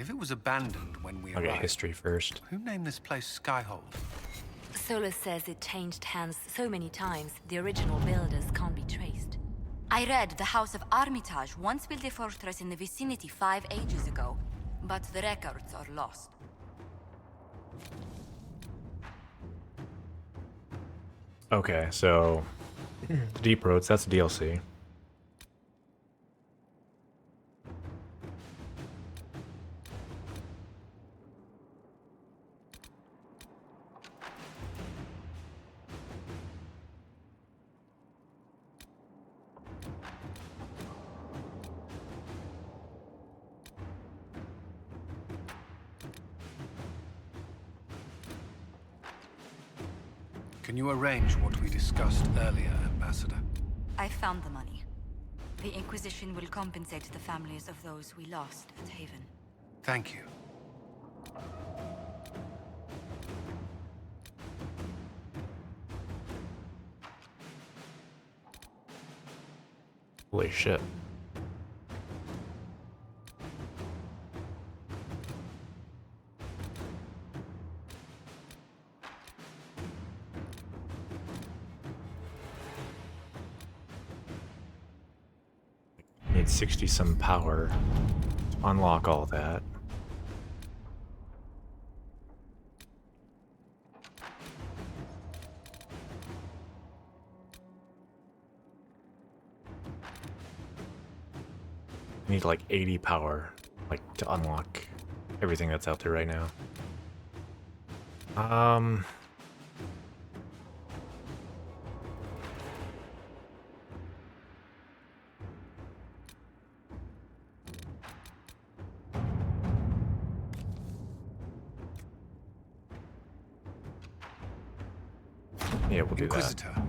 If it was abandoned when we Okay, arrived, history first. who named this place Skyhold? Solus says it changed hands so many times, the original builders can't be traced. I read the House of Armitage once built a fortress in the vicinity 5 ages ago, but the records are lost. Okay, so Deep Roads, that's DLC. Can you arrange what we discussed earlier, Ambassador? I found the money. The Inquisition will compensate the families of those we lost at Haven. Thank you. Holy shit. Need 60 some power to unlock all that. Need like 80 power, like, to unlock everything that's out there right now. Yeah, we'll do Inquisitor. that.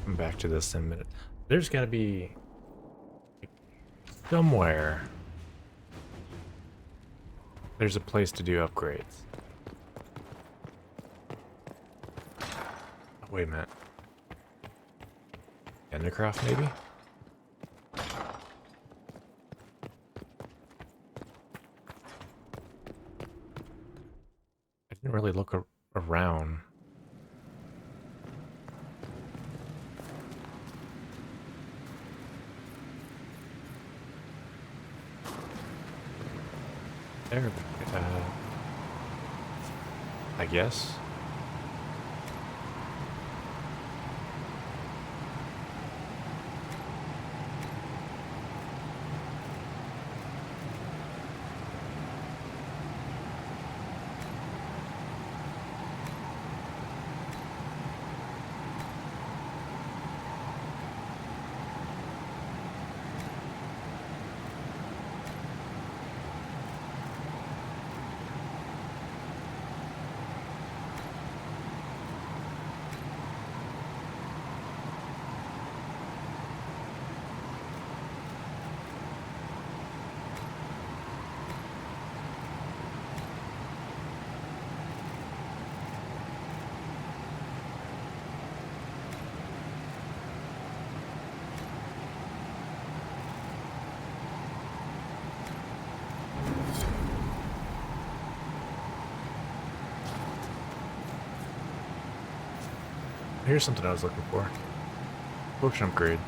Come back to this in a minute. There's got to be somewhere. There's a place to do upgrades. Oh, wait a minute. Endercraft, maybe? I didn't really look around. There, I guess. Here's something I was looking for. Potion upgrades.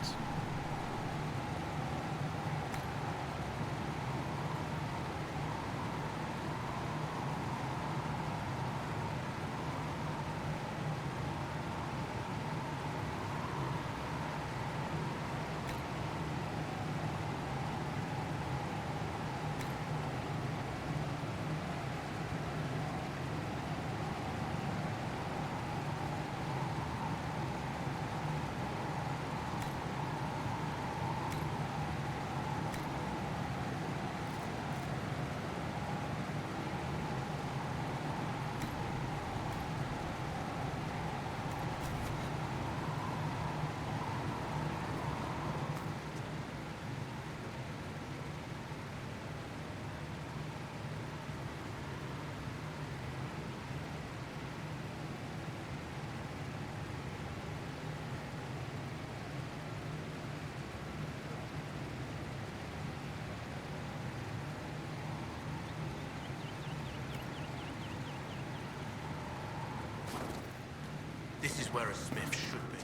This is where a smith should be.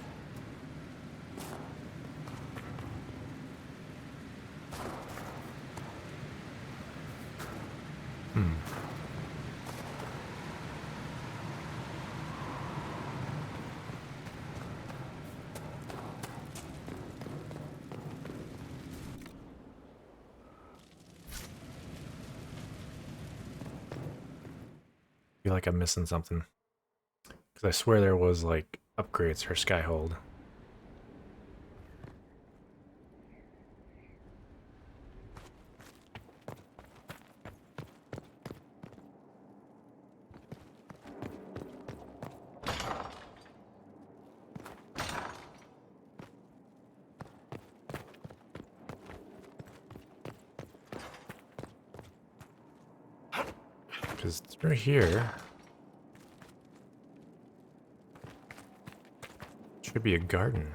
Feel like I'm missing something. Because I swear there was, like, upgrades for Skyhold. Because through here should be a garden.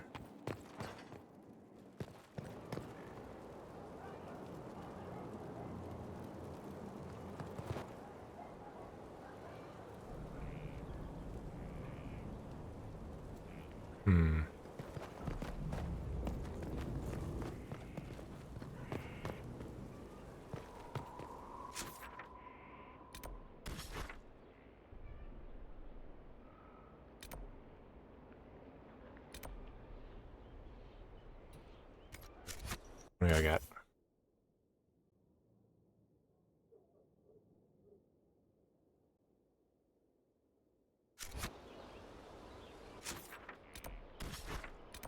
Hmm. What do I got?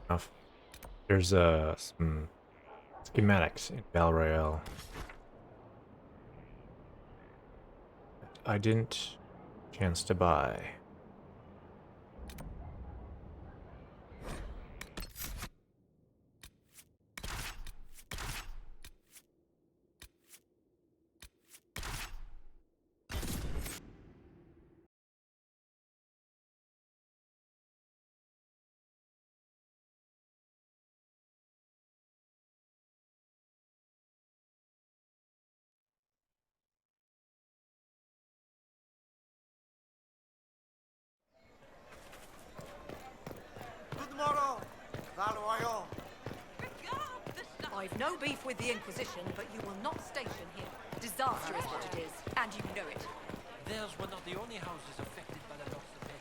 Enough. There's some schematics in Battle Royale. I didn't chance to buy. I've no beef with the Inquisition, but you will not station here. Disaster is what it is, and you know it. Theirs were not the only houses affected by the loss of pagan.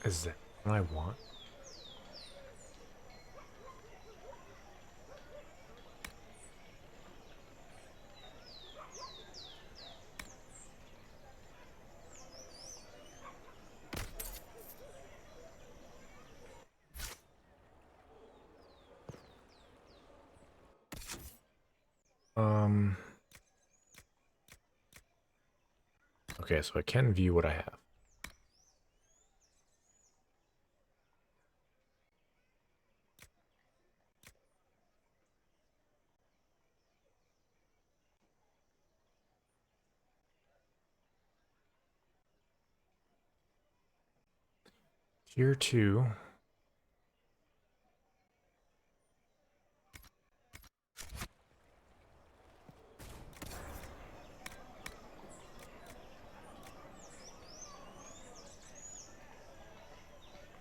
Is that what I want? Okay, so I can view what I have. Tier 2.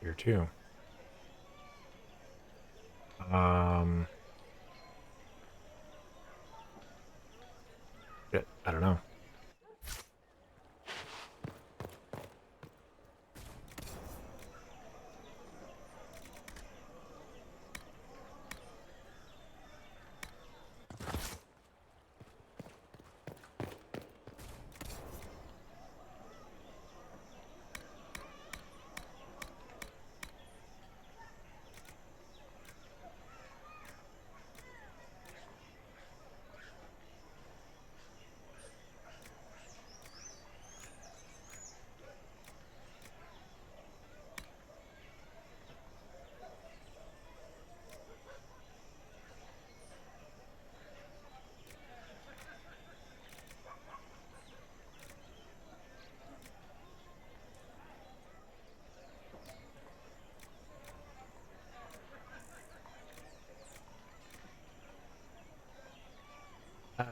Tier 2. Shit, I don't know.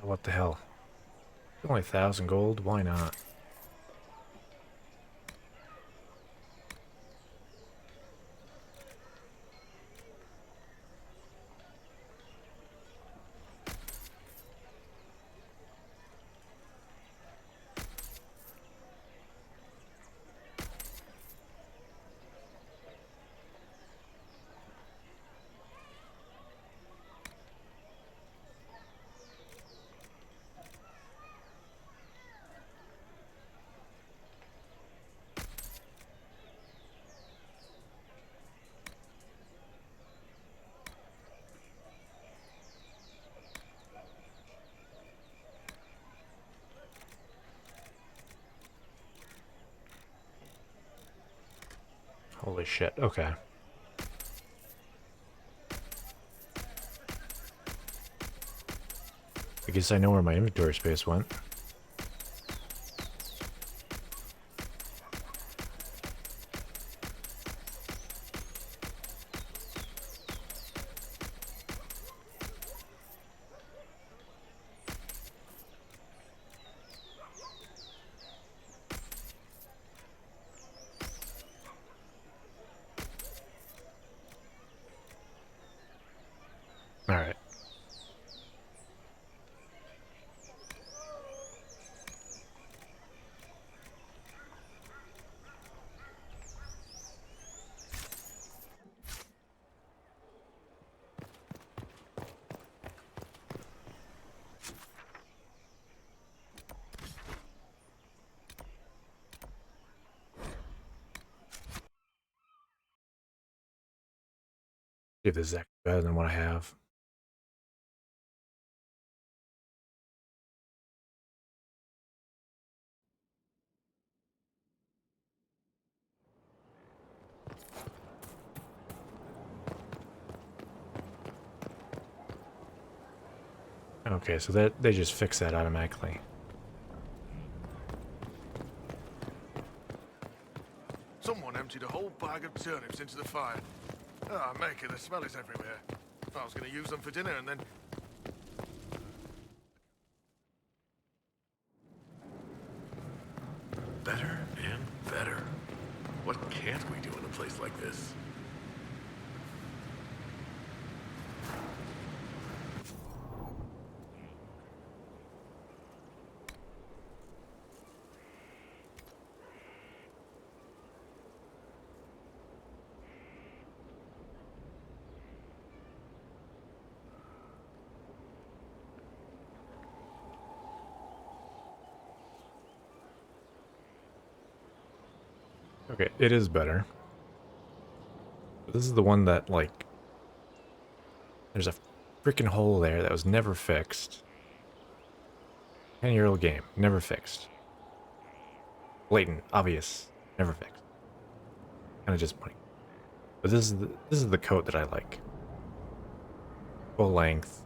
What the hell? Only 1,000 gold, why not? Holy shit, okay. I guess I know where my inventory space went. Alright. See if this is actually better than what I have. Okay, so that they just fix that automatically. Someone emptied a whole bag of turnips into the fire. Ah, Maker, the smell is everywhere. I was going to use them for dinner and then... Better and better. What can't we do in a place like this? Okay, it is better. But this is the one that, like, there's a freaking hole there that was never fixed. 10-year-old game, never fixed. Blatant, obvious, never fixed. Kind of disappointing. But this is the coat that I like. Full length.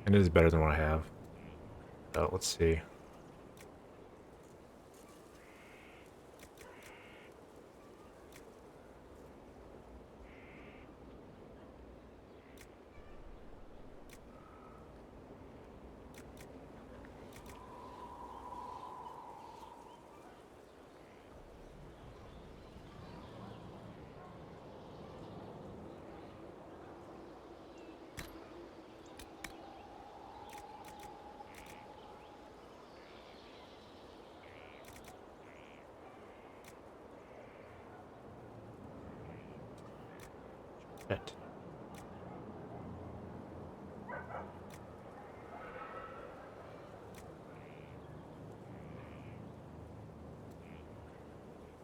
And it is better than what I have. So let's see. Shit.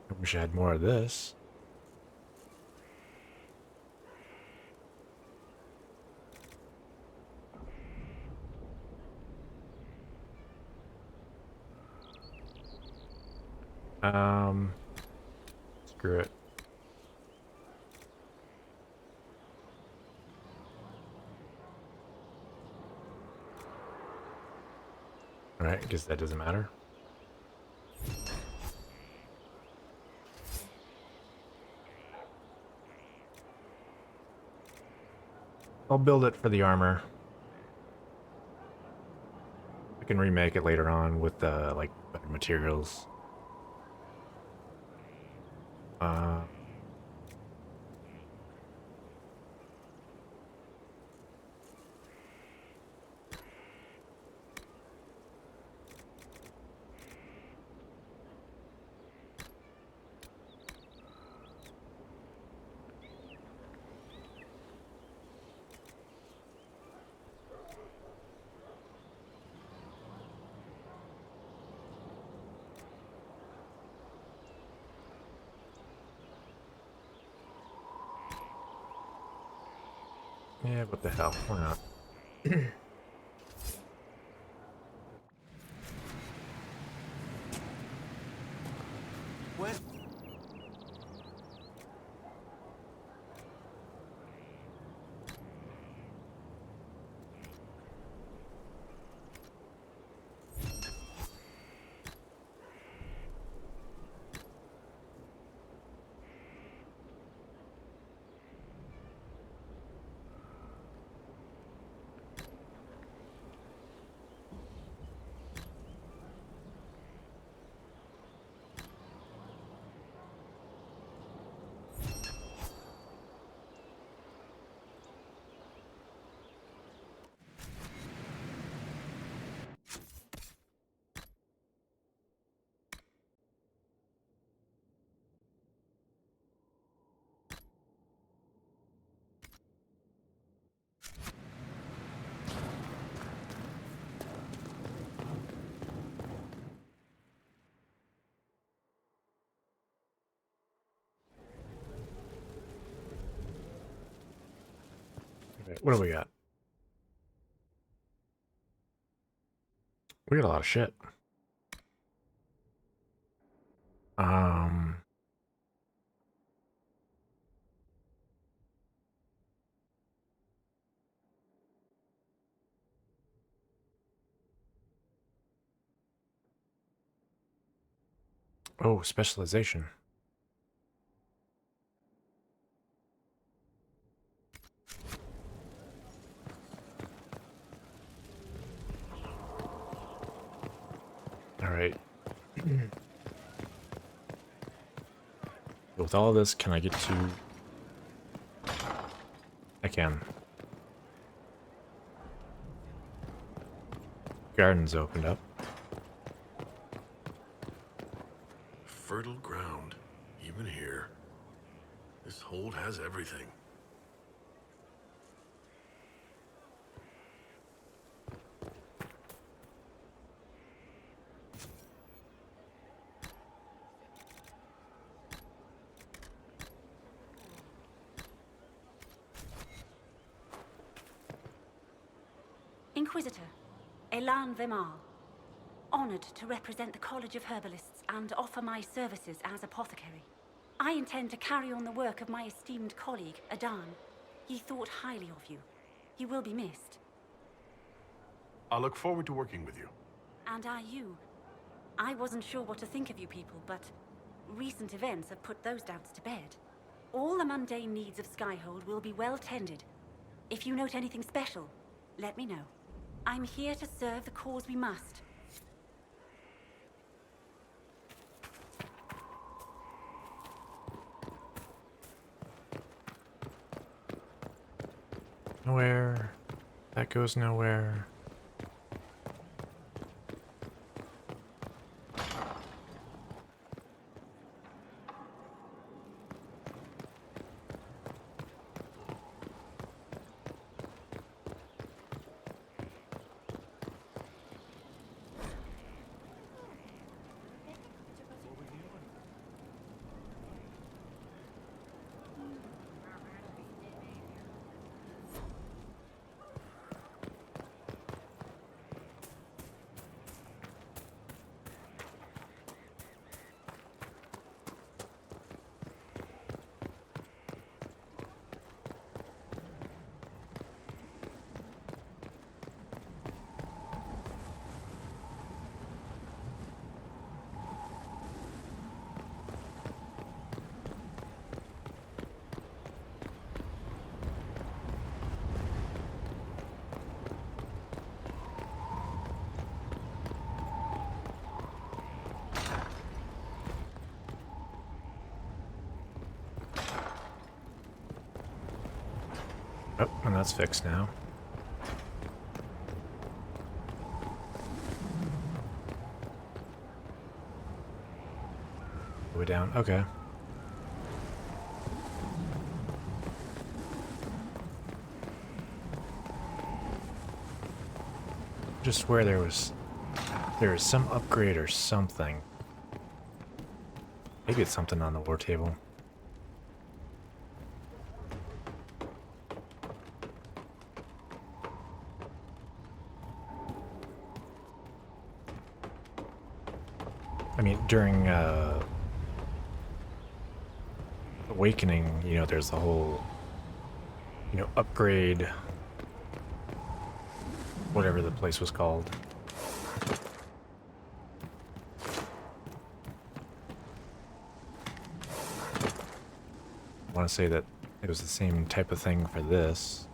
I wish I had more of this. Screw it. Alright, I guess that doesn't matter. I'll build it for the armor. can remake it later on with like better materials. Yeah, what the hell? Why not? Where's... Okay, what do we got? We got a lot of shit. Oh, specialization. All right. With all this, can I get to... I can. Garden's opened up. Fertile ground, even here. This hold has everything. Inquisitor, Elan Vemar. Honored to represent the College of Herbalists and offer my services as apothecary. I intend to carry on the work of my esteemed colleague, Adan. He thought highly of you. You will be missed. I'll look forward to working with you. And I you. I wasn't sure what to think of you people, but recent events have put those doubts to bed. All the mundane needs of Skyhold will be well tended. If you note anything special, let me know. I'm here to serve the cause we must. Nowhere. That goes nowhere. Oh, and that's fixed now. Way down. Okay. Just where there was some upgrade or something. Maybe it's something on the war table. I mean, during Awakening, you know, there's the whole, you know, upgrade, whatever the place was called. I want to say that it was the same type of thing for this.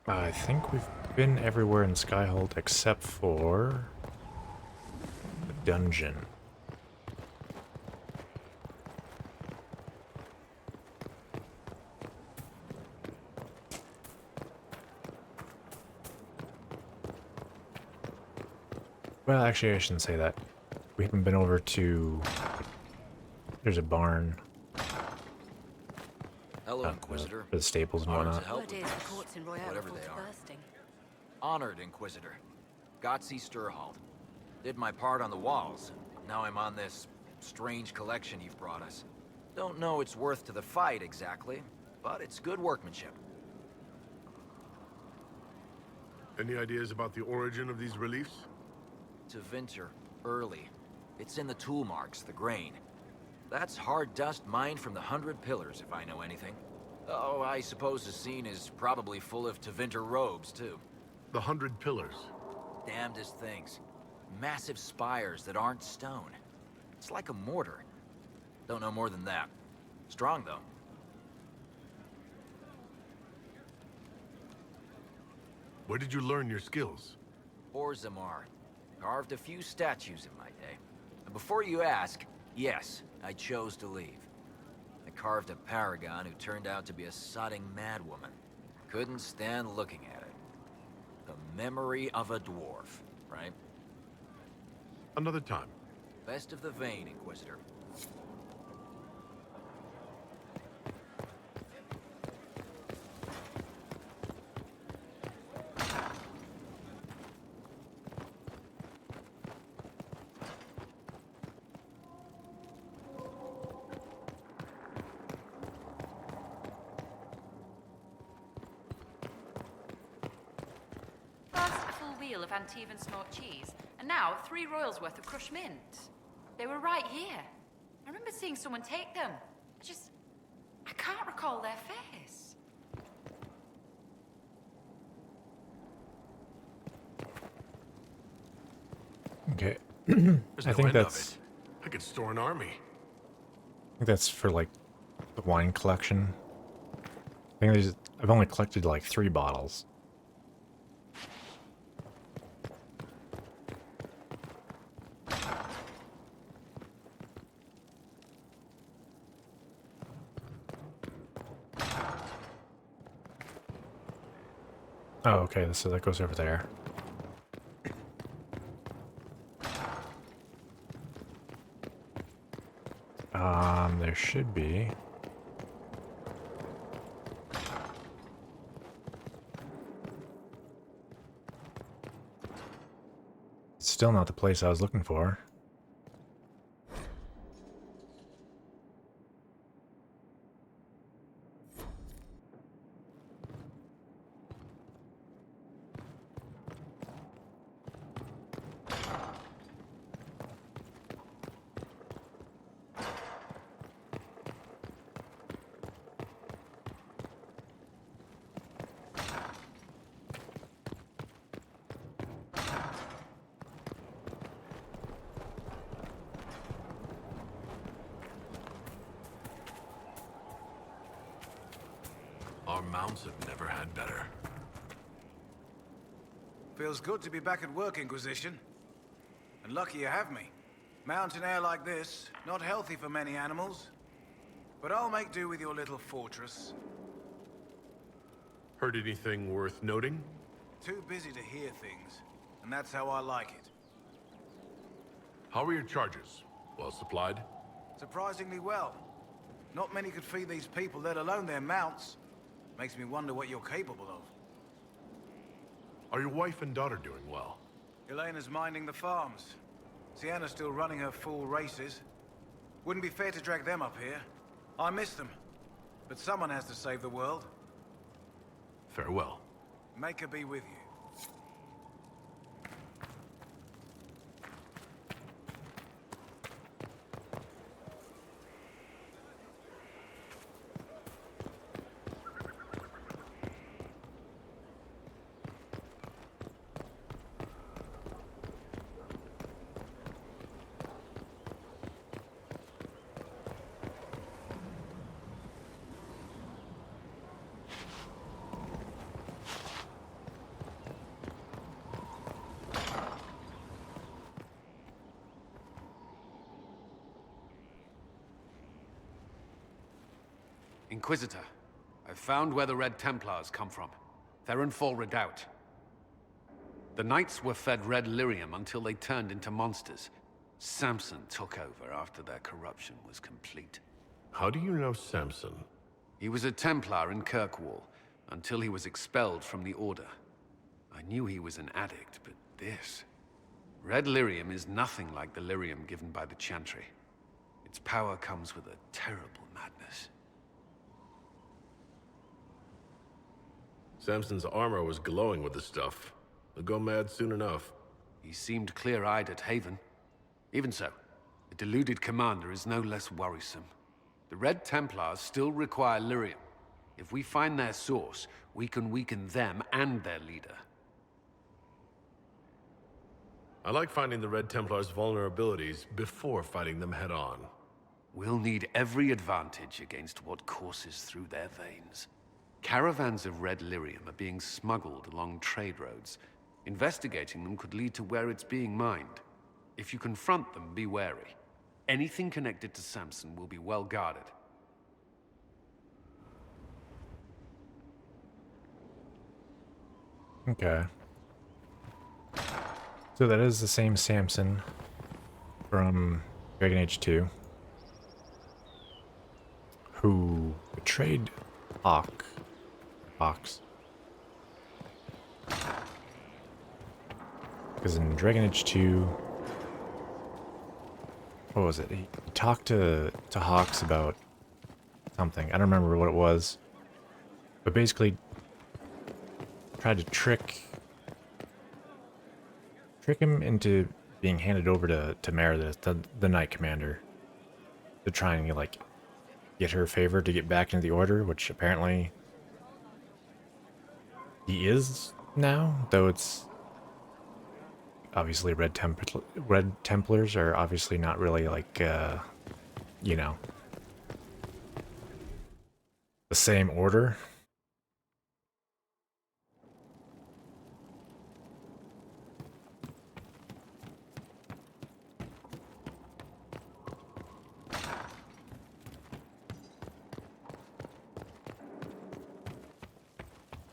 I think we've been everywhere in Skyhold except for the dungeon. Well, actually, I shouldn't say that. We haven't been over to... There's a barn. Hello, Inquisitor. For the stables and Honored to whatnot. help with these, whatever they are. Honored, Inquisitor. Gotzi Sturhald. Did my part on the walls. Now I'm on this strange collection you've brought us. Don't know its worth to the fight exactly, but it's good workmanship. Any ideas about the origin of these reliefs? To Vinter, early. It's in the tool marks, the grain. That's hard dust mined from the 100 Pillars, if I know anything. Oh, I suppose the scene is probably full of Tevinter robes, too. The 100 Pillars? Damnedest things. Massive spires that aren't stone. It's like a mortar. Don't know more than that. Strong, though. Where did you learn your skills? Orzammar. Carved a few statues in my day. And before you ask, yes, I chose to leave. I carved a paragon who turned out to be a sodding madwoman. Couldn't stand looking at it. The memory of a dwarf, right? Another time. Best of the vein, Inquisitor. Of Antivan smoked cheese, and now 3 royals worth of crushed mint. They were right here. I remember seeing someone take them. I can't recall their face. Okay. There's I no think end of that's... it. I could store an army. I think that's for, like, the wine collection. I think I've only collected, like, 3 bottles. Oh, okay, so that goes over there. There should be. It's still not the place I was looking for. mounts have never had better. Feels good to be back at work, Inquisition. And lucky you have me. Mountain air like this, not healthy for many animals. But I'll make do with your little fortress. Heard anything worth noting? Too busy to hear things, and that's how I like it. How are your charges? Well supplied? Surprisingly well. Not many could feed these people, let alone their mounts. Makes me wonder what you're capable of. Are your wife and daughter doing well? Elena's minding the farms. Sienna's still running her full races. Wouldn't be fair to drag them up here. I miss them. But someone has to save the world. Farewell. Make her be with you. Inquisitor, I've found where the Red Templars come from. Therenfall Redoubt. The Knights were fed red lyrium until they turned into monsters. Samson took over after their corruption was complete. How do you know Samson? He was a Templar in Kirkwall, until he was expelled from the Order. I knew he was an addict, but this... Red lyrium is nothing like the lyrium given by the Chantry. Its power comes with a terrible madness. Samson's armor was glowing with the stuff. He'll go mad soon enough. He seemed clear-eyed at Haven. Even so, the deluded commander is no less worrisome. The Red Templars still require lyrium. If we find their source, we can weaken them and their leader. I like finding the Red Templars' vulnerabilities before fighting them head-on. We'll need every advantage against what courses through their veins. Caravans of red lyrium are being smuggled along trade roads. Investigating them could lead to where it's being mined. If you confront them, be wary. Anything connected to Samson will be well guarded. Okay. So that is the same Samson from Dragon Age 2, who betrayed Hawks. Because in Dragon Age 2, what was it? He talked to Hawks about something. I don't remember what it was. But basically tried to trick him into being handed over to Meredith, the Knight Commander, to try and like get her favor to get back into the Order, which apparently he is now, though it's obviously Red Templars are obviously not really like you know, the same order.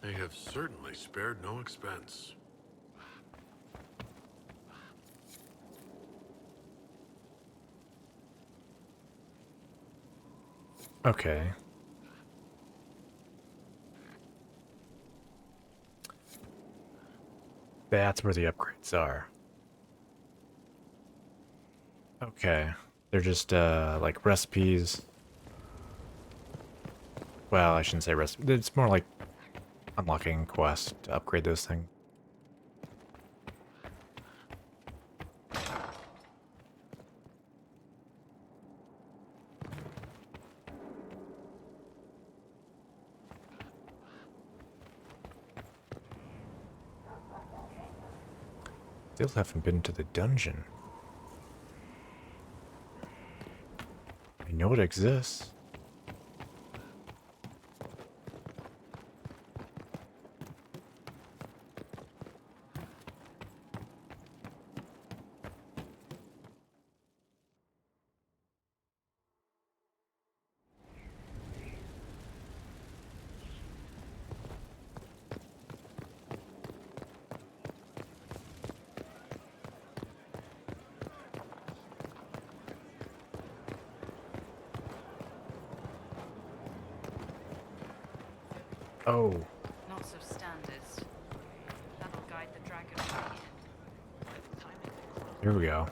They have certainly spared no expense. Okay. That's where the upgrades are. Okay. They're just, like recipes. Well, I shouldn't say recipes. It's more like unlocking quests to upgrade those things. Still haven't been to the dungeon. I know it exists. Oh, Not so standard. That'll guide the dragon to the end. here we go.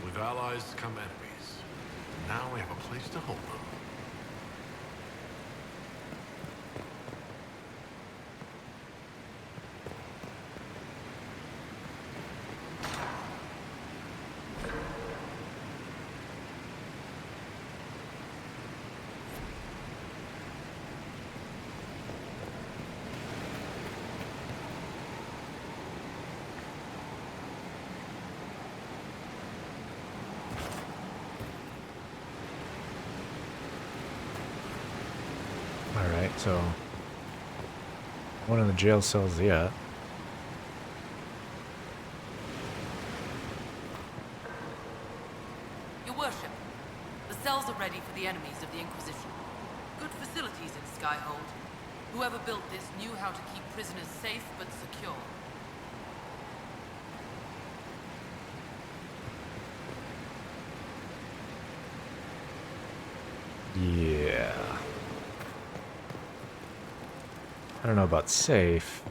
With allies come enemies. Now we have a place to hold them. Alright, so one of the jail cells yet. Your worship, the cells are ready for the enemies of the Inquisition. Good facilities in Skyhold. Whoever built this knew how to keep prisoners safe but secure. Yeah. I don't know about safe.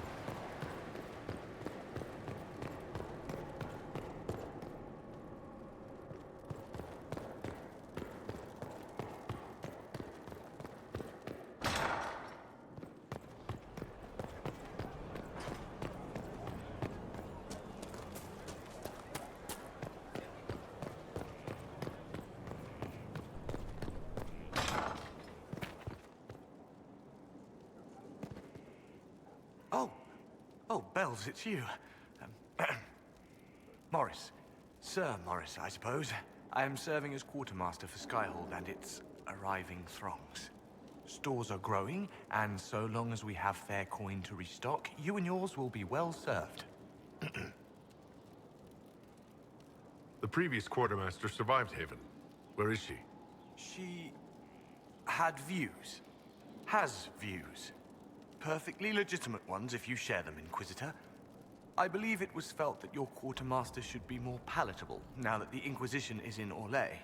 Oh, Bells, it's you. Morris. Sir Morris, I suppose. I am serving as quartermaster for Skyhold and its arriving throngs. Stores are growing, and so long as we have fair coin to restock, you and yours will be well served. The previous quartermaster survived Haven. Where is she? She had views. Has views. Perfectly legitimate ones if you share them, Inquisitor. I believe it was felt that your quartermaster should be more palatable now that the Inquisition is in Orlais.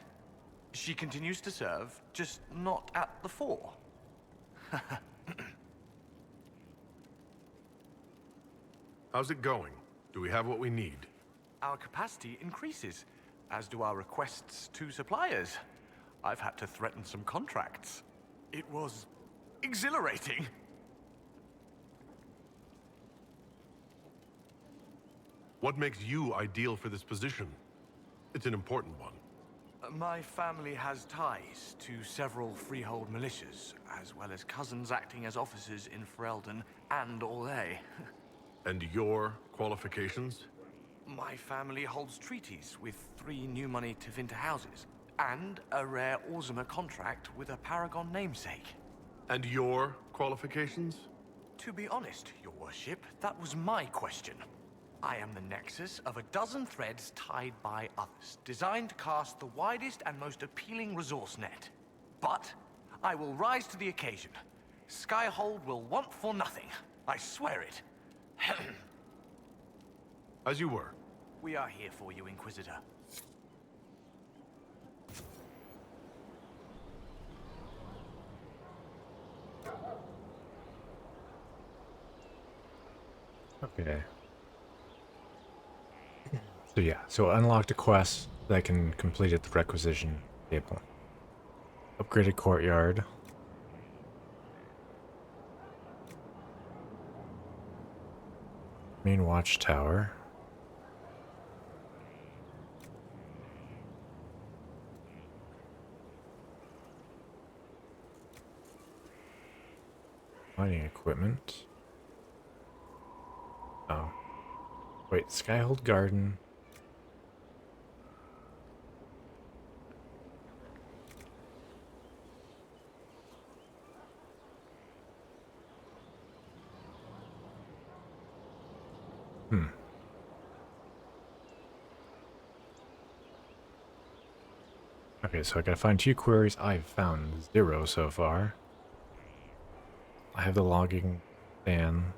She continues to serve, just not at the fore. How's it going? Do we have what we need? Our capacity increases, as do our requests to suppliers. I've had to threaten some contracts. It was exhilarating. What makes you ideal for this position? It's an important one. My family has ties to several freehold militias, as well as cousins acting as officers in Ferelden and Orlais. And your qualifications? My family holds treaties with 3 new money Tevinter houses, and a rare Orzuma contract with a Paragon namesake. And your qualifications? To be honest, your worship, that was my question. I am the nexus of a dozen threads tied by others, designed to cast the widest and most appealing resource net. But I will rise to the occasion. Skyhold will want for nothing. I swear it. As you were. We are here for you, Inquisitor. Okay. So yeah, so unlocked a quest that can complete at the requisition table. Upgraded courtyard. Main watchtower. Mining equipment. Oh. Wait, Skyhold Garden. Okay, so I gotta find 2 queries. I've found 0 so far. I have the logging fan.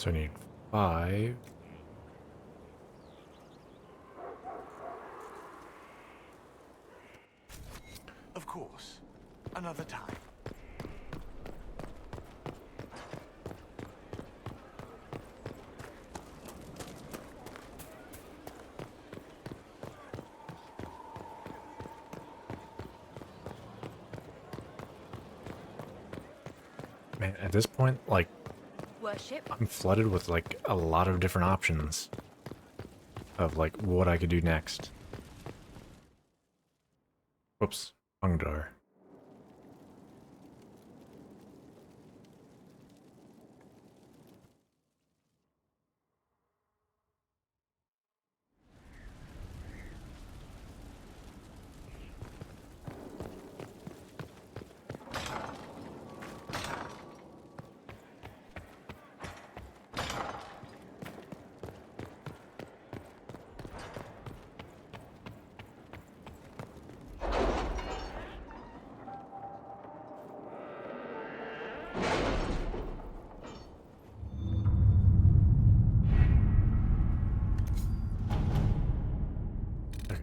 So I need 5. Of course. Another time. Man, at this point, like, Worship. I'm flooded with, like, a lot of different options of, like, what I could do next. Whoops. Wrong door.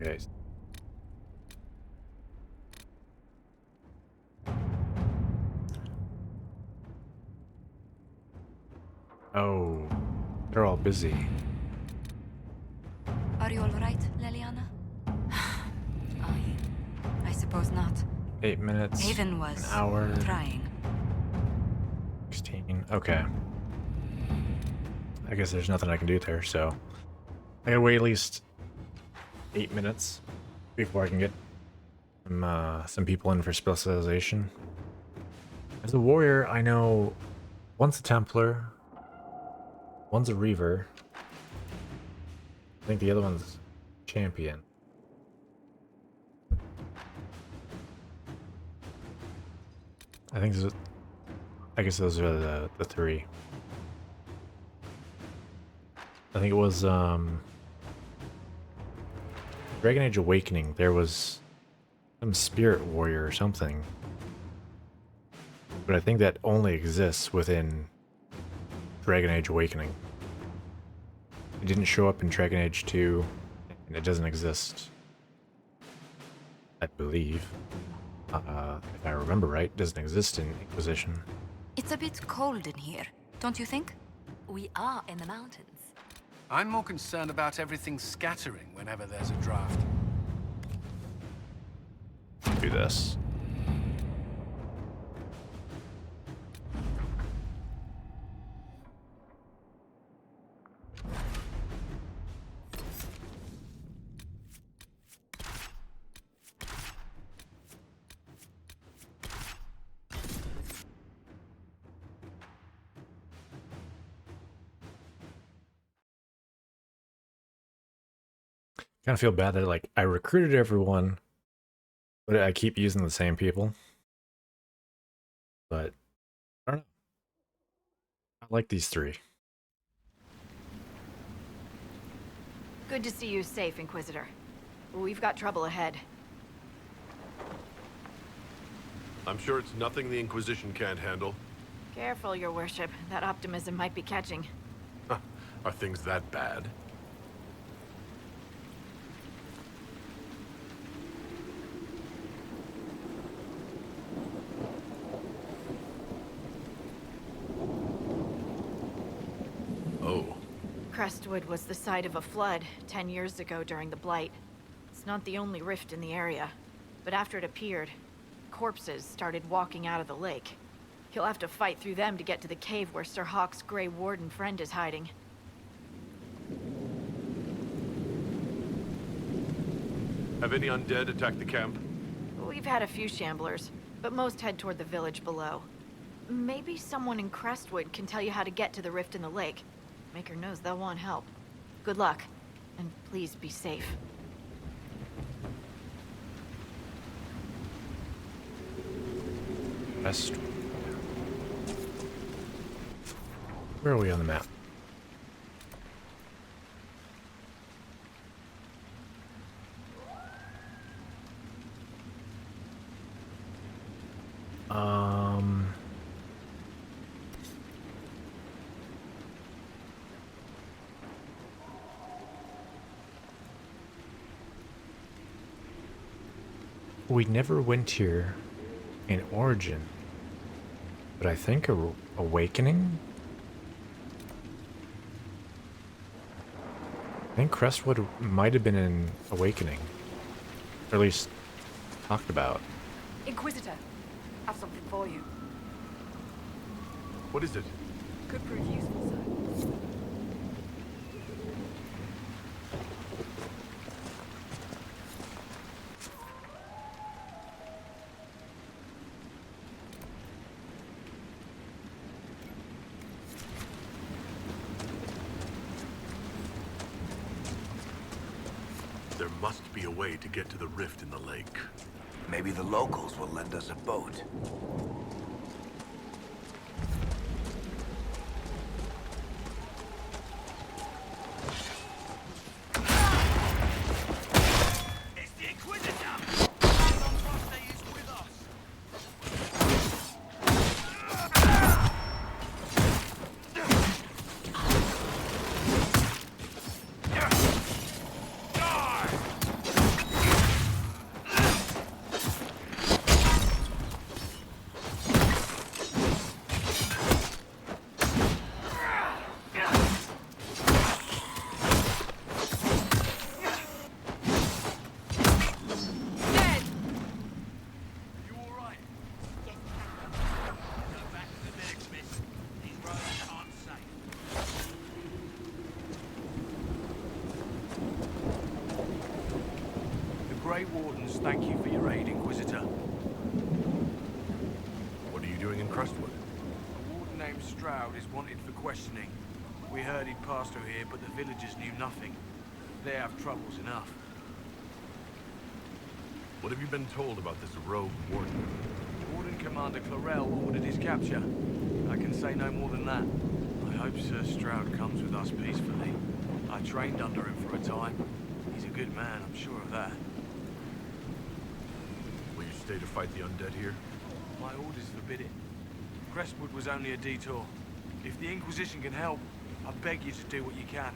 Okay. Oh, they're all busy. Are you all right, Leliana? I suppose not. 8 minutes. Haven was an hour. trying. 16. Okay. I guess there's nothing I can do there, so I gotta wait at least 8 minutes before I can get some people in for specialization. As a warrior, I know one's a Templar, one's a Reaver. I think the other one's Champion. I guess those are the 3. I think it was Dragon Age Awakening. There was some spirit warrior or something. But I think that only exists within Dragon Age Awakening. It didn't show up in Dragon Age 2, and it doesn't exist, I believe. If I remember right, it doesn't exist in Inquisition. It's a bit cold in here, don't you think? We are in the mountains. I'm more concerned about everything scattering whenever there's a draft. Do this. Kind of feel bad that like I recruited everyone, but I keep using the same people. But I don't know. I like these 3. Good to see you safe, Inquisitor. We've got trouble ahead. I'm sure it's nothing the Inquisition can't handle. Careful, Your Worship. That optimism might be catching. Are things that bad? Oh. Crestwood was the site of a flood 10 years ago during the Blight. It's not the only rift in the area, but after it appeared, corpses started walking out of the lake. You'll have to fight through them to get to the cave where Sir Hawke's Grey Warden friend is hiding. Have any undead attacked the camp? We've had a few shamblers, but most head toward the village below. Maybe someone in Crestwood can tell you how to get to the rift in the lake. Maker knows they'll want help. Good luck, and please be safe. West. Where are we on the map? we never went here in Origin, but I think Awakening? I think Crestwood might have been in Awakening. Or at least talked about. Inquisitor, I've something for you. What is it? Could prove useful, sir. There must be a way to get to the rift in the lake. Maybe the locals will lend us a boat. It's the Inquisitor! Grey Wardens thank you for your aid, Inquisitor. What are you doing in Crestwood? A warden named Stroud is wanted for questioning. We heard he'd passed through here, but the villagers knew nothing. They have troubles enough. What have you been told about this rogue warden? Warden Commander Clarel ordered his capture. I can say no more than that. I hope Sir Stroud comes with us peacefully. I trained under him for a time. He's a good man, I'm sure of that. Will you stay to fight the undead here? My orders forbid it. Crestwood was only a detour. If the Inquisition can help, I beg you to do what you can.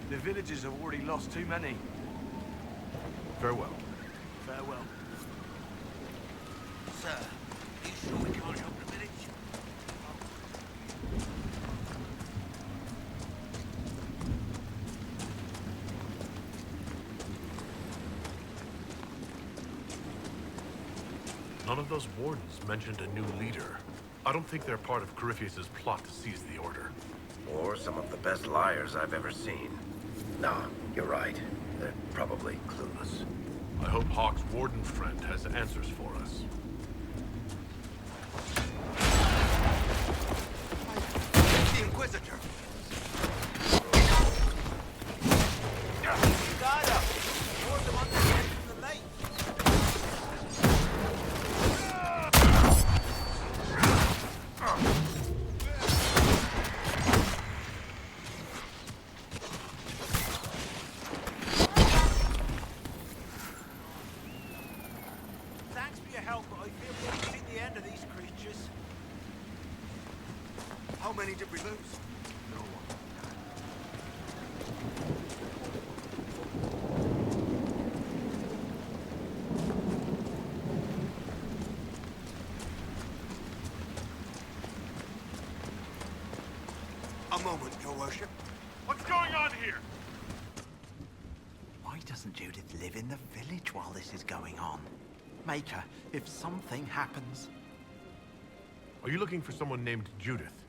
The villagers have already lost too many. Farewell. Farewell. Sir, you sure we can't help the village? None of those wardens mentioned a new leader. I don't think they're part of Corypheus's plot to seize the Order. Or some of the best liars I've ever seen. No, you're right. They're probably clueless. I hope Hawk's warden friend has answers for us. The Inquisitor! Guide up! Ward them on the end of the lake! Thanks for your help, but I feel we've seen the end of these creatures. How many did we lose? No one. A moment, Your Worship. What's going on here? Why doesn't Judith live in the village while this is going on? Make her, if something happens. Are you looking for someone named Judith?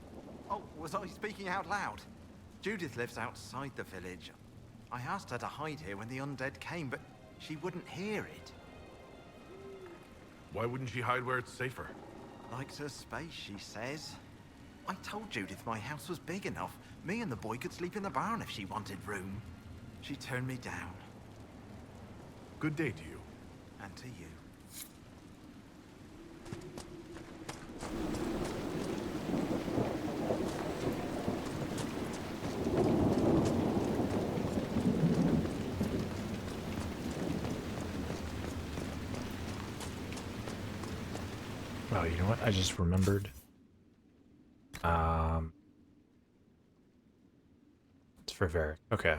Oh, was I speaking out loud? Judith lives outside the village. I asked her to hide here when the undead came, but she wouldn't hear it. Why wouldn't she hide where it's safer? Likes her space, she says. I told Judith my house was big enough. Me and the boy could sleep in the barn if she wanted room. She turned me down. Good day to you. And to you. Oh, you know what? I just remembered. It's for Varric. Okay.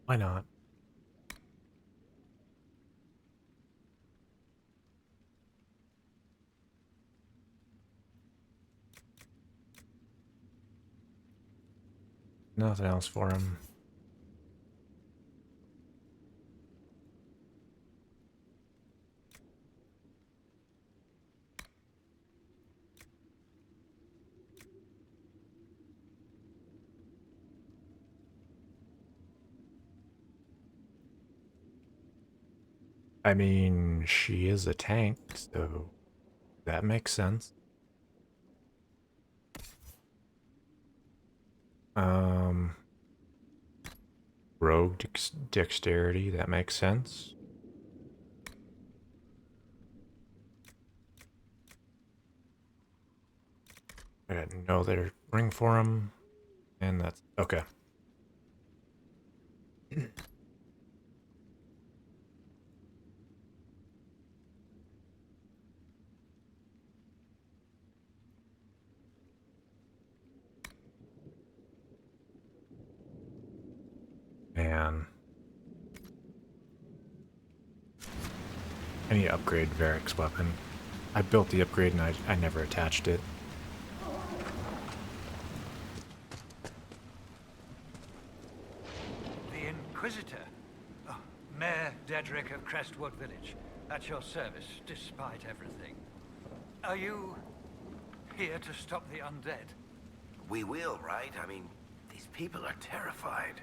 Why not? Nothing else for him. I mean, she is a tank, so that makes sense. Rogue dexterity, that makes sense. I got no other ring for him, and that's okay. Man. I need to upgrade Varric's weapon. I built the upgrade and I never attached it. The Inquisitor? Oh, Mayor Dedrick of Crestwood Village. At your service, despite everything. Are you here to stop the undead? We will, right? I mean, these people are terrified.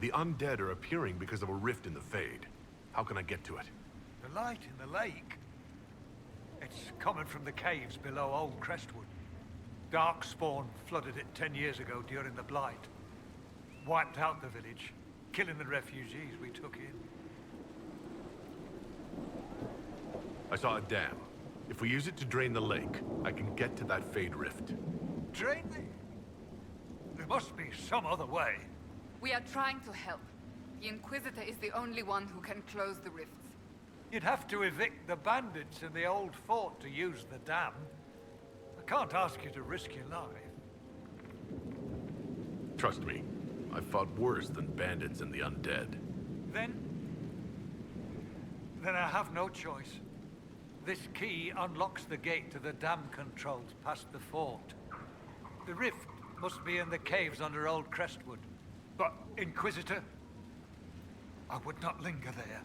The undead are appearing because of a rift in the Fade. How can I get to it? The light in the lake. It's coming from the caves below Old Crestwood. Darkspawn flooded it 10 years ago during the Blight. Wiped out the village, killing the refugees we took in. I saw a dam. If we use it to drain the lake, I can get to that Fade rift. Drain the... There must be some other way. We are trying to help. The Inquisitor is the only one who can close the rifts. You'd have to evict the bandits in the old fort to use the dam. I can't ask you to risk your life. Trust me, I've fought worse than bandits and the undead. Then I have no choice. This key unlocks the gate to the dam controls past the fort. The rift must be in the caves under Old Crestwood. But, Inquisitor, I would not linger there.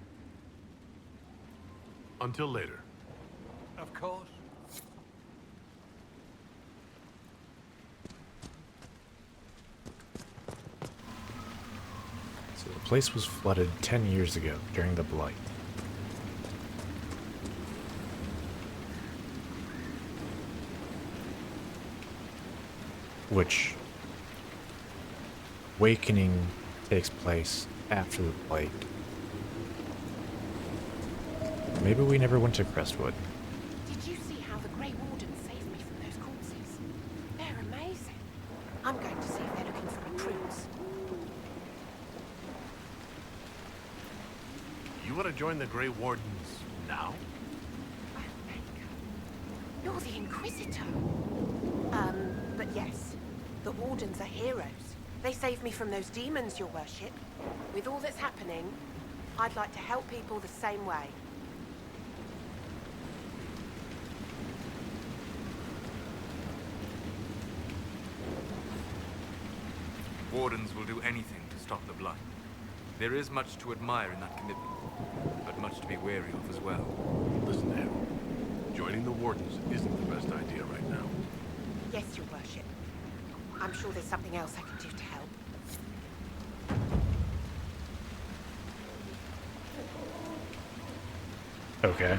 Until later. Of course. So the place was flooded 10 years ago during the Blight. Which awakening takes place after the Blight. Maybe we never went to Crestwood. Did you see how the Grey Warden saved me from those corpses? They're amazing. I'm going to see if they're looking for recruits. You want to join the Grey Wardens now? You're the Inquisitor. But yes, the Wardens are heroes. They saved me from those demons, your worship. With all that's happening, I'd like to help people the same way. Wardens will do anything to stop the Blight. There is much to admire in that commitment, but much to be wary of as well. Listen to him. Joining the Wardens isn't the best idea right now. Yes, your worship. I'm sure there's something else I can do to help. Okay.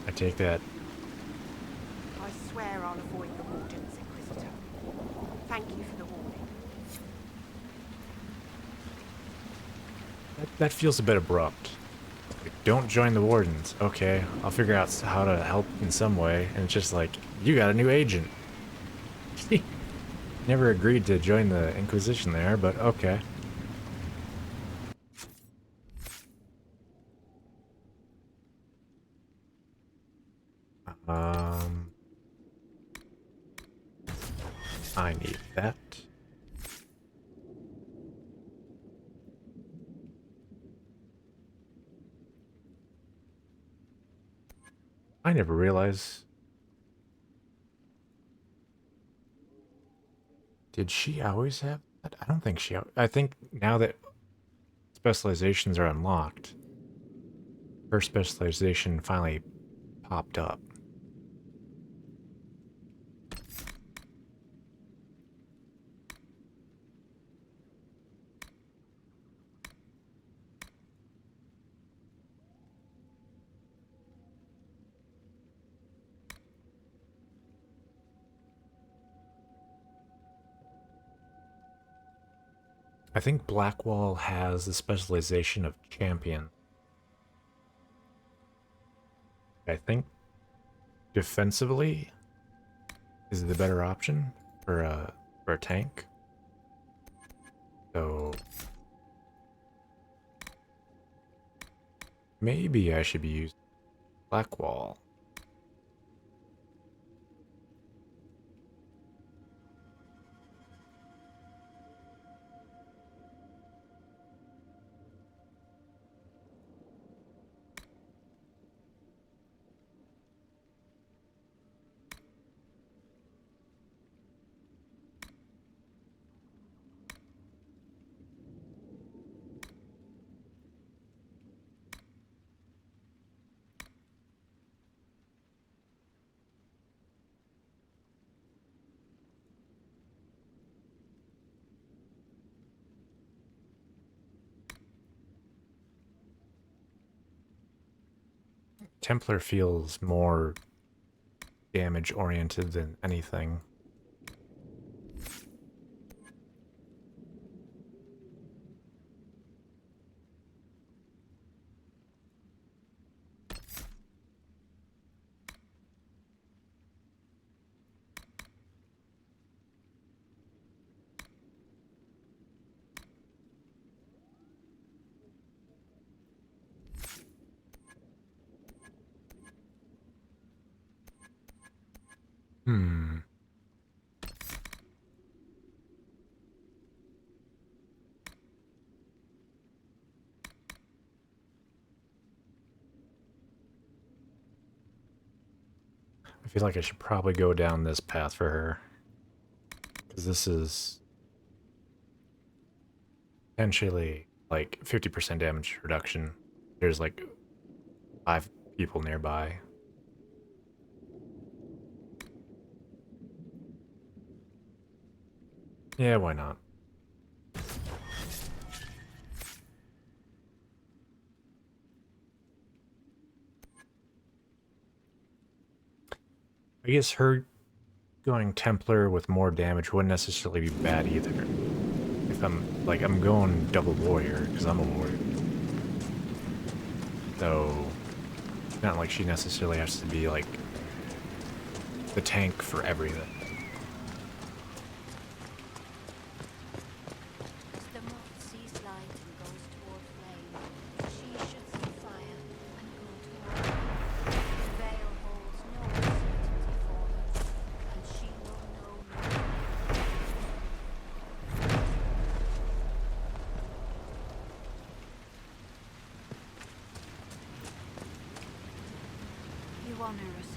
I take that. I swear I'll avoid the Wardens, Inquisitor. Thank you for the warning. That feels a bit abrupt. Don't join the Wardens. Okay, I'll figure out how to help in some way. And it's just like, you got a new agent. Never agreed to join the Inquisition there, but okay. I need that. I never realized. Did she always have that? I don't think she. I think now that specializations are unlocked, her specialization finally popped up. I think Blackwall has the specialization of champion. I think defensively is the better option for a tank. So maybe I should be using Blackwall. Templar feels more damage oriented than anything. Hmm. I feel like I should probably go down this path for her. Because this is potentially like 50% damage reduction. There's like 5 people nearby. Yeah, why not? I guess her going Templar with more damage wouldn't necessarily be bad either. If I'm going double warrior, because I'm a warrior. So, it's not like she necessarily has to be like the tank for everything.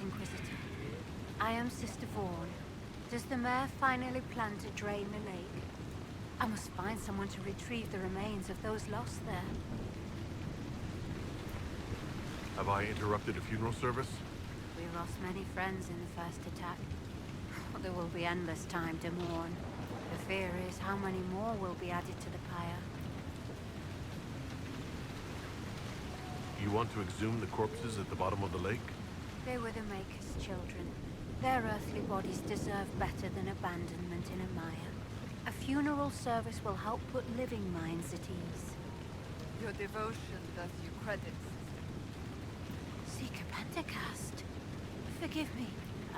Inquisitor. I am Sister Vaughn. Does the mayor finally plan to drain the lake? I must find someone to retrieve the remains of those lost there. Have I interrupted a funeral service? We lost many friends in the first attack. There will be endless time to mourn. The fear is how many more will be added to the pyre. You want to exhume the corpses at the bottom of the lake? They were the Maker's children. Their earthly bodies deserve better than abandonment in a mire. A funeral service will help put living minds at ease. Your devotion does you credit, Seeker Pentacast. Forgive me.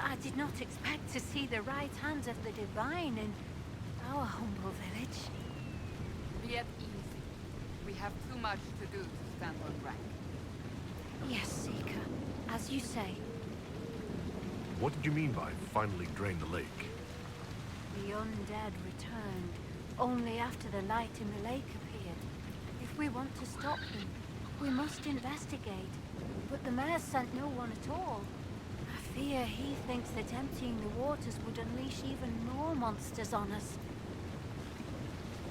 I did not expect to see the right hand of the Divine in our humble village. Be at ease. We have too much to do to stand on rank. Yes, Seeker. As you say. What did you mean by finally drain the lake? The undead returned, only after the light in the lake appeared. If we want to stop them, we must investigate. But the mayor sent no one at all. I fear he thinks that emptying the waters would unleash even more monsters on us.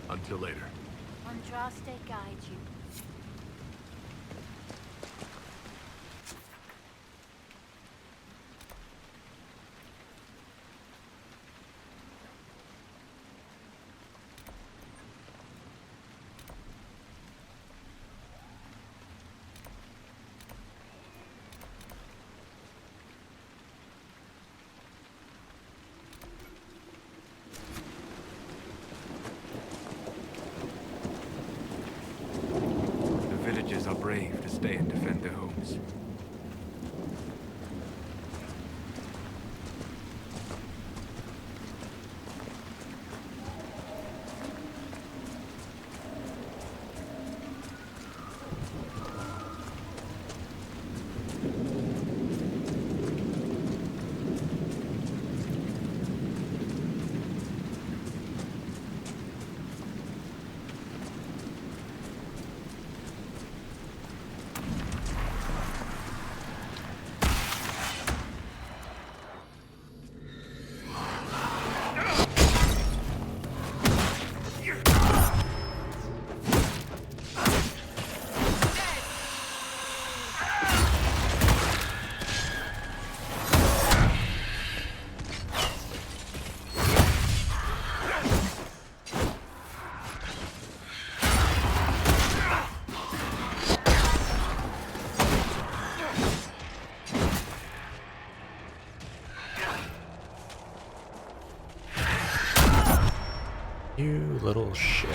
Until later. Andraste guide you. Are brave to stay and defend their homes. You little shit.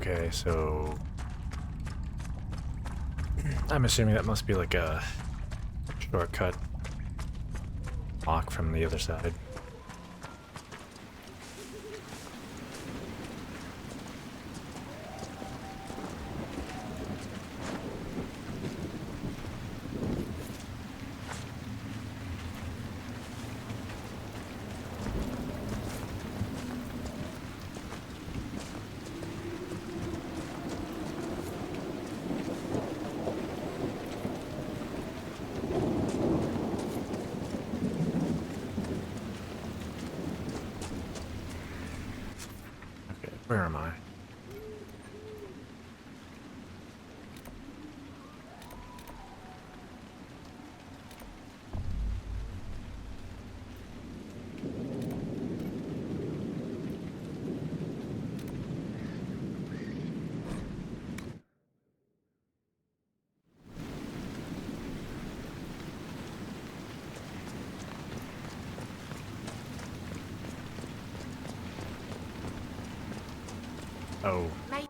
Okay, so I'm assuming that must be like a shortcut lock from the other side. Where am I? Oh. May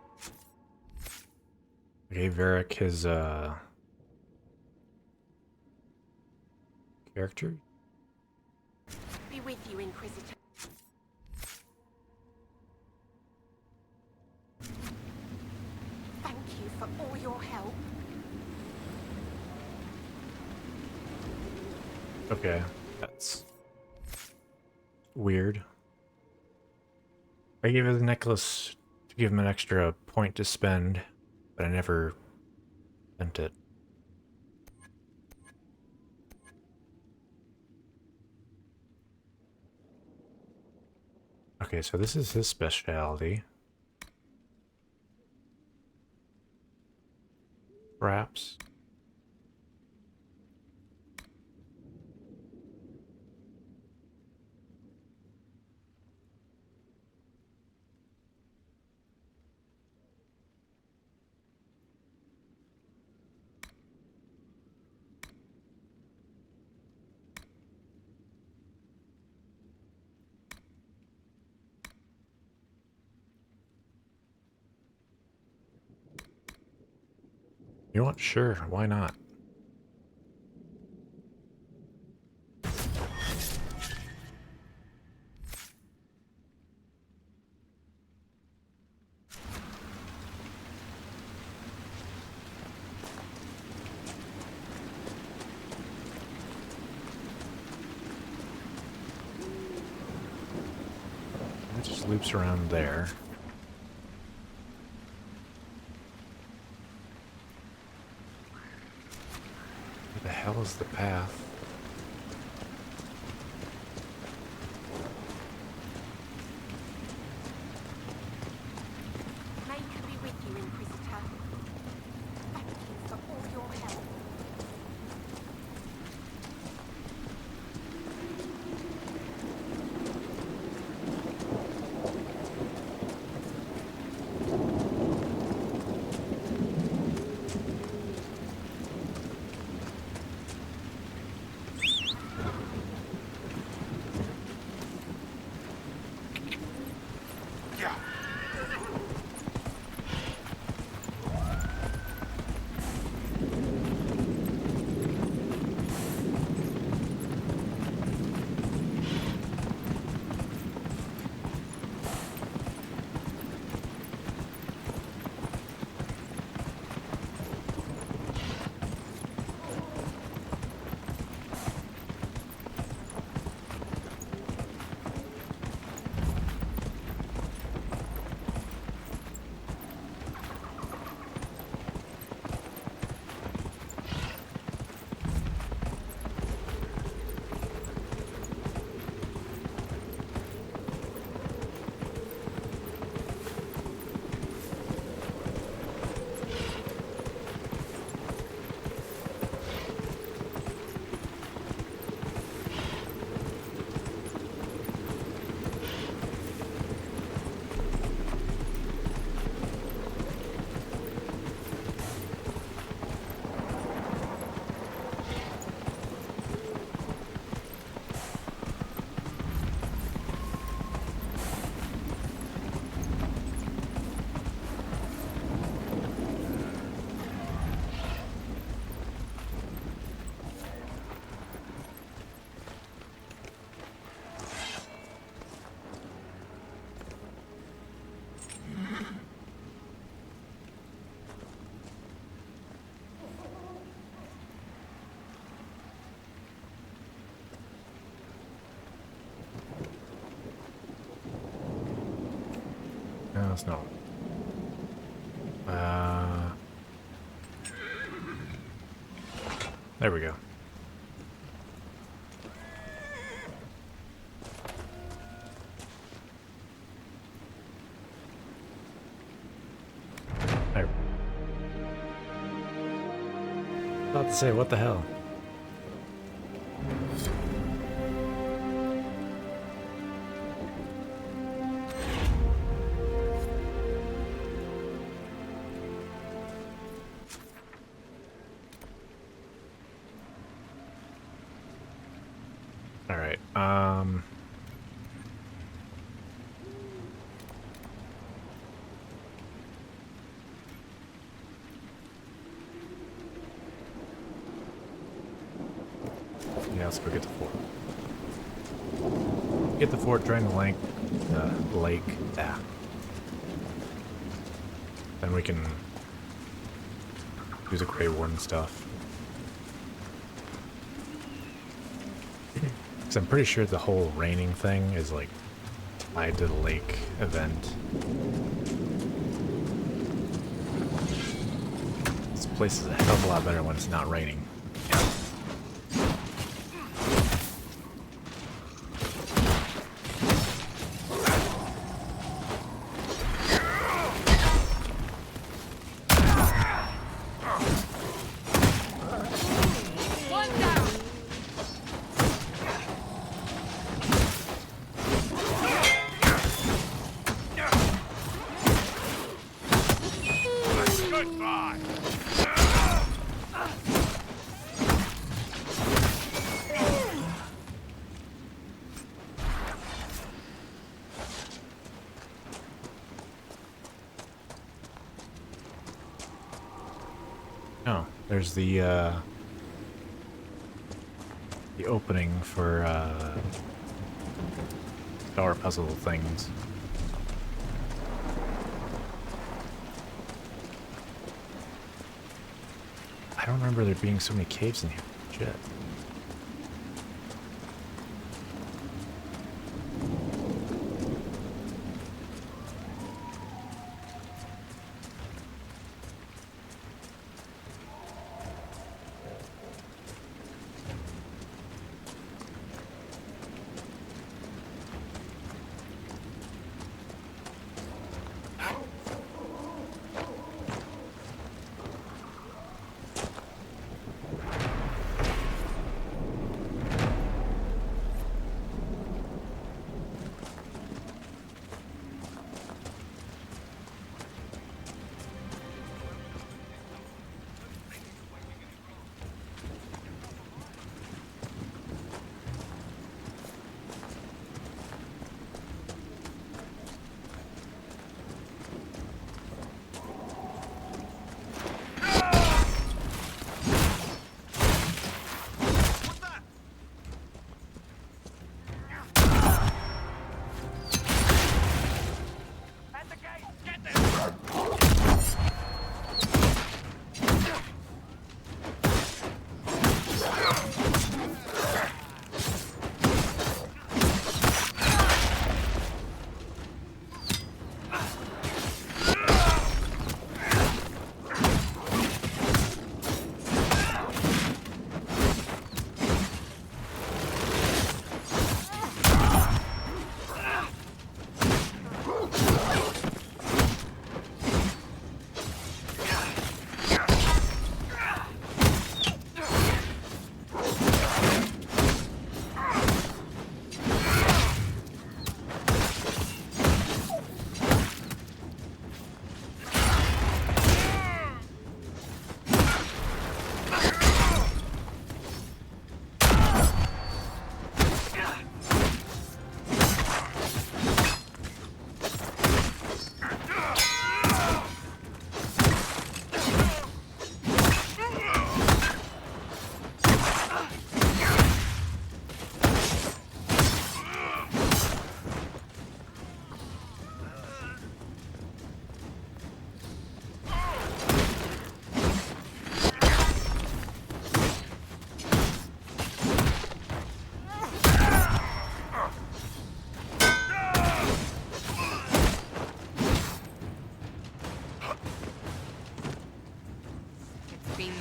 I gave Varric his character. be with you, Inquisitor. Thank you for all your help. Okay, that's weird. I gave him the necklace to give him an extra point to spend, but I never spent it. Okay, so this is his specialty. Perhaps. You know what? Sure, why not? It just loops around there. Where the hell is the path? May can be with you, Inquisitor. Thank you for all your help. No, it's not. There we go. There. About to say, what the hell? All right. Yeah, let's go get the fort. Get the fort, drain the lake. Yeah. Then we can do the Grey Warden stuff. Because I'm pretty sure the whole raining thing is like tied to the lake event. This place is a hell of a lot better when it's not raining. Oh, there's the opening for star puzzle things. I don't remember there being so many caves in here. Shit.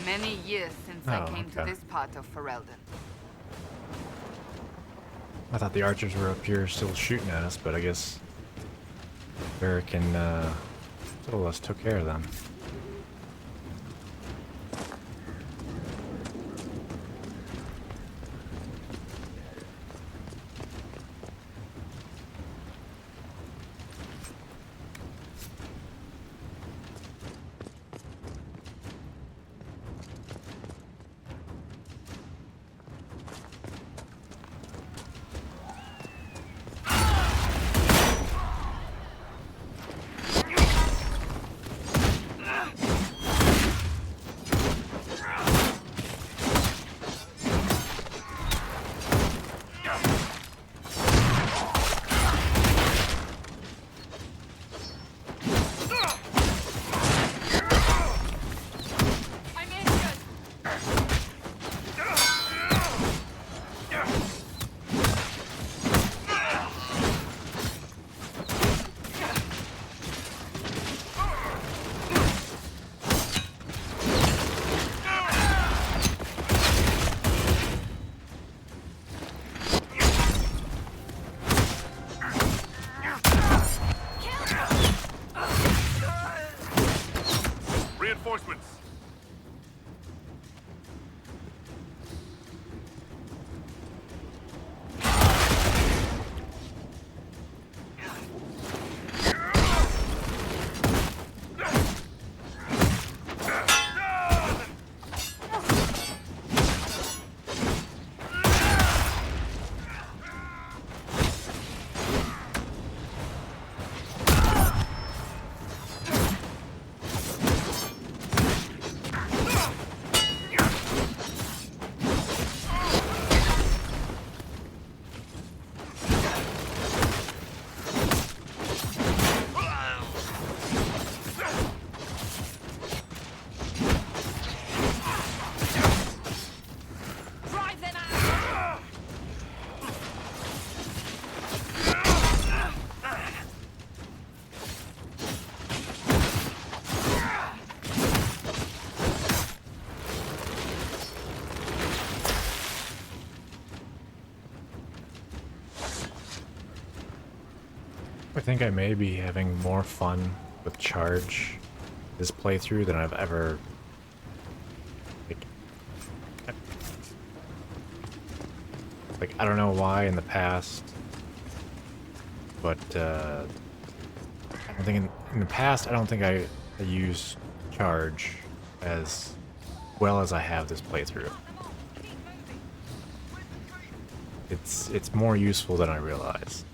Many years since I came to this part of Ferelden. I thought the archers were up here still shooting at us, but I guess Varric and Solas took care of them. reinforcements. I think I may be having more fun with charge this playthrough than I've ever like I don't know why in the past, but I don't think in the past I don't think I used charge as well as I have this playthrough. It's more useful than I realize.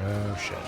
Oh shit.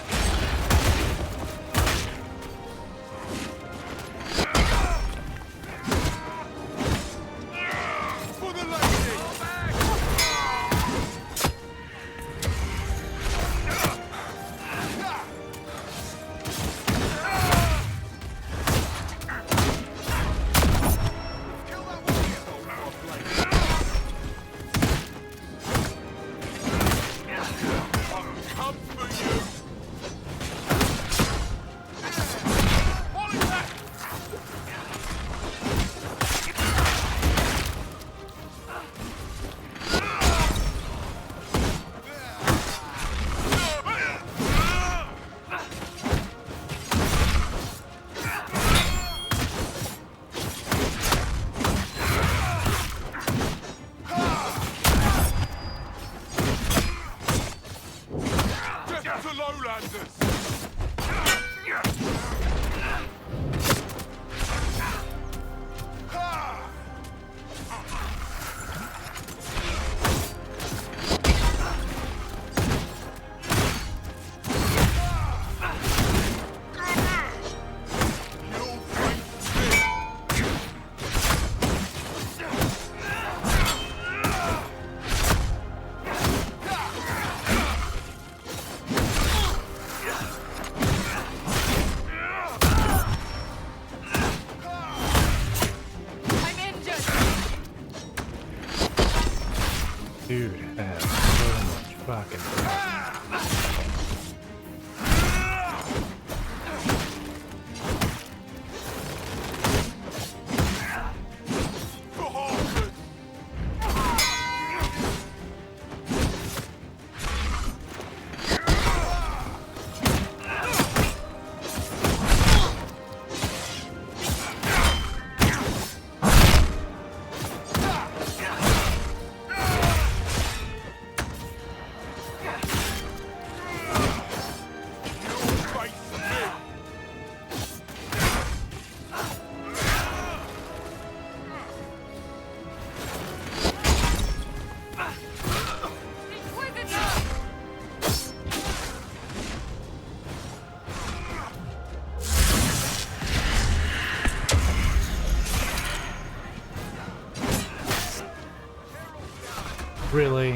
Really?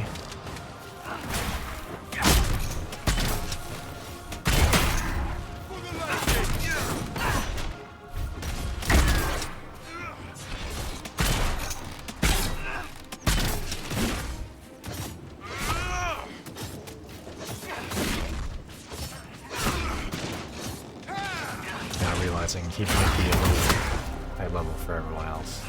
Now realizing keeping it be a little high level for everyone else.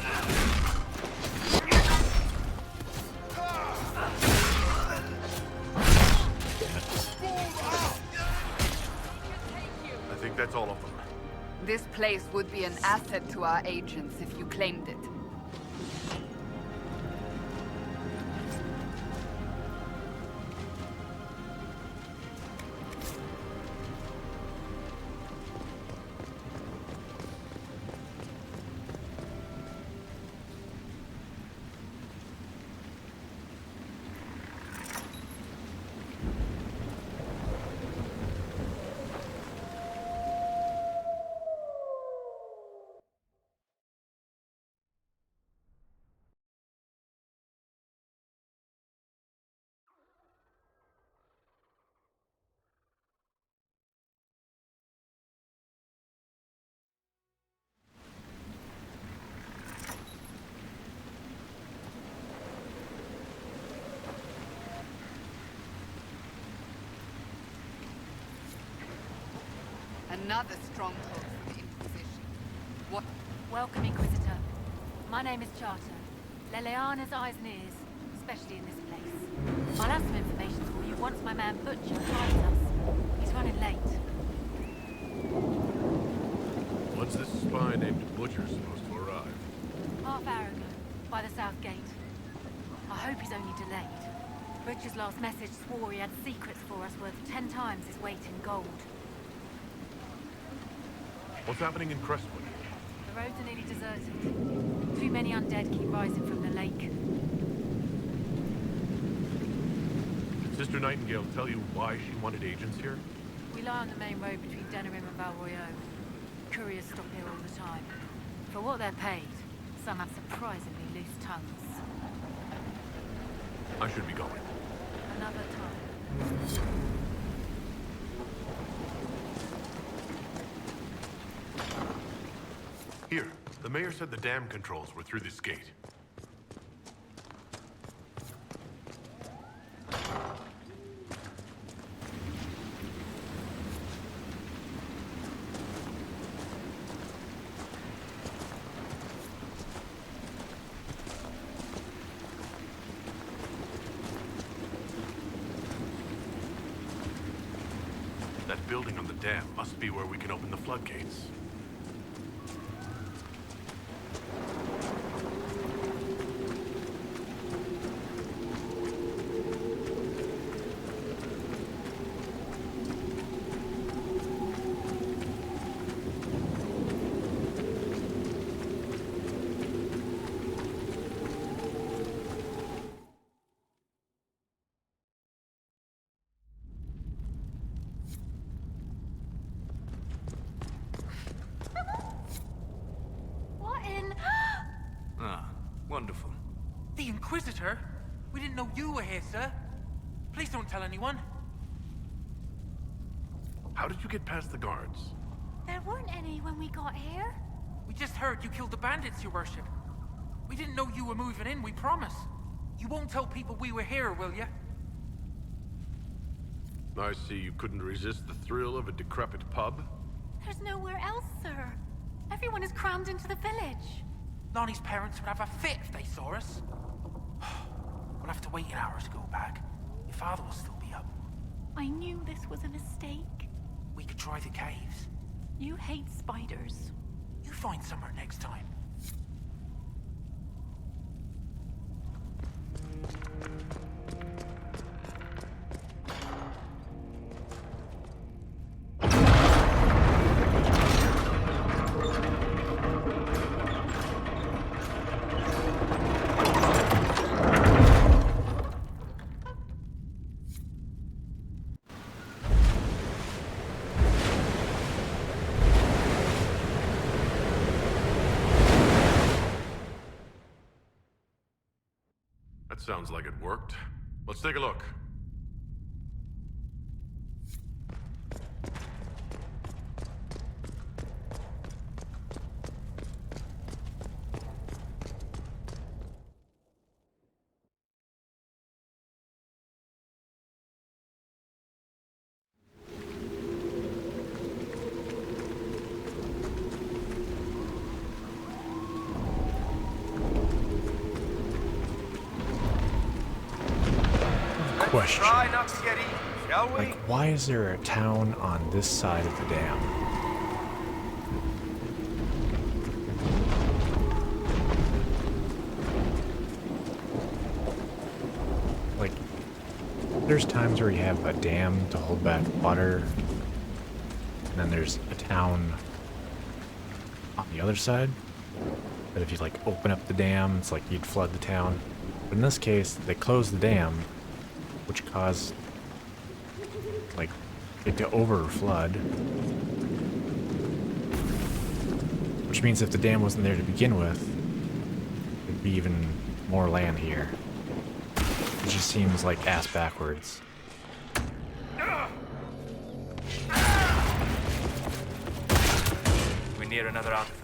I think that's all of them. This place would be an asset to our agents if you claimed it. Another stronghold for the Inquisition. What? Welcome, Inquisitor. My name is Charter. Leliana's eyes and ears, especially in this place. I'll have some information for you once my man Butcher finds us. He's running late. When's this spy named Butcher supposed to arrive? Half hour ago, by the south gate. I hope he's only delayed. Butcher's last message swore he had secrets for us worth 10 times his weight in gold. What's happening in Crestwood? The roads are nearly deserted. Too many undead keep rising from the lake. Did Sister Nightingale tell you why she wanted agents here? We lie on the main road between Denerim and Valroyo. Couriers stop here all the time. For what they're paid, some have surprisingly loose tongues. I should be going. Another time. Here, the mayor said the dam controls were through this gate. That building on the dam must be where we can open the floodgates. Wonderful. The Inquisitor? We didn't know you were here, sir. Please don't tell anyone. How did you get past the guards? There weren't any when we got here. We just heard you killed the bandits, your worship. We didn't know you were moving in, we promise. You won't tell people we were here, will you? I see you couldn't resist the thrill of a decrepit pub. There's nowhere else, sir. Everyone is crammed into the village. Lonnie's parents would have a fit if they saw us. We'll have to wait an hour to go back. Your father will still be up. I knew this was a mistake. We could try the caves. You hate spiders. You find somewhere next time. Sounds like it worked. Let's take a look. Question. Try not to get eaten, shall we? Like, why is there a town on this side of the dam? Like, there's times where you have a dam to hold back water, and then there's a town on the other side. That if you like open up the dam, it's like you'd flood the town. But in this case, they closed the dam, which caused like it to over flood. Which means if the dam wasn't there to begin with, there'd be even more land here. It just seems like ass backwards. We're near another artifact.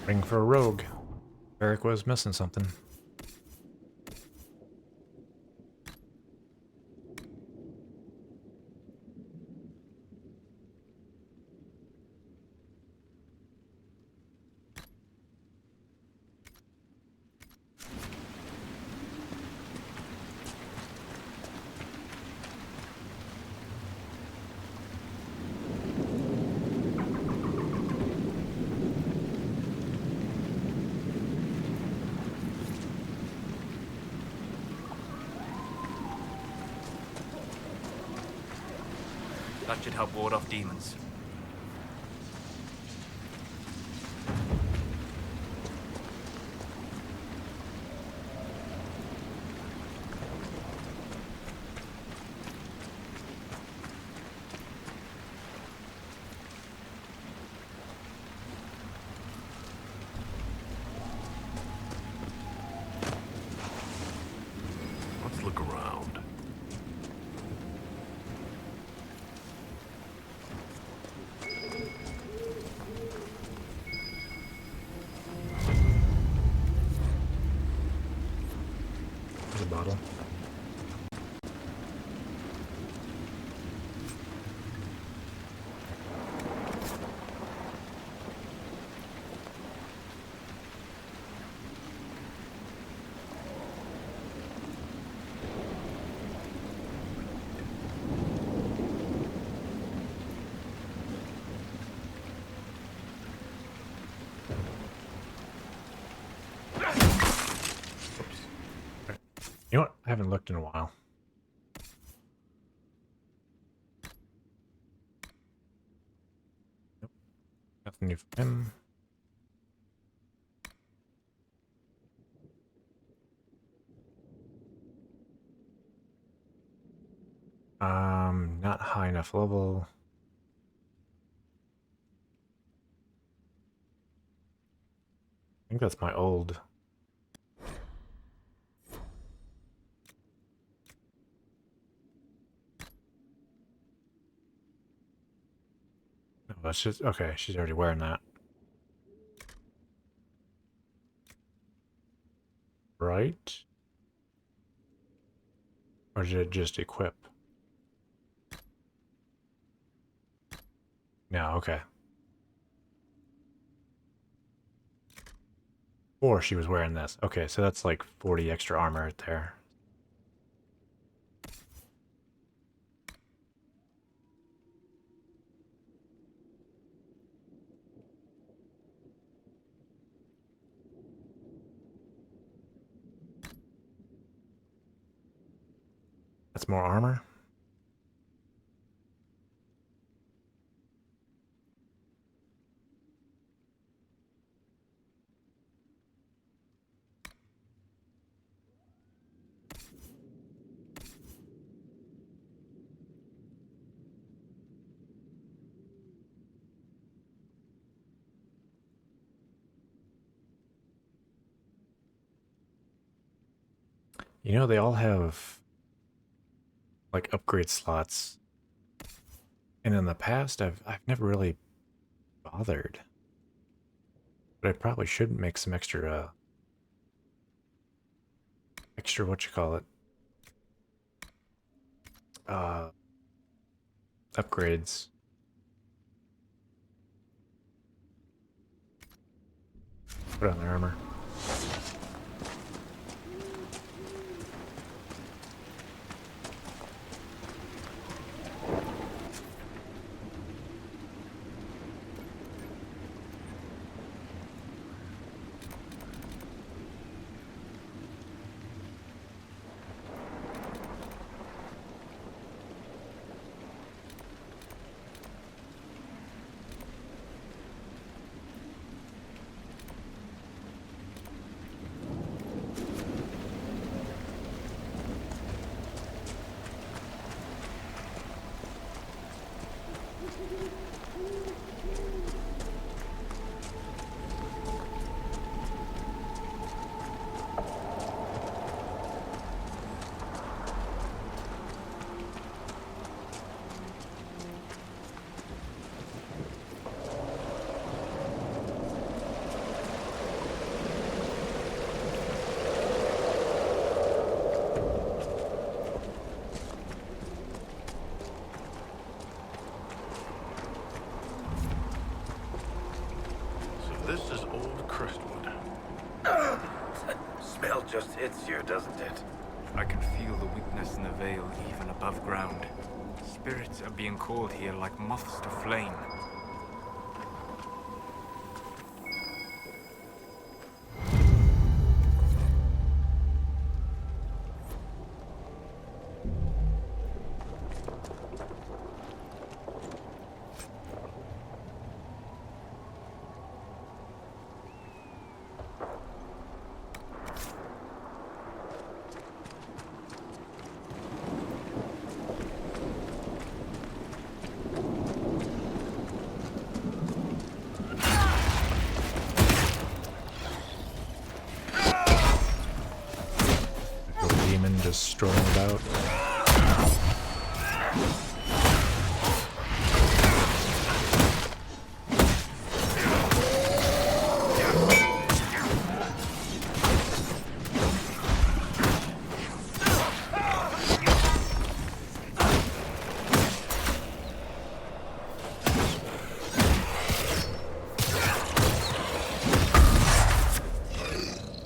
Ring for a rogue. Eric was missing something. That should help ward off demons. Let's look around. haven't looked in a while. Nope. Nothing new from him. Not high enough level. I think that's my old. No, that's just okay. She's already wearing that, right? Or did it just equip? No, okay. Or she was wearing this. Okay, so that's like 40 extra armor right there. That's more armor. You know, they all have like upgrade slots. And in the past I've never really bothered. But I probably should make some extra what you call it? Upgrades. Put on the armor. This is old Crestwood. Smell just hits you, doesn't it? I can feel the weakness in the veil even above ground. Spirits are being called here like moths to flame. Just strolling about.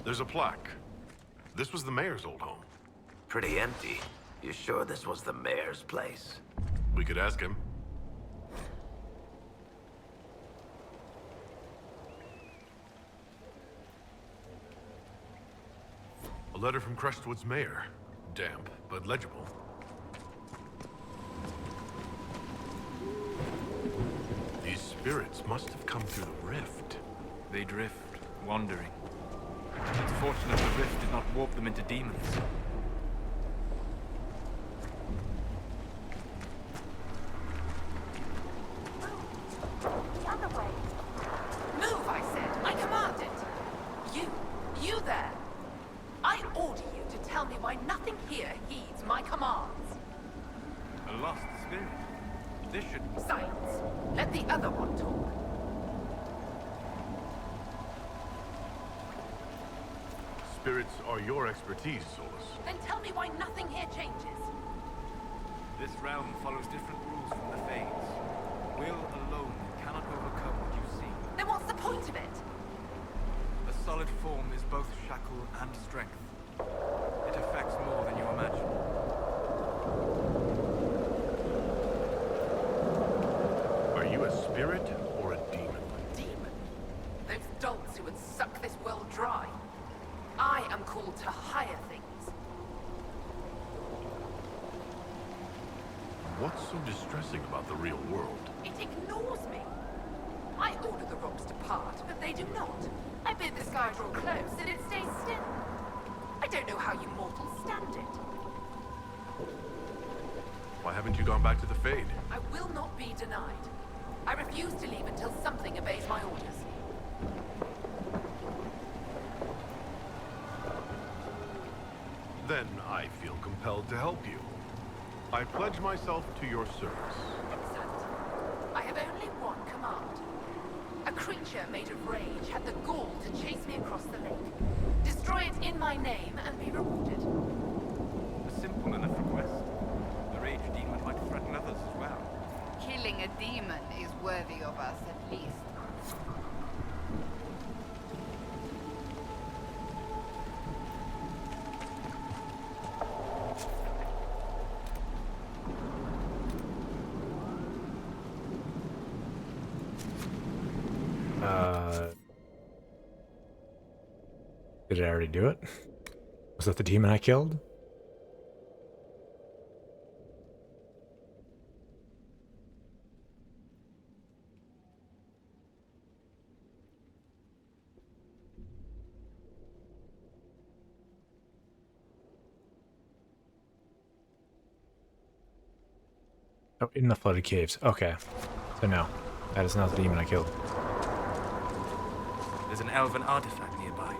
There's a plaque. This was the mayor's old home. Pretty empty. You sure this was the mayor's place? We could ask him. A letter from Crestwood's mayor. Damp, but legible. These spirits must have come through the rift. They drift, wandering. It's fortunate the rift did not warp them into demons. The other way. Move, I said. I command it. You there. I order you to tell me why nothing here heeds my commands. A lost spirit. This should... Silence. Let the other one talk. Spirits are your expertise, Solus. Then tell me why nothing here changes. This realm follows different rules from the Fades. Will alone cannot overcome what you see. Then what's the point of it? A solid form is both shackle and strength. It affects more than you imagine. Are you a spirit or a demon? Demon? Those dolts who would suck this world dry. I am called to higher things. What's so distressing about the real world? It ignores me. I order the rocks to part, but they do not. I bid the sky draw close, and it stays still. I don't know how you mortals stand it. Why haven't you gone back to the Fade? I will not be denied. I refuse to leave until something obeys my orders. Then I feel compelled to help you. I pledge myself to your service. Absent. I have only one command. A creature made of rage had the gall to chase me across the lake. Destroy it in my name and be rewarded. A simple enough request. The rage demon might threaten others as well. Killing a demon is worthy of us, at least. Did I already do it? Was that the demon I killed? Oh, in the flooded caves. Okay. So no, that is not the demon I killed. There's an elven artifact nearby.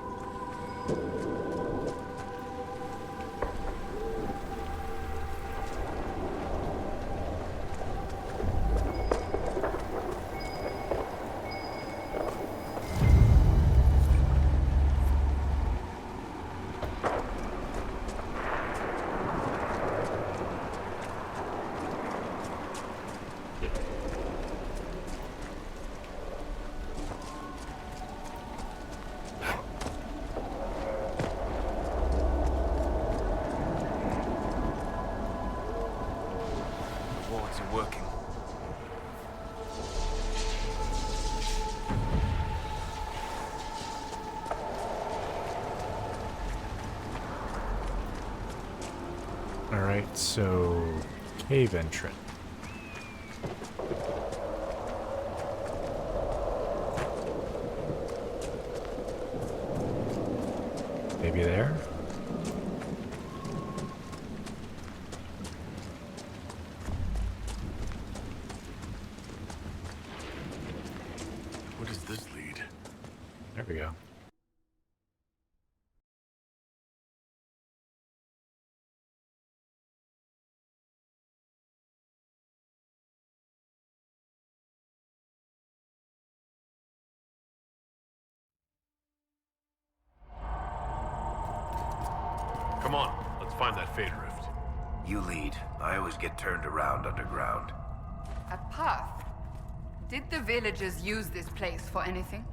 Working. All right, so cave entrance. Maybe there. There we go. Come on, let's find that Fade Rift. You lead. I always get turned around underground. A path? Did the villagers use this place for anything?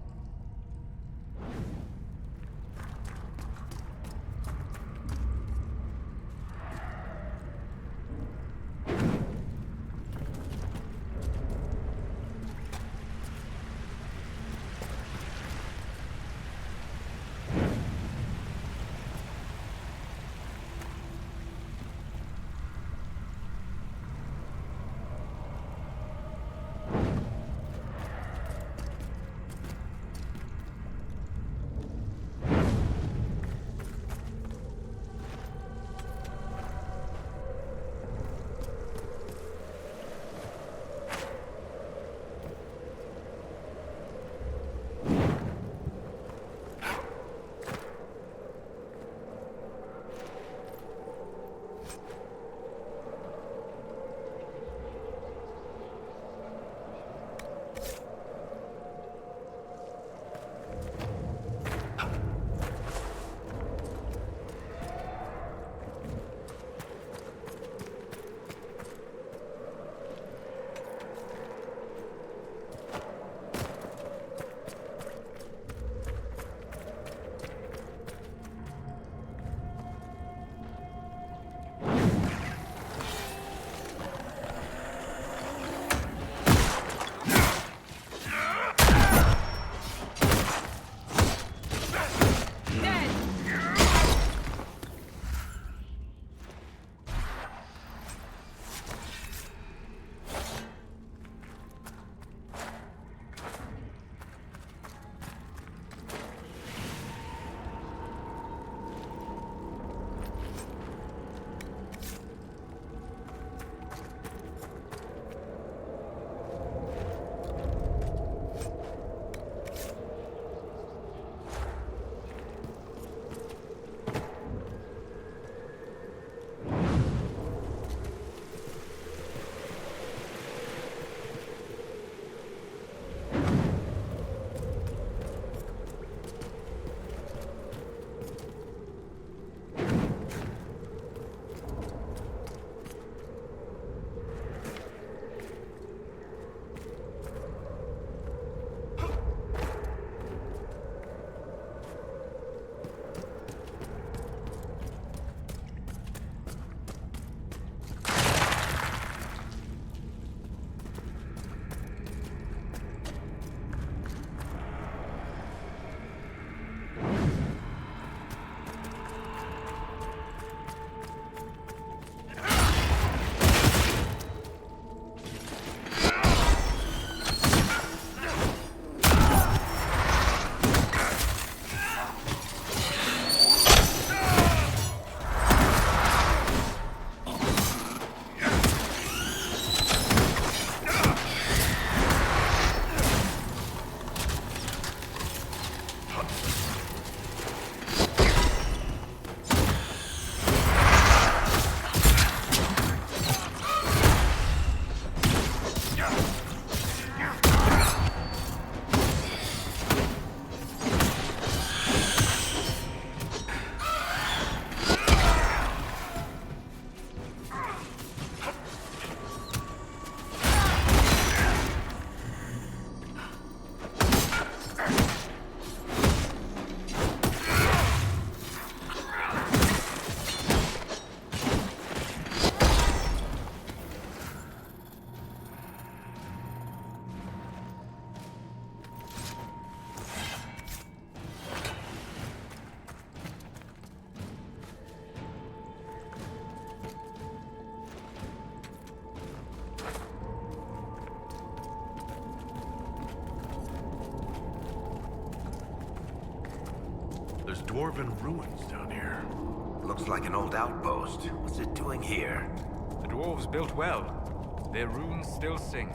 dwarven ruins down here. Looks like an old outpost. What's it doing here? The dwarves built well. Their runes still sing.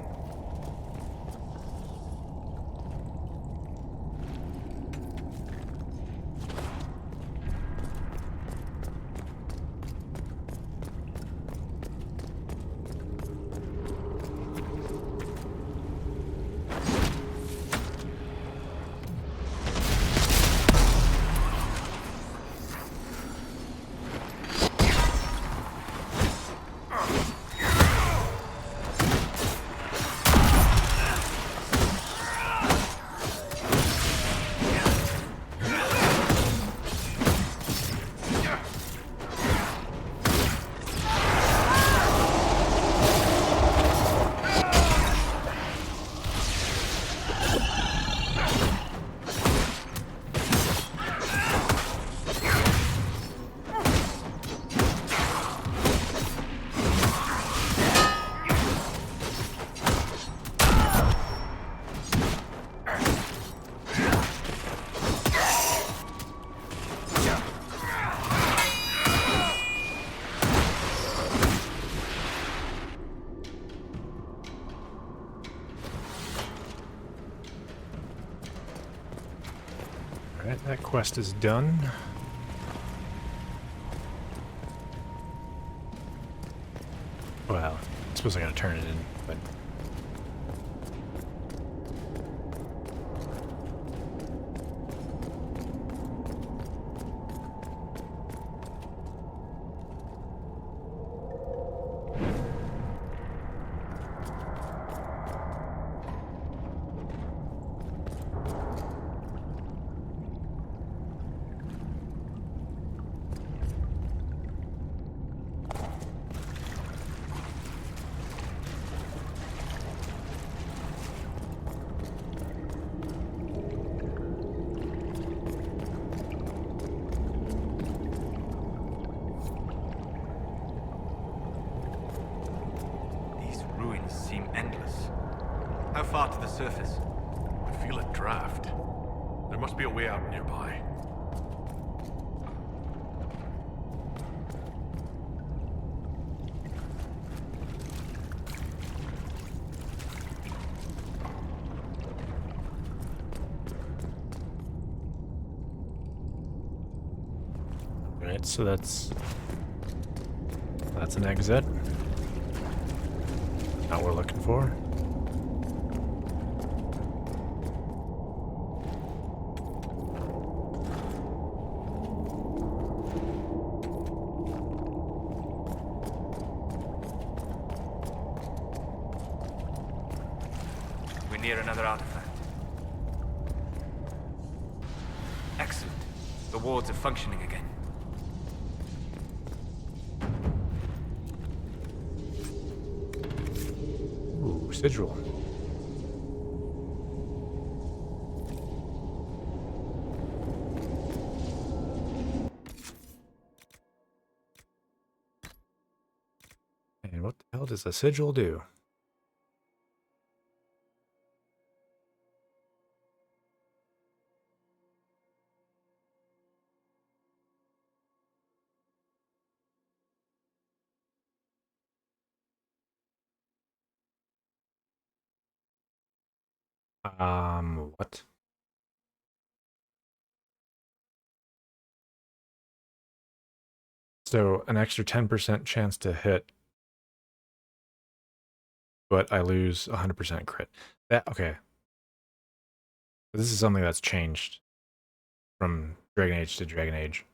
Alright, that quest is done. Well, I suppose I gotta turn it in, but... How far to the surface? I feel a draft. There must be a way out nearby. Alright, so that's an exit. Not what we're looking for. We're near another artifact. Excellent. The wards are functioning again. Ooh, sigil. And what the hell does a sigil do? What? So an extra 10% chance to hit, but I lose 100% crit. That, okay. This is something that's changed from Dragon Age to Dragon Age.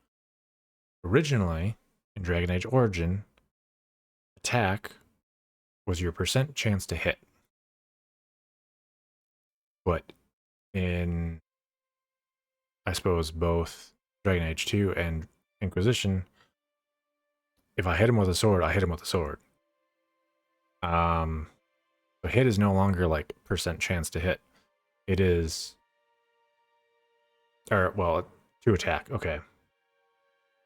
Originally, in Dragon Age Origin, attack was your percent chance to hit. But in, I suppose, both Dragon Age 2 and Inquisition, if I hit him with a sword, I hit him with a sword. So hit is no longer like percent chance to hit. It is, or well, to attack. Okay,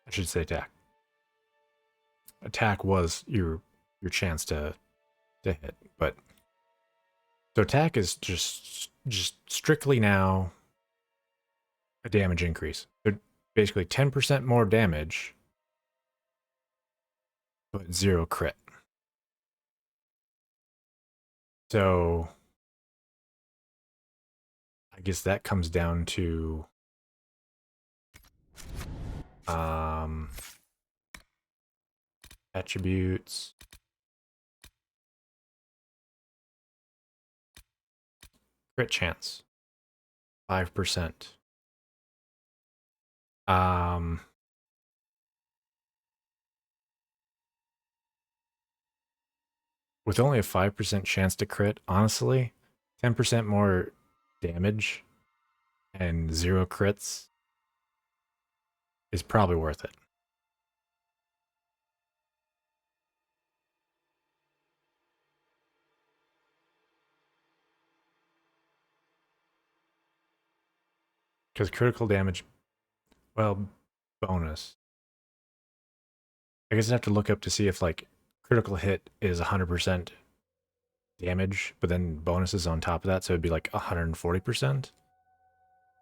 I should say attack. Attack was your chance to hit, but so attack is just strictly now a damage increase. So basically 10% more damage, but 0 crit. So I guess that comes down to attributes. Crit chance. 5%. With only a 5% chance to crit, honestly, 10% more damage and 0 crits is probably worth it. Because critical damage, well, bonus. I guess I have to look up to see if like critical hit is 100% damage, but then bonuses on top of that, so it'd be like 140%.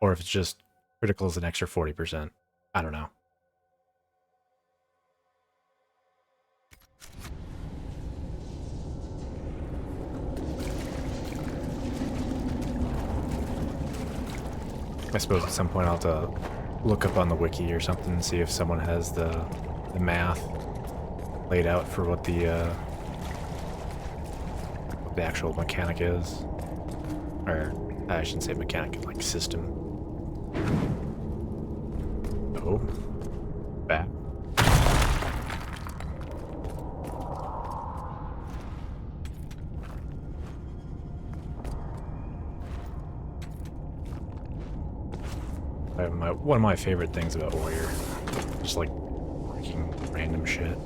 Or if it's just critical is an extra 40%. I don't know. I suppose at some point I'll have to look up on the wiki or something and see if someone has the math laid out for what the actual mechanic is. Or I shouldn't say mechanic, like system. Oh. Bat. One of my favorite things about Warrior, just like breaking random shit.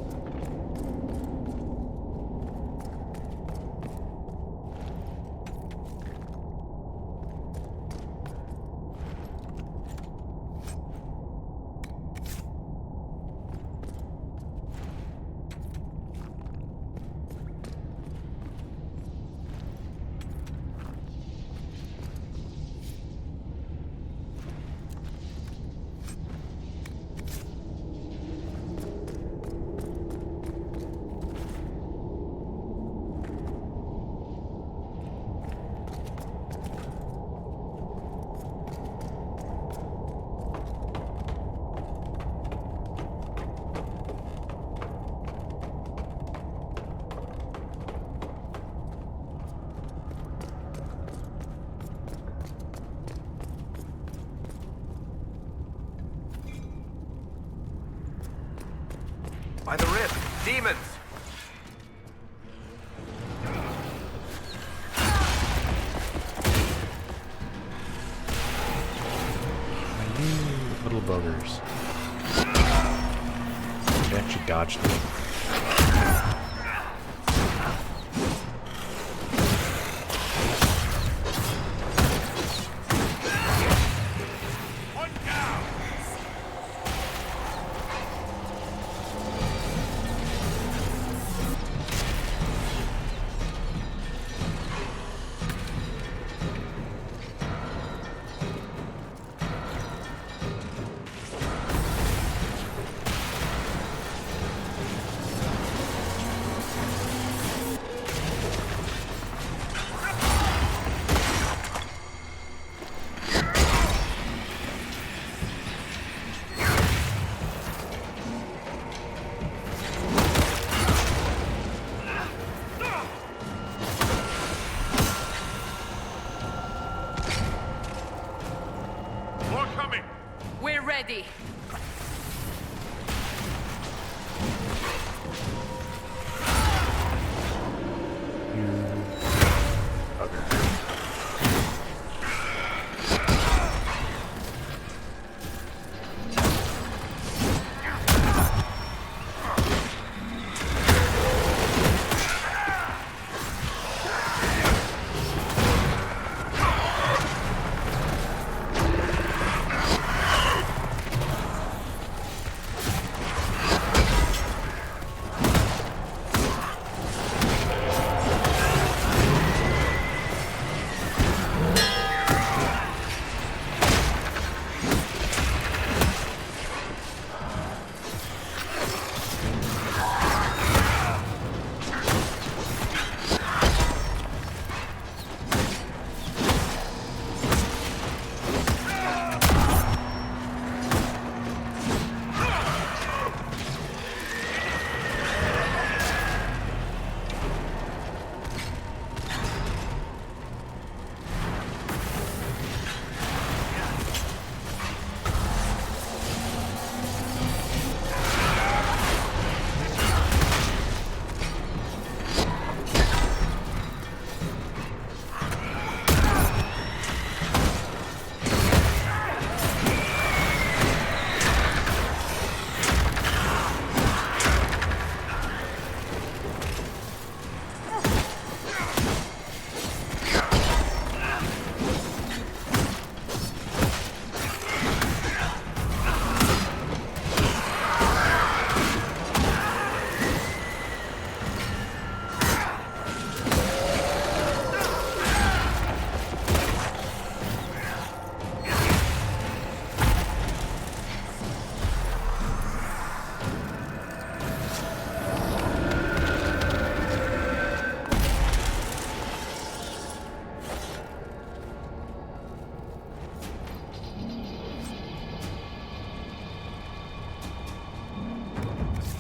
By the rift, demons! You little buggers. They actually dodged me.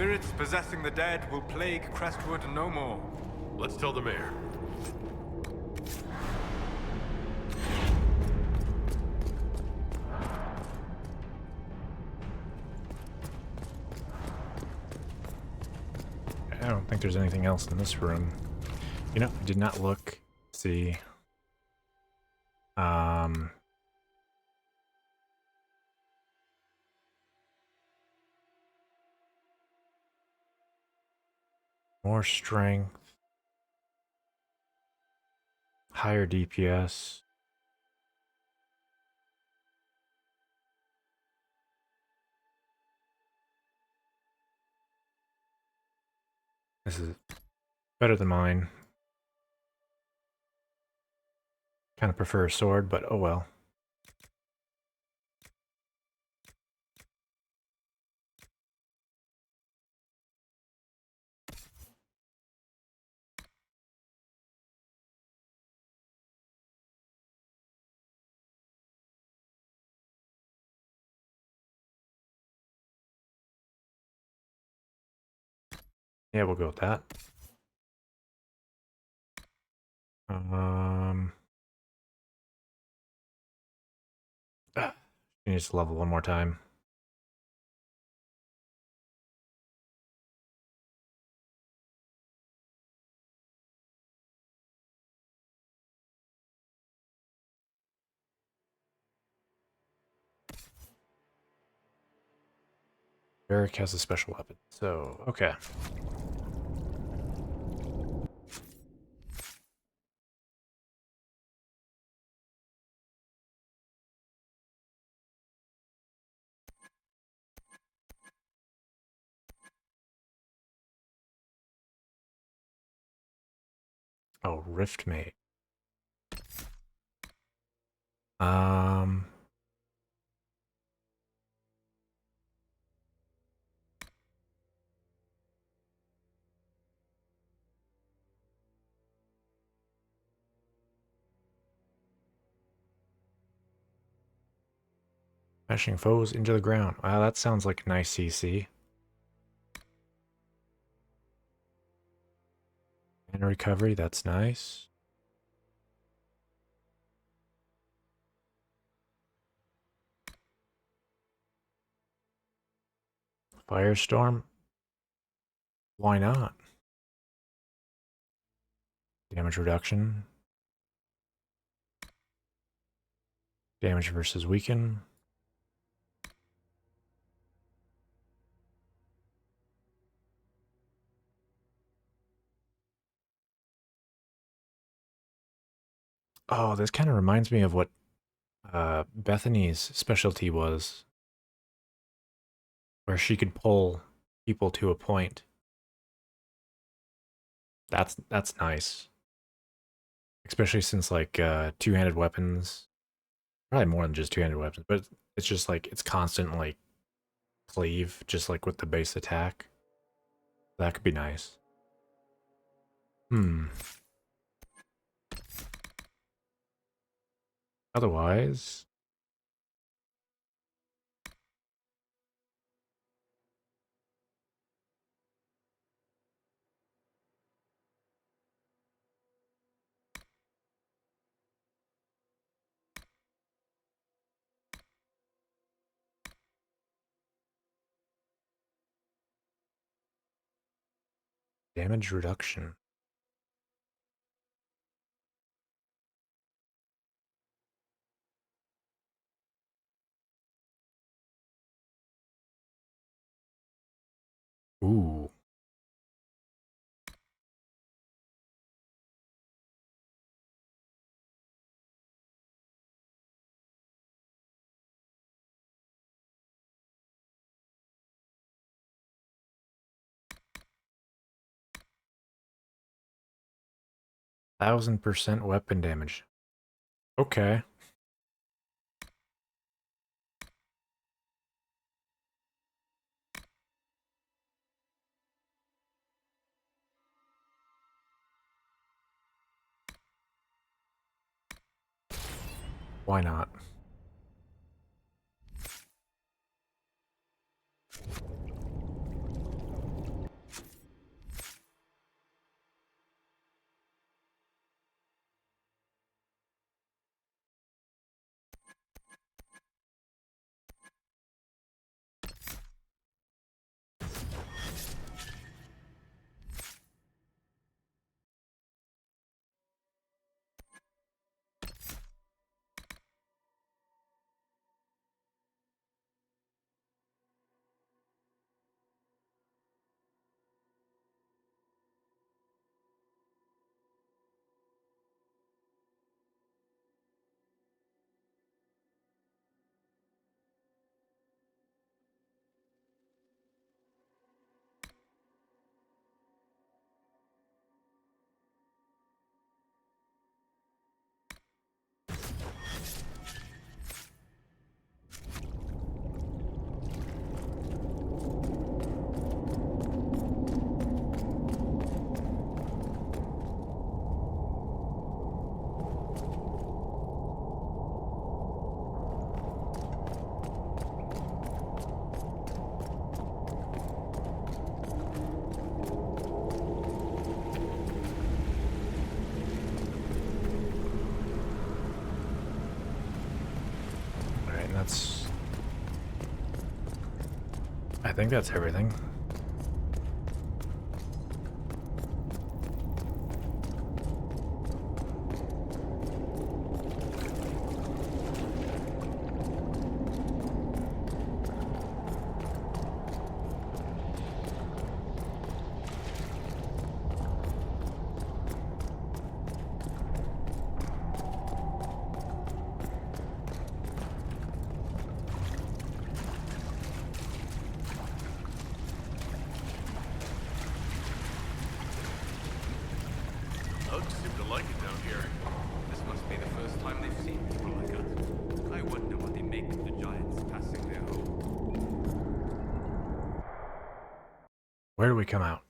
spirits possessing the dead will plague Crestwood no more. Let's tell the mayor. I don't think there's anything else in this room. You know, I did not look. Let's see. More strength. Higher DPS. This is better than mine. Kind of prefer a sword, but oh well. Yeah, we'll go with that. She needs to level one more time. Eric has a special weapon, so okay. Oh, Riftmate. Smashing foes into the ground. Wow, that sounds like a nice CC. And recovery, that's nice. Firestorm? Why not? Damage reduction. Damage versus weaken. Oh, this kind of reminds me of what Bethany's specialty was, where she could pull people to a point. That's nice. Especially since like two-handed weapons, probably more than just two-handed weapons, but it's just like it's constant like cleave, just like with the base attack. That could be nice. Otherwise, damage reduction. Ooh. %1,000 weapon damage. Okay. Why not? I think that's everything. Thugs seem to like it down here. This must be the first time they've seen people like us. I wonder what they make of the giants passing their home. Where do we come out?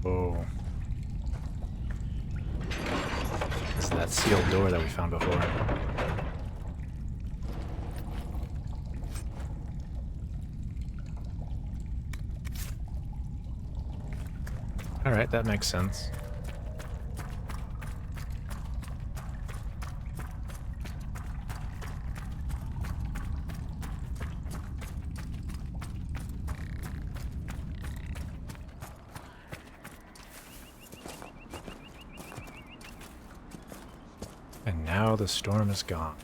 Oh. This is that sealed door that we found before. Alright, that makes sense. And now the storm is gone.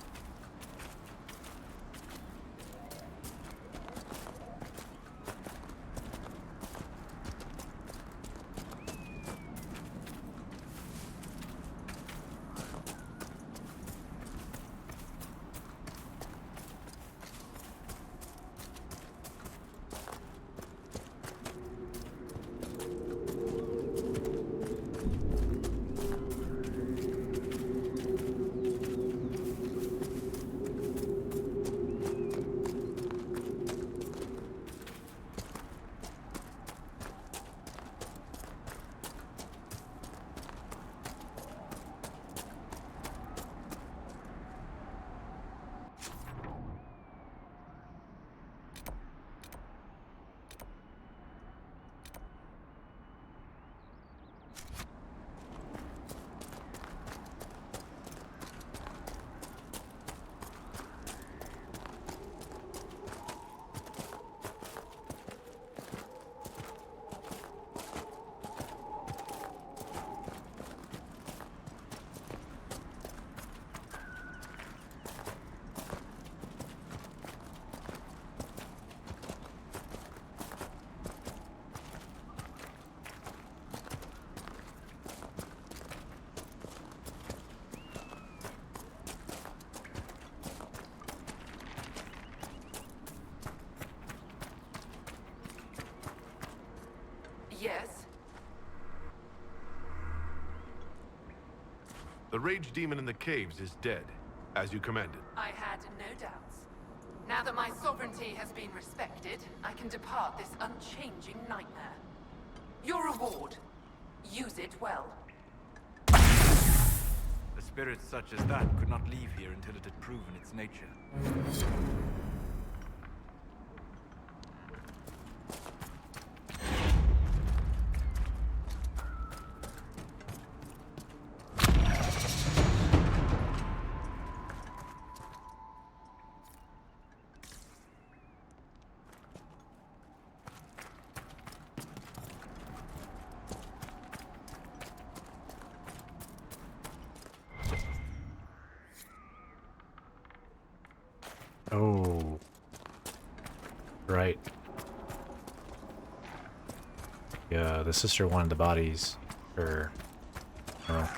Yes? The rage demon in the caves is dead, as you commanded. I had no doubts. Now that my sovereignty has been respected, I can depart this unchanging nightmare. Your reward. Use it well. A spirit such as that could not leave here until it had proven its nature. Oh. Right. Yeah, the sister wanted the bodies. Or... Oh.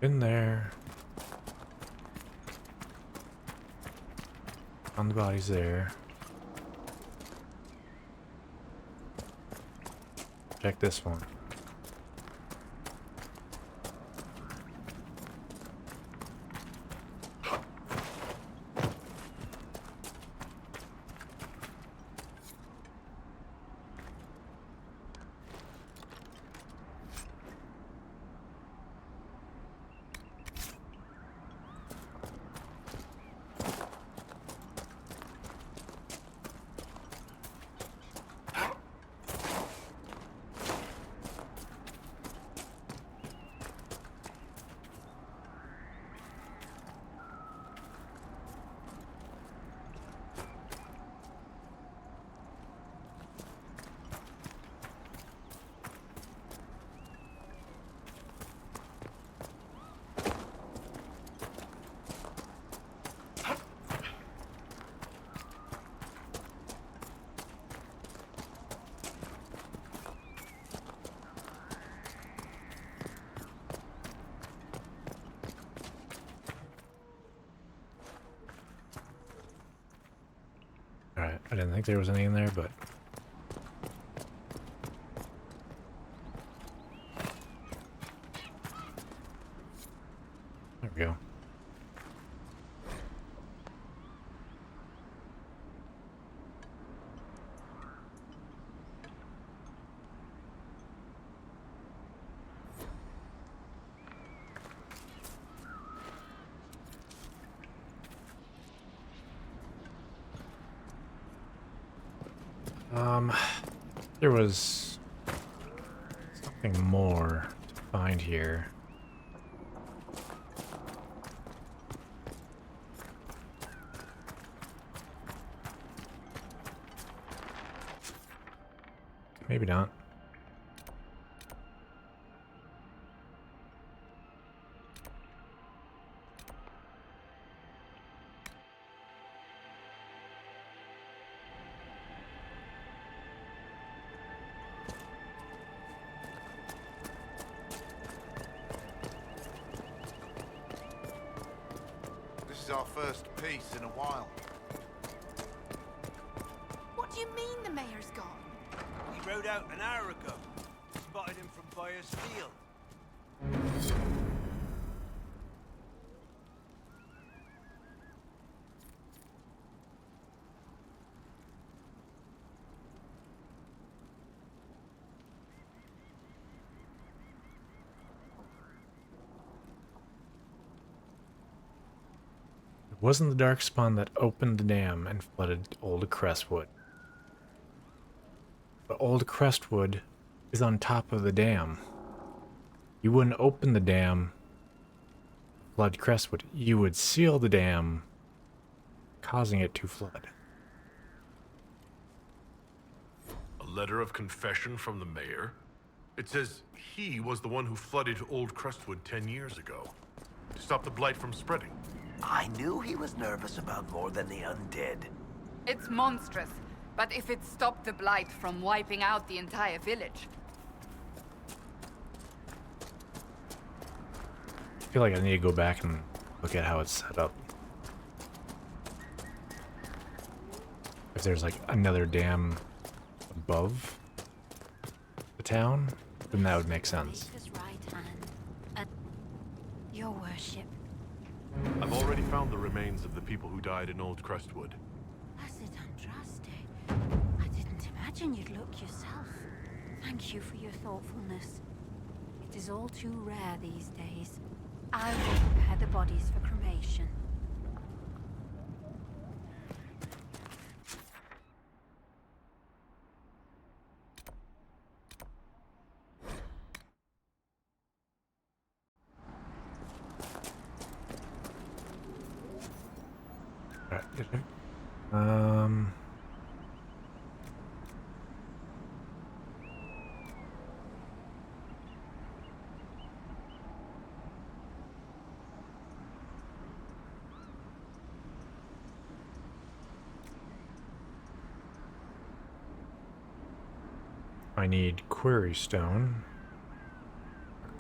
Been there. Found the bodies there. Check this one. Alright, I didn't think there was any in there, but... There we go. There was something more to find here. Maybe not. This is our first peace in a while. What do you mean the mayor's gone? He rode out an hour ago. Spotted him from Byers Field. It wasn't the Darkspawn that opened the dam and flooded Old Crestwood. But Old Crestwood is on top of the dam. You wouldn't open the dam, flood Crestwood. You would seal the dam, causing it to flood. A letter of confession from the mayor? It says he was the one who flooded Old Crestwood 10 years ago, to stop the blight from spreading. I knew he was nervous about more than the undead. It's monstrous, but if it stopped the blight from wiping out the entire village... I feel like I need to go back and look at how it's set up. If there's like another dam above the town, then that would make sense. Right hand. Your worship. I've already found the remains of the people who died in Old Crestwood. Blessed Andraste. I didn't imagine you'd look yourself. Thank you for your thoughtfulness. It is all too rare these days. I will prepare the bodies for cremation. I need quarry stone,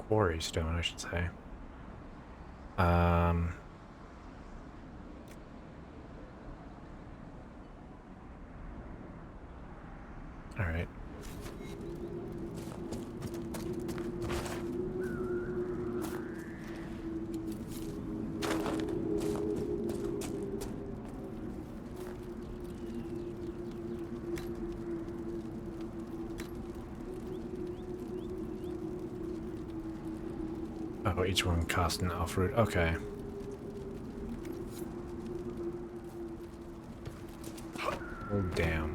I should say. All right. Oh, each one costs an elf root. Okay. Oh, damn.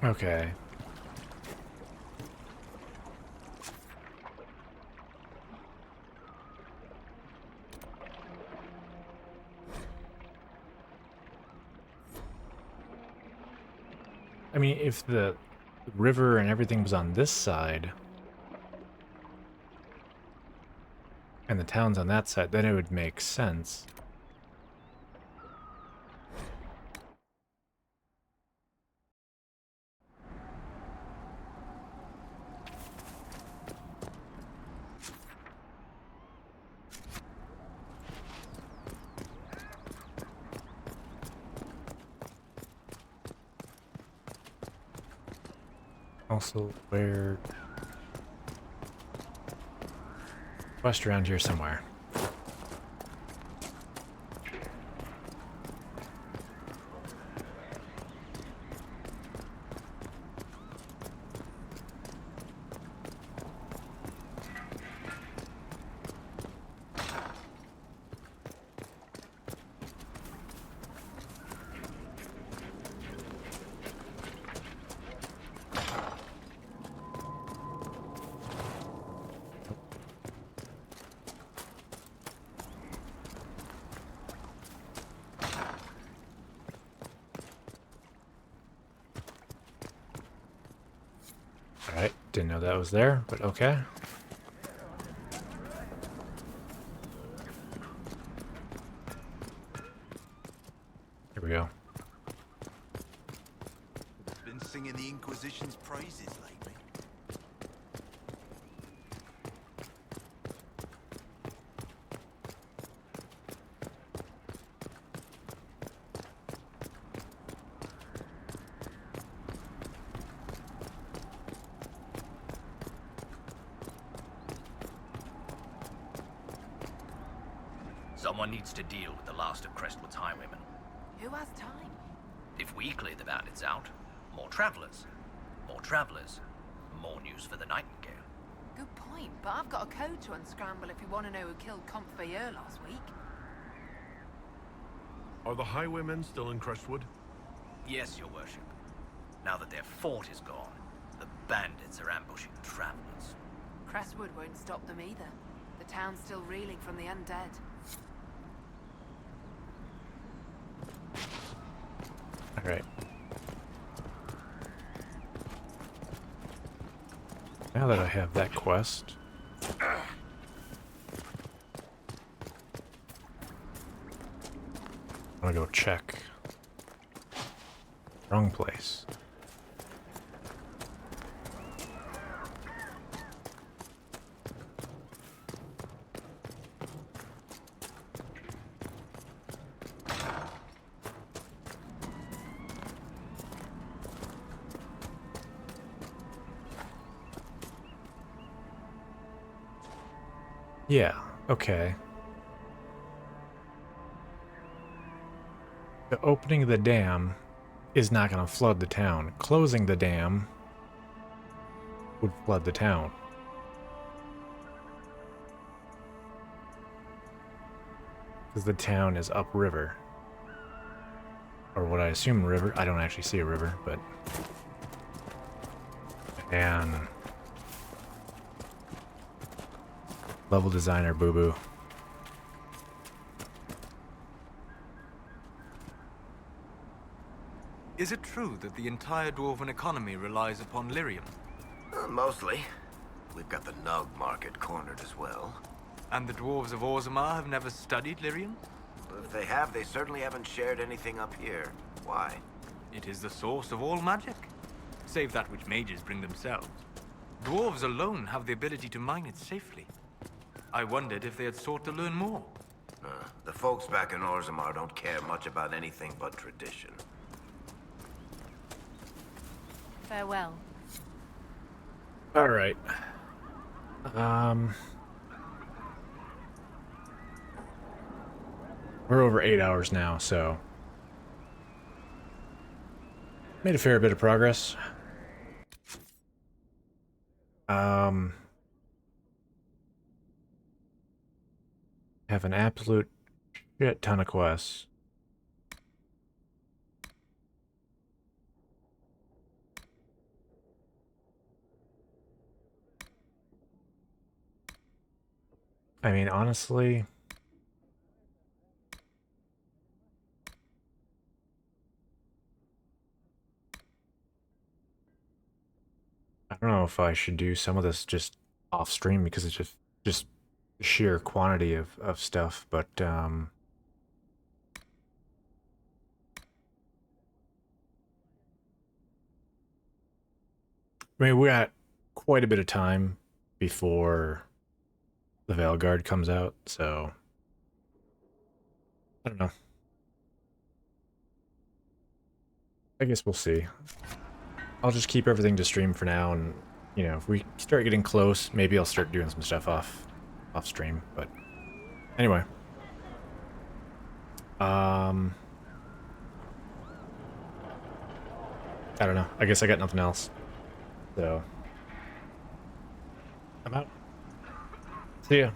Okay. I mean, if the river and everything was on this side, and the town's on that side, then it would make sense. Also, where... West around here somewhere. Alright, didn't know that was there, but okay. Here we go. Been singing the Inquisition's praises lately. Someone needs to deal with the last of Crestwood's highwaymen. Who has time? If we clear the bandits out, more travelers. More travelers. More news for the Nightingale. Good point, but I've got a code to unscramble if you want to know who killed Comte Bayeux last week. Are the highwaymen still in Crestwood? Yes, your worship. Now that their fort is gone, the bandits are ambushing travelers. Crestwood won't stop them either. The town's still reeling from the undead. Alright. Now that I have that quest, I want to go check. Wrong place. Yeah, okay. The opening of the dam is not going to flood the town. Closing the dam would flood the town. Because the town is upriver. Or what I assume river. I don't actually see a river, but... And... Level designer boo-boo. Is it true that the entire Dwarven economy relies upon lyrium? Mostly. We've got the Nug market cornered as well. And the dwarves of Orzammar have never studied lyrium? If they have, they certainly haven't shared anything up here. Why? It is the source of all magic, save that which mages bring themselves. Dwarves alone have the ability to mine it safely. I wondered if they had sought to learn more. The folks back in Orzammar don't care much about anything but tradition. Farewell. Alright. We're over 8 hours now, so... Made a fair bit of progress. Have an absolute shit ton of quests. I mean, honestly... I don't know if I should do some of this just off stream because it's just sheer quantity of stuff, but I mean, we got quite a bit of time before the Veilguard comes out, so I don't know. I guess we'll see. I'll just keep everything to stream for now, and you know, if we start getting close, maybe I'll start doing some stuff off stream. But anyway, I don't know. I guess I got nothing else, so I'm out. See ya.